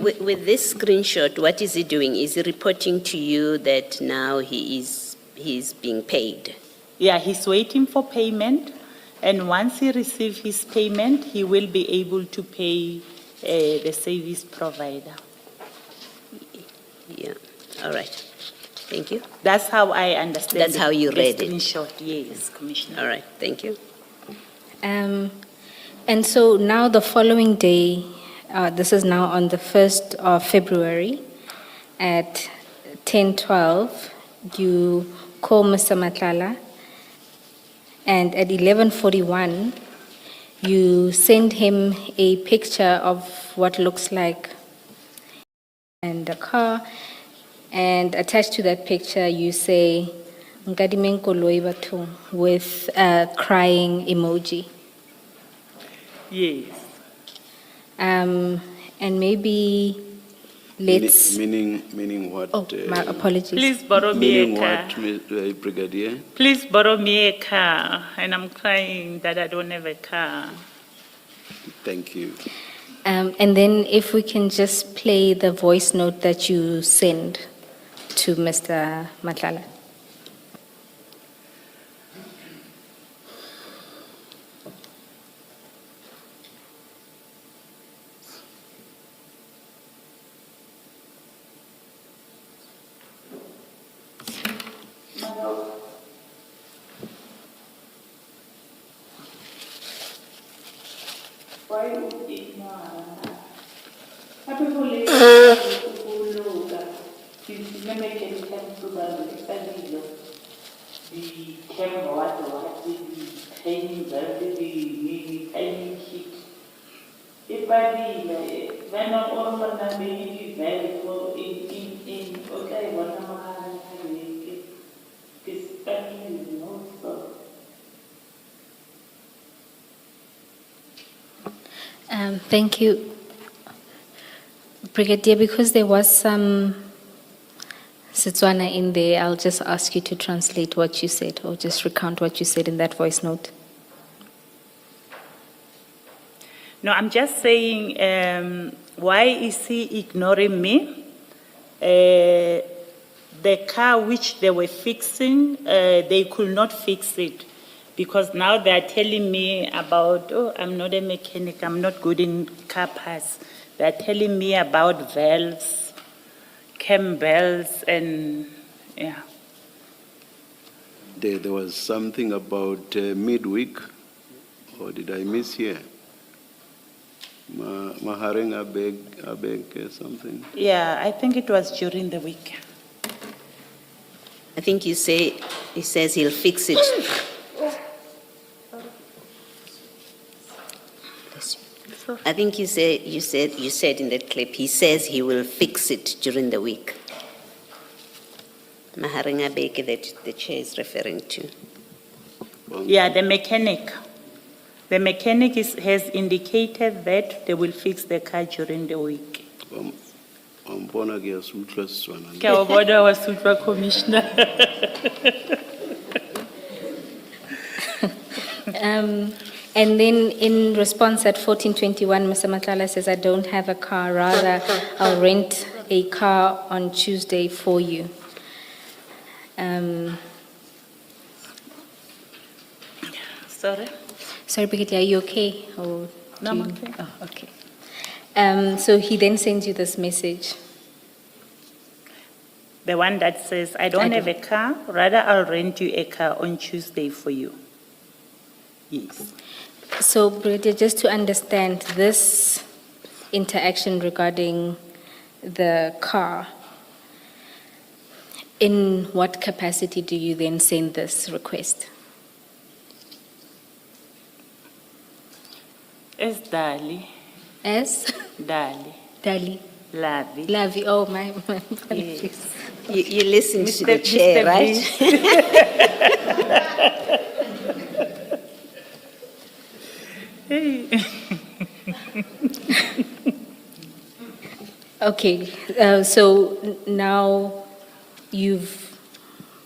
With this screenshot, what is he doing? Is he reporting to you that now he's being paid? Yeah, he's waiting for payment, and once he receives his payment, he will be able to pay the service provider. Yeah, all right. Thank you. That's how I understand. That's how you read the it. screenshot, yes, Commissioner. All right, thank you. And so now the following day, this is now on the 1st of February at 10:12, you call Mr. Madlanga, and at 11:41, you send him a picture of what looks like and the car, and attached to that picture you say, "Nkadime koloi batho," with a crying emoji. Yes. And maybe let's... Meaning what? Oh, my apologies. Please borrow me a Meaning car. what, Brigadier? Please borrow me a car, and I'm crying that I don't have a car. Thank you. And then if we can just play the voice note that you send to Mr. Madlanga. Thank you, Brigadier. Because there was some Setswana in there, I'll just ask you to translate what you said, or just recount what you said in that voice note. No, I'm just saying, why is he ignoring me? The car which they were fixing, they could not fix it. Because now they are telling me about, oh, I'm not a mechanic, I'm not good in car parts. They are telling me about valves, cam belts, and yeah. There was something about midweek, or did I miss here? Maharing abeg something. Yeah, I think it was during the week. I think he says he'll fix it. I think you said in that clip, he says he will fix it during the week. Maharinga Beke that the chair is referring to. Yeah, the mechanic. The mechanic has indicated that they will fix the car during the week. Ke a o bona wa Sutlwa, Commissioner. And then in response at 14:21, Mr. Madlanga says, "I don't have a car, rather I'll rent a car on Tuesday for you." Sorry? Sorry, Brigadier, are you okay? Or No, I'm do you- okay. Oh, okay. So he then sends you this message. The one that says, I don't have a car, rather I'll rent you a car on Tuesday for you. Yes. So, Brigadier, just to understand this interaction regarding the car, in what capacity do you then send this request? As Dali. As? Dali. Dali. Lavi. Lavi, oh my apologies. Yes. You listen to the Mr. chair, right? Okay, so now you've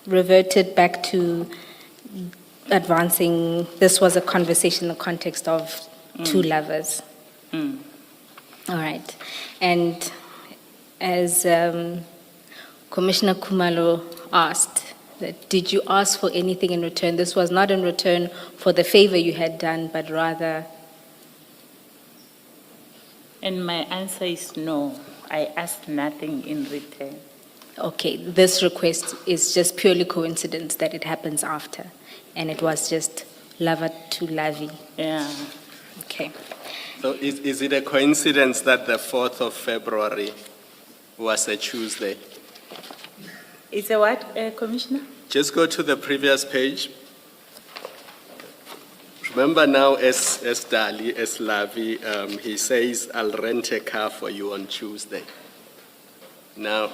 reverted back to advancing, this was a conversation in the context of two lovers. Mm. All right. And as Commissioner Kumalo asked, that did you ask for anything in return? This was not in return for the favor you had done, but rather... And my answer is no. I asked nothing in return. Okay, this request is just purely coincidence that it happens after, and it was just lover to lovey. Yeah. Okay. So is it a coincidence that the 4th of February was a Tuesday? It's a what, Commissioner? Just go to the previous page. Remember now, as Dali, as Lavi, he says, I'll rent a car for you on Tuesday. Now,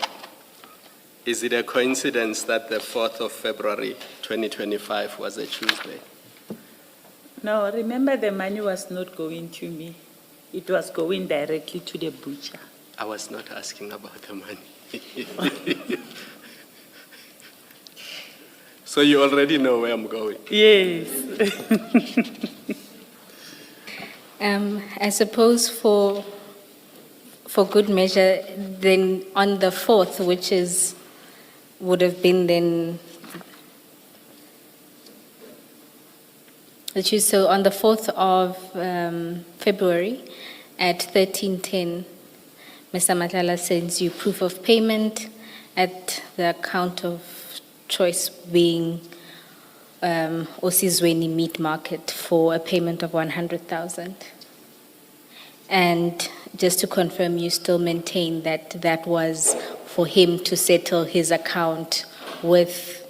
is it a coincidence that the 4th of February 2025 was a Tuesday? No, remember the money was not going to me. It was going directly to the butcher. I was not asking about the money. So you already know where I'm going? Yes. I suppose for good measure, then on the 4th, which would have been then, so on the 4th of February at 13:10, Mr. Madlanga sends you proof of payment at the account of choice being Osizweni Meat Market for a payment of 100,000. And just to confirm, you still maintain that that was for him to settle his account with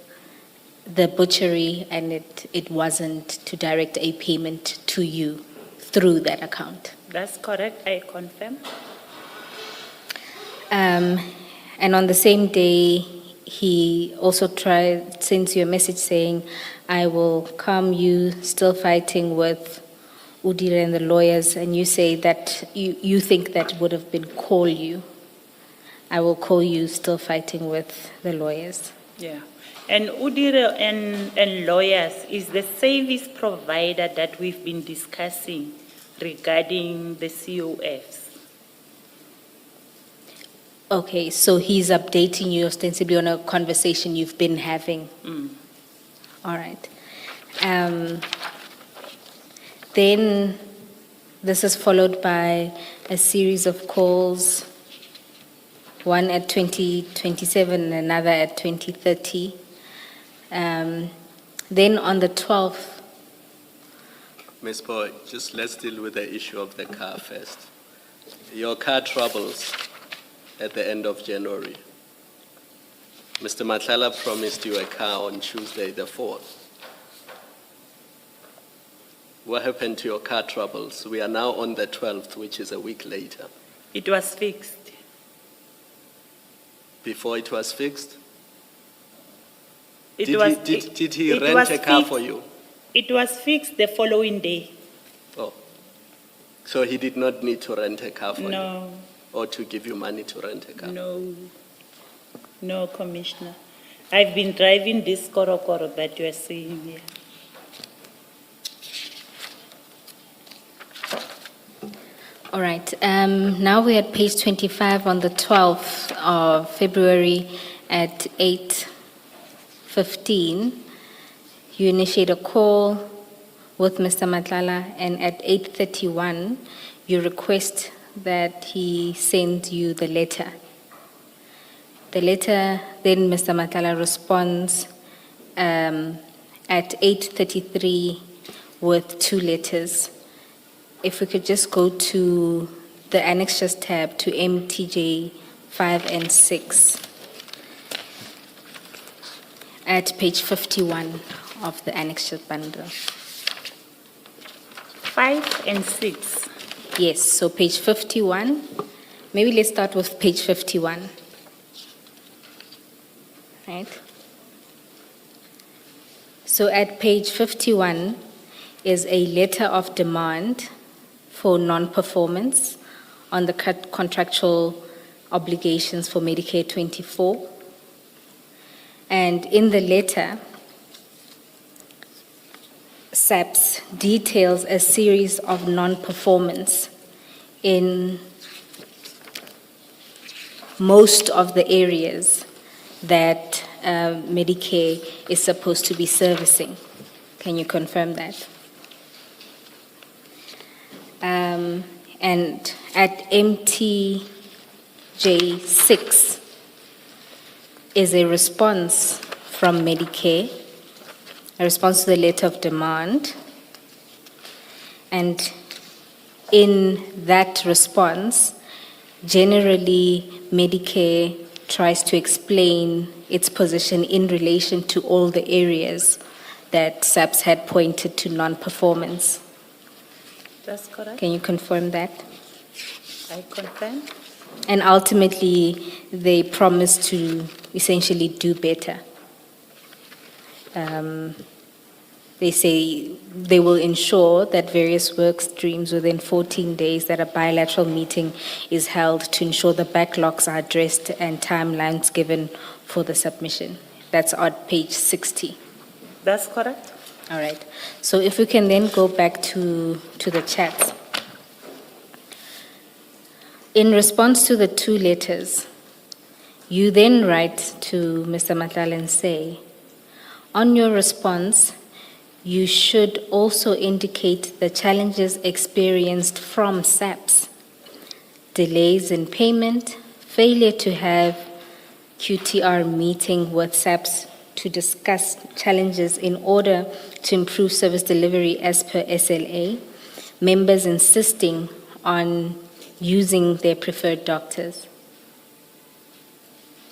the butchery, and it wasn't to direct a payment to you through that account. That's correct, I confirm. And on the same day, he also sends you a message saying, I will come, you still fighting with Udire and the lawyers, and you say that you think that would have been call you. I will call you still fighting with the lawyers. Yeah. And Udire and lawyers is the service provider that we've been discussing regarding the COFs. Okay, so he's updating you ostensibly on a conversation you've been having. Mm. All right. Then this is followed by a series of calls, one at 2027 and another at 2030. Then on the 12th. Ms. Boy, just let's deal with the issue of the car first. Your car troubles at the end of January. Mr. Madlanga promised you a car on Tuesday the 4th. What happened to your car troubles? We are now on the 12th, which is a week later. It was fixed. Before it was fixed? Did he rent a car for you? It was fixed the following day. Oh. So he did not need to rent a car for you? No. Or to give you money to rent a car? No. No, Commissioner. I've been driving this korokoro that you are seeing here. All right. Now we're at page 25 on the 12th of February at 8:15. You initiate a call with Mr. Madlanga, and at 8:31, you request that he send you the letter. The letter, then Mr. Madlanga responds at 8:33 with 2 letters. If we could just go to the annexures tab to MTJ 5 and 6 at page 51 of the annexure bundle. 5 and 6. Yes, so page 51. Maybe let's start with page 51. Right? So at page 51 is a letter of demand for non-performance on the contractual obligations for Medicare 24. And in the letter, SAPS details a series of non-performance in most of the areas that Medicare is supposed to be servicing. Can you confirm that? And at MTJ6 is a response from Medicare, a response to the letter of demand. And in that response, generally, Medicare tries to explain its position in relation to all the areas that SAPS had pointed to non-performance. That's correct. Can you confirm that? I confirm. And ultimately, they promise to essentially do better. They say they will ensure that various work streams within 14 days that a bilateral meeting is held to ensure the backlogs are addressed and timelines given for the submission. That's on page 60. That's correct. All right. So if we can then go back to the chats. In response to the two letters, you then write to Mr. Madlanga and say, on your response, you should also indicate the challenges experienced from SAPS, delays in payment, failure to have QTR meeting with SAPS to discuss challenges in order to improve service delivery as per SLA, members insisting on using their preferred doctors.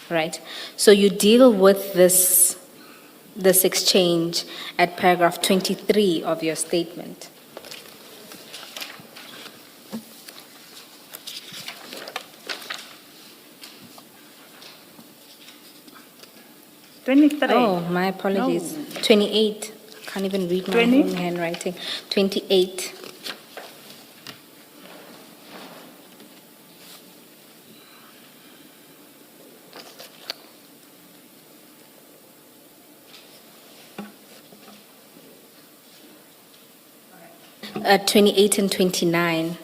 Right? So you deal with this exchange at paragraph 23 of your statement. Oh, my apologies. No. 28. Can't even read my 20? own handwriting. 28. At 28 and 29.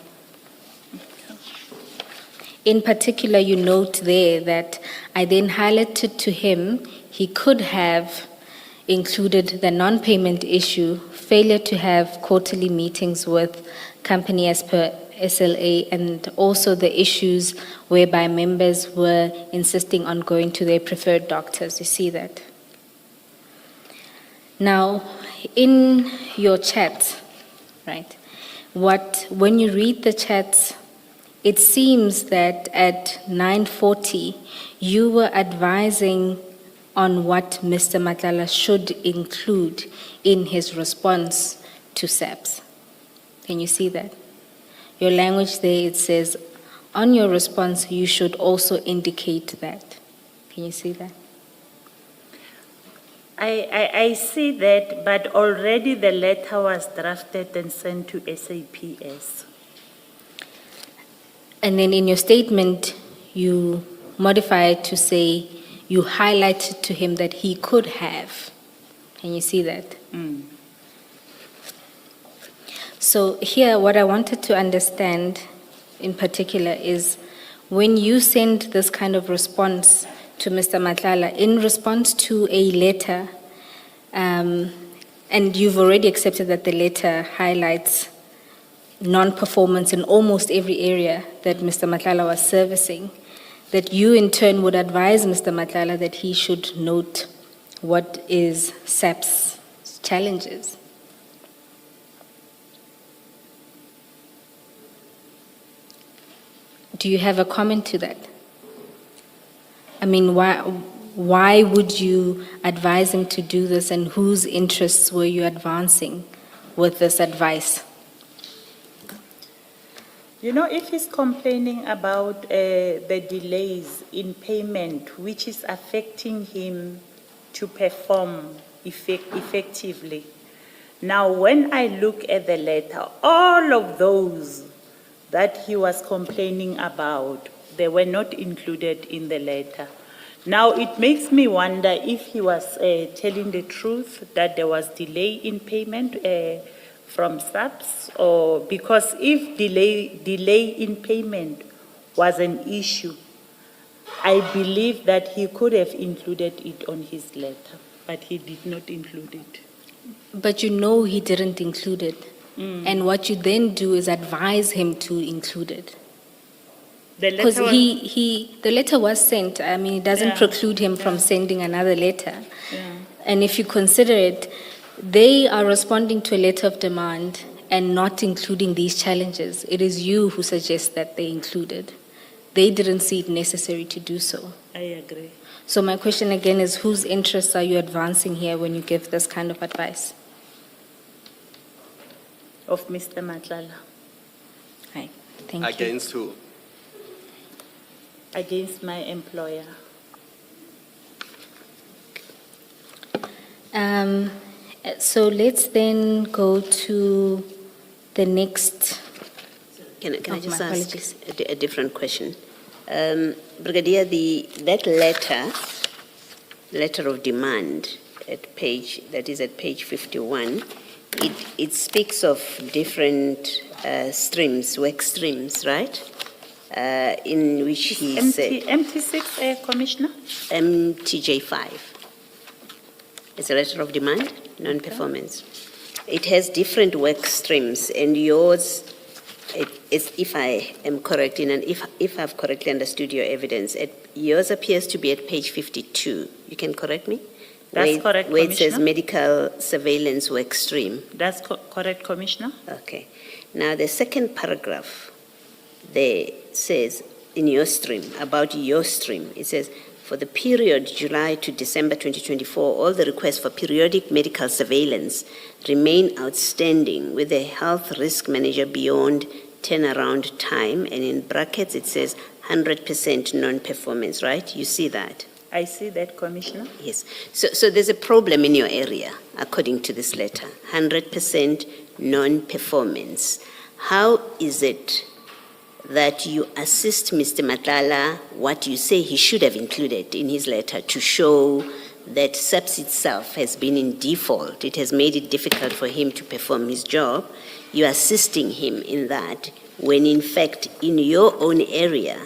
In particular, you note there that I then highlighted to him he could have included the non-payment issue, failure to have quarterly meetings with company as per SLA, and also the issues whereby members were insisting on going to their preferred doctors. You see that? Now, in your chat, right, when you read the chats, it seems that at 9:40, you were advising on what Mr. Madlanga should include in his response to SAPS. Can you see that? Your language there, it says, on your response, you should also indicate that. Can you see that? I see that, but already the letter was drafted and sent to SAPS. And then in your statement, you modify it to say you highlighted to him that he could have. Can you see that? So here, what I wanted to understand in particular is when you send this kind of response to Mr. Madlanga, in response to a letter, and you've already accepted that the letter highlights non-performance in almost every area that Mr. Madlanga was servicing, that you in turn would advise Mr. Madlanga that he should note what is SAP's challenges. Do you have a comment to that? I mean, why would you advise him to do this, and whose interests were you advancing with this advice? You know, if he's complaining about the delays in payment, which is affecting him to perform effectively. Now, when I look at the letter, all of those that he was complaining about, They were not included in the letter. Now, it makes me wonder if he was telling the truth that there was delay in payment from SAPS, or because if delay in payment was an issue, I believe that he could have included it on his letter, but he did not include it. But you know he didn't include it. And what you then do is advise him to include it. The Because letter was- the letter was sent. I mean, it doesn't preclude him from sending another letter. And if you consider it, they are responding to a letter of demand and not including these challenges. It is you who suggest that they included. They didn't see it necessary to do so. I agree. So my question again is, whose interests are you advancing here when you give this kind of advice? Of Mr. Madlanga. Right. Thank you. Against who? Against my employer. So let's then go to the next. Can I Oh, just my ask apologies. a different question? Brigadier, that letter of demand at page 51, it speaks of different streams, work streams, right? In which he said MT6, Commissioner? MTJ5. It's a letter of demand, non-performance. It has different work streams, and yours, if I am correct, and if I've correctly understood your evidence, yours appears to be at page 52. You can correct me? That's correct, Where it says Commissioner. medical surveillance work stream. That's correct, Commissioner. Okay. Now, the second paragraph there says, in your stream, about your stream, it says, for the period July to December 2024, all the requests for periodic medical surveillance remain outstanding with the health risk manager beyond turnaround time, and in brackets it says 100% non-performance, right? You see that? I see that, Commissioner. Yes. So there's a problem in your area, according to this letter, 100% non-performance. How is it that you assist Mr. Madlanga what you say he should have included in his letter to show that SAPS itself has been in default? It has made it difficult for him to perform his job. You're assisting him in that when, in fact, in your own area,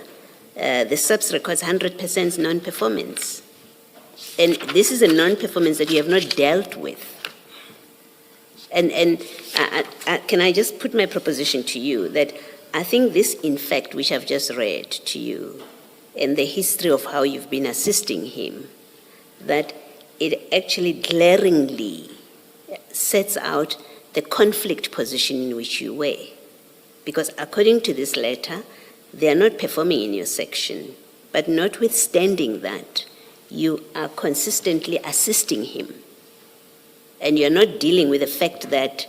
the SAPS records 100% non-performance. And this is a non-performance that you have not dealt with. And can I just put my proposition to you that I think this, in fact, which I've just read to you, and the history of how you've been assisting him, that it actually glaringly sets out the conflict position in which you were. Because according to this letter, they are not performing in your section, but notwithstanding that, you are consistently assisting him. And you're not dealing with the fact that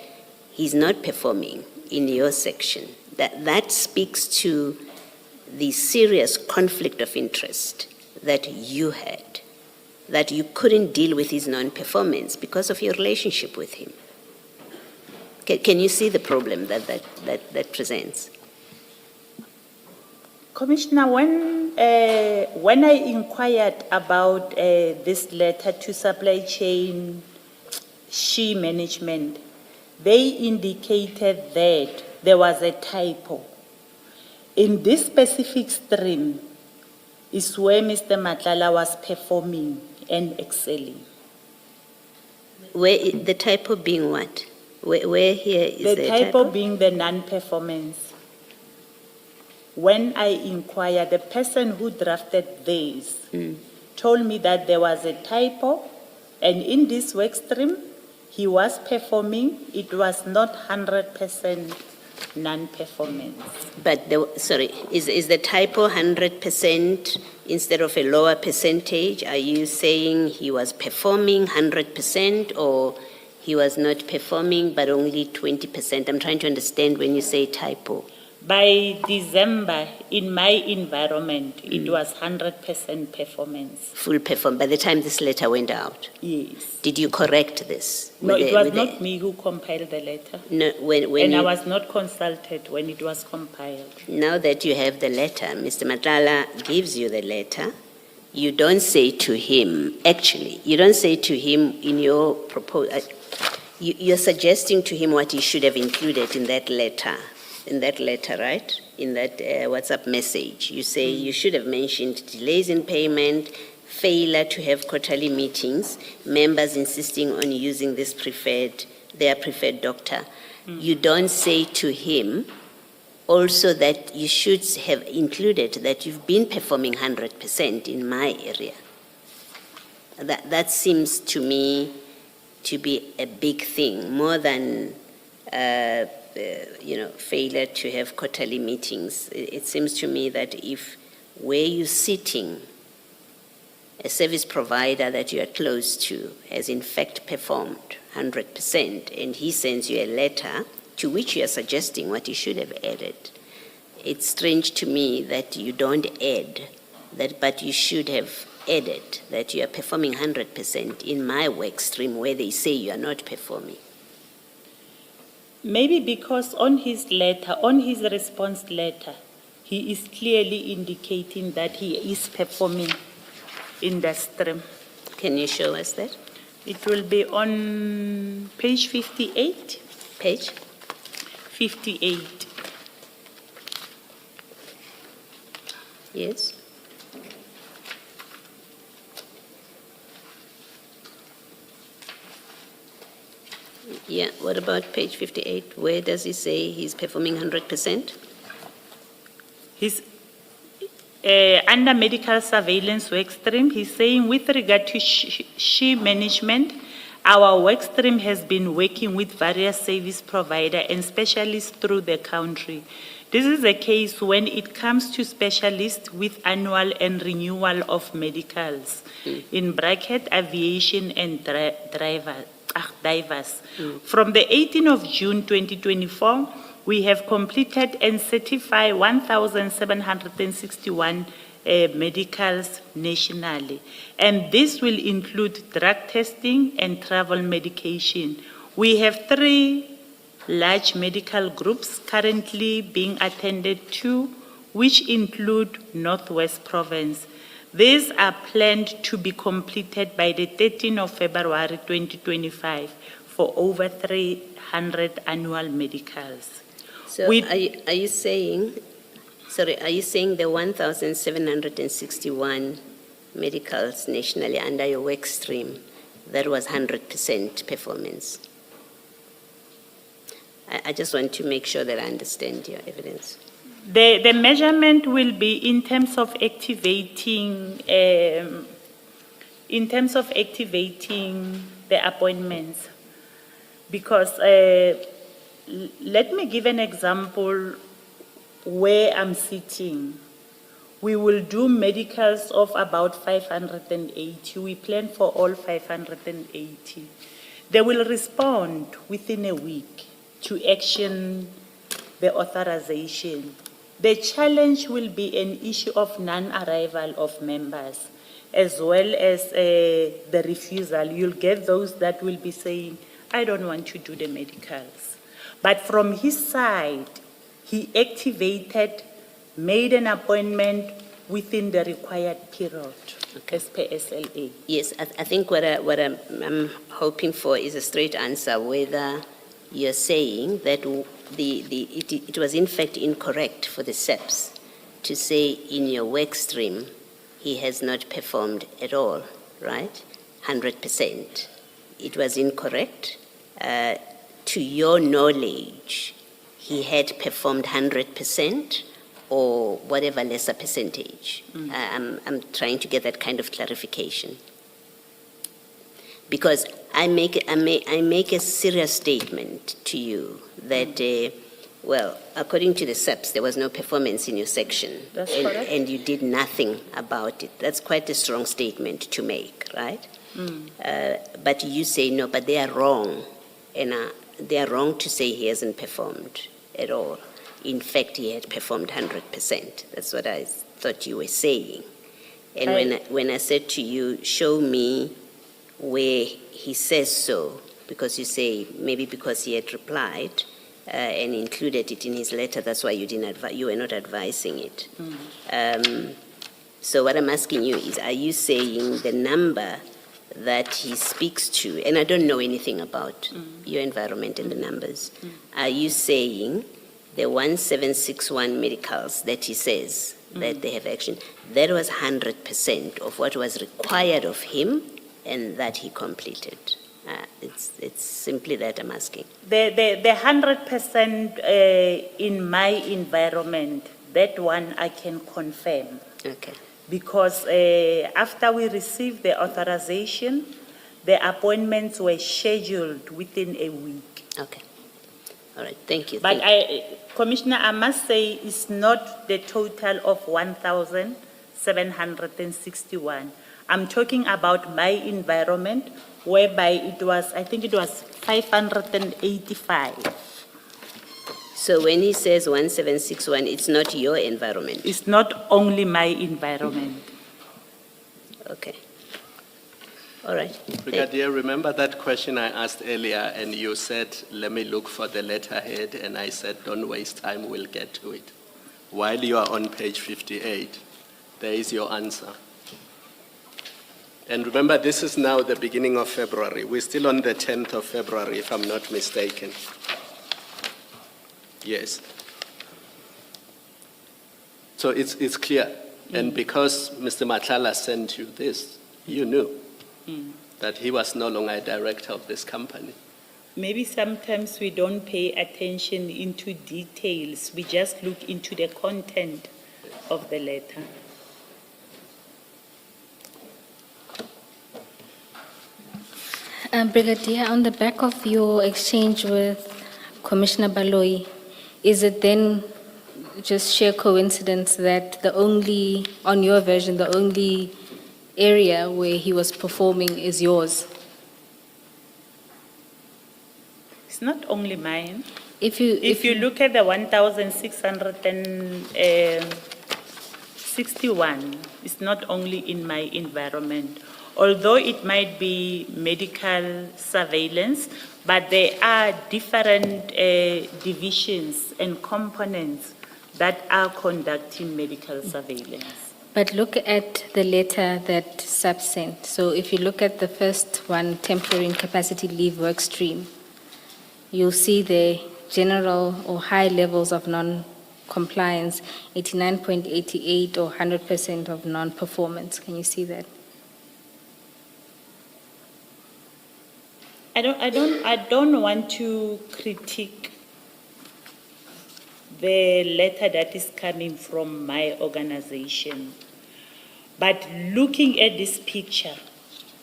he's not performing in your section. That speaks to the serious conflict of interest that you had, that you couldn't deal with his non-performance because of your relationship with him. Can you see the problem that presents? Commissioner, when I inquired about this letter to supply chain SHE management, they indicated that there was a typo. In this specific stream is where Mr. Madlanga was performing and excelling. Where the typo being what? Where here is The the typo being the non-performance. When I inquired, the person who drafted this told me that there was a typo, and in this work stream, he was performing. It was not 100% non-performance. But, is the typo 100% instead of a lower percentage? Are you saying he was performing 100% or he was not performing but only 20%? I'm trying to understand when you say typo. By December, in my environment, it was 100% performance. Full perform. By the time this letter went out, Yes. did you correct this? No, with it the- was with not the- me who compiled the letter. No, when And I you, was not consulted when it was compiled. now that you have the letter, Mr. Madlanga gives you the letter. You don't say to him, actually, you don't say to him in your proposal, you're suggesting to him what he should have included in that letter, right? In that WhatsApp message. You say you should have mentioned delays in payment, failure to have quarterly meetings, members insisting on using their preferred doctor. You don't say to him also that you should have included that you've been performing 100% in my area. That seems to me to be a big thing, more than failure to have quarterly meetings. It seems to me that if where you're sitting, a service provider that you are close to has in fact performed 100%, and he sends you a letter to which you are suggesting what you should have added, it's strange to me that you don't add that, but you should have added that you are performing 100% in my work stream where they say you are not performing. Maybe because on his response letter, he is clearly indicating that he is performing in the stream. Can you show us that? It will be on page 58. Page? 58. Yes. Yeah, what about page 58? Where does he say he's performing 100%? He's under medical surveillance work stream, he's saying with regard to SHE management, our work stream has been working with various service providers and specialists through the country. This is a case when it comes to specialists with annual and renewal of medicals, in bracket aviation and divers. From the 18th of June 2024, we have completed and certified 1,761 medicals nationally. And this will include drug testing and travel medication. We have 3 large medical groups currently being attended to, which include Northwest Province. These are planned to be completed by the 13th of February 2025 for over 300 annual medicals. So are you saying the 1,761 medicals nationally under your work stream, that was 100% performance? I just want to make sure that I understand your evidence. The measurement will be in terms of activating the appointments, because let me give an example where I'm sitting. We will do medicals of about 580. We plan for all 580. They will respond within a week to action the authorization. The challenge will be an issue of non-arrival of members, as well as the refusal. You'll get those that will be saying, I don't want to do the medicals. But from his side, he activated, made an appointment within the required period, as per SLA. Yes, I think what I'm hoping for is a straight answer, whether you're saying that it was in fact incorrect for the SEPs to say in your work stream he has not performed at all, right? 100%. It was incorrect. To your knowledge, he had performed 100% or whatever lesser percentage. I'm trying to get that kind of clarification. Because I make a serious statement to you that, well, according to the SEPs, there was no performance in your section. That's correct. And you did nothing about it. That's quite a strong statement to make, right? But you say, no, but they are wrong. And they are wrong to say he hasn't performed at all. in fact he had performed 100%. That's what I thought you were saying. And when I said to you, show me where he says so, because you say maybe because he had replied and included it in his letter, that's why you were not advising it. So what I'm asking you is, are you saying the number that he speaks to, and I don't know anything about your environment and the numbers, are you saying the 1761 medicals that he says that they have action, that was 100% of what was required of him and that he completed? It's simply that I'm asking. The 100% in my environment, that one I can confirm. Okay. Because after we received the authorization, the appointments were scheduled within a week. Okay. All right, thank you. But Commissioner, I must say it's not the total of 1,761. I'm talking about my environment, whereby it was, I think it was 585. So when he says 1761, it's not your environment? It's not only my environment. Okay. All right. Brigadier, remember that question I asked earlier, and you said, let me look for the letterhead, and I said, don't waste time, we'll get to it. While you are on page 58, there is your answer. And remember, this is now the beginning of February. We're still on the 10th of February, if I'm not mistaken. Yes. So it's clear. And because Mr. Matlala sent you this, you knew that he was no longer a director of this company. Maybe sometimes we don't pay attention into details. We just look into the content of the letter. Brigadier, on the back of your exchange with Commissioner Baloyi, is it then just sheer coincidence that on your version, the only area where he was performing is yours? It's not only mine. If you look at the 1,661, it's not only in my environment. Although it might be medical surveillance, but there are different divisions and components that are conducting medical surveillance. But look at the letter that SAP sent. So if you look at the first one, temporary incapacity leave work stream, you'll see the general or high levels of non-compliance, 89.88 or 100% of non-performance. Can you see that? I don't want to critique the letter that is coming from my organization. But looking at this picture,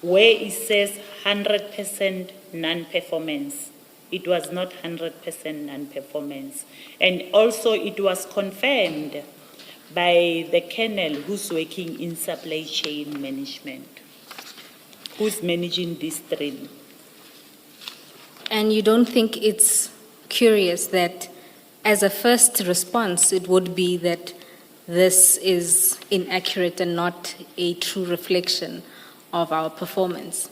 where it says 100% non-performance, it was not 100% non-performance. And also it was confirmed by the colonel who's working in supply chain management, who's managing this stream. And you don't think it's curious that as a first response, it would be that this is inaccurate and not a true reflection of our performance?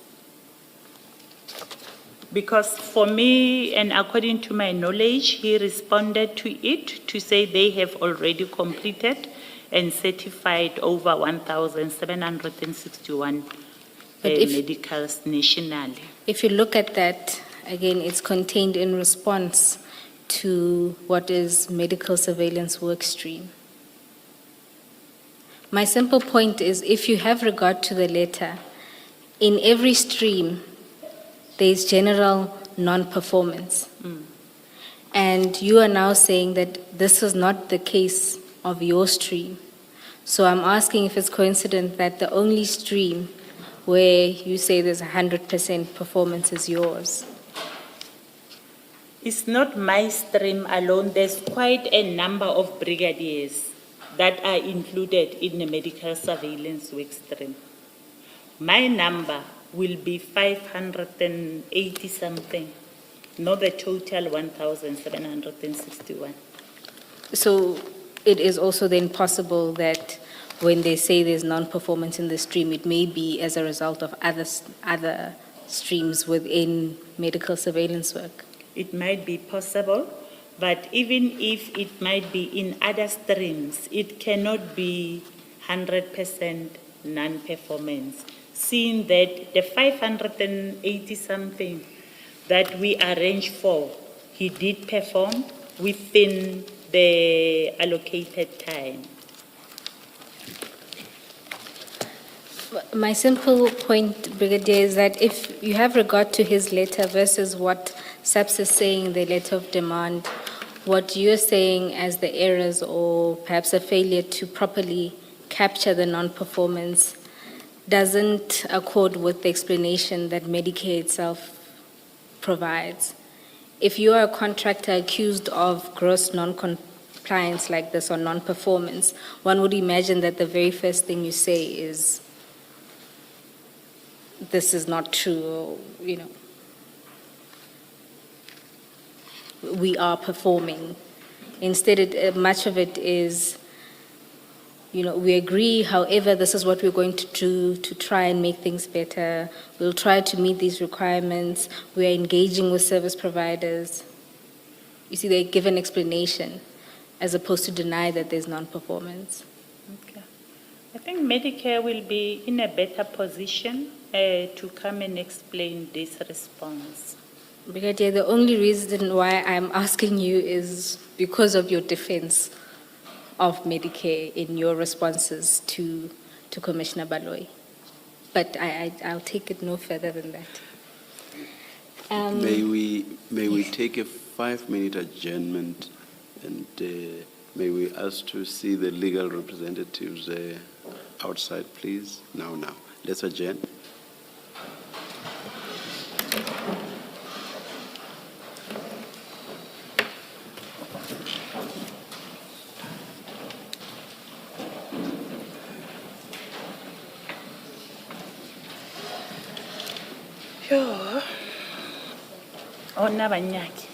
Because for me, and according to my knowledge, he responded to it to say they have already completed and certified over 1,761 medicals nationally. If you look at that, again, it's contained in response to what is medical surveillance work stream. My simple point is, if you have regard to the letter, in every stream, there is general non-performance. And you are now saying that this is not the case of your stream. So I'm asking if it's coincident that the only stream where you say there's 100% performance is yours. It's not my stream alone. There's quite a number of brigadiers that are included in the medical surveillance work stream. My number will be 580 something, not the total 1,761. So it is also then possible that when they say there's non-performance in the stream, it may be as a result of other streams within medical surveillance work. It might be possible, but even if it might be in other streams, it cannot be 100% non-performance, seeing that the 580 something that we arranged for, he did perform within the allocated time. My simple point, Brigadier, is that if you have regard to his letter versus what SAPS is saying in the letter of demand, what you're saying as the errors or perhaps a failure to properly capture the non-performance doesn't accord with the explanation that Medicare itself provides. If you are a contractor accused of gross non-compliance like this or non-performance, one would imagine that the very first thing you say is, this is not true, or, we are performing. Instead, much of it is, we agree, however, this is what we're going to do to try and make things better. We'll try to meet these requirements. We're engaging with service providers. You see, they give an explanation as opposed to deny that there's non-performance. Okay. I think Medicare will be in a better position to come and explain this response. Brigadier, the only reason why I'm asking you is because of your defense of Medicare in your responses to Commissioner Baloyi. But I'll take it no further than that. May we take a 5-minute adjournment, and may we ask to see the legal representatives outside, please? Now. Let's adjourn. Oh, Nabanyaki.